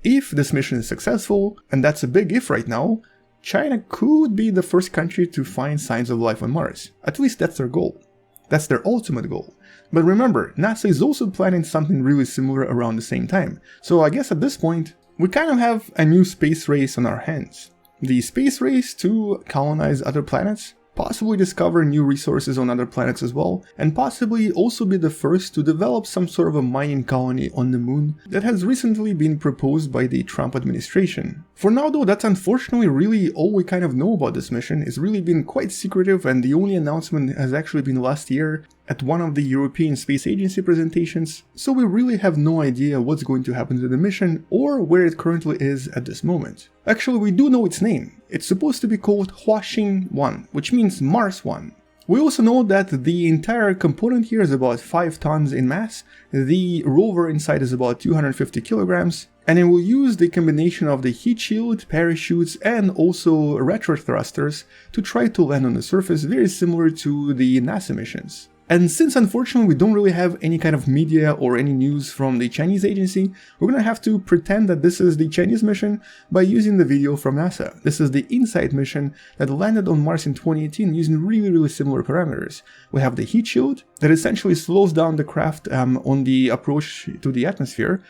If this mission is successful, and that's a big if right now, China could be the first country to find signs of life on Mars. At least that's their goal. That's their ultimate goal. But remember, NASA is also planning something really similar around the same time. So I guess at this point, we kind of have a new space race on our hands. The space race to colonize other planets, possibly discover new resources on other planets as well, and possibly also be the first to develop some sort of a mining colony on the moon that has recently been proposed by the Trump administration. For now though, that's unfortunately really all we kind of know about this mission. It's really been quite secretive, and the only announcement has actually been last year at one of the European Space Agency presentations, so we really have no idea what's going to happen to the mission or where it currently is at this moment. Actually, we do know its name. It's supposed to be called Huaxing 1, which means Mars 1. We also know that the entire component here is about 5 tons in mass, the rover inside is about 250 kilograms, and it will use the combination of the heat shield, parachutes, and also retro thrusters to try to land on the surface, very similar to the NASA missions. And since unfortunately we don't really have any kind of media or any news from the Chinese agency, we're gonna have to pretend that this is the Chinese mission by using the video from NASA. This is the InSight mission that landed on Mars in 2018 using really similar parameters. We have the heat shield that essentially slows down the craft on the approach to the atmosphere.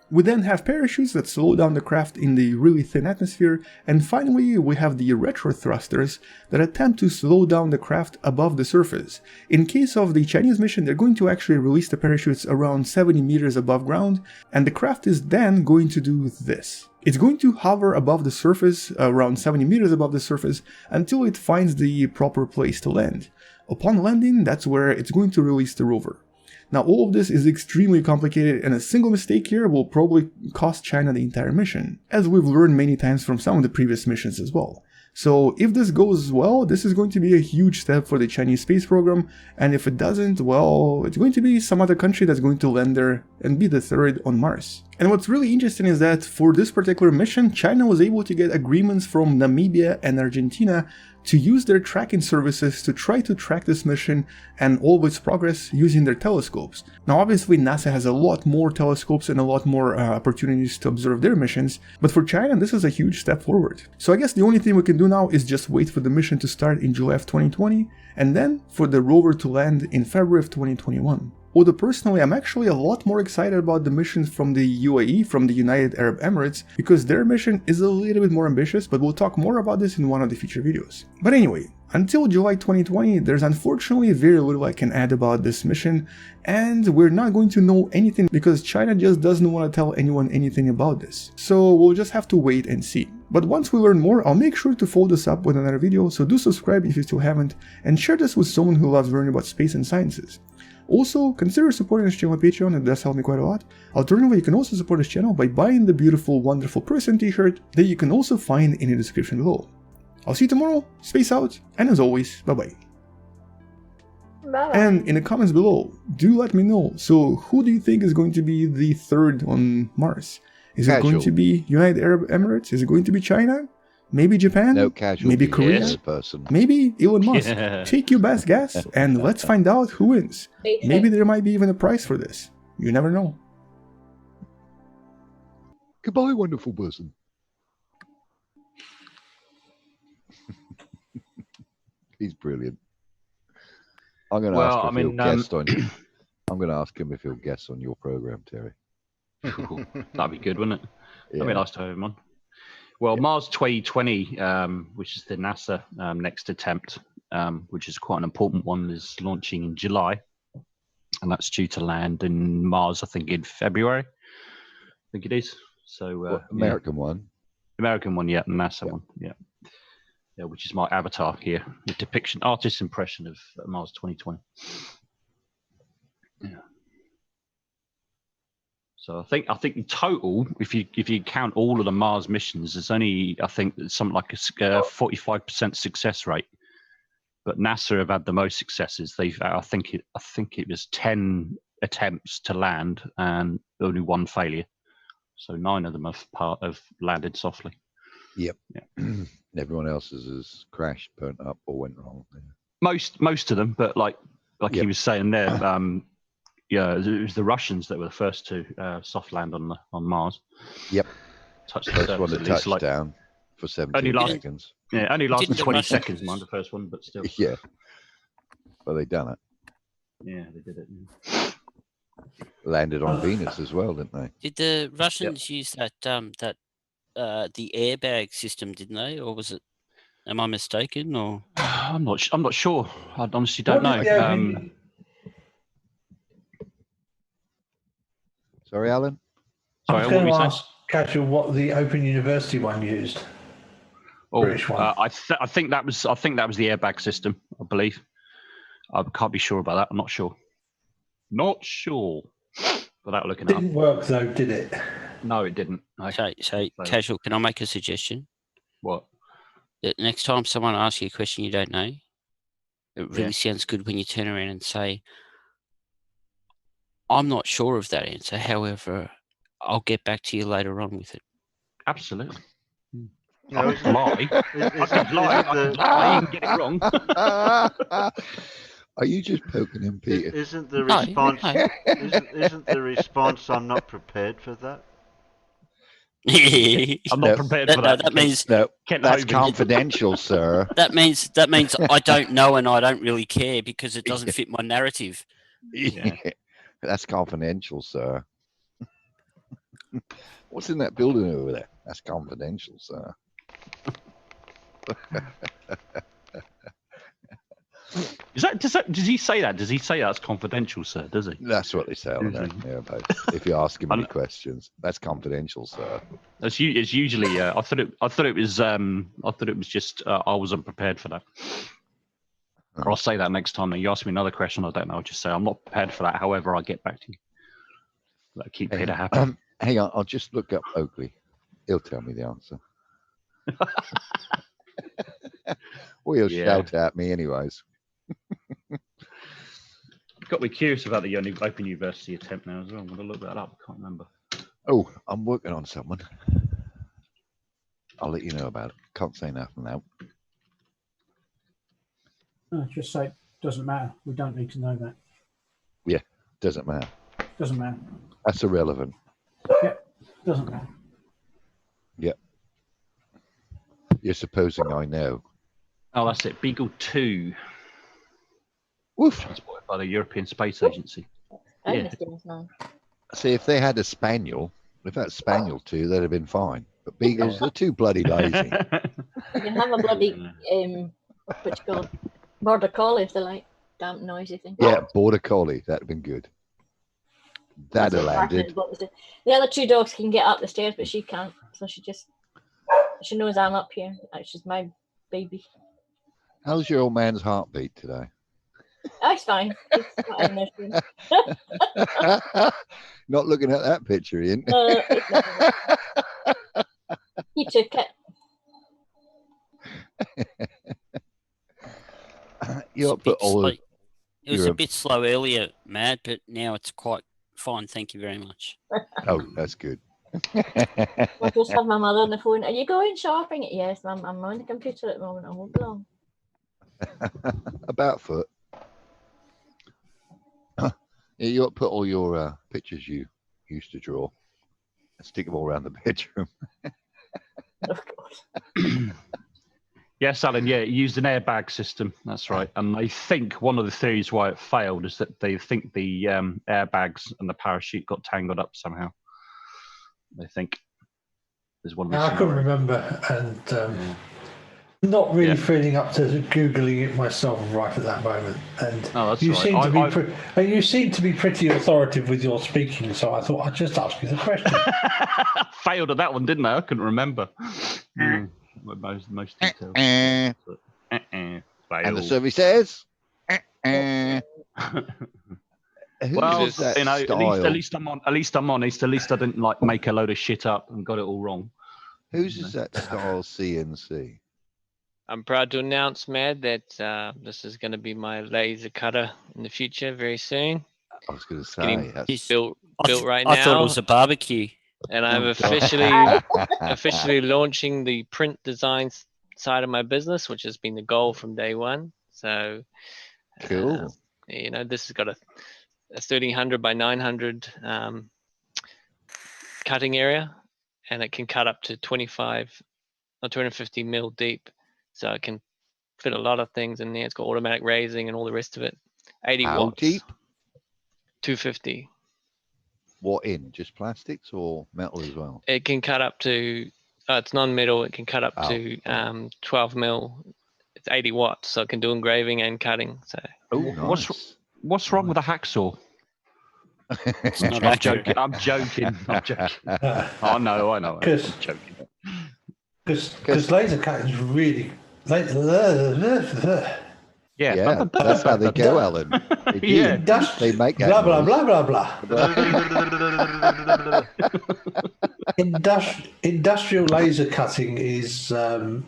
We then have parachutes that slow down the craft in the really thin atmosphere, and finally we have the retro thrusters that attempt to slow down the craft above the surface. In case of the Chinese mission, they're going to actually release the parachutes around 70 meters above ground, and the craft is then going to do this. It's going to hover above the surface, around 70 meters above the surface, until it finds the proper place to land. Upon landing, that's where it's going to release the rover. Now all of this is extremely complicated, and a single mistake here will probably cost China the entire mission, as we've learned many times from some of the previous missions as well. So if this goes well, this is going to be a huge step for the Chinese space program, and if it doesn't, well, it's going to be some other country that's going to land there and be the third on Mars. And what's really interesting is that for this particular mission, China was able to get agreements from Namibia and Argentina to use their tracking services to try to track this mission and all of its progress using their telescopes. Now obviously NASA has a lot more telescopes and a lot more opportunities to observe their missions, but for China this is a huge step forward. So I guess the only thing we can do now is just wait for the mission to start in July of 2020, and then for the rover to land in February of 2021. Although personally I'm actually a lot more excited about the missions from the UAE, from the United Arab Emirates, because their mission is a little bit more ambitious, but we'll talk more about this in one of the future videos. But anyway, until July 2020, there's unfortunately very little I can add about this mission, and we're not going to know anything because China just doesn't want to tell anyone anything about this. So we'll just have to wait and see. But once we learn more, I'll make sure to follow this up with another video, so do subscribe if you still haven't, and share this with someone who loves learning about space and sciences. Also, consider supporting this channel on Patreon, it does help me quite a lot. Alternatively, you can also support this channel by buying the beautiful Wonderful Person t-shirt that you can also find in the description below. I'll see you tomorrow, space out, and as always, bye bye. Bye. And in the comments below, do let me know, so who do you think is going to be the third on Mars? Is it going to be United Arab Emirates? Is it going to be China? Maybe Japan? No, casual. Maybe Korea? Yes. Person. Maybe Elon Musk? Take your best guess and let's find out who wins. Maybe there might be even a prize for this. You never know. Goodbye, wonderful person. He's brilliant. I'm going to ask him if he'll guest on you. I'm going to ask him if he'll guest on your program, Terry. That'd be good, wouldn't it? Yeah. That'd be nice to have him on. Well, Mars 2020, which is the NASA next attempt, which is quite an important one, is launching in July. And that's due to land in Mars, I think, in February. I think it is. So American one. American one, yeah, the NASA one, yeah. Yeah, which is my avatar here, the depiction, artist's impression of Mars 2020. Yeah. So I think in total, if you count all of the Mars missions, there's only I think something like a 45% success rate. But NASA have had the most successes. I think it was 10 attempts to land and only one failure. So 9 of them have landed softly. Yep. Yeah. Everyone else's has crashed, burnt up, or went wrong. Yeah. Most of them, but like he was saying there. Yeah, it was the Russians that were the first to soft land on Mars. Yep. Touched first one to touch down for 17 seconds. Yeah, only lasted 20 seconds, mind, the first one, but still. Yeah. Well, they done it. Yeah, they did it. Yeah. Landed on Venus as well, didn't they? Did the Russians use that the airbag system? Didn't they, or was it? Am I mistaken? Or I'm not sure. I honestly don't know. Sorry, Alan? I was going to ask Casual what the Open University one used. British one. I think that was the airbag system, I believe. I can't be sure about that. I'm not sure. Not sure. Without looking Didn't work though, did it? No, it didn't. So Casual, can I make a suggestion? What? That next time someone asks you a question you don't know, It really sounds good when you turn around and say, I'm not sure of that answer. However, I'll get back to you later on with it. Absolutely. No, I could lie. I could lie and get it wrong. Are you just poking him, Peter? Isn't the response? Isn't the response? I'm not prepared for that. I'm not prepared for that. That means that's confidential, sir. That means I don't know and I don't really care because it doesn't fit my narrative. Yeah. That's confidential, sir. What's in that building over there? That's confidential, sir. Does he say that? Does he say that's confidential, sir? Does he? That's what they say on there. Yeah, about if you ask him any questions, that's confidential, sir. It's usually. I thought it was just. I wasn't prepared for that. Or I'll say that next time that you ask me another question. I don't know. I'll just say I'm not prepared for that. However, I'll get back to you. Like, keep Peter happy. Hang on, I'll just look up Oakley. He'll tell me the answer. Or he'll shout at me anyways. Got me curious about the Open University attempt now as well. I'm going to look that up. I can't remember. Oh, I'm working on someone. I'll let you know about it. Can't say nothing now. Just say it doesn't matter. We don't need to know that. Yeah, doesn't matter. Doesn't matter. That's irrelevant. Yep, doesn't matter. Yep. You're supposing I know. Oh, that's it. Beagle 2. Woof. Transported by the European Space Agency. Yeah. See, if they had a Spaniel, if that's Spaniel 2, they'd have been fine. But Beagles, they're too bloody lazy. You can have a bloody, what you call it, border collie if they like damp noisy thing. Yeah, border collie, that'd have been good. That'd have landed. The other two dogs can get up the stairs, but she can't. So she knows I'm up here. She's my baby. How's your old man's heartbeat today? Oh, it's fine. Not looking at that picture, Ian. He took it. It was a bit slow earlier, Mad, but now it's quite fine. Thank you very much. Oh, that's good. I just have my mother on the phone. Are you going shopping? Yes, I'm on the computer at the moment. I won't be long. About foot. You ought to put all your pictures you used to draw and stick them all around the bedroom. Of course. Yes, Alan, yeah, it used an airbag system. That's right. And I think one of the theories why it failed is that they think the airbags and the parachute got tangled up somehow. They think there's one of the I couldn't remember, and not really feeling up to Googling it myself right at that moment. And you seem to be pretty authoritative with your speaking, so I thought I'd just ask you the question. Failed at that one, didn't I? I couldn't remember. Most details. And the survey says, well, you know, at least I'm honest. At least I didn't like make a load of shit up and got it all wrong. Whose is that style CNC? I'm proud to announce, Mad, that this is going to be my laser cutter in the future very soon. I was going to say, it's built right now. I thought it was a barbecue. And I'm officially launching the print design side of my business, which has been the goal from day one. So, cool. You know, this has got a 1300 by 900 cutting area, and it can cut up to 25 or 250 mil deep. So it can fit a lot of things in there. It's got automatic raising and all the rest of it. 80 watts. Deep? 250. What in? Just plastics or metal as well? It can cut up to, it's non-metal, it can cut up to 12 mil. It's 80 watts, so it can do engraving and cutting. So nice. What's wrong with a hacksaw? I'm joking. I know. I'm joking. Because laser cutting is really... Yeah, that's how they go, Alan. They make blah, blah, blah, blah, blah. Industrial laser cutting is the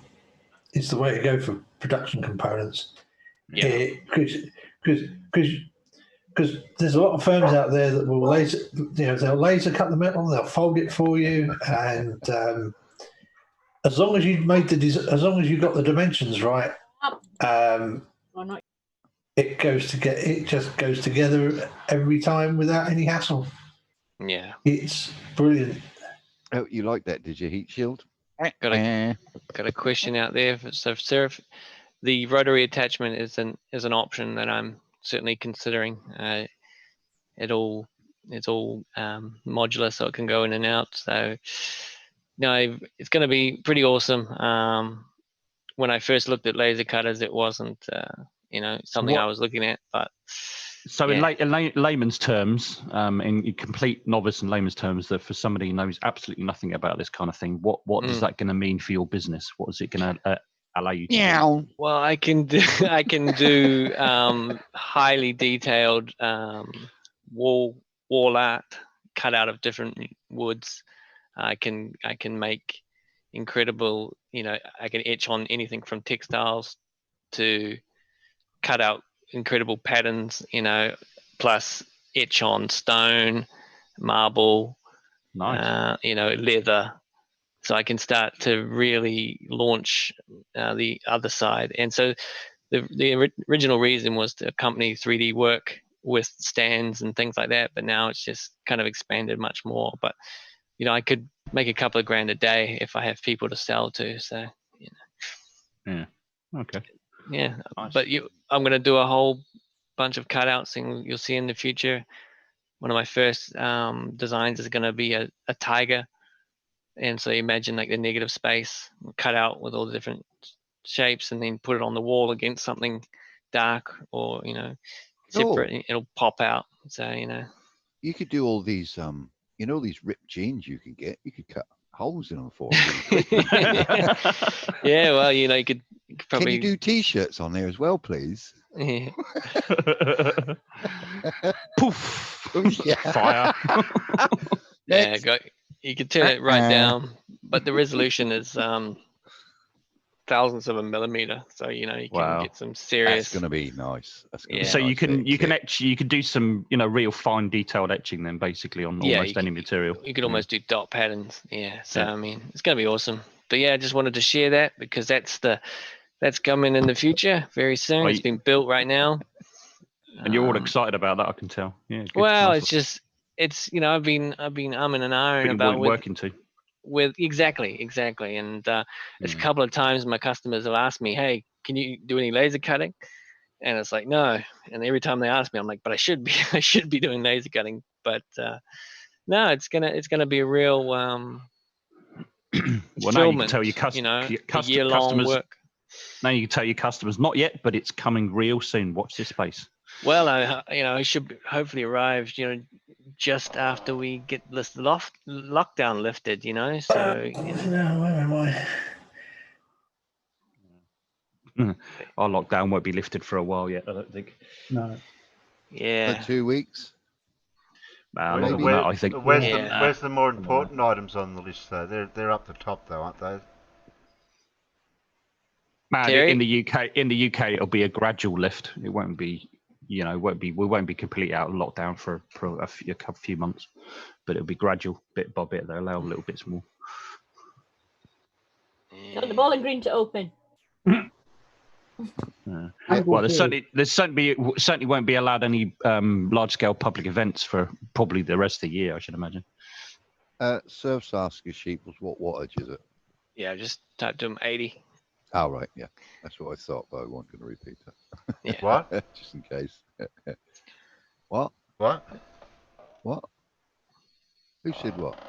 way to go for production components. Yeah, because there's a lot of firms out there that will they'll laser cut the metal, they'll fold it for you, and as long as you made as long as you got the dimensions right, it just goes together every time without any hassle. Yeah, it's brilliant. Oh, you like that? Did you, Heat Shield? Got a question out there. So, sir, the rotary attachment is an option that I'm certainly considering. It's all modular, so it can go in and out. So, no, it's going to be pretty awesome. When I first looked at laser cutters, it wasn't something I was looking at, but. So in layman's terms, in complete novice and layman's terms, that for somebody who knows absolutely nothing about this kind of thing, what is that going to mean for your business? What is it going to allow you to do? Well, I can do highly detailed wall art cut out of different woods. I can make incredible. I can etch on anything from textiles to cut out incredible patterns, plus etch on stone, marble, leather. So I can start to really launch the other side. And so the original reason was to accompany 3D work with stands and things like that. But now it's just kind of expanded much more. But, I could make a couple of grand a day if I have people to sell to. So, Yeah. Okay. Yeah, nice. But I'm going to do a whole bunch of cutouts, and you'll see in the future. One of my first designs is going to be a tiger, and so imagine like the negative space cut out with all the different shapes, and then put it on the wall against something dark or separate. And it'll pop out. So you could do all these these ripped jeans you can get. You could cut holes in them for. Yeah, well, you could probably. Can you do T-shirts on there as well, please? Yeah. Poof! Yeah. Fire. Yeah, you could turn it right down, but the resolution is thousandths of a millimeter, so you can get some serious. That's going to be nice. That's gonna so you can do some real fine detailed etching then basically on almost any material. You could almost do dot patterns. Yeah, so I mean it's going to be awesome. But yeah, I just wanted to share that because that's coming in the future very soon. It's been built right now. And you're all excited about that, I can tell. Yeah. Good. Well, nice. it's I've been umming and ahhing about working to. With exactly, and it's a couple of times my customers have asked me, "Hey, can you do any laser cutting?" And it's like, no. And every time they ask me, I'm like, "But I should be doing laser cutting." But no, it's gonna be a real well, now you can tell your customers. Work. Now you can tell your customers, not yet, but it's coming real soon. Watch this space. Well, I should hopefully arrive, just after we get this lockdown lifted, So. Where am I? Our lockdown won't be lifted for a while yet, I don't think. No. Yeah. For 2 weeks. I think. Where's the more important items on the list though? They're up the top though, aren't they? Man, in the UK, it'll be a gradual lift. It won't be, we won't be completely out of lockdown for a few months, but it'll be gradual, bit by bit. They'll allow little bits more. Got the ball and green to open. Well, there certainly won't be allowed any large-scale public events for probably the rest of the year, I should imagine. Surf's asking Sheeples, what wattage is it? Yeah, I just typed to him 80. Oh, right, yeah. That's what I thought, but I wasn't going to repeat that. Yeah. What? Just in case. What? Who said what?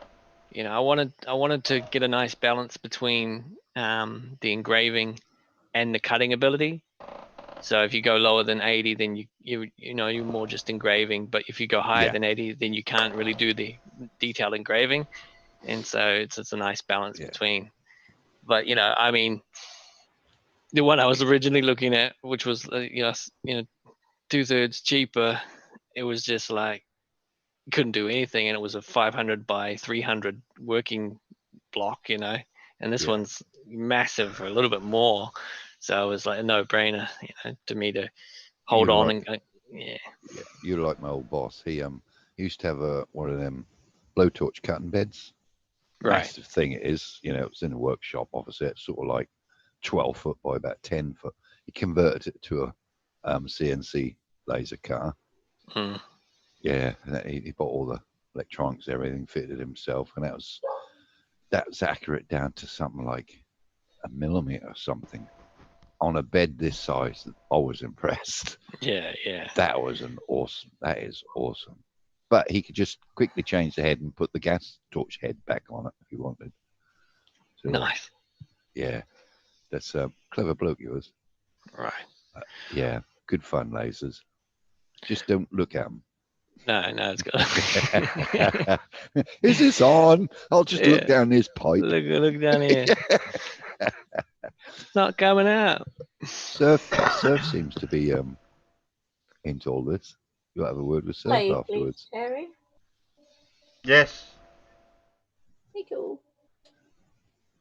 I wanted to get a nice balance between the engraving and the cutting ability. So if you go lower than 80, then you're more just engraving. But if you go higher than 80, then you can't really do the detailed engraving. And so it's a nice balance between. But I mean, the one I was originally looking at, which was 2/3 cheaper, it was just like couldn't do anything, and it was a 500 by 300 working block, and this one's massive for a little bit more. So it was like a no-brainer, to me to hold You're on like- and go, yeah. You're like my old boss. He used to have one of them blowtorch cutting beds. Right. Massive thing it is. It's in a workshop opposite, sort of like 12 foot by about 10 foot. He converted it to a CNC laser cutter. Mm. Yeah, and he bought all the electronics, everything fitted himself, and that was accurate down to something like a millimeter or something on a bed this size. I was impressed. Yeah, yeah. That is awesome. But he could just quickly change the head and put the gas torch head back on it if he wanted. So, Nice. Yeah, that's a clever bloke he was. Right. Yeah, good fun lasers. Just don't look at them. No, it's got. Is this on? I'll just look Yeah. down this pipe. Look down here. It's not coming out. Surf seems to be into all this. You'll have a word with Surf Play, please, afterwards. Terry. Yes. Hey, cool.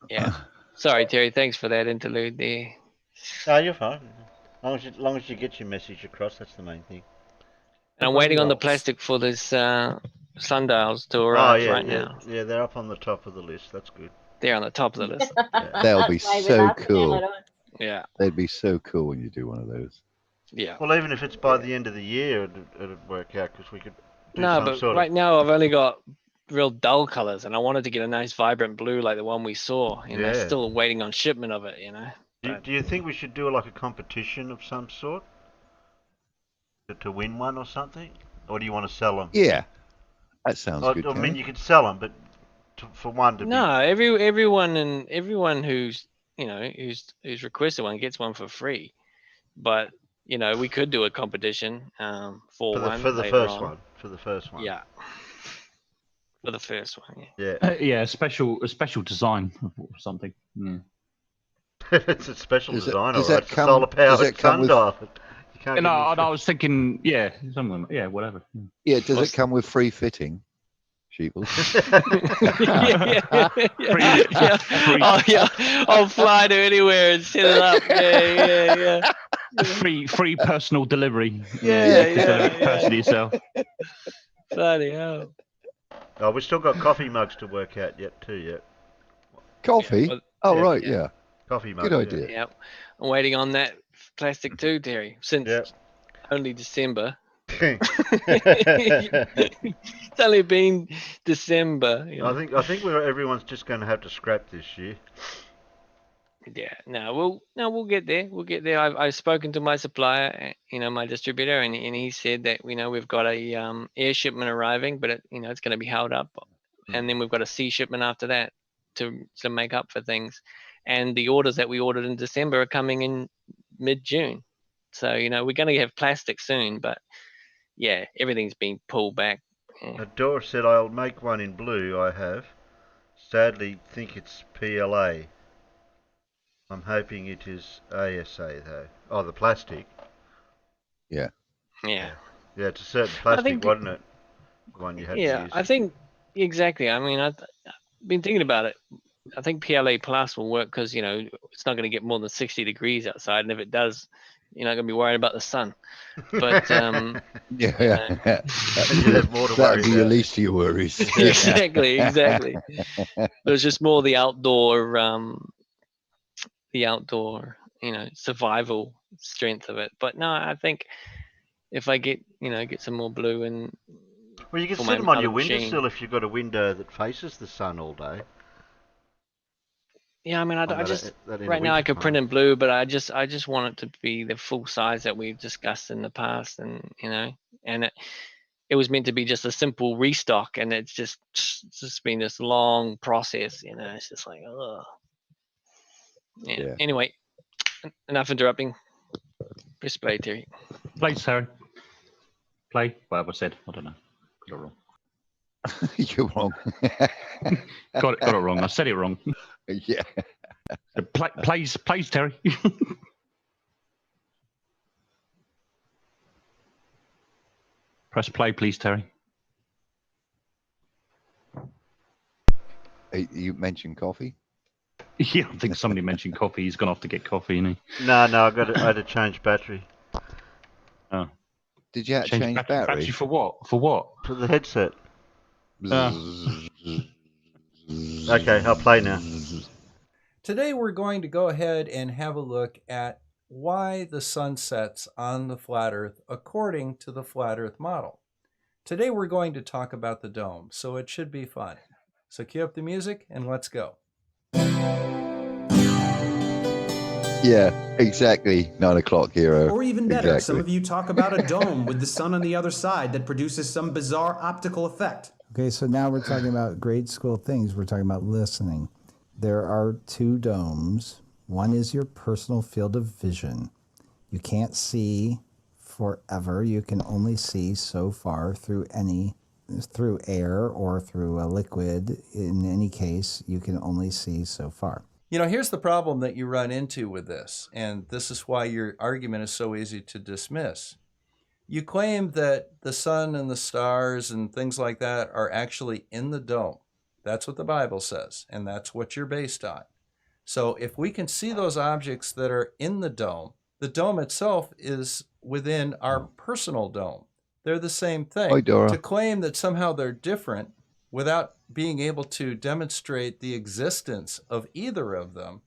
Yeah. Sorry, Terry. Thanks for that interlude there. No, you're fine. As long as you get your message across, that's the main thing. And I'm waiting on the plastic for this sundials to Oh, arrive yeah, right yeah, now. yeah, they're up on the top of the list. That's good. They're on the top of the list. They'll be so cool. Yeah. They'd be so cool when you do one of those. Yeah. Well, even if it's by the end of the year, it'd work out because we could do No, some but sort right of. now I've only got real dull colors, and I wanted to get a nice vibrant blue like the one we saw. And they're Yeah. still waiting on shipment of it. Do you think we should do like a competition of some sort to win one or something, or do you want to sell them? Yeah, that sounds good. I mean, Terry. you could sell them, but for one to No, everyone who's who's requested one gets one for free. But we could do a competition for one for the later first on. one. For the first one. Yeah. For the first one, Yeah. Yeah, a special design or something. Mm. It's a special Does design, does all right. that It's a come- solar does powered that come with- sundial. You can't No, get I was thinking, yeah, something, yeah, whatever. Yeah, does it come with free fitting? Sheeples. Oh yeah, I'll fly to anywhere and set it up. Yeah. Free personal delivery. Yeah, You can deliver it personally yourself. Bloody hell. Oh, we've still got coffee mugs to work out yet too. Yet. Coffee? well, Oh, yeah, right, yeah. yeah. Coffee mugs. Good idea. Yep. I'm waiting on that plastic too, Terry. Since only December. It's only been December. I think everyone's just going to have to scrap this year. Yeah, we'll get there. We'll get there. I've spoken to my supplier, my distributor, and he said that we've got a air shipment arriving, but it's going to be held up, and then we've got a sea shipment after that to make up for things, and the orders that we ordered in December are coming in mid-June, so we're going to have plastic soon, but yeah, everything's been pulled back. Yeah. Dora said, "I'll make one in blue. I have. Sadly, think it's PLA. I'm hoping it is ASA though. Oh, the plastic. Yeah. Yeah. Yeah, it's a certain plastic, think- wasn't it? The one you had to use. I think exactly. I mean, I've been thinking about it. I think PLA Plus will work because it's not going to get more than 60 degrees outside, and if it does, you're not going to be worried about the sun. But Yeah. You have more to worry That'd be your about. least of your worries. exactly. There's just more the outdoor, survival strength of it. But no, I think if I get some more blue and Well, you can for sit my them on your other machine. windowsill if you've got a window that faces the sun all day. Yeah, I mean, I that- just that in right now I winter could print in blue, but I just want it to be the full size that we've discussed in the past, and and it was meant to be just a simple restock, and it's just been this long process. It's just like, ugh. Yeah. Anyway, enough interrupting. Press play, Terry. Play, Terry. Play. Whatever I said. I don't know. Got it wrong. You're wrong. got it wrong. I said it wrong. Yeah. Plays, Terry. Press play, please, Terry. You mentioned coffee? Yeah, I think somebody mentioned coffee. He's gone off to get coffee, isn't he? No, I had to change battery. Oh. Did you have to change battery? Battery for what? For what? For the headset. Oh. Okay, I'll play now. Today we're going to go ahead and have a look at why the sun sets on the flat Earth according to the flat Earth model. Today we're going to talk about the dome, so it should be fun. So cue up the music and let's go. Yeah, exactly. 9 o'clock, hero. Or even better, exactly. some of you talk about a dome with the sun on the other side that produces some bizarre optical effect. Okay, so now we're talking about grade school things. We're talking about listening. There are two domes. One is your personal field of vision. You can't see forever. You can only see so far through air or through a liquid. In any case, you can only see so far. You know, here's the problem that you run into with this, and this is why your argument is so easy to dismiss. You claim that the sun and the stars and things like that are actually in the dome. That's what the Bible says, and that's what you're based on. So if we can see those objects that are in the dome itself is within our personal dome. They're the same thing. Hi, Dora. To claim that somehow they're different without being able to demonstrate the existence of either of them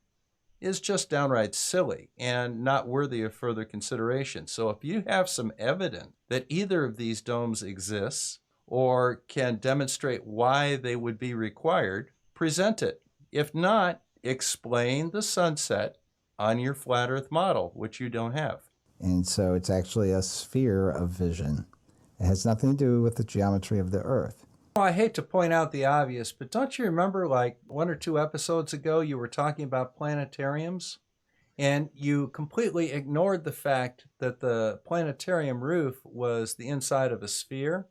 is just downright silly and not worthy of further consideration. So if you have some evidence that either of these domes exists or can demonstrate why they would be required, present it. If not, explain the sunset on your flat Earth model, which you don't have. And so it's actually a sphere of vision. It has nothing to do with the geometry of the Earth. I hate to point out the obvious, but don't you remember like 1 or 2 episodes ago you were talking about planetariums? And you completely ignored the fact that the planetarium roof was the inside of a sphere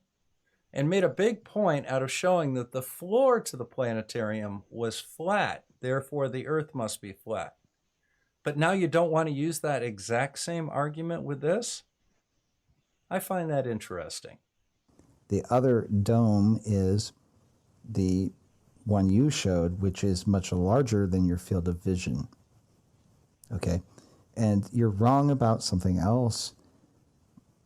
and made a big point out of showing that the floor to the planetarium was flat. Therefore, the Earth must be flat. But now you don't want to use that exact same argument with this? I find that interesting. The other dome is the one you showed, which is much larger than your field of vision. Okay, and you're wrong about something else.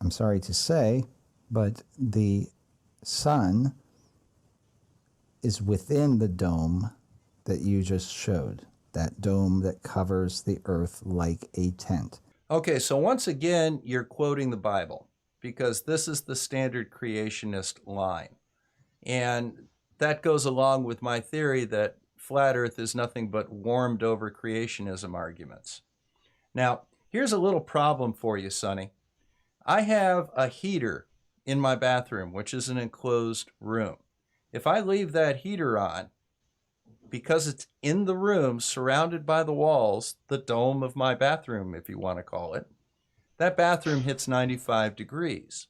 I'm sorry to say, but the sun is within the dome that you just showed, that dome that covers the Earth like a tent. Okay, so once again, you're quoting the Bible, because this is the standard creationist line. And that goes along with my theory that flat Earth is nothing but warmed over creationism arguments. Now, here's a little problem for you, Sonny. I have a heater in my bathroom, which is an enclosed room. If I leave that heater on, because it's in the room, surrounded by the walls, the dome of my bathroom, if you want to call it, that bathroom hits 95 degrees.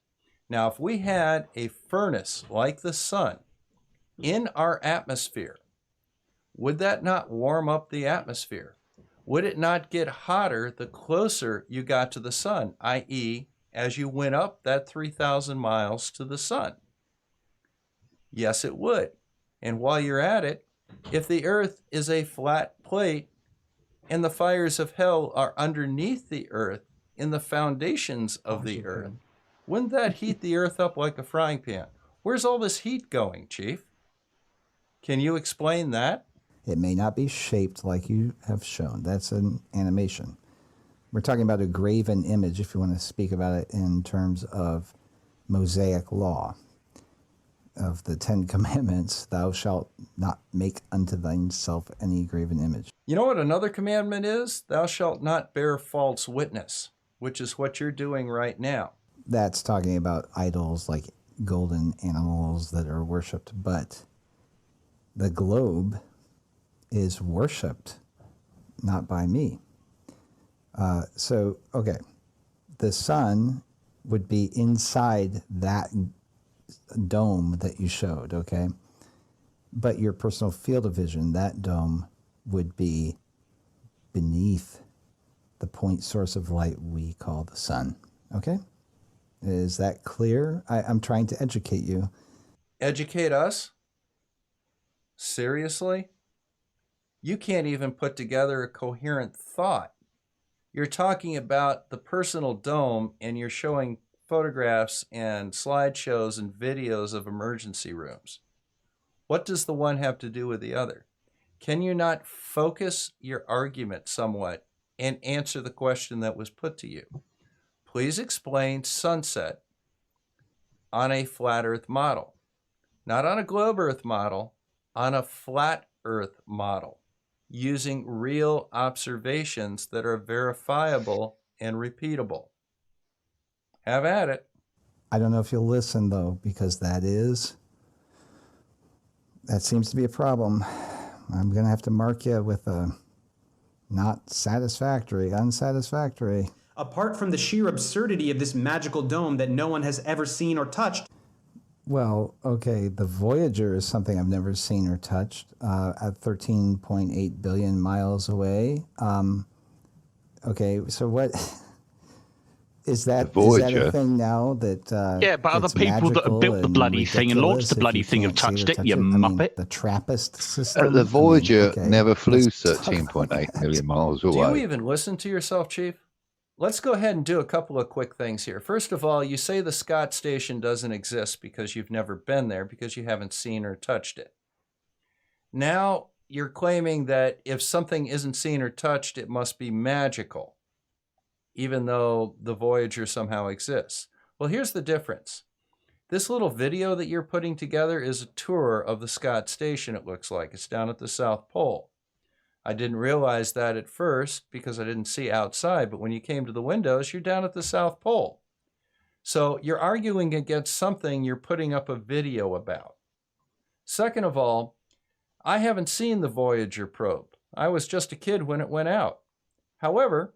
Now, if we had a furnace like the sun in our atmosphere, would that not warm up the atmosphere? Would it not get hotter the closer you got to the sun, i.e., as you went up that 3,000 miles to the sun? Yes, it would. And while you're at it, if the Earth is a flat plate and the fires of hell are underneath the Earth in the foundations of the Earth, wouldn't that heat the Earth up like a frying pan? Where's all this heat going, Chief? Can you explain that? It may not be shaped like you have shown. That's an animation. We're talking about a graven image, if you want to speak about it in terms of Mosaic law, of the 10 Commandments. Thou shalt not make unto thyself any graven image. You know what another commandment is? Thou shalt not bear false witness, which is what you're doing right now. That's talking about idols like golden animals that are worshipped, but the globe is worshipped, not by me. Okay, the sun would be inside that dome that you showed, okay? But your personal field of vision, that dome would be beneath the point source of light we call the sun, okay? Is that clear? I'm trying to educate you. Educate us? Seriously? you can't even put together a coherent thought. You're talking about the personal dome, and you're showing photographs and slideshows and videos of emergency rooms. What does the one have to do with the other? Can you not focus your argument somewhat and answer the question that was put to you? Please explain sunset on a flat Earth model. Not on a globe Earth model, on a flat Earth model, using real observations that are verifiable and repeatable. Have at it. I don't know if you'll listen, though, because that seems to be a problem. I'm going to have to mark you with a not satisfactory, unsatisfactory. Apart from the sheer absurdity of this magical dome that no one has ever seen or touched. Well, okay, the Voyager is something I've never seen or touched at 13.8 billion miles away. Okay, so what is that? Is that a thing now that? Yeah, but other people that have built the bloody thing and launched the bloody thing have touched it, you muppet. The TRAPPIST system. The Voyager never flew 13.8 million miles away. Do you even listen to yourself, Chief? Let's go ahead and do a couple of quick things here. First of all, you say the Scott Station doesn't exist because you've never been there, because you haven't seen or touched it. Now you're claiming that if something isn't seen or touched, it must be magical, even though the Voyager somehow exists. Well, here's the difference. This little video that you're putting together is a tour of the Scott Station, it looks like. It's down at the South Pole. I didn't realize that at first because I didn't see outside, but when you came to the windows, you're down at the South Pole. So you're arguing against something you're putting up a video about. Second of all, I haven't seen the Voyager probe. I was just a kid when it went out. However,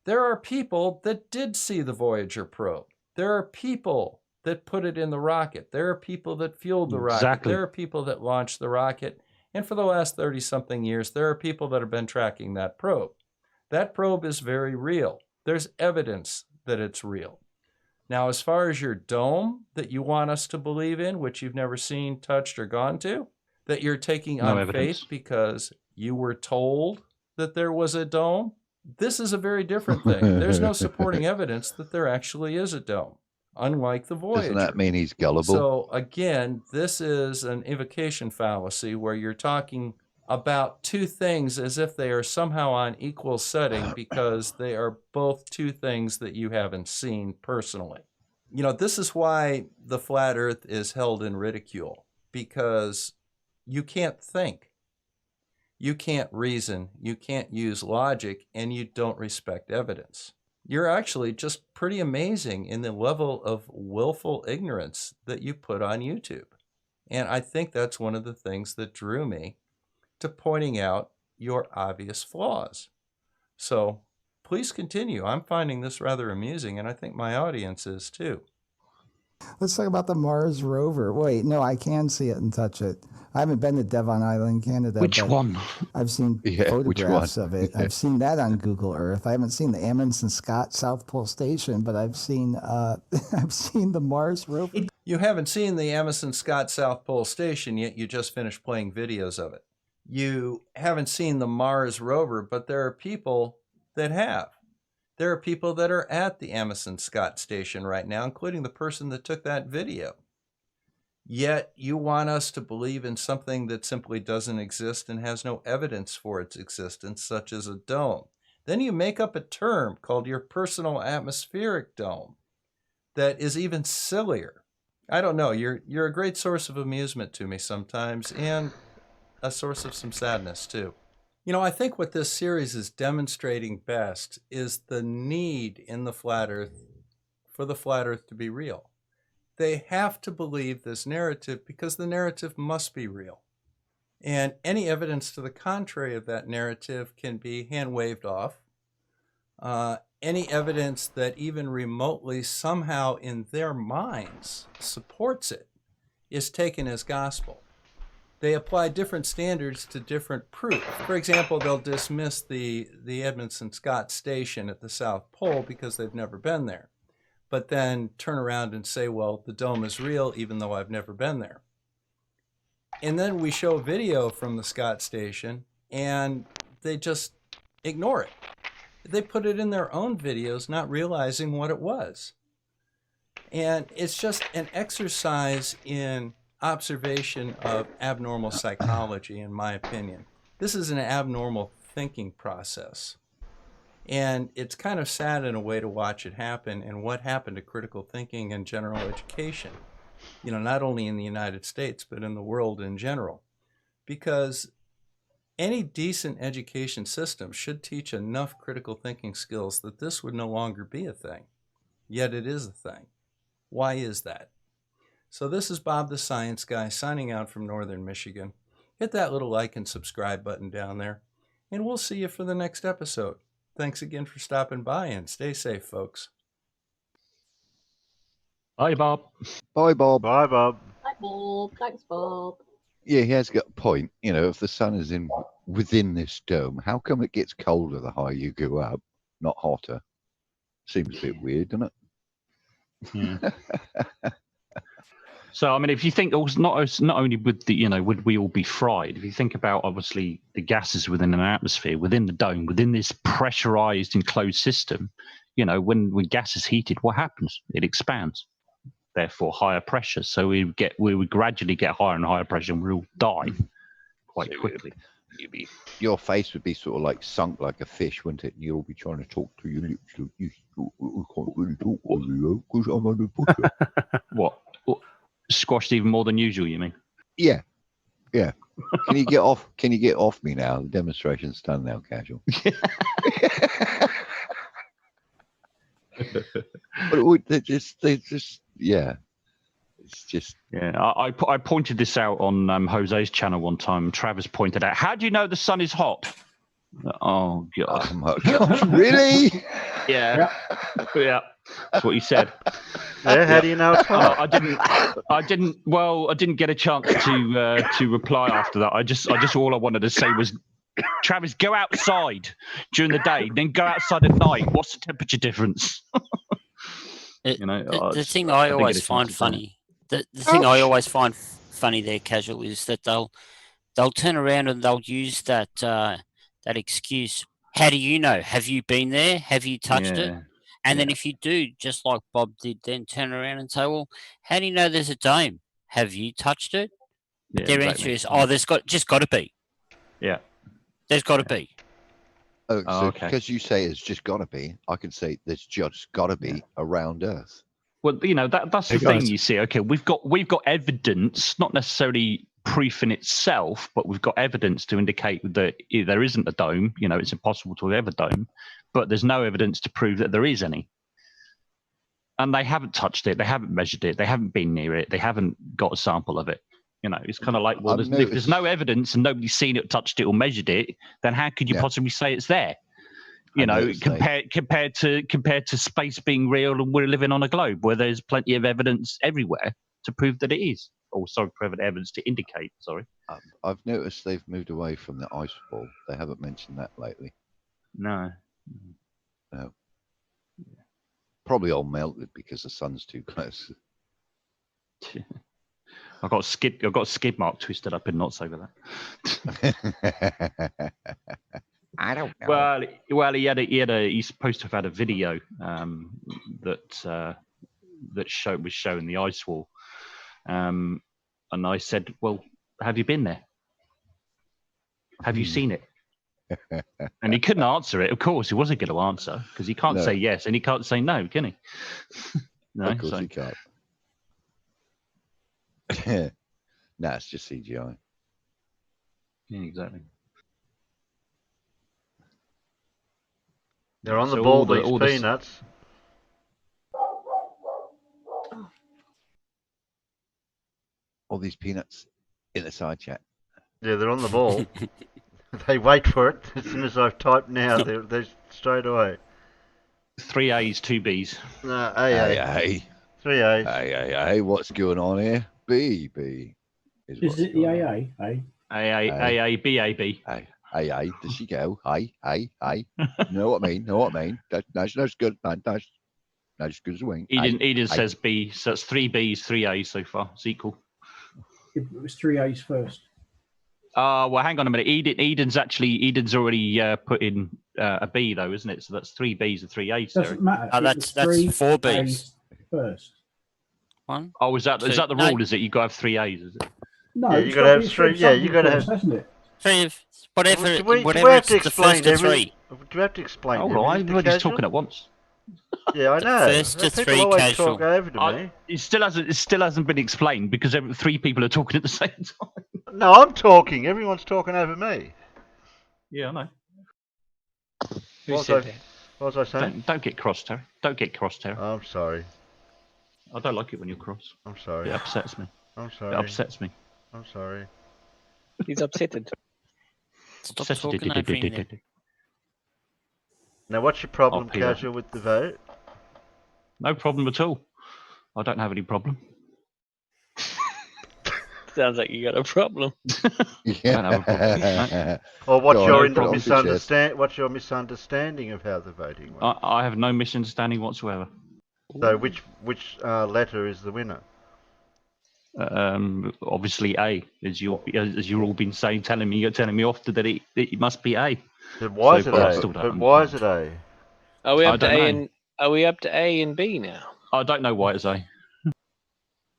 there are people that did see the Voyager probe. There are people that put it in the rocket. There are people that fueled the rocket. There are people that launched the rocket. And for the last 30-something years, there are people that have been tracking that probe. That probe is very real. There's evidence that it's real. Now, as far as your dome that you want us to believe in, which you've never seen, touched, or gone to, that you're taking on faith because you were told that there was a dome, this is a very different thing. There's no supporting evidence that there actually is a dome, unlike the Voyager. Doesn't that mean he's gullible? So again, this is an invocation fallacy where you're talking about two things as if they are somehow on equal setting because they are both two things that you haven't seen personally. You know, this is why the flat Earth is held in ridicule, because you can't think, you can't reason, you can't use logic, and you don't respect evidence. You're actually just pretty amazing in the level of willful ignorance that you put on YouTube. And I think that's one of the things that drew me to pointing out your obvious flaws. So please continue. I'm finding this rather amusing, and I think my audience is too. Let's talk about the Mars rover. Wait, no, I can see it and touch it. I haven't been to Devon Island, Canada. Which one? I've seen photographs of it. I've seen that on Google Earth. I haven't seen the Amundsen Scott South Pole Station, but I've seen I've seen the Mars rover. You haven't seen the Amundsen Scott South Pole Station, yet you just finished playing videos of it. You haven't seen the Mars rover, but there are people that have. There are people that are at the Amundsen Scott Station right now, including the person that took that video. Yet you want us to believe in something that simply doesn't exist and has no evidence for its existence, such as a dome. Then you make up a term called your personal atmospheric dome that is even sillier. I don't know. You're a great source of amusement to me sometimes, and a source of some sadness too. You know, I think what this series is demonstrating best is the need in the flat Earth for the flat Earth to be real. They have to believe this narrative because the narrative must be real. And any evidence to the contrary of that narrative can be hand-waved off. Any evidence that even remotely somehow in their minds supports it is taken as gospel. They apply different standards to different proof. For example, they'll dismiss the Amundsen Scott Station at the South Pole because they've never been there, but then turn around and say, well, the dome is real even though I've never been there. And then we show video from the Scott Station, and they just ignore it. They put it in their own videos, not realizing what it was. And it's just an exercise in observation of abnormal psychology, in my opinion. This is an abnormal thinking process. And it's kind of sad in a way to watch it happen, and what happened to critical thinking and general education, you know, not only in the United States, but in the world in general. Because any decent education system should teach enough critical thinking skills that this would no longer be a thing. Yet it is a thing. Why is that? So this is Bob the Science Guy signing out from Northern Michigan. Hit that little like and subscribe button down there, and we'll see you for the next episode. Thanks again for stopping by, and stay safe, folks. Bye, Bob. Bye, Bob. Bye, Bob. Bye, Bob. Thanks, Bob. Yeah, he has got a point. You know, if the sun is within this dome, how come it gets colder the higher you go up, not hotter? Seems a bit weird, doesn't it? So, I mean, if you think not only would would we all be fried? If you think about obviously the gases within an atmosphere, within the dome, within this pressurized enclosed system, you know, when gas is heated, what happens? It expands. Therefore, higher pressure. So we would gradually get higher and higher pressure, and we'll die quite quickly. Your face would be sort of like sunk like a fish, wouldn't it? And you'll be trying to talk to your lips. You can't really talk because I'm under pressure. What? Squashed even more than usual, you mean? Yeah. Yeah. Can you get off? Can you get off me now? The demonstration's done now, Casual. But they just, yeah. It's just. Yeah, I pointed this out on Jose's channel one time. Travis pointed out, how do you know the sun is hot? Oh, God. Oh, my gosh. Really? Yeah. Yeah. That's what he said. Yeah, how do you know it's hot? I didn't get a chance to reply after that. I just all I wanted to say was, Travis, go outside during the day, then go outside at night. What's the temperature difference? The thing I always find funny, the thing I always find funny there, Casual, is that they'll turn around and they'll use that excuse. How do you know? Have you been there? Have you touched it? And then if you do, just like Bob did, then turn around and say, well, how do you know there's a dome? Have you touched it? Yeah, Their answer is, there's got to be. Yeah. There's got to be. Oh, so because you say it's just got to be, I can say there's just got to be around Earth. Well, you know, that's the thing you see. Okay, we've got evidence, not necessarily proof in itself, but we've got evidence to indicate that there isn't a dome. You know, it's impossible to have a dome, but there's no evidence to prove that there is any. And they haven't touched it, they haven't measured it, they haven't been near it, they haven't got a sample of it. You know, it's kind of like, well, if there's no evidence and nobody's seen it, touched it, or measured it, then how could you possibly say it's there? You know, compared to space being real, and we're living on a globe where there's plenty of evidence everywhere to prove that it is. Or sorry, evidence to indicate. Sorry. I've noticed they've moved away from the ice wall. They haven't mentioned that lately. No. No. Probably all melted because the sun's too close. I've got skid mark twisted up in knots over that. I don't know. Well, he's supposed to have had a video that was showing the ice wall, and I said, "Well, have you been there? Have you seen it?" And he couldn't answer it. Of course, he wasn't going to answer because he can't say yes and he can't say no, can he? No, of course he can't. No, it's just CGI. Yeah, exactly. They're on the ball, these peanuts. All these peanuts in the side chat. Yeah, they're on the ball. They wait for it. As soon as I've typed now, they're straight away. 3 A's, 2 B's. No, AA. 3 A's. AA. What's going on here? B. Is it the AA? AA, BAB. AA. Does she go? Hey. Know what I mean? That's good, man. That's good as a wing. Eden says B, so that's 3 B's, 3 A's so far. It's equal. It was 3 A's first. Well, hang on a minute. Eden's already put in a B though, isn't it? So that's 3 Bs and 3 A's. Doesn't matter. That's 4 Bs. First. One. Oh, is that the No. rule? Is it you got to have 3 A's? Is it? No, Yeah, you got to have 3. Yeah, you got to have. Hasn't it? Whatever. Do we Whatever. have to It's the first explain of 3. Do we have to explain? Oh, right. Everybody's talking at once. Yeah, I know. First to People 3 always casual. talk over to me. It still hasn't been explained because 3 people are talking at the same time. No, I'm talking. Everyone's talking over me. Yeah, I know. Who What said was that? What was I saying? Don't get cross, Terry. Don't get cross, Terry. I'm sorry. I don't like it when you're cross. I'm sorry. It upsets me. I'm sorry. It upsets me. I'm sorry. He's upsetted. Stop talking over him then. Now, what's your problem, Peter. Casual, with the vote? No problem at all. I don't have any problem. Sounds like you got a problem. Don't have a problem. Or what's Go your on, don't be What's your misunderstanding of how the voting went? I have no misunderstanding whatsoever. So, which letter is the winner? Obviously A, as you've all been saying, telling me off that it must be A. But why is So, it but I A? still don't But why is it A? Are we I up to don't A know. and Are we up to A and B now? I don't know why it's A.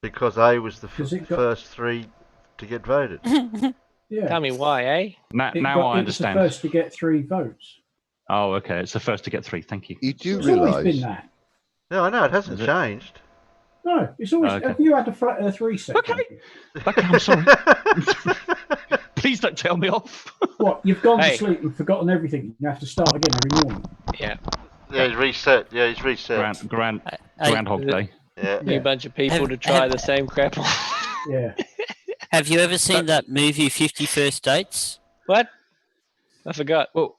Because A was the 'Cause it got- first 3 to get voted. Yeah. Tell me why, eh? Now I It was understand. the first to get 3 votes. Oh, okay. It's the first to get 3. Thank you. You do It's always realise been that. No, I know it hasn't Is it? changed. No, it's always. Okay. Have you had a 3 section? Okay, I'm sorry. Please don't tell me off. What? You've gone Hey. to sleep and forgotten everything. You have to start again every morning. Yeah. Yeah, he's reset. Yeah, he's reset. Groundhog Day. Yeah. New bunch of people to try the same crap. Yeah. Have you ever seen that movie 50 First Dates? What? I forgot. Well,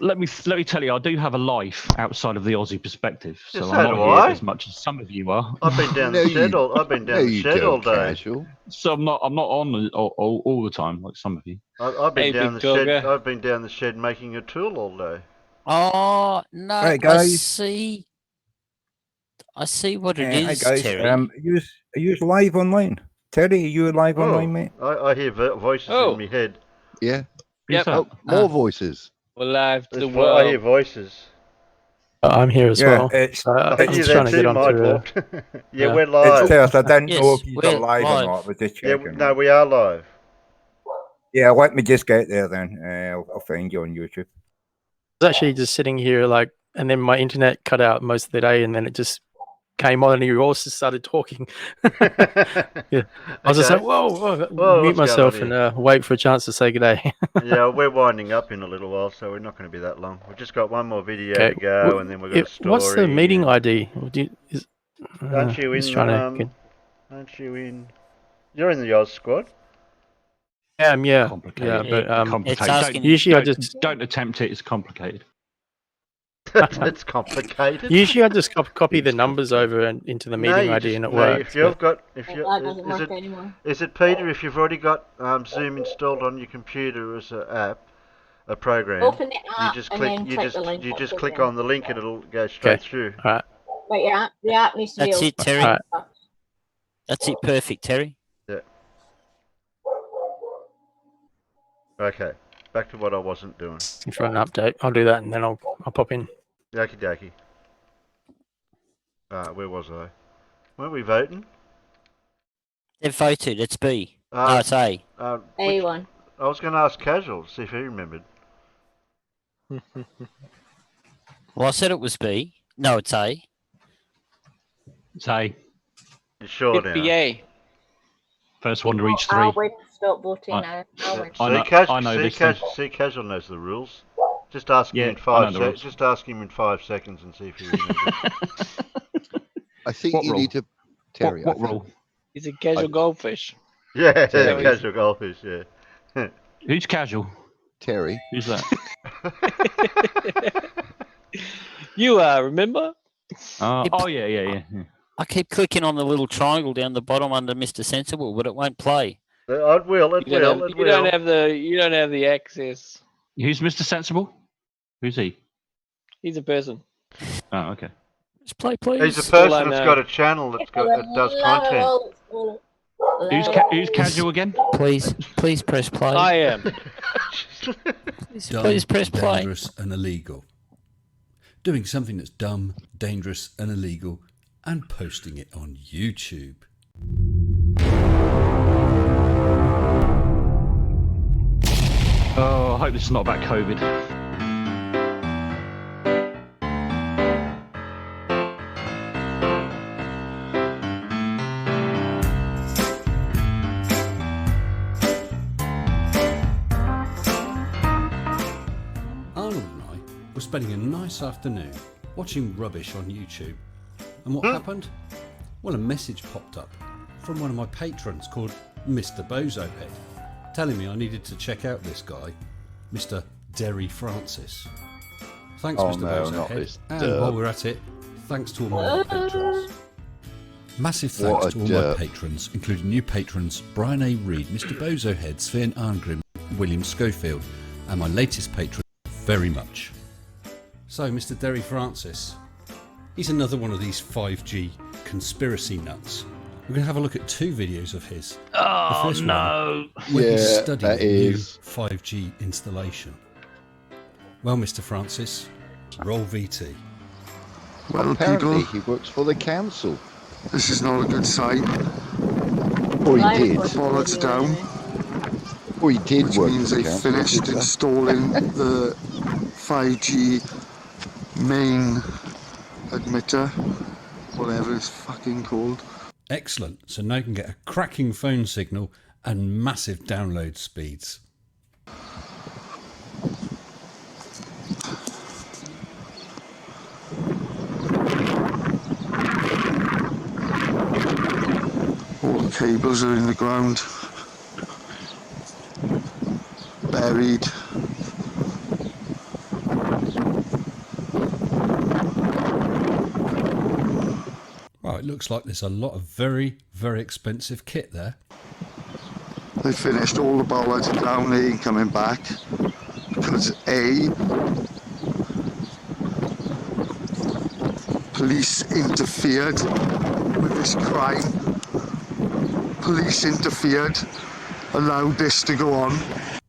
let me tell you, I do have a life outside of the Aussie perspective, so Yeah, so I'm do not I. here as much as some of you are. I've been down No, the shed you- all. I've been no, down the you shed all don't, day. Casual. So I'm not on all the time like some of you. I've been Hey, down the big shed. dogger. I've been down the shed making a tool all day. Oh no! Right, I guys. see. I see what it Hey is, guys, Terry. are you live online? Terry, are you live online, mate? I hear voices Oh. in my head. Yeah. Yep. Oh, more voices. We're live to the There's I hear world. voices. I'm here as Yeah, well. it's- I'm I hear just that trying to too, get onto. my fault. Yeah, yeah. we're It's live. Tess. I didn't know Yes, if you we're were live or live. not. I was just Yeah, checking. no, we are live. Yeah, let me just get there then. I'll find you on YouTube. I was actually just sitting here, and then my internet cut out most of the day, and then it just came on, and you all just started talking. Yeah, I was just Okay. like, whoa, Whoa, mute what's going myself on and wait for a chance to say good day. Yeah, we're winding up in a little while, so we're not going to be that long. We've just got one more video Okay, to go, and then we've got a story. What's the meeting ID? Aren't you just in? trying to get... Aren't you in? You're in the Oz squad. Yeah, yeah, Complicated. but It's asking- usually I just don't attempt it. It's complicated. It's complicated. usually I just copy the numbers over and into the meeting you ID, just- and it no, works. If you've got, That doesn't work anymore. is it Peter? If you've already got Zoom installed on your computer as an app, a program, Open the app you just and click. then You click just the link. you that just goes click in. on the link and it'll go straight through. All right. But the app needs to That's be it, open. Terry. Alright. That's it. Perfect, Terry. Yeah. Okay. Back to what I wasn't doing. If you want an update, I'll do that, and then I'll pop in. Okie dokie. Where was I? Weren't we voting? They've voted. It's B. Uh, No, it's A. A1. I was going to ask Casual, see if he remembered. Well, I said it was B. No, it's A. It's A. You sure now? BA. First one to reach 3. I'll wait to stop voting I- now. I'll wait. See, Casual knows the rules. Just ask him Yeah, in I 5 know the rules. Just ask him in 5 seconds and see if he remembers. I think What you rule? need to. Terry, What I think- rule? He's a casual goldfish. Yeah, Terry. Casual goldfish. Yeah. Who's casual? Terry. Who's that? You remember? Oh yeah. I keep clicking on the little triangle down the bottom under Mr. Sensible, but it won't play. It will. You don't have the access. Who's Mr. Sensible? Who's he? He's a person. Oh, okay. Just play, please. He's a person that's got a channel that does content. Who's casual again? Please press play. I am. Please press play. Dangerous and illegal. Doing something that's dumb, dangerous and illegal and posting it on YouTube. Oh, I hope this is not about COVID. Arnold and I were spending a nice afternoon watching rubbish on YouTube. And what happened? Well, a message popped up from one of my patrons called Mr. Bozohead, telling me I needed to check out this guy, Mr. Derry Francis. Thanks, Oh, Mr. no, not Bozohead. this And derp. while we're at it, thanks to all my other patrons. Massive What thanks a to all derp. my patrons, including new patrons Brian A. Reid, Mr. Bozohead, Sven Arngrim, William Schofield, and my latest patron, very much. So, Mr. Derry Francis, he's another one of these 5G conspiracy nuts. We're going to have a look at two videos of his. Oh, The first no. one, where he's Yeah, studying that a new is. 5G installation. Well, Mr. Francis, roll VT. Well, apparently he works for the council. This is not a good sign. Or he did. Bollocks down. Or he did Which work means for the they council. finished didn't they? installing the 5G main emitter, whatever it's fucking called. Excellent. So now you can get a cracking phone signal and massive download speeds. All the cables are in the ground, buried. Well, it looks like there's a lot of very, very expensive kit there. They finished all the bollards down, they ain't coming back because A, police interfered with this crime. Police interfered, allowed this to go on.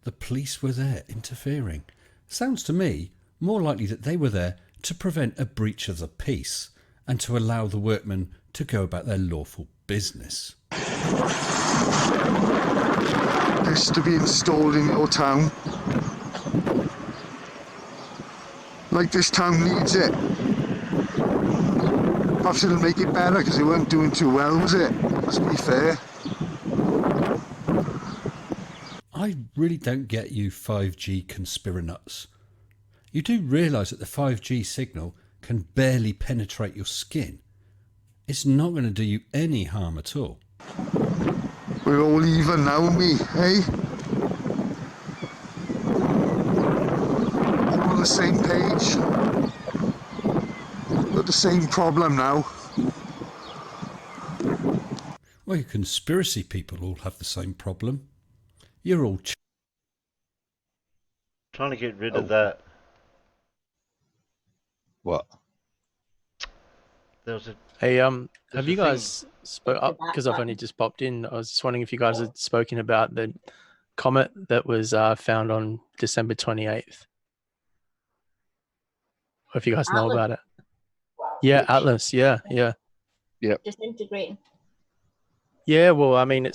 The police were there interfering. Sounds to me more likely that they were there to prevent a breach of the peace and to allow the workmen to go about their lawful business. This to be installed in your town. Like this town needs it. Perhaps it'll make it better because they weren't doing too well, was it? Let's be fair. I really don't get you 5G conspiranuts. You do realise that the 5G signal can barely penetrate your skin. It's not going to do you any harm at all. We're all even now, me, eh? All on the same page. Got the same problem now. Well, you conspiracy people all have the same problem. You're all Trying to get rid of that. What? There was a. Hey, there's have a you thing- guys spoke up because I've only just popped in? I was just wondering if you guys had spoken about the comet that was found on December 28th. Or if you guys know Atlas. about it. Yeah, Atlas. Yeah. Yep. Disintegrating. Yeah, well, I mean,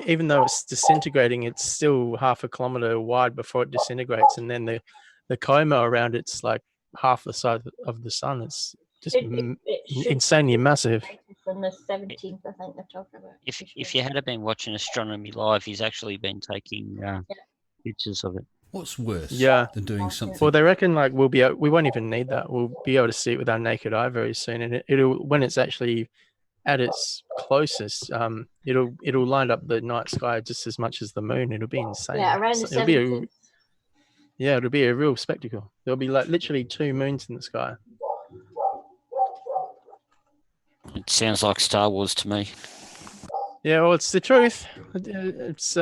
even though it's disintegrating, it's still half a kilometer wide before it disintegrates, and then the coma around it's like half the size of the sun. It's just It should insanely massive. From the 17th, I think they're talking about. If you had been watching Astronomy Live, he's actually been taking pictures of it. What's worse Yeah. than doing something? Well, they reckon like we won't even need that. We'll be able to see it with our naked eye very soon, and it'll when it's actually at its closest, it'll line up the night sky just as much as the moon. It'll be insane. Yeah, around the It'll be 17th. it'll be a real spectacle. There'll be like literally 2 moons in the sky. It sounds like Star Wars to me. Yeah, well, it's the truth. It's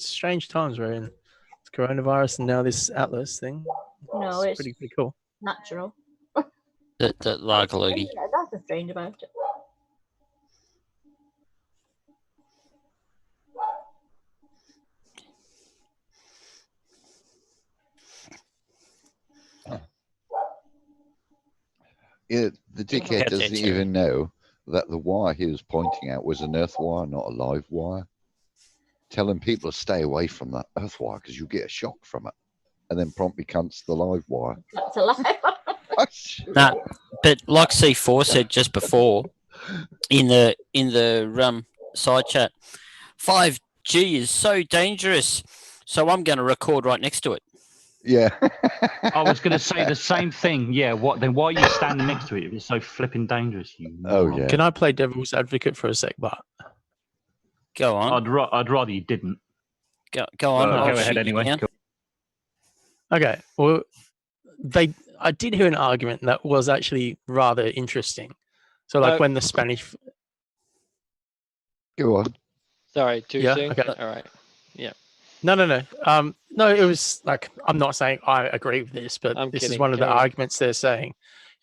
strange times we're in. It's coronavirus and now this Atlas thing. No, it's pretty cool. natural. The Largaloogie. Yeah, that's the strange about it. Yeah, the dickhead doesn't even know that the wire he was pointing at was an earth wire, not a live wire. Telling people to stay away from that earth wire because you'll get a shock from it, and then promptly cunts the live wire. That's a lie. No, but like C4 said just before, in the side chat, 5G is so dangerous. So I'm going to record right next to it. Yeah. I was going to say the same thing. Yeah. What then? Why are you standing next to it if it's so flipping dangerous? You moron? Can I play devil's advocate for a sec, Bart? Go on. I'd rather you didn't. Go on. Go ahead anyway. Okay. Well, I did hear an argument that was actually rather interesting. So, like when the Spanish. Go on. Sorry, too soon? Okay. All right. Yeah. No. No, it was like, I'm not saying I agree with this, but I'm this kidding. is one of the Carry on. arguments they're saying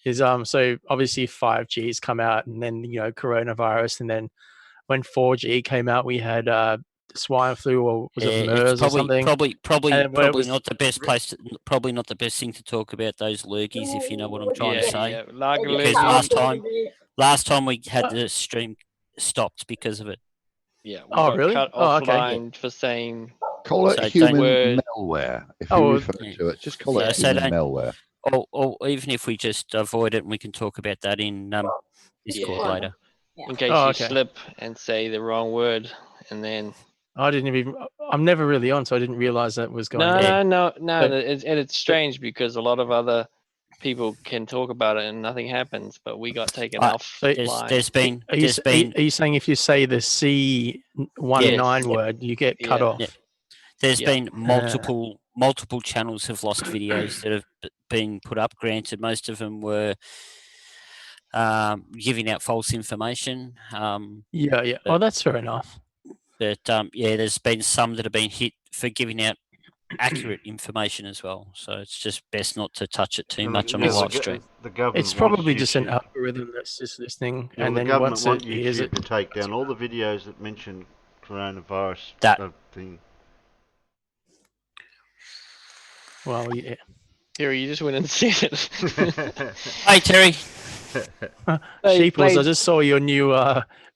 is so obviously 5G has come out, and then coronavirus, and then when 4G came out, we had swine flu, or was it MERS or something? Probably was- not the best place. Probably not the best thing to talk about those lurgies, if you know what I'm trying to say. Yeah. Lager Because lurgies. last time we had the stream stopped because of it. Yeah. We got really? cut Oh, okay. offline for saying. Call it So human don't- malware. If you refer to it, just call it human malware. Or even if we just avoid it, and we can talk about that in Discord Yeah. later. In case Oh, you okay. slip and say the wrong word, and then. I didn't even. I'm never really on, so I didn't realize that was going on. No. But- It's strange because a lot of other people can talk about it and nothing happens, but we got taken off. There's been Are you saying if you say the C19 word, you get cut off? Yeah. There's Yeah. been multiple channels have lost videos that have been put up. Granted, most of them were giving out false information. Yeah. Oh, that's fair enough. But there's been some that have been hit for giving out accurate information as well. So it's just best not to touch it too much on a live stream. The government It's probably wants just an YouTube- algorithm that's just listening, Yeah, and the then government once want it hears YouTube it, to take down all the videos that mention coronavirus. Thing. well, yeah. Terry, you just went and said it. Hey, Terry. Sheeples, I just saw your new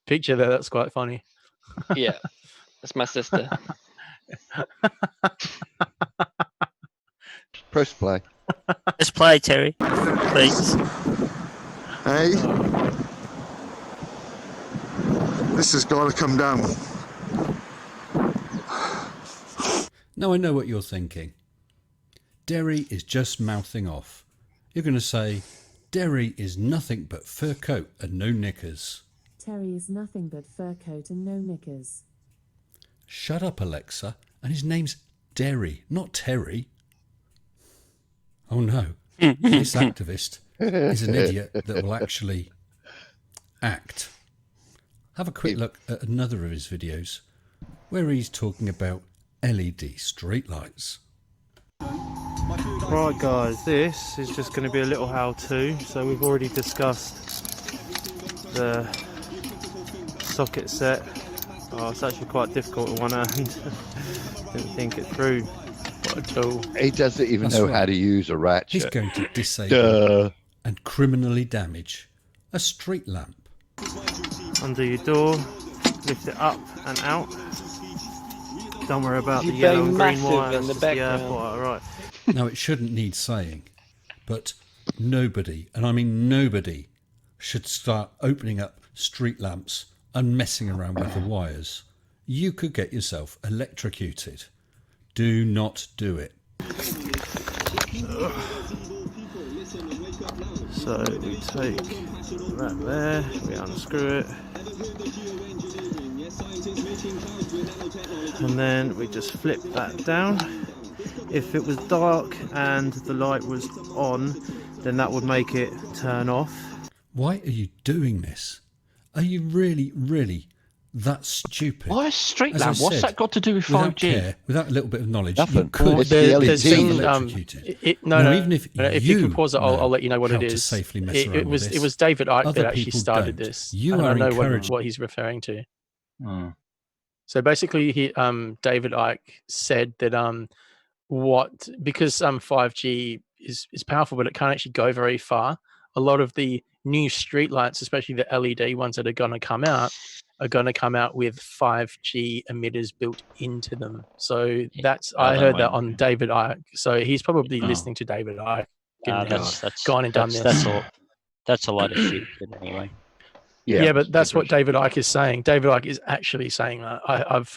picture there. That's quite funny. Yeah, that's my sister. Press play. Let's play, Terry. Please. Hey? This has got to come down. Now I know what you're thinking. Derry is just mouthing off. You're going to say, Derry is nothing but fur coat and no knickers. Terry is nothing but fur coat and no knickers. Shut up, Alexa. And his name's Derry, not Terry. Oh no, this activist is an idiot that will actually act. Have a quick look at another of his videos where he's talking about LED streetlights. Right guys, this is just going to be a little how-to. So we've already discussed the socket set. Oh, it's actually quite difficult at one hand. Didn't think it through at all. He doesn't even know how to use a ratchet. He's going to disable and criminally damage a street lamp. Undo your door, lift it up and out. Don't worry about You the yellow and bang green wire, massive in that's the just the background. airport, alright. Now, it shouldn't need saying, but nobody, and I mean nobody, should start opening up street lamps and messing around with the wires. You could get yourself electrocuted. Do not do it. So we take that there, we unscrew it, and then we just flip that down. If it was dark and the light was on, then that would make it turn off. Why are you doing this? Are you really, really that stupid? Why a street As I lamp? What's said, that got to do with without 5G? care, without a little bit of knowledge, Nothing. you could It's the be LED. electrocuted. No, even if you can pause it, I'll let you know what how it to is. safely mess It around with was this, it was David Icke other that actually people started don't. this. You and are I know encouraging. what he's referring to. Hmm. So basically, David Icke said that because 5G is powerful, but it can't actually go very far a lot of the new streetlights, especially the LED ones that are going to come out with 5G emitters built into them. So that's I heard that on David Icke. So he's probably listening to David Icke and has gone and done this. That's a lot of shit. But anyway. Yeah, but that's what David Icke is saying. David Icke is actually saying that.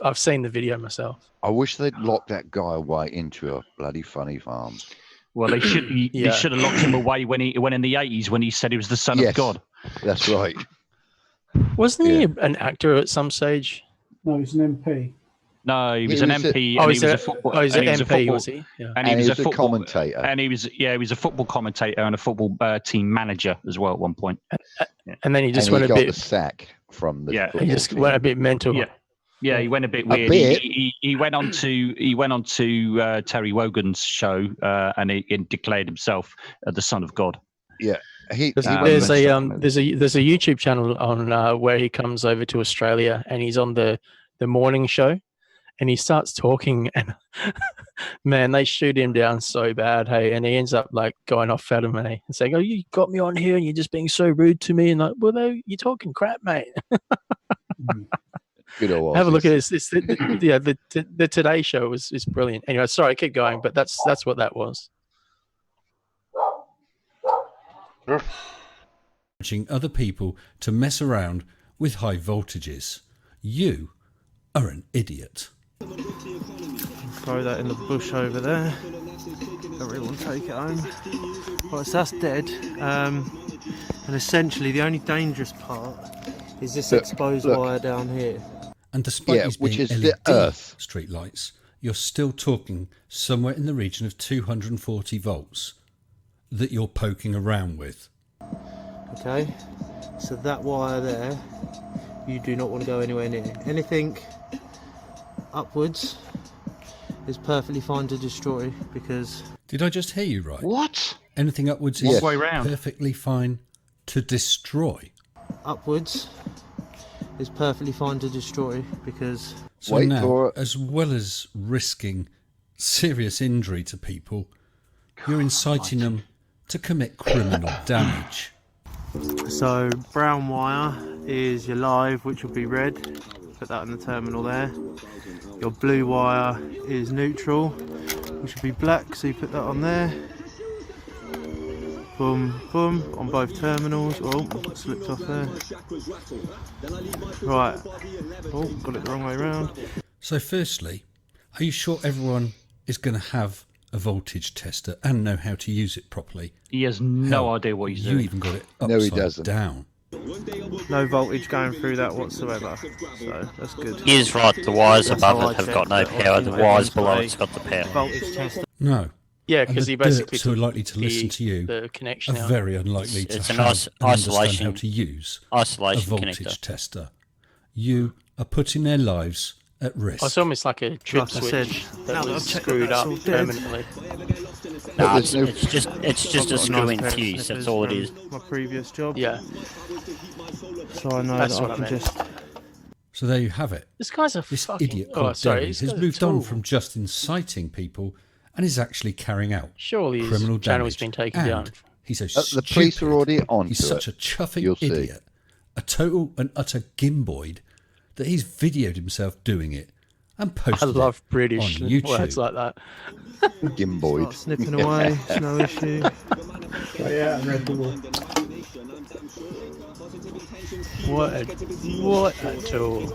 I've seen the video myself. I wish they'd locked that guy away into a bloody funny farm. Well, they should have locked him away when in the 80s when he said he was the son of God. That's right. Wasn't he an actor at some stage? No, he's an MP. No, he was an MP. Oh, and he's he was a a football. oh, he's an and he was a MP, football- was he? Yeah. And he was a football commentator. And he was a football commentator and a football team manager as well at one point. And then he just And went he a got bit. the sack from the. He just went a bit mental. Yeah, he went a bit A weird. bit. He went on to Terry Wogan's show and he declared himself the son of God. Yeah, There's a YouTube channel on where he comes over to Australia and he's on the morning show, and he starts talking, and man, they shoot him down so bad, hey, and he ends up like going off at him, and saying, "Oh, you got me on here, and you're just being so rude to me," and like, well, no, you're talking crap, mate. Good old Have a look at Aussies. this. The Today Show is brilliant. Anyway, sorry, keep going, but that's what that was. Encouraging other people to mess around with high voltages. You are an idiot. Throw that in the bush over there. Don't really want to take it home. Right, so that's dead. And essentially, the only dangerous part is this exposed wire down here. And despite these which being is the LED earth. streetlights, you're still talking somewhere in the region of 240 volts that you're poking around with. Okay, so that wire there, you do not want to go anywhere near. Anything upwards is perfectly fine to destroy because... Did I just hear you right? What? Anything upwards Yes. is Way round. perfectly fine to destroy. Upwards is perfectly fine to destroy because... So now, as well as risking serious injury to people, you're inciting them to commit criminal damage. So brown wire is your live, which will be red. Put that in the terminal there. Your blue wire is neutral, which will be black, so you put that on there. Boom, boom, on both terminals. Oh, slipped off there. Right. Oh, got it the wrong way around. So firstly, are you sure everyone is going to have a voltage tester and know how to use it properly? He has no idea what he's You doing. even got it No, he upside doesn't. down. No voltage going through that whatsoever, so that's good. He is right. The wires That's above how I it have checked got no it. power. The Anyway, wires that's below my it's got the power. voltage tester. No. Yeah, And because the he basically derps who are took likely to listen to you the connection are out. very unlikely It's to an have isolation- and understand how to use isolation a voltage connector. tester. You are putting their lives at risk. It's almost like a trip Like I said, switch now that that was I've checked screwed that up that's all dead. permanently. No, there's no- it's just a I've got screw-in nice pair of fuse. That's snippers all it from is. My previous job. Yeah. So I know That's that what I I can meant. just... So there you have it. This guy's a This fucking... idiot Oh, called sorry. Derry This has guy's a moved on tool. from just inciting people and is actually carrying out Surely his criminal channel's damage. been taken And down. He's so The police stupid. are already on He's to such it. a chuffing You'll see. idiot, a total and utter gimboid, that he's videoed himself doing it and I posted love it British on YouTube. words like that. Gimboid. Start snipping away, it's no issue. Yeah, and Red Bull. What a tool.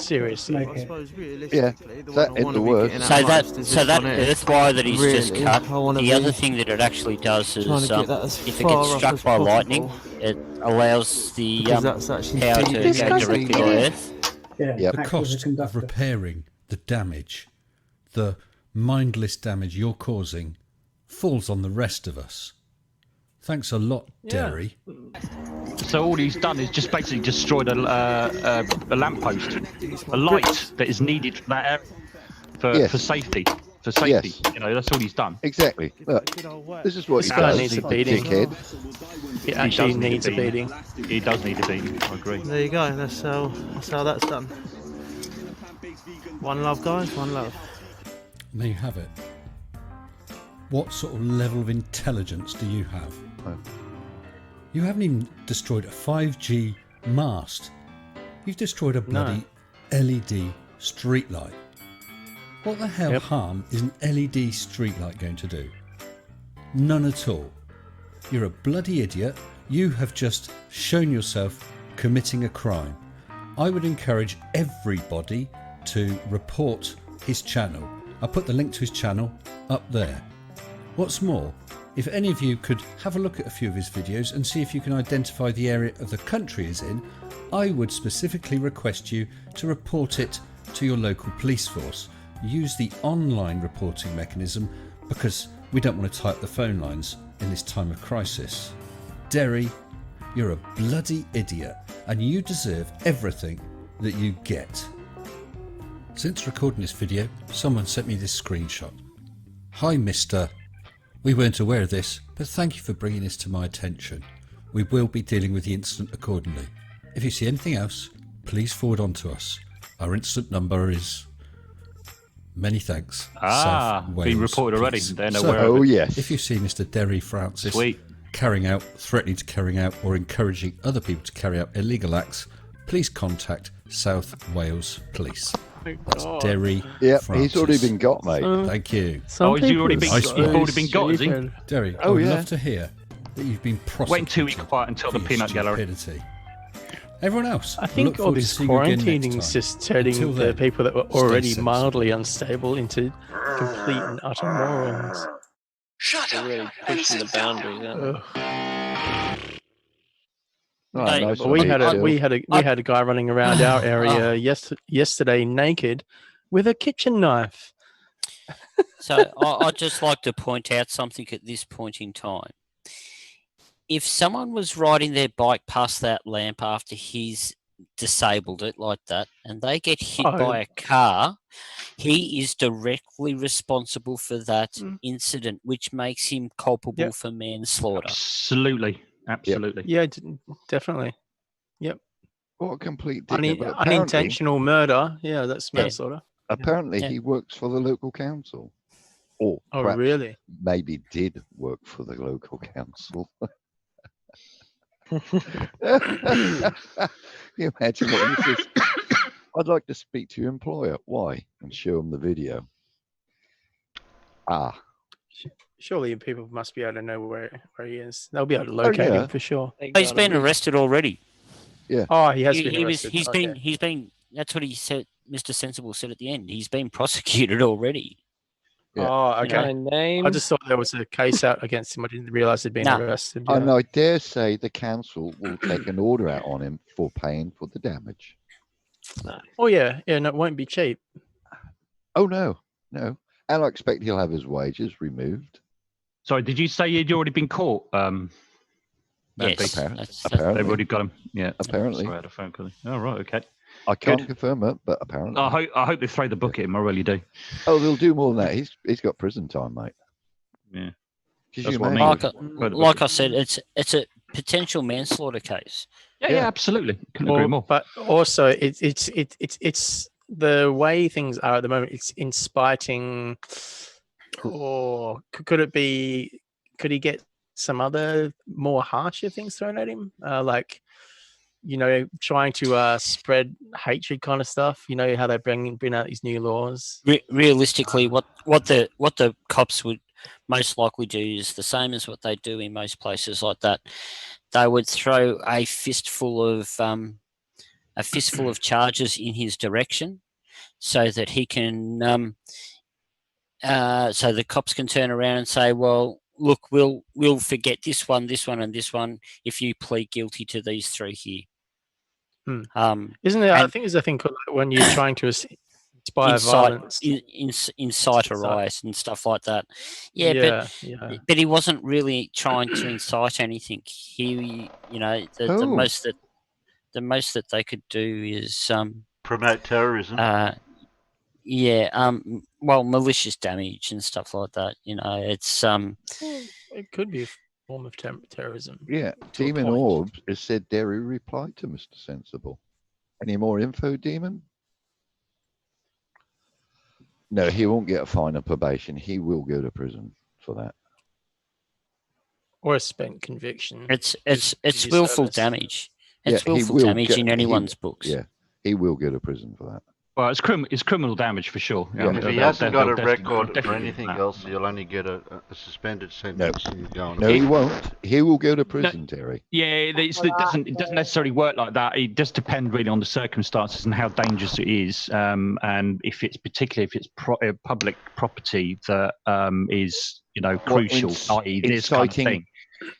Seriously. I suppose Yeah, realistically, the that one I ain't want the to be worst. getting So at that most is so this that one here. earth wire that he's just Really, cut. I wanna The be other thing that it actually does is trying to get that as if it far gets off struck as by lightning, possible. it allows the Because that's actually power to feeding go into directly to the- earth. Yeah, Yep. The acts as a cost of conductor. repairing the damage, the mindless damage you're causing, falls on the rest of us. Thanks a lot, Derry. So all he's done is just basically destroyed a lamppost, a light that is needed for that area, for safety. For safety, Yes. you know, that's all he's done. Exactly. Look, this is what This he guy does. needs a the beating. dickhead. He actually does need needs a beating. He does need a beating. I agree. There you go, that's how that's done. One love, guys, one love. And there you have it. What sort of level of intelligence do you have? You haven't even destroyed a 5G mast. You've destroyed a bloody LED streetlight. What the hell harm is an LED streetlight going to do? None at all. You're a bloody idiot. You have just shown yourself committing a crime. I would encourage everybody to report his channel. I'll put the link to his channel up there. What's more, if any of you could have a look at a few of his videos and see if you can identify the area of the country he's in, I would specifically request you to report it to your local police force. Use the online reporting mechanism because we don't want to type the phone lines in this time of crisis. Derry, you're a bloody idiot and you deserve everything that you get. Since recording this video, someone sent me this screenshot. Hi Mr. We weren't aware of this, but thank you for bringing this to my attention. We will be dealing with the incident accordingly. If you see anything else, please forward on to us. Our incident number is... Many thanks. South Wales been reported already. Police. They're aware of it. Yes. If you see Mr. Derry Francis Sweet. threatening to carry out or encouraging other people to carry out illegal acts, please contact South Wales Police. That's Derry Yep, Francis. he's already been got, mate. Thank you. He's already been got, is he? Derry, I Oh, would yeah. love to hear that you've been prosecuted. Wait until we quiet until the for peanut your gallery. stupidity. Everyone else, I think look all forward to this seeing you again next quarantining time. is just turning Until the then, people that were stay already sensible. mildly unstable into complete and utter morons. They're really pushing the boundaries, aren't they? Oh, Hey, nice But one, mate. we had a guy running around our area yesterday naked with a kitchen knife. So I'd just like to point out something at this point in time. If someone was riding their bike past that lamp after he's disabled it like that and they get hit by a car, he is directly responsible for that incident, which makes him culpable for manslaughter. Absolutely. Yeah, definitely. Yep. What a complete dickhead. But apparently, Unintentional murder. Yeah, that's manslaughter. apparently he works for the local council. Or Oh, perhaps really? maybe did work for the local council. You imagine what he says? I'd like to speak to your employer. Why? And show him the video. Ah. Surely people must be able to know where he is. They'll be able to locate him for sure. He's been arrested already. Yeah. Oh, he has been arrested. He's been. That's what he said. Mr. Sensible said at the end. He's been prosecuted already. Yeah. Oh, okay. Name. I just thought there was a case out against him. I didn't realise he'd been arrested. And I dare say the council will take an order out on him for paying for the damage. Oh yeah, no, it won't be cheap. Oh no. And I expect he'll have his wages removed. Sorry, did you say he'd already been caught? Yes, apparently. They've already got him. Yeah, Apparently. Sorry, I had a phone call. Oh, right, okay. I can't confirm it, but apparently. I hope they throw the book at him. I really do. Oh, they'll do more than that. He's got prison time, mate. Yeah. That's what I mean. Like I said, it's a potential manslaughter case. Yeah, absolutely. Couldn't agree more. But also, it's the way things are at the moment. It's inciting. Or could it be? Could he get some other more harsher things thrown at him? Like, trying to spread hatred kind of stuff. You know how they bring out these new laws. Realistically, what the cops would most likely do is the same as what they do in most places like that. They would throw a fistful of charges in his direction, so that he can. So the cops can turn around and say, "Well, look, we'll forget this one, and this one if you plead guilty to these three here." Isn't there? I think there's a thing called when you're trying to inspire violence, incite a riot and stuff like that. But he wasn't really trying to incite anything. He, the most that they could do is promote terrorism. Well, malicious damage and stuff like that. It's it could be a form of terrorism. Yeah, Demon Orbs has said Derry replied to Mr. Sensible. Any more info, Demon? No, he won't get a fine of probation. He will go to prison for that. or a spent conviction. It's is willful service. damage. Yeah, It's he willful will damage get- in he- anyone's books. Yeah, he will go to prison for that. Well, it's criminal damage for sure. Yeah. If he They'll- hasn't got they'll a record for definitely do anything that. else, he'll only get a suspended sentence. And he's going No, to he won't. He will go to prison, Terry. Yeah, it doesn't necessarily work like that. It does depend really on the circumstances and how dangerous it is, and if it's public property that is crucial, i.e. this kind of thing.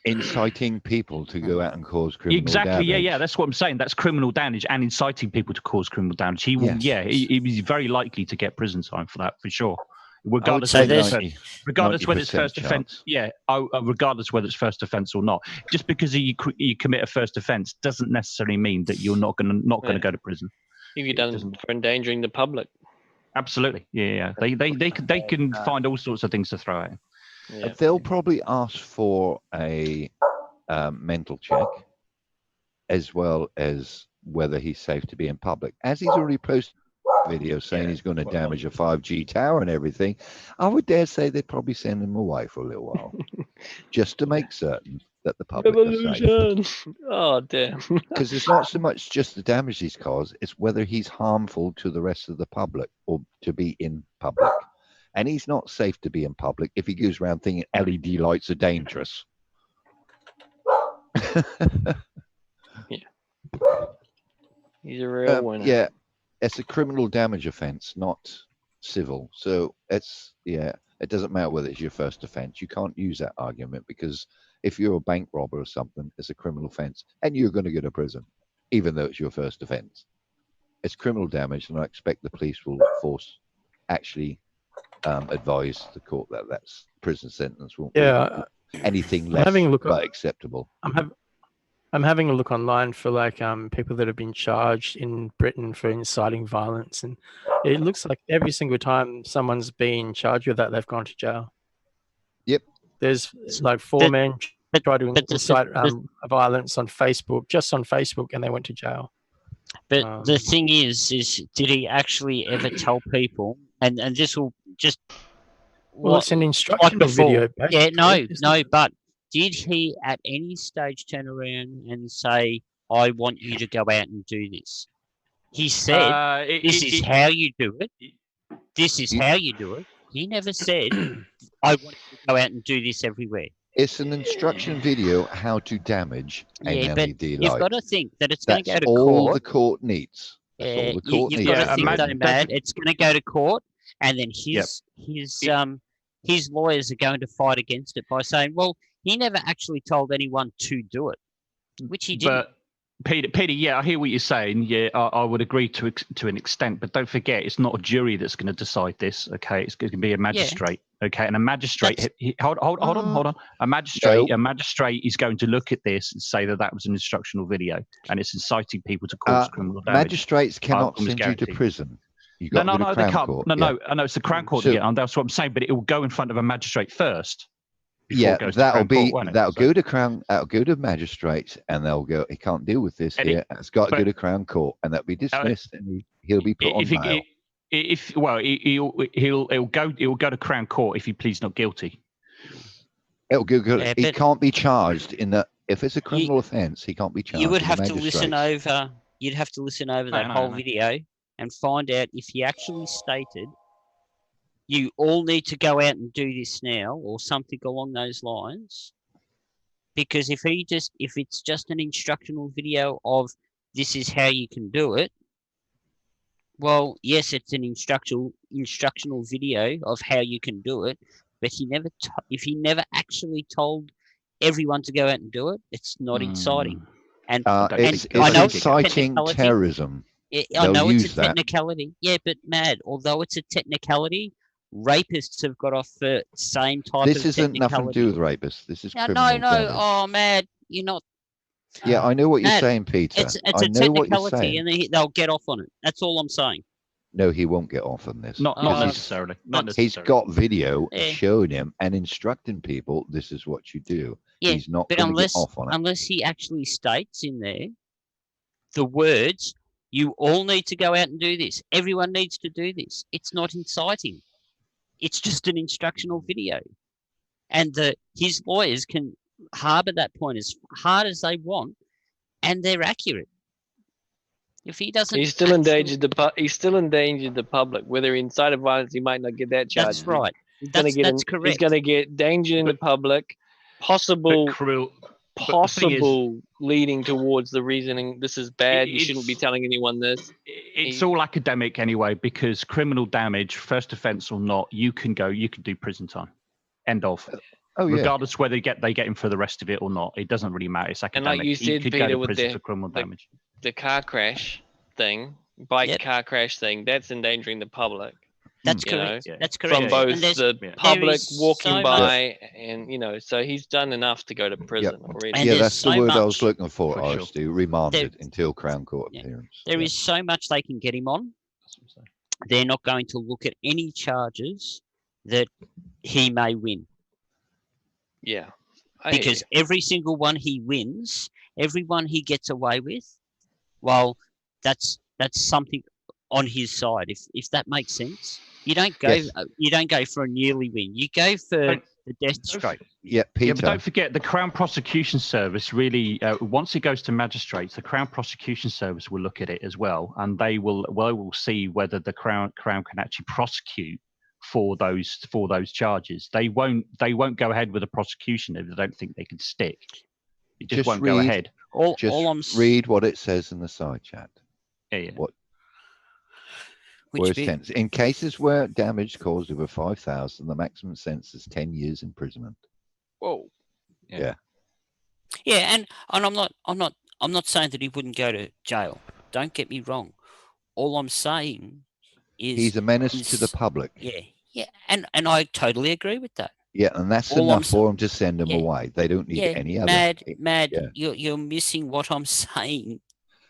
Inciting people to go out and cause criminal Exactly. damage. Yeah. That's what I'm saying. That's criminal damage and inciting people to cause criminal damage. He will. Yes. Yeah. He's very likely to get prison time for that for sure. Regardless, say regardless whether it's 90% first offence. Yeah. Regardless whether it's first offence or not. Just because you commit a first offence doesn't necessarily mean that you're not going to go to prison. If you've done for endangering the public. Absolutely. Yeah. They can find all sorts of things to throw at him. Yeah. They'll probably ask for a mental check, as well as whether he's safe to be in public. As he's already posted a video saying he's going to damage a 5G tower and everything, I would dare say they'd probably send him away for a little while, just to make certain that the public are safe. Revolution. Oh damn. Because it's not so much just the damage he's caused, it's whether he's harmful to the rest of the public or to be in public. And he's not safe to be in public if he goes around thinking LED lights are dangerous. Yeah. He's a real winner. Yeah, it's a criminal damage offence, not civil. So it doesn't matter whether it's your first offence. You can't use that argument because if you're a bank robber or something, it's a criminal offence and you're going to go to prison, even though it's your first offence. It's criminal damage, and I expect the police will actually advise the court that that's prison sentence won't be anything less but acceptable. I'm having a look online for people that have been charged in Britain for inciting violence, and it looks like every single time someone's been charged with that, they've gone to jail. Yep. There's like four men tried to incite violence on Facebook, just on Facebook, and they went to jail. But the thing is did he actually ever tell people? And this will just it's an instructional video. Yeah, no, but did he at any stage turn around and say, "I want you to go out and do this"? He said, "This is how you do it. This is how you do it." He never said, "I want you to go out and do this everywhere." It's an instruction video how to damage an LED light. You've got to think that it's going to go to all court. the court needs. That's all the court You've needs. got to think, though, Matt, it's going to go to court, and then his lawyers are going to fight against it by saying, "Well, he never actually told anyone to do it," which he didn't. But Peter, yeah, I hear what you're saying. Yeah, I would agree to an extent, but don't forget, it's not a jury that's going to decide this. Okay, it's going to be a magistrate. Okay, and a magistrate. Hold on. A magistrate is going to look at this and say that was an instructional video, and it's inciting people to cause criminal damage. Magistrates cannot send you to prison. They can't. No, it's the Crown Court. And that's what I'm saying. But it will go in front of a magistrate first. Yeah, that'll go to Crown. That'll go to magistrates, and they'll go. He can't deal with this here. It's got to go to Crown Court, and that'll be dismissed, and he'll be put on bail. He'll go to Crown Court if he pleads not guilty. It'll go. He can't be charged in that. If it's a criminal offence, he can't be charged. You would have to listen over. You'd have to listen over that whole video and find out if he actually stated, "You all need to go out and do this now," or something along those lines. Because if it's just an instructional video of "this is how you can do it," well, yes, it's an instructional video of how you can do it, but if he never actually told everyone to go out and do it, it's not inciting. And it's I know inciting terrorism. I know it's a technicality. Yeah, but Mad, although it's a technicality, rapists have got off the same type of technicality. This isn't nothing to do with rapists. This is criminal damage. Oh, Mad, you're not. Yeah, I know what you're saying, Peter. It's I a know what you're technicality, saying. and they'll get off on it. That's all I'm saying. No, he won't get off on this. Not necessarily. He's got video showing him and instructing people, this is what you do. Yeah, he's not but going to get off on it. Unless he actually states in there the words, "You all need to go out and do this. Everyone needs to do this." It's not inciting. It's just an instructional video. And his lawyers can harbour that point as hard as they want, and they're accurate. If he doesn't, He's still endangered he's still endangered the public. Whether in incited violence, he might not get that charge. That's right. He's going to get That's He's correct. going to get danger in the public, possible leading towards the reasoning this is bad. You shouldn't be telling anyone this. It's all academic anyway, because criminal damage, first offence or not, you can do prison time. End of. Oh, yeah. Regardless whether they get him for the rest of it or not, it doesn't really matter. It's And academic. like you He said, could Peter, go to with prison for criminal damage. the car crash thing, car crash thing, that's endangering the public. That's correct. That's correct. From both the public walking so by and so he's done enough to go to prison already. Yeah, that's the word I was looking for, sure. Stu. Remanded until Crown Court appearance. There is so much they can get him on. They're not going to look at any charges that he may win. Yeah. Because every single one he wins, every one he gets away with, well, that's something on his side. If that makes sense, you don't go for a nearly win. You go for the death straight. Yeah, Peter. Yeah, but don't forget the Crown Prosecution Service really, once it goes to magistrates, the Crown Prosecution Service will look at it as well, and they will see whether the Crown can actually prosecute for those charges. They won't go ahead with a prosecution if they don't think they can stick. It just won't go ahead. Read what it says in the side chat. Yeah. Worst tense. In cases where damage caused over 5,000, the maximum sentence is 10 years imprisonment. Whoa. Yeah. Yeah, and I'm not saying that he wouldn't go to jail. Don't get me wrong. All I'm saying is he's a menace to the public. Yeah, and I totally agree with that. Yeah, and that's enough for them to send them away. They don't need any other. Mad. Yeah. You're missing what I'm saying.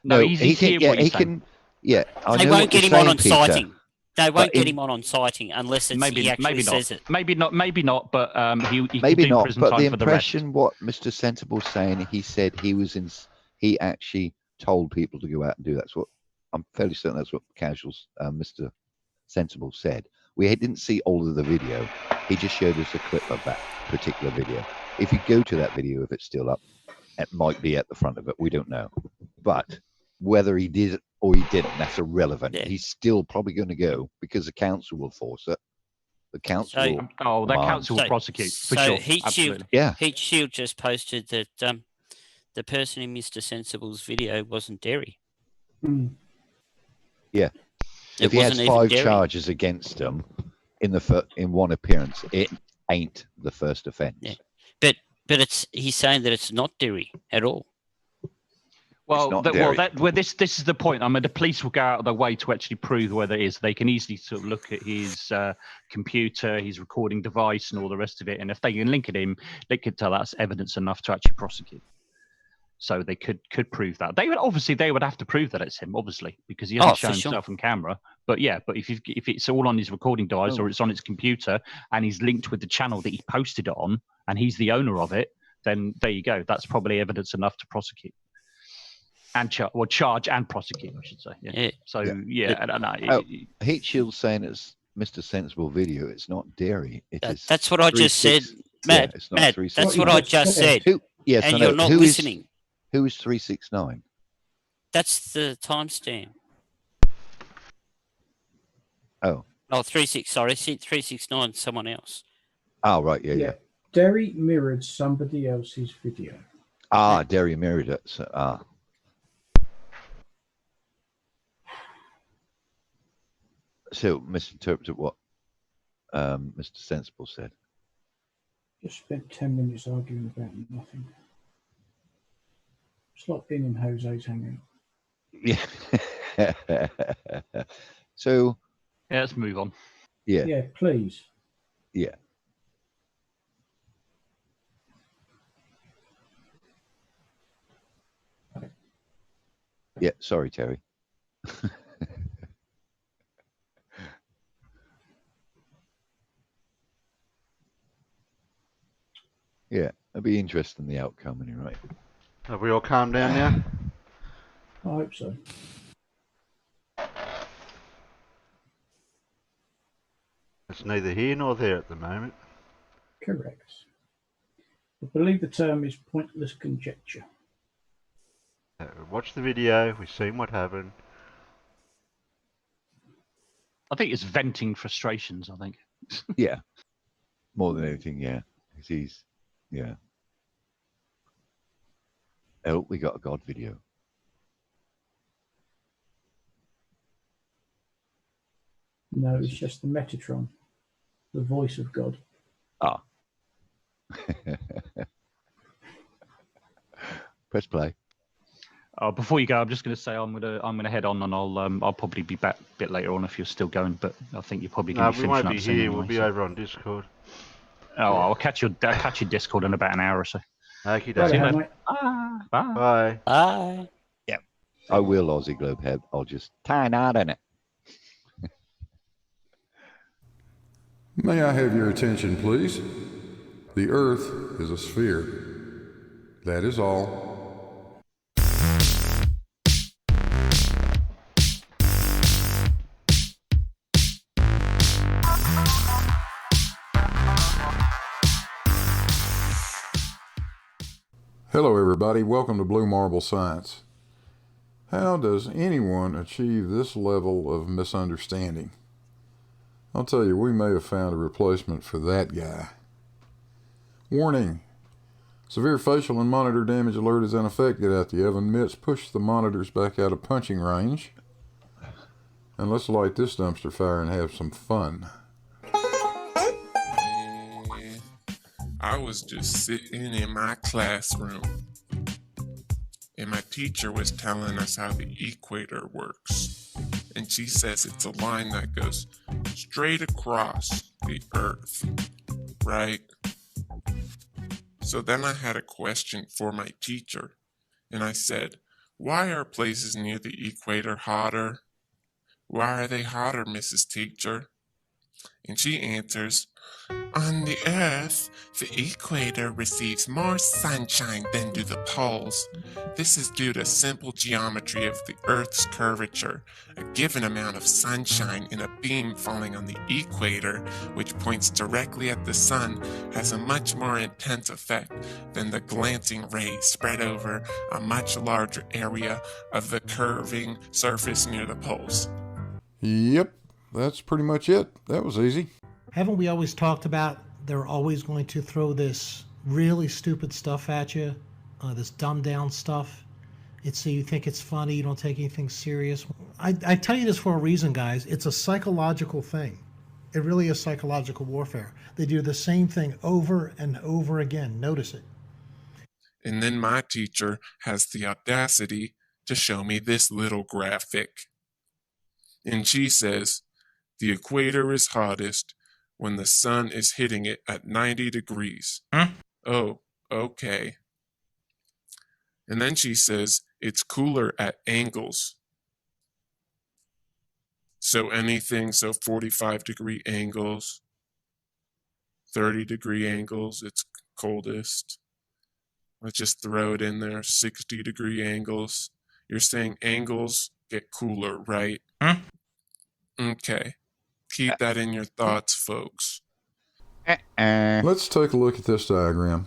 No, he can. Yeah, they won't get him on citing. They won't get him on citing unless he actually says it. Maybe not. But he maybe could do not. prison But time the for the rest. impression what Mr. Sensible's saying, he said he actually told people to go out and do that. That's what I'm fairly certain. That's what casuals, Mr. Sensible said. We didn't see all of the video. He just showed us a clip of that particular video. If you go to that video, if it's still up, it might be at the front of it. We don't know. But whether he did it or he didn't, that's irrelevant. Yeah. He's still probably going to go because the council will force it. The council will. The council will prosecute for sure. Heat Shield just posted that the person in Mr. Sensible's video wasn't Derry. Yeah. If he has 5 charges against him in one appearance, it ain't the first offence. Yeah. But he's saying that it's not Derry at all. Well, this is the point. I mean, the police will go out of their way to actually prove whether it is. They can easily sort of look at his computer, his recording device, and all the rest of it. And if they can link at him, they could tell that's evidence enough to actually prosecute. So they could prove that. They would have to prove that it's him, obviously, because he hasn't shown himself on camera. But but if it's all on his recording device or it's on his computer and he's linked with the channel that he posted it on and he's the owner of it, then there you go. That's probably evidence enough to prosecute and charge and prosecute, I should say. Yeah. So I don't know. Heat Shield's saying it's Mr. Sensible video. It's not Dairy. That's what I just said, Matt. Matt, that's what I just said. Yes, and you're not listening. Who is 369? That's the timestamp. Oh. Oh, 369, someone else. Oh, right, yeah. Derry mirrored somebody else's video. Derry mirrored it. So, So misinterpreted what Mr. Sensible said. Just spent 10 minutes arguing about nothing. It's like being in Jose's hangout. Yeah. So. Yeah, let's move on. Yeah. Yeah, please. Yeah. Yeah, sorry, Terry. Yeah, it'll be interesting the outcome anyway. Have we all calmed down now? I hope so. It's neither here nor there at the moment. Correct. I believe the term is pointless conjecture. Watch the video. We've seen what happened. I think it's venting frustrations, I think. Yeah. More than anything, yeah. Yeah. Oh, we got a God video. No, it's just the Metatron, the voice of God. Ah. Press play. Before you go, I'm just going to say I'm gonna head on, and I'll probably be back a bit later on if you're still going. But I think you're probably going to be we finishing won't up be soon here. anyway, We'll be so. over on Discord. Oh, I'll catch your Discord in about an hour or so. Okay, See you, mate. mate. Bye. Bye. Bye. Yeah. I will, Aussie Globehead. I'll just tie a knot in it. May I have your attention, please? The Earth is a sphere. That is all. Hello, everybody. Welcome to Blue Marble Science. How does anyone achieve this level of misunderstanding? I'll tell you, we may have found a replacement for that guy. Warning. Severe facial and monitor damage alert is in effect. Get out the oven mitts, push the monitors back out of punching range, and let's light this dumpster fire and have some fun. I was just sitting in my classroom, and my teacher was telling us how the equator works. And she says it's a line that goes straight across the Earth, right? So then I had a question for my teacher, and I said, why are places near the equator hotter? Why are they hotter, Mrs. Teacher? And she answers, on the Earth, the equator receives more sunshine than do the poles. This is due to simple geometry of the Earth's curvature. A given amount of sunshine in a beam falling on the equator, which points directly at the sun, has a much more intense effect than the glancing rays spread over a much larger area of the curving surface near the poles. Yep, that's pretty much it. That was easy. Haven't we always talked about they're always going to throw this really stupid stuff at you, this dumbed down stuff? It's so you think it's funny, you don't take anything serious. I tell you this for a reason, guys. It's a psychological thing. It really is psychological warfare. They do the same thing over and over again. Notice it. And then my teacher has the audacity to show me this little graphic. And she says, the equator is hottest when the sun is hitting it at 90 degrees. Oh, okay. And then she says it's cooler at angles. So 45-degree angles, 30-degree angles, it's coldest. Let's just throw it in there, 60-degree angles. You're saying angles get cooler, right? Okay. Keep that in your thoughts, folks. Let's take a look at this diagram.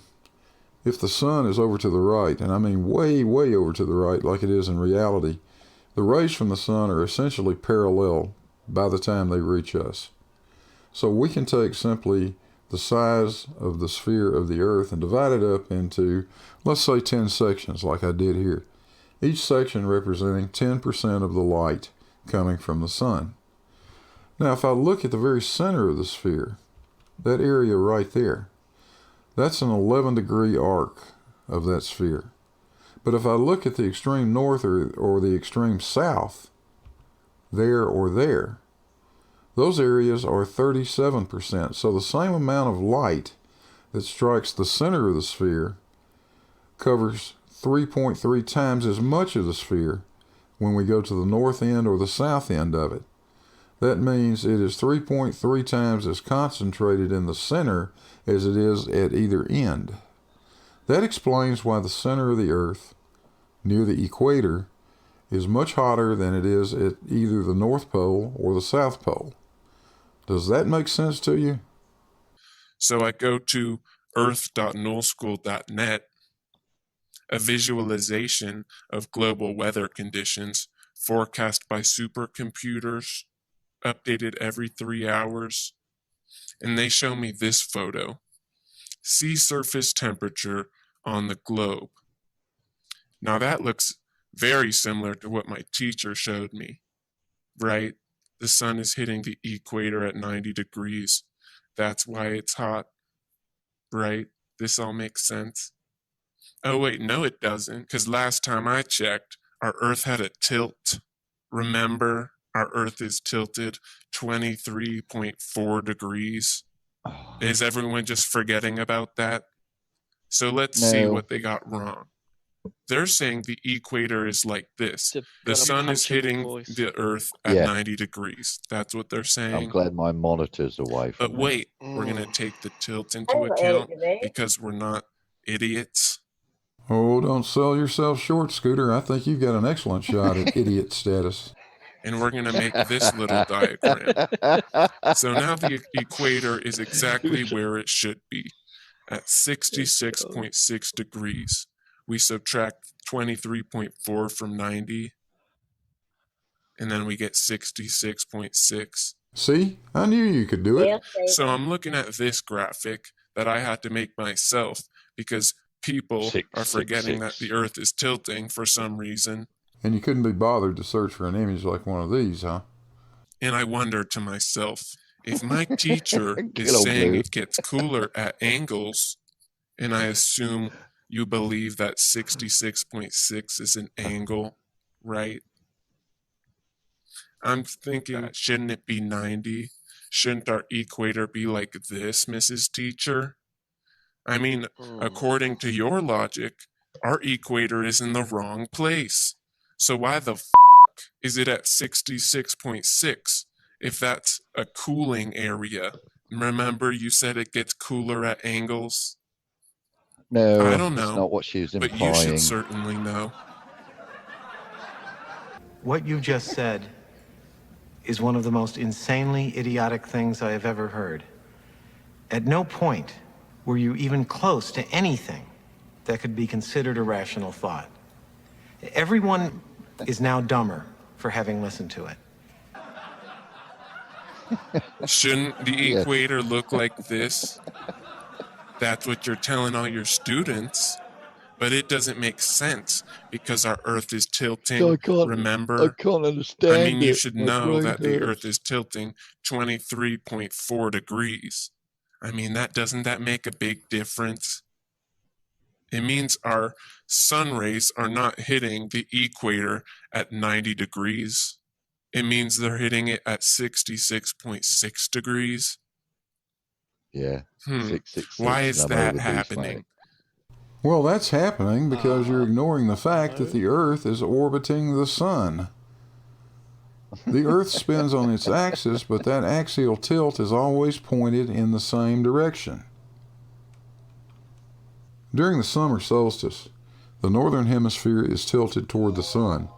If the sun is over to the right, and I mean way, way over to the right like it is in reality, the rays from the sun are essentially parallel by the time they reach us. So we can take simply the size of the sphere of the Earth and divide it up into, let's say, 10 sections like I did here. Each section representing 10% of the light coming from the sun. Now, if I look at the very center of the sphere, that area right there, that's an 11-degree arc of that sphere. But if I look at the extreme north or the extreme south, there or there, those areas are 37%. So the same amount of light that strikes the center of the sphere covers 3.3 times as much of the sphere when we go to the north end or the south end of it. That means it is 3.3 times as concentrated in the center as it is at either end. That explains why the center of the Earth, near the equator, is much hotter than it is at either the North Pole or the South Pole. Does that make sense to you? So I go to earth.nullschool.net, a visualization of global weather conditions forecast by supercomputers, updated every 3 hours. And they show me this photo: sea surface temperature on the globe. Now that looks very similar to what my teacher showed me, right? The sun is hitting the equator at 90 degrees. That's why it's hot, right? This all makes sense. Oh wait, no it doesn't, because last time I checked, our Earth had a tilt. Remember, our Earth is tilted 23.4 degrees. Is everyone just forgetting about that? So let's see No. what they got wrong. They're saying the equator is like this. The got a sun is punch in the hitting voice. the Earth at Yeah. 90 degrees. That's what they're I'm saying. glad my monitor's away from But me. wait, we're going to take the tilt into I'm not account edit it. because we're not idiots. Oh, don't sell yourself short, Scooter. I think you've got an excellent shot at idiot status. And we're going to make this little diagram. So now the equator is exactly where it should be, at 66.6 degrees. We subtract 23.4 from 90, and then we get 66.6. See? I knew you could do it. So I'm looking at this graphic that I had to make myself because people are forgetting that the Earth is tilting for some reason. And you couldn't be bothered to search for an image like one of these, huh? And I wonder to myself, if my teacher Get is old saying Blue. it gets cooler at angles, and I assume you believe that 66.6 is an angle, right? I'm thinking, shouldn't it be 90? Shouldn't our equator be like this, Mrs. Teacher? I mean, according to your logic, our equator is in the wrong place. So why the fuck is it at 66.6 if that's a cooling area? Remember you said it gets cooler at angles? No, I don't that's know, not what she was but you should implying. certainly know. What you just said is one of the most insanely idiotic things I have ever heard. At no point were you even close to anything that could be considered a rational thought. Everyone is now dumber for having listened to it. Shouldn't the equator look like this? That's what you're telling all your students. But it doesn't make sense because our Earth is tilting. I can't understand I mean, you it. should My know brain that the hurts. Earth is tilting 23.4 degrees. I mean, doesn't that make a big difference? It means our sun rays are not hitting the equator at 90 degrees. It means they're hitting it at 66.6 degrees. Yeah. 666. Why is I'm that over the beast, happening? mate. Well, that's happening because you're ignoring the fact that the Earth is orbiting the Sun. The Earth spins on its axis, but that axial tilt is always pointed in the same direction. During the summer solstice, the northern hemisphere is tilted toward the Sun,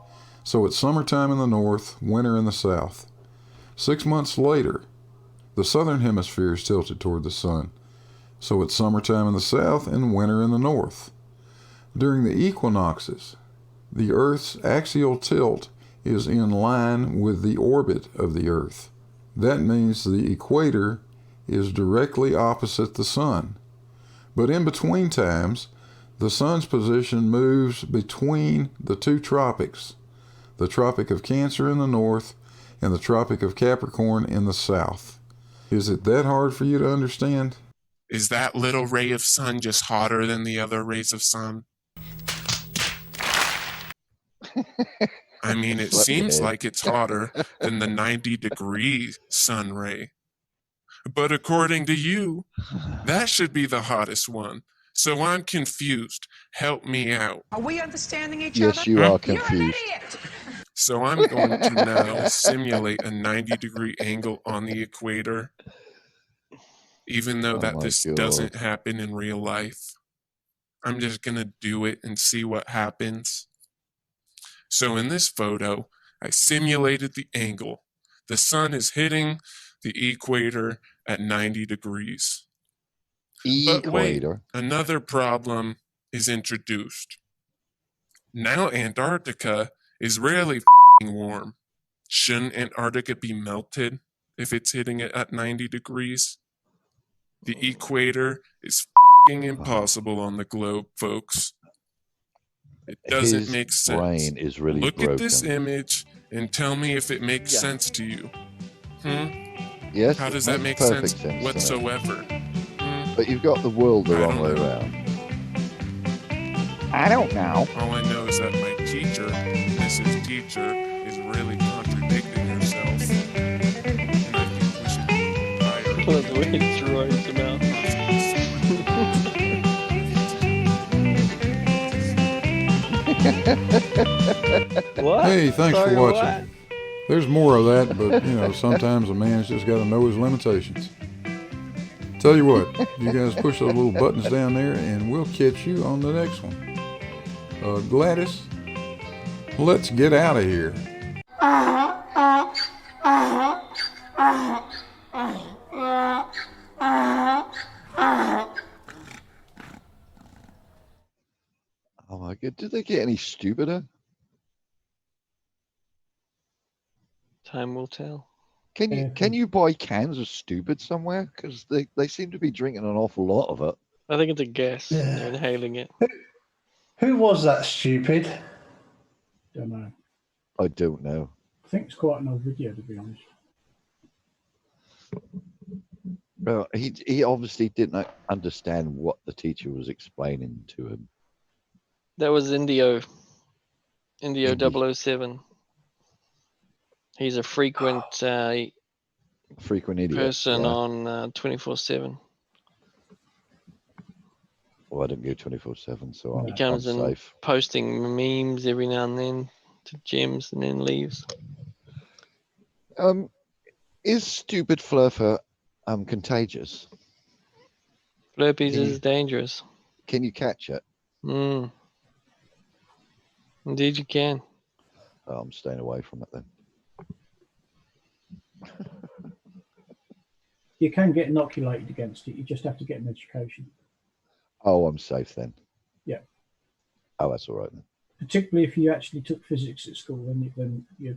so it's summertime in the north, winter in the south. 6 months later, the southern hemisphere is tilted toward the Sun, so it's summertime in the south and winter in the north. During the equinoxes, the Earth's axial tilt is in line with the orbit of the Earth. That means the equator is directly opposite the Sun. But in between times, the Sun's position moves between the two tropics, the Tropic of Cancer in the north and the Tropic of Capricorn in the south. Is it that hard for you to understand? Is that little ray of sun just hotter than the other rays of sun? I mean, it seems like it's hotter than the 90-degree sun ray. But according to you, that should be the hottest one. So I'm confused. Help me out. Are we understanding each Yes, other? you are You're an confused. idiot. So I'm going to now simulate a 90-degree angle on the equator, even though that this doesn't happen in real life. I'm just going to do it and see what happens. So in this photo, I simulated the angle. The sun is hitting the equator at 90 degrees. But wait, Equator. another problem is introduced. Now Antarctica is really f***ing warm. Shouldn't Antarctica be melted if it's hitting it at 90 degrees? The equator is f***ing impossible on the globe, folks. It doesn't His make sense. brain is really Look broken. at this image and tell me if it makes sense to you. Yes, How does it that make makes perfect sense sense to me. whatsoever? But you've got the world the wrong way around. I don't know. All I know is that my teacher, Mrs. Teacher, is really contradicting herself. And I think we should hire Well, the way it throws him out. What? Hey, thanks Sorry, for watching. what? There's more of that, but you know, sometimes a man's just got to know his limitations. Tell you what, you guys push those little buttons down there and we'll catch you on the next one. Gladys, let's get out of here. Oh my god, did they get any stupider? Time will tell. Can you buy cans of stupid somewhere? Because they seem to be drinking an awful lot of it. I think it's a gas. They're inhaling it. Who was that stupid? Don't know. I don't know. I think it's quite an old video, to be honest. Well, he obviously didn't understand what the teacher was explaining to him. That was Indio 007. He's a frequent Frequent idiot. person yeah. on 24/7. Well, I don't go 24/7, so He I'm comes in safe. posting memes every now and then to gems and then leaves. Is stupid fluffer contagious? Flurpies is dangerous. Can you catch it? Indeed you can. Oh, I'm staying away from it then. You can get inoculated against it. You just have to get an education. Oh, I'm safe then. Yeah. Oh, that's all right then. Particularly if you actually took physics at school, then you're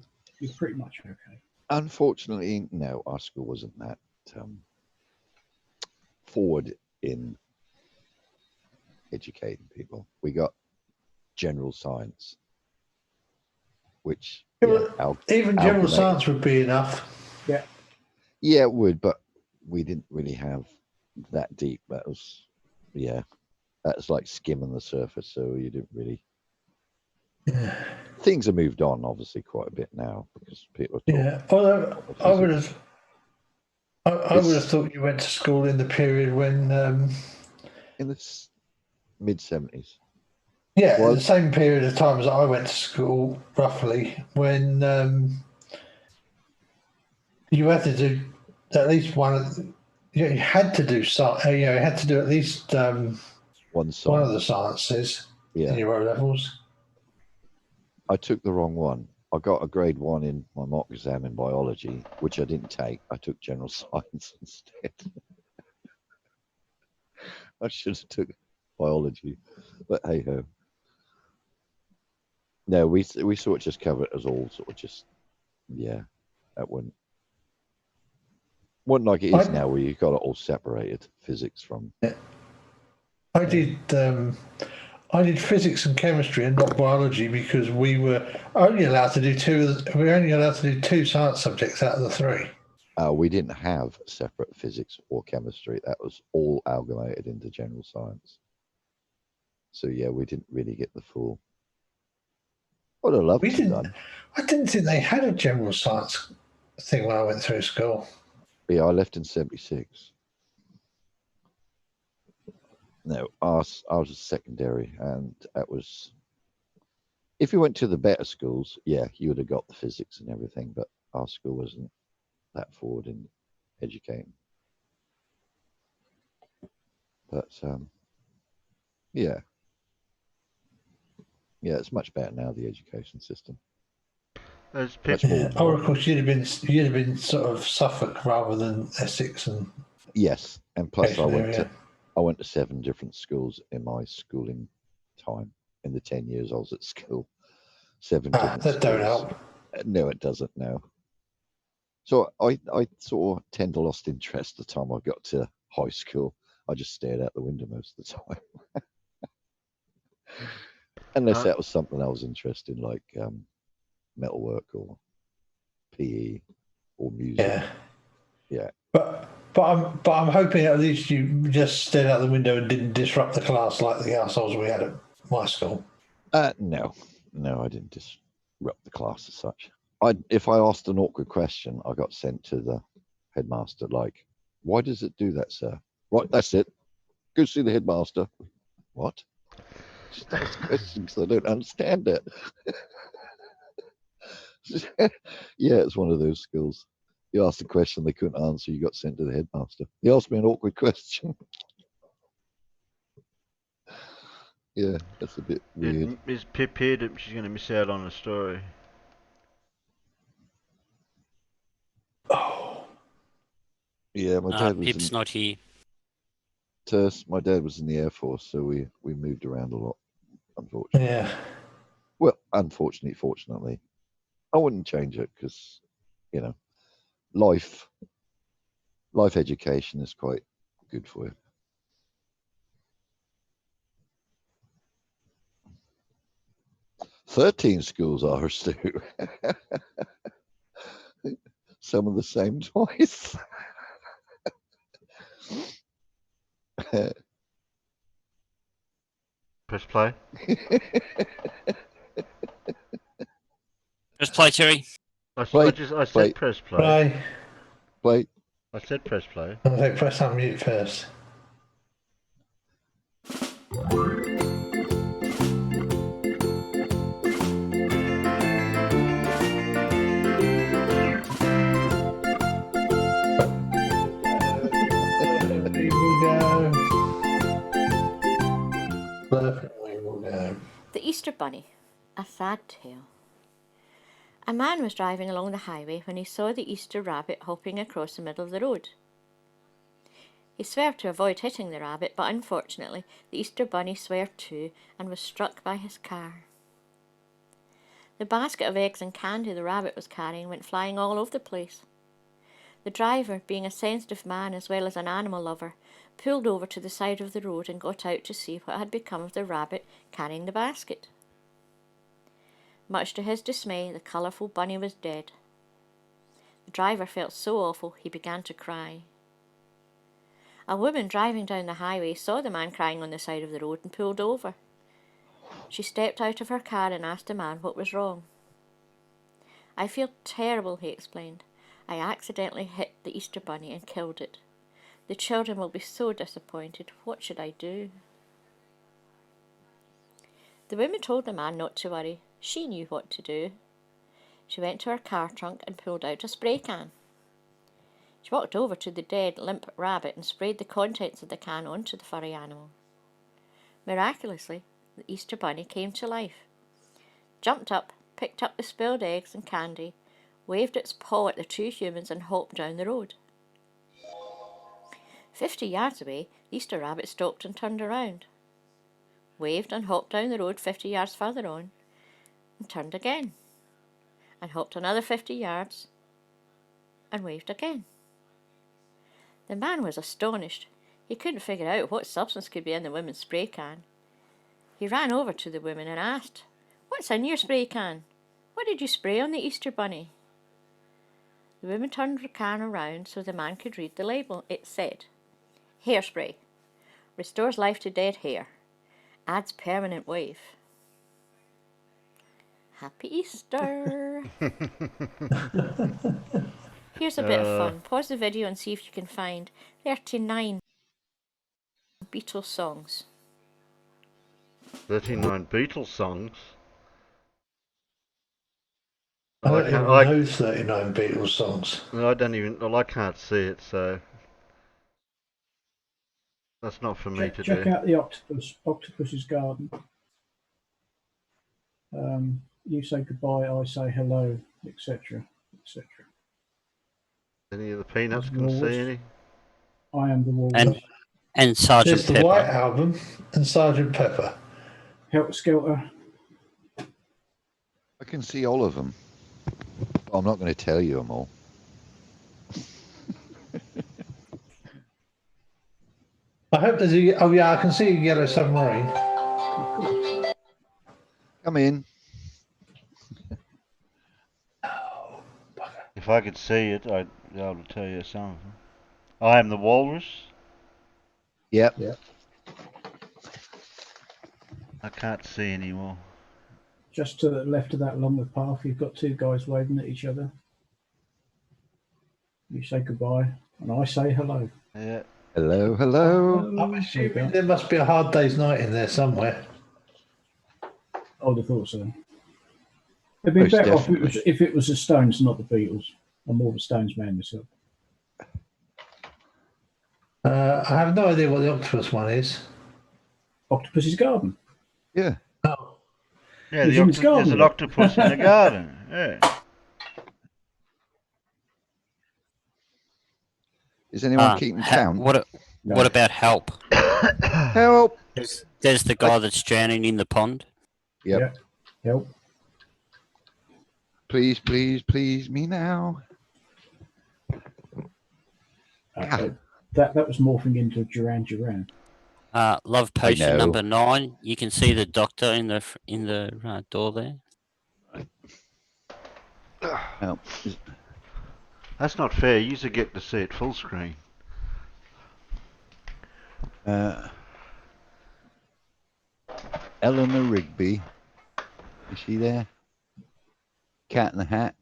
pretty much okay. Unfortunately, no, our school wasn't that forward in educating people. We got general science, which Even general science would be enough. Yeah. Yeah, it would, but we didn't really have that deep. That was, that's like skimming the surface. So you didn't really. Things have moved on, obviously, quite a bit now because people are talking. Yeah, although I would have thought you went to school in the period when in the mid 70s. Yeah, the same period of time as I went to school, roughly, when you had to do at least one. You had to do you had to do at least one of the sciences in your O levels. I took the wrong one. I got a grade 1 in my mock exam in biology, which I didn't take. I took general science instead. I should have took biology, but hey ho. No, we sort of just covered it as all sort of just, that wasn't like it is now, where you've got it all separated, physics from. I did physics and chemistry and not biology because we were only allowed to do two science subjects out of the three. We didn't have separate physics or chemistry. That was all amalgamated into general science. So yeah, we didn't really get the full. What a love to done. I didn't think they had a general science thing when I went through school. Yeah, I left in 76. No, I was a secondary, and that was. If you went to the better schools, yeah, you would have got the physics and everything, but our school wasn't that forward in educating. But yeah, it's much better now, the education system. Much more. Or of course, you'd have been sort of Suffolk rather than Essex, and yes, and plus I went I went to 7 different schools in my schooling time. In the 10 years I was at school, 7 different that don't schools. help. No, it doesn't. No. So I sort of tend to lost interest the time I got to high school. I just stared out the window most of the time. Unless that was something I was interested in, like metalwork or PE or music. Yeah. Yeah. But I'm hoping at least you just stared out the window and didn't disrupt the class like the assholes we had at my school. No, I didn't disrupt the class as such. If I asked an awkward question, I got sent to the headmaster. Like, why does it do that, sir? Right, that's it. Go see the headmaster. What? Just ask questions. I don't understand it. Yeah, it's one of those schools. You asked a question they couldn't answer, you got sent to the headmaster. He asked me an awkward question. Yeah, that's a bit weird. Miss Pip here, she's going to miss out on a story. Yeah, my dad was Pip's not here. My dad was in the Air Force, so we moved around a lot, unfortunately. Yeah. Well, unfortunately, fortunately. I wouldn't change it because, you know, life education is quite good for you. "13 schools are Stu." Some of the same twice. Press play. Press play, Terry. I said press play. Play. I said press play. I think press unmute first. The Easter Bunny, a sad tale. A man was driving along the highway when he saw the Easter rabbit hopping across the middle of the road. He swerved to avoid hitting the rabbit, but unfortunately the Easter Bunny swerved too and was struck by his car. The basket of eggs and candy the rabbit was carrying went flying all over the place. The driver, being a sensitive man as well as an animal lover, pulled over to the side of the road and got out to see what had become of the rabbit carrying the basket. Much to his dismay, the colourful bunny was dead. The driver felt so awful he began to cry. A woman driving down the highway saw the man crying on the side of the road and pulled over. She stepped out of her car and asked the man what was wrong. "I feel terrible," he explained. "I accidentally hit the Easter Bunny and killed it. The children will be so disappointed. What should I do?" The woman told the man not to worry. She knew what to do. She went to her car trunk and pulled out a spray can. She walked over to the dead, limp rabbit and sprayed the contents of the can onto the furry animal. Miraculously, the Easter Bunny came to life, jumped up, picked up the spilled eggs and candy, waved its paw at the 2 humans and hopped down the road. 50 yards away, the Easter rabbit stopped and turned around, waved and hopped down the road 50 yards further on, and turned again, and hopped another 50 yards, and waved again. The man was astonished. He couldn't figure out what substance could be in the woman's spray can. He ran over to the woman and asked, "What's in your spray can? What did you spray on the Easter Bunny?" The woman turned the can around so the man could read the label. It said, "Hairspray. Restores life to dead hair. Adds permanent wave." Happy Easter! Here's a bit of fun. Pause the video and see if you can find 39 Beatles songs. 39 Beatles songs? I don't even know 39 Beatles songs. No, I don't even. Well, I can't see it, so that's not for me to do. Check out the Octopus's Garden. You say goodbye, I say hello, etc., etc. Any of the Peanuts can see any? I am the walrus. And Sergeant There's the Pepper. White Album and Sergeant Pepper. Helter Skelter. I can see all of them. But I'm not going to tell you them all. I hope there's a. Oh yeah, I can see a Yellow Submarine. Come in. If I could see it, I'd be able to tell you something. I am the walrus. Yep. I can't see anymore. Just to the left of that along the path, you've got two guys waving at each other. You say goodbye, and I say hello. Yeah. Hello, hello. I'm assuming there must be a Hard Day's Night in there somewhere. I would have thought so. It'd be Most better off definitely. if it was the Stones, not the Beatles. I'm more of a Stones man myself. I have no idea what the octopus one is. Octopus's Garden. Yeah. Oh. Yeah, He's in his garden there's an with it. octopus in the garden. Yeah. Is anyone keeping count? What about Help? Help! There's the guy that's drowning in the pond. Yep. Help. Please, please, please me now. That was morphing into Duran Duran. Love I Potion know. number 9. You can see the doctor in the door there. Help. That's not fair. You used to get to see it full screen. Eleanor Rigby. Is she there? Cat in the Hat.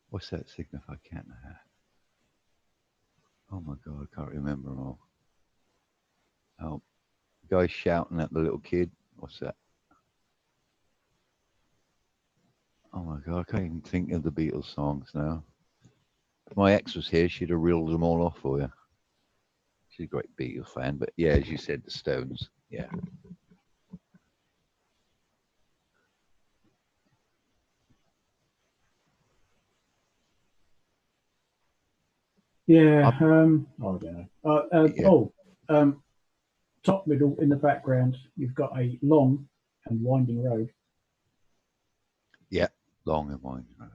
What's that signify? Cat in the Hat. Oh my God, I can't remember them all. Oh, guy shouting at the little kid. What's that? Oh my God, I can't even think of the Beatles songs now. If my ex was here, she'd have reeled them all off for you. She's a great Beatles fan, but yeah, as you said, the Stones. Yeah. Yeah. I don't know. Top middle in the background, you've got a long and winding road. Yeah, long and winding road.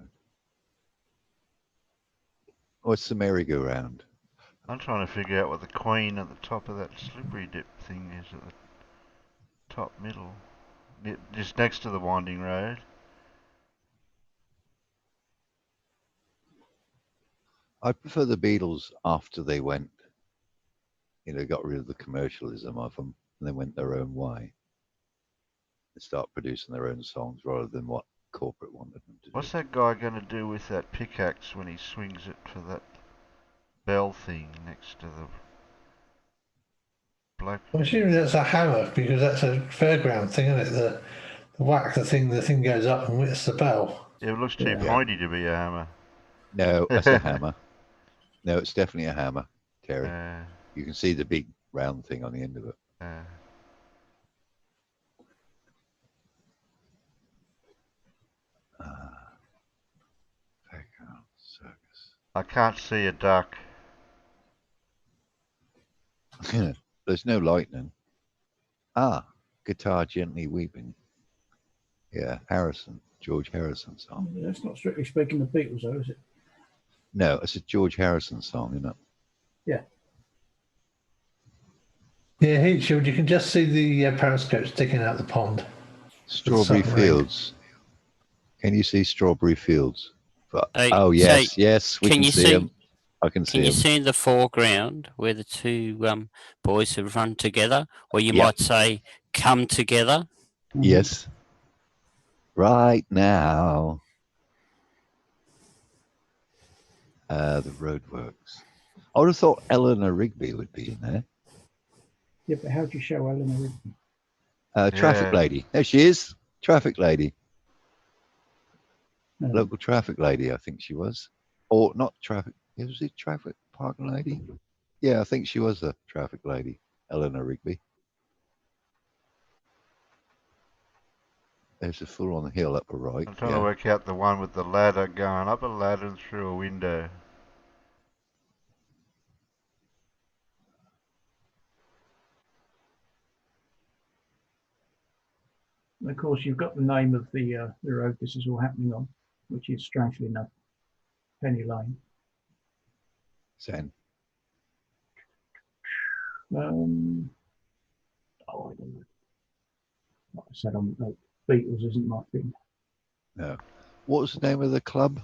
What's the merry-go-round? I'm trying to figure out what the Queen at the top of that slippery dip thing is at the top middle. Just next to the winding road. I prefer the Beatles after they went, got rid of the commercialism of them and they went their own way. They start producing their own songs rather than what corporate wanted them to do. What's that guy going to do with that pickaxe when he swings it for that bell thing next to the black? I'm assuming that's a hammer because that's a fairground thing, isn't it? The whack the thing goes up and hits the bell. Yeah, it looks too pointy to be a hammer. No, that's a hammer. No, it's definitely a hammer, Terry. You can see the big round thing on the end of it. Circus. I can't see a duck. There's no lightning. Ah, guitar gently weeping. Yeah, George Harrison song. That's not strictly speaking the Beatles, though, is it? No, it's a George Harrison song, isn't it? Yeah. Yeah, heat shield. You can just see the periscope sticking out the pond. Strawberry Fields. Can you see Strawberry Fields? So, yes, we can see them. I can see them. Can you them. see in the foreground where the two boys have run together, or you might say, come together? Yes. Right now. The roadworks. I would have thought Eleanor Rigby would be in there. Yeah, but how do you show Eleanor Rigby? Traffic lady. There she is. Traffic lady. No. Local traffic lady, I think she was. Or not traffic. Was it traffic parking lady? Yeah, I think she was a traffic lady. Eleanor Rigby. There's a full on the hill upper right. I'm trying to work out the one with the ladder going up a ladder and through a window. And of course, you've got the name of the road this is all happening on, which is strangely enough Penny Lane. Zen. I don't know. Like I said, Beatles isn't my thing. No. What was the name of the club?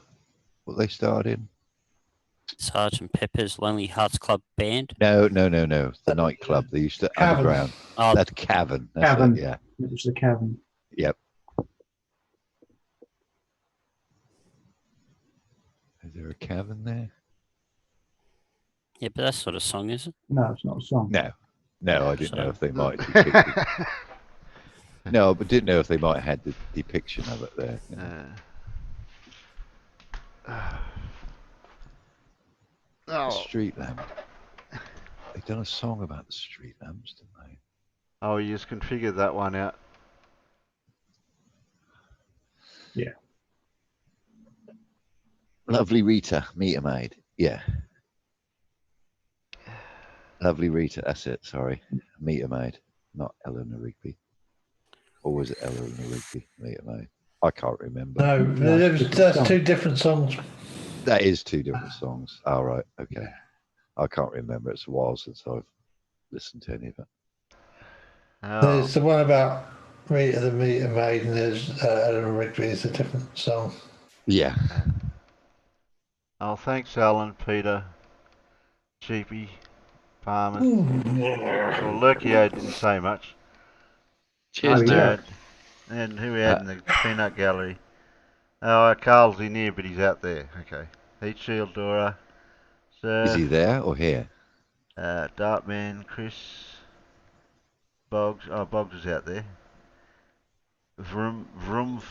What they started? Sergeant Pepper's Lonely Hearts Club Band. No. The nightclub. They used to Cavern. underground. Oh, That's Cavern. That's Cavern. it, yeah. It was the Cavern. Yep. Is there a cavern there? yeah, but that's not a song, is it? No, it's not a song. No, I didn't know if they might depict it. No, but didn't know if they might have had the depiction of it there. You know. The street lamp. They've done a song about the street lamps, didn't they? Oh, you just configured that one out. Yeah. Lovely Rita, meter maid. Yeah. Lovely Rita, that's it, sorry. Meter maid, not Eleanor Rigby. Or was it Eleanor Rigby, meter maid? I can't remember. No, that's two different songs. That is two different songs. All right, okay. I can't remember. It's a while since I've listened to any of it. There's the one about Rita the Meter Maid, and there's Eleanor Rigby is a different song. Yeah. Oh, thanks, Alan, Peter, Cheapy, Palmer. Well, Lurkio didn't say much. Cheers, Nerd. And who we had in the peanut gallery? Oh, Carl's in here, but he's out there. Okay. Heat Shield, Dora. Is he there or here? Dartman, Chris, Boggs. Oh, Boggs is out there. Vroom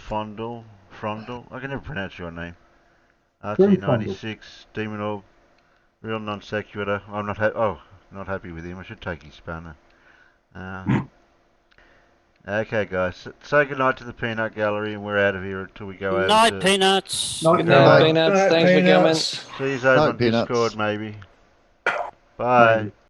Frondel. I can never pronounce your name. RT96, Demon Orb, Real Non Sequitur. I'm not not happy with him. I should take his spanner. Okay, guys. Say goodnight to the Peanut Gallery, and we're out of here until we go over Night, to... Peanuts. Good night, Peanuts. Thanks for coming. See you over on Peanuts. Discord, maybe. Bye. Maybe.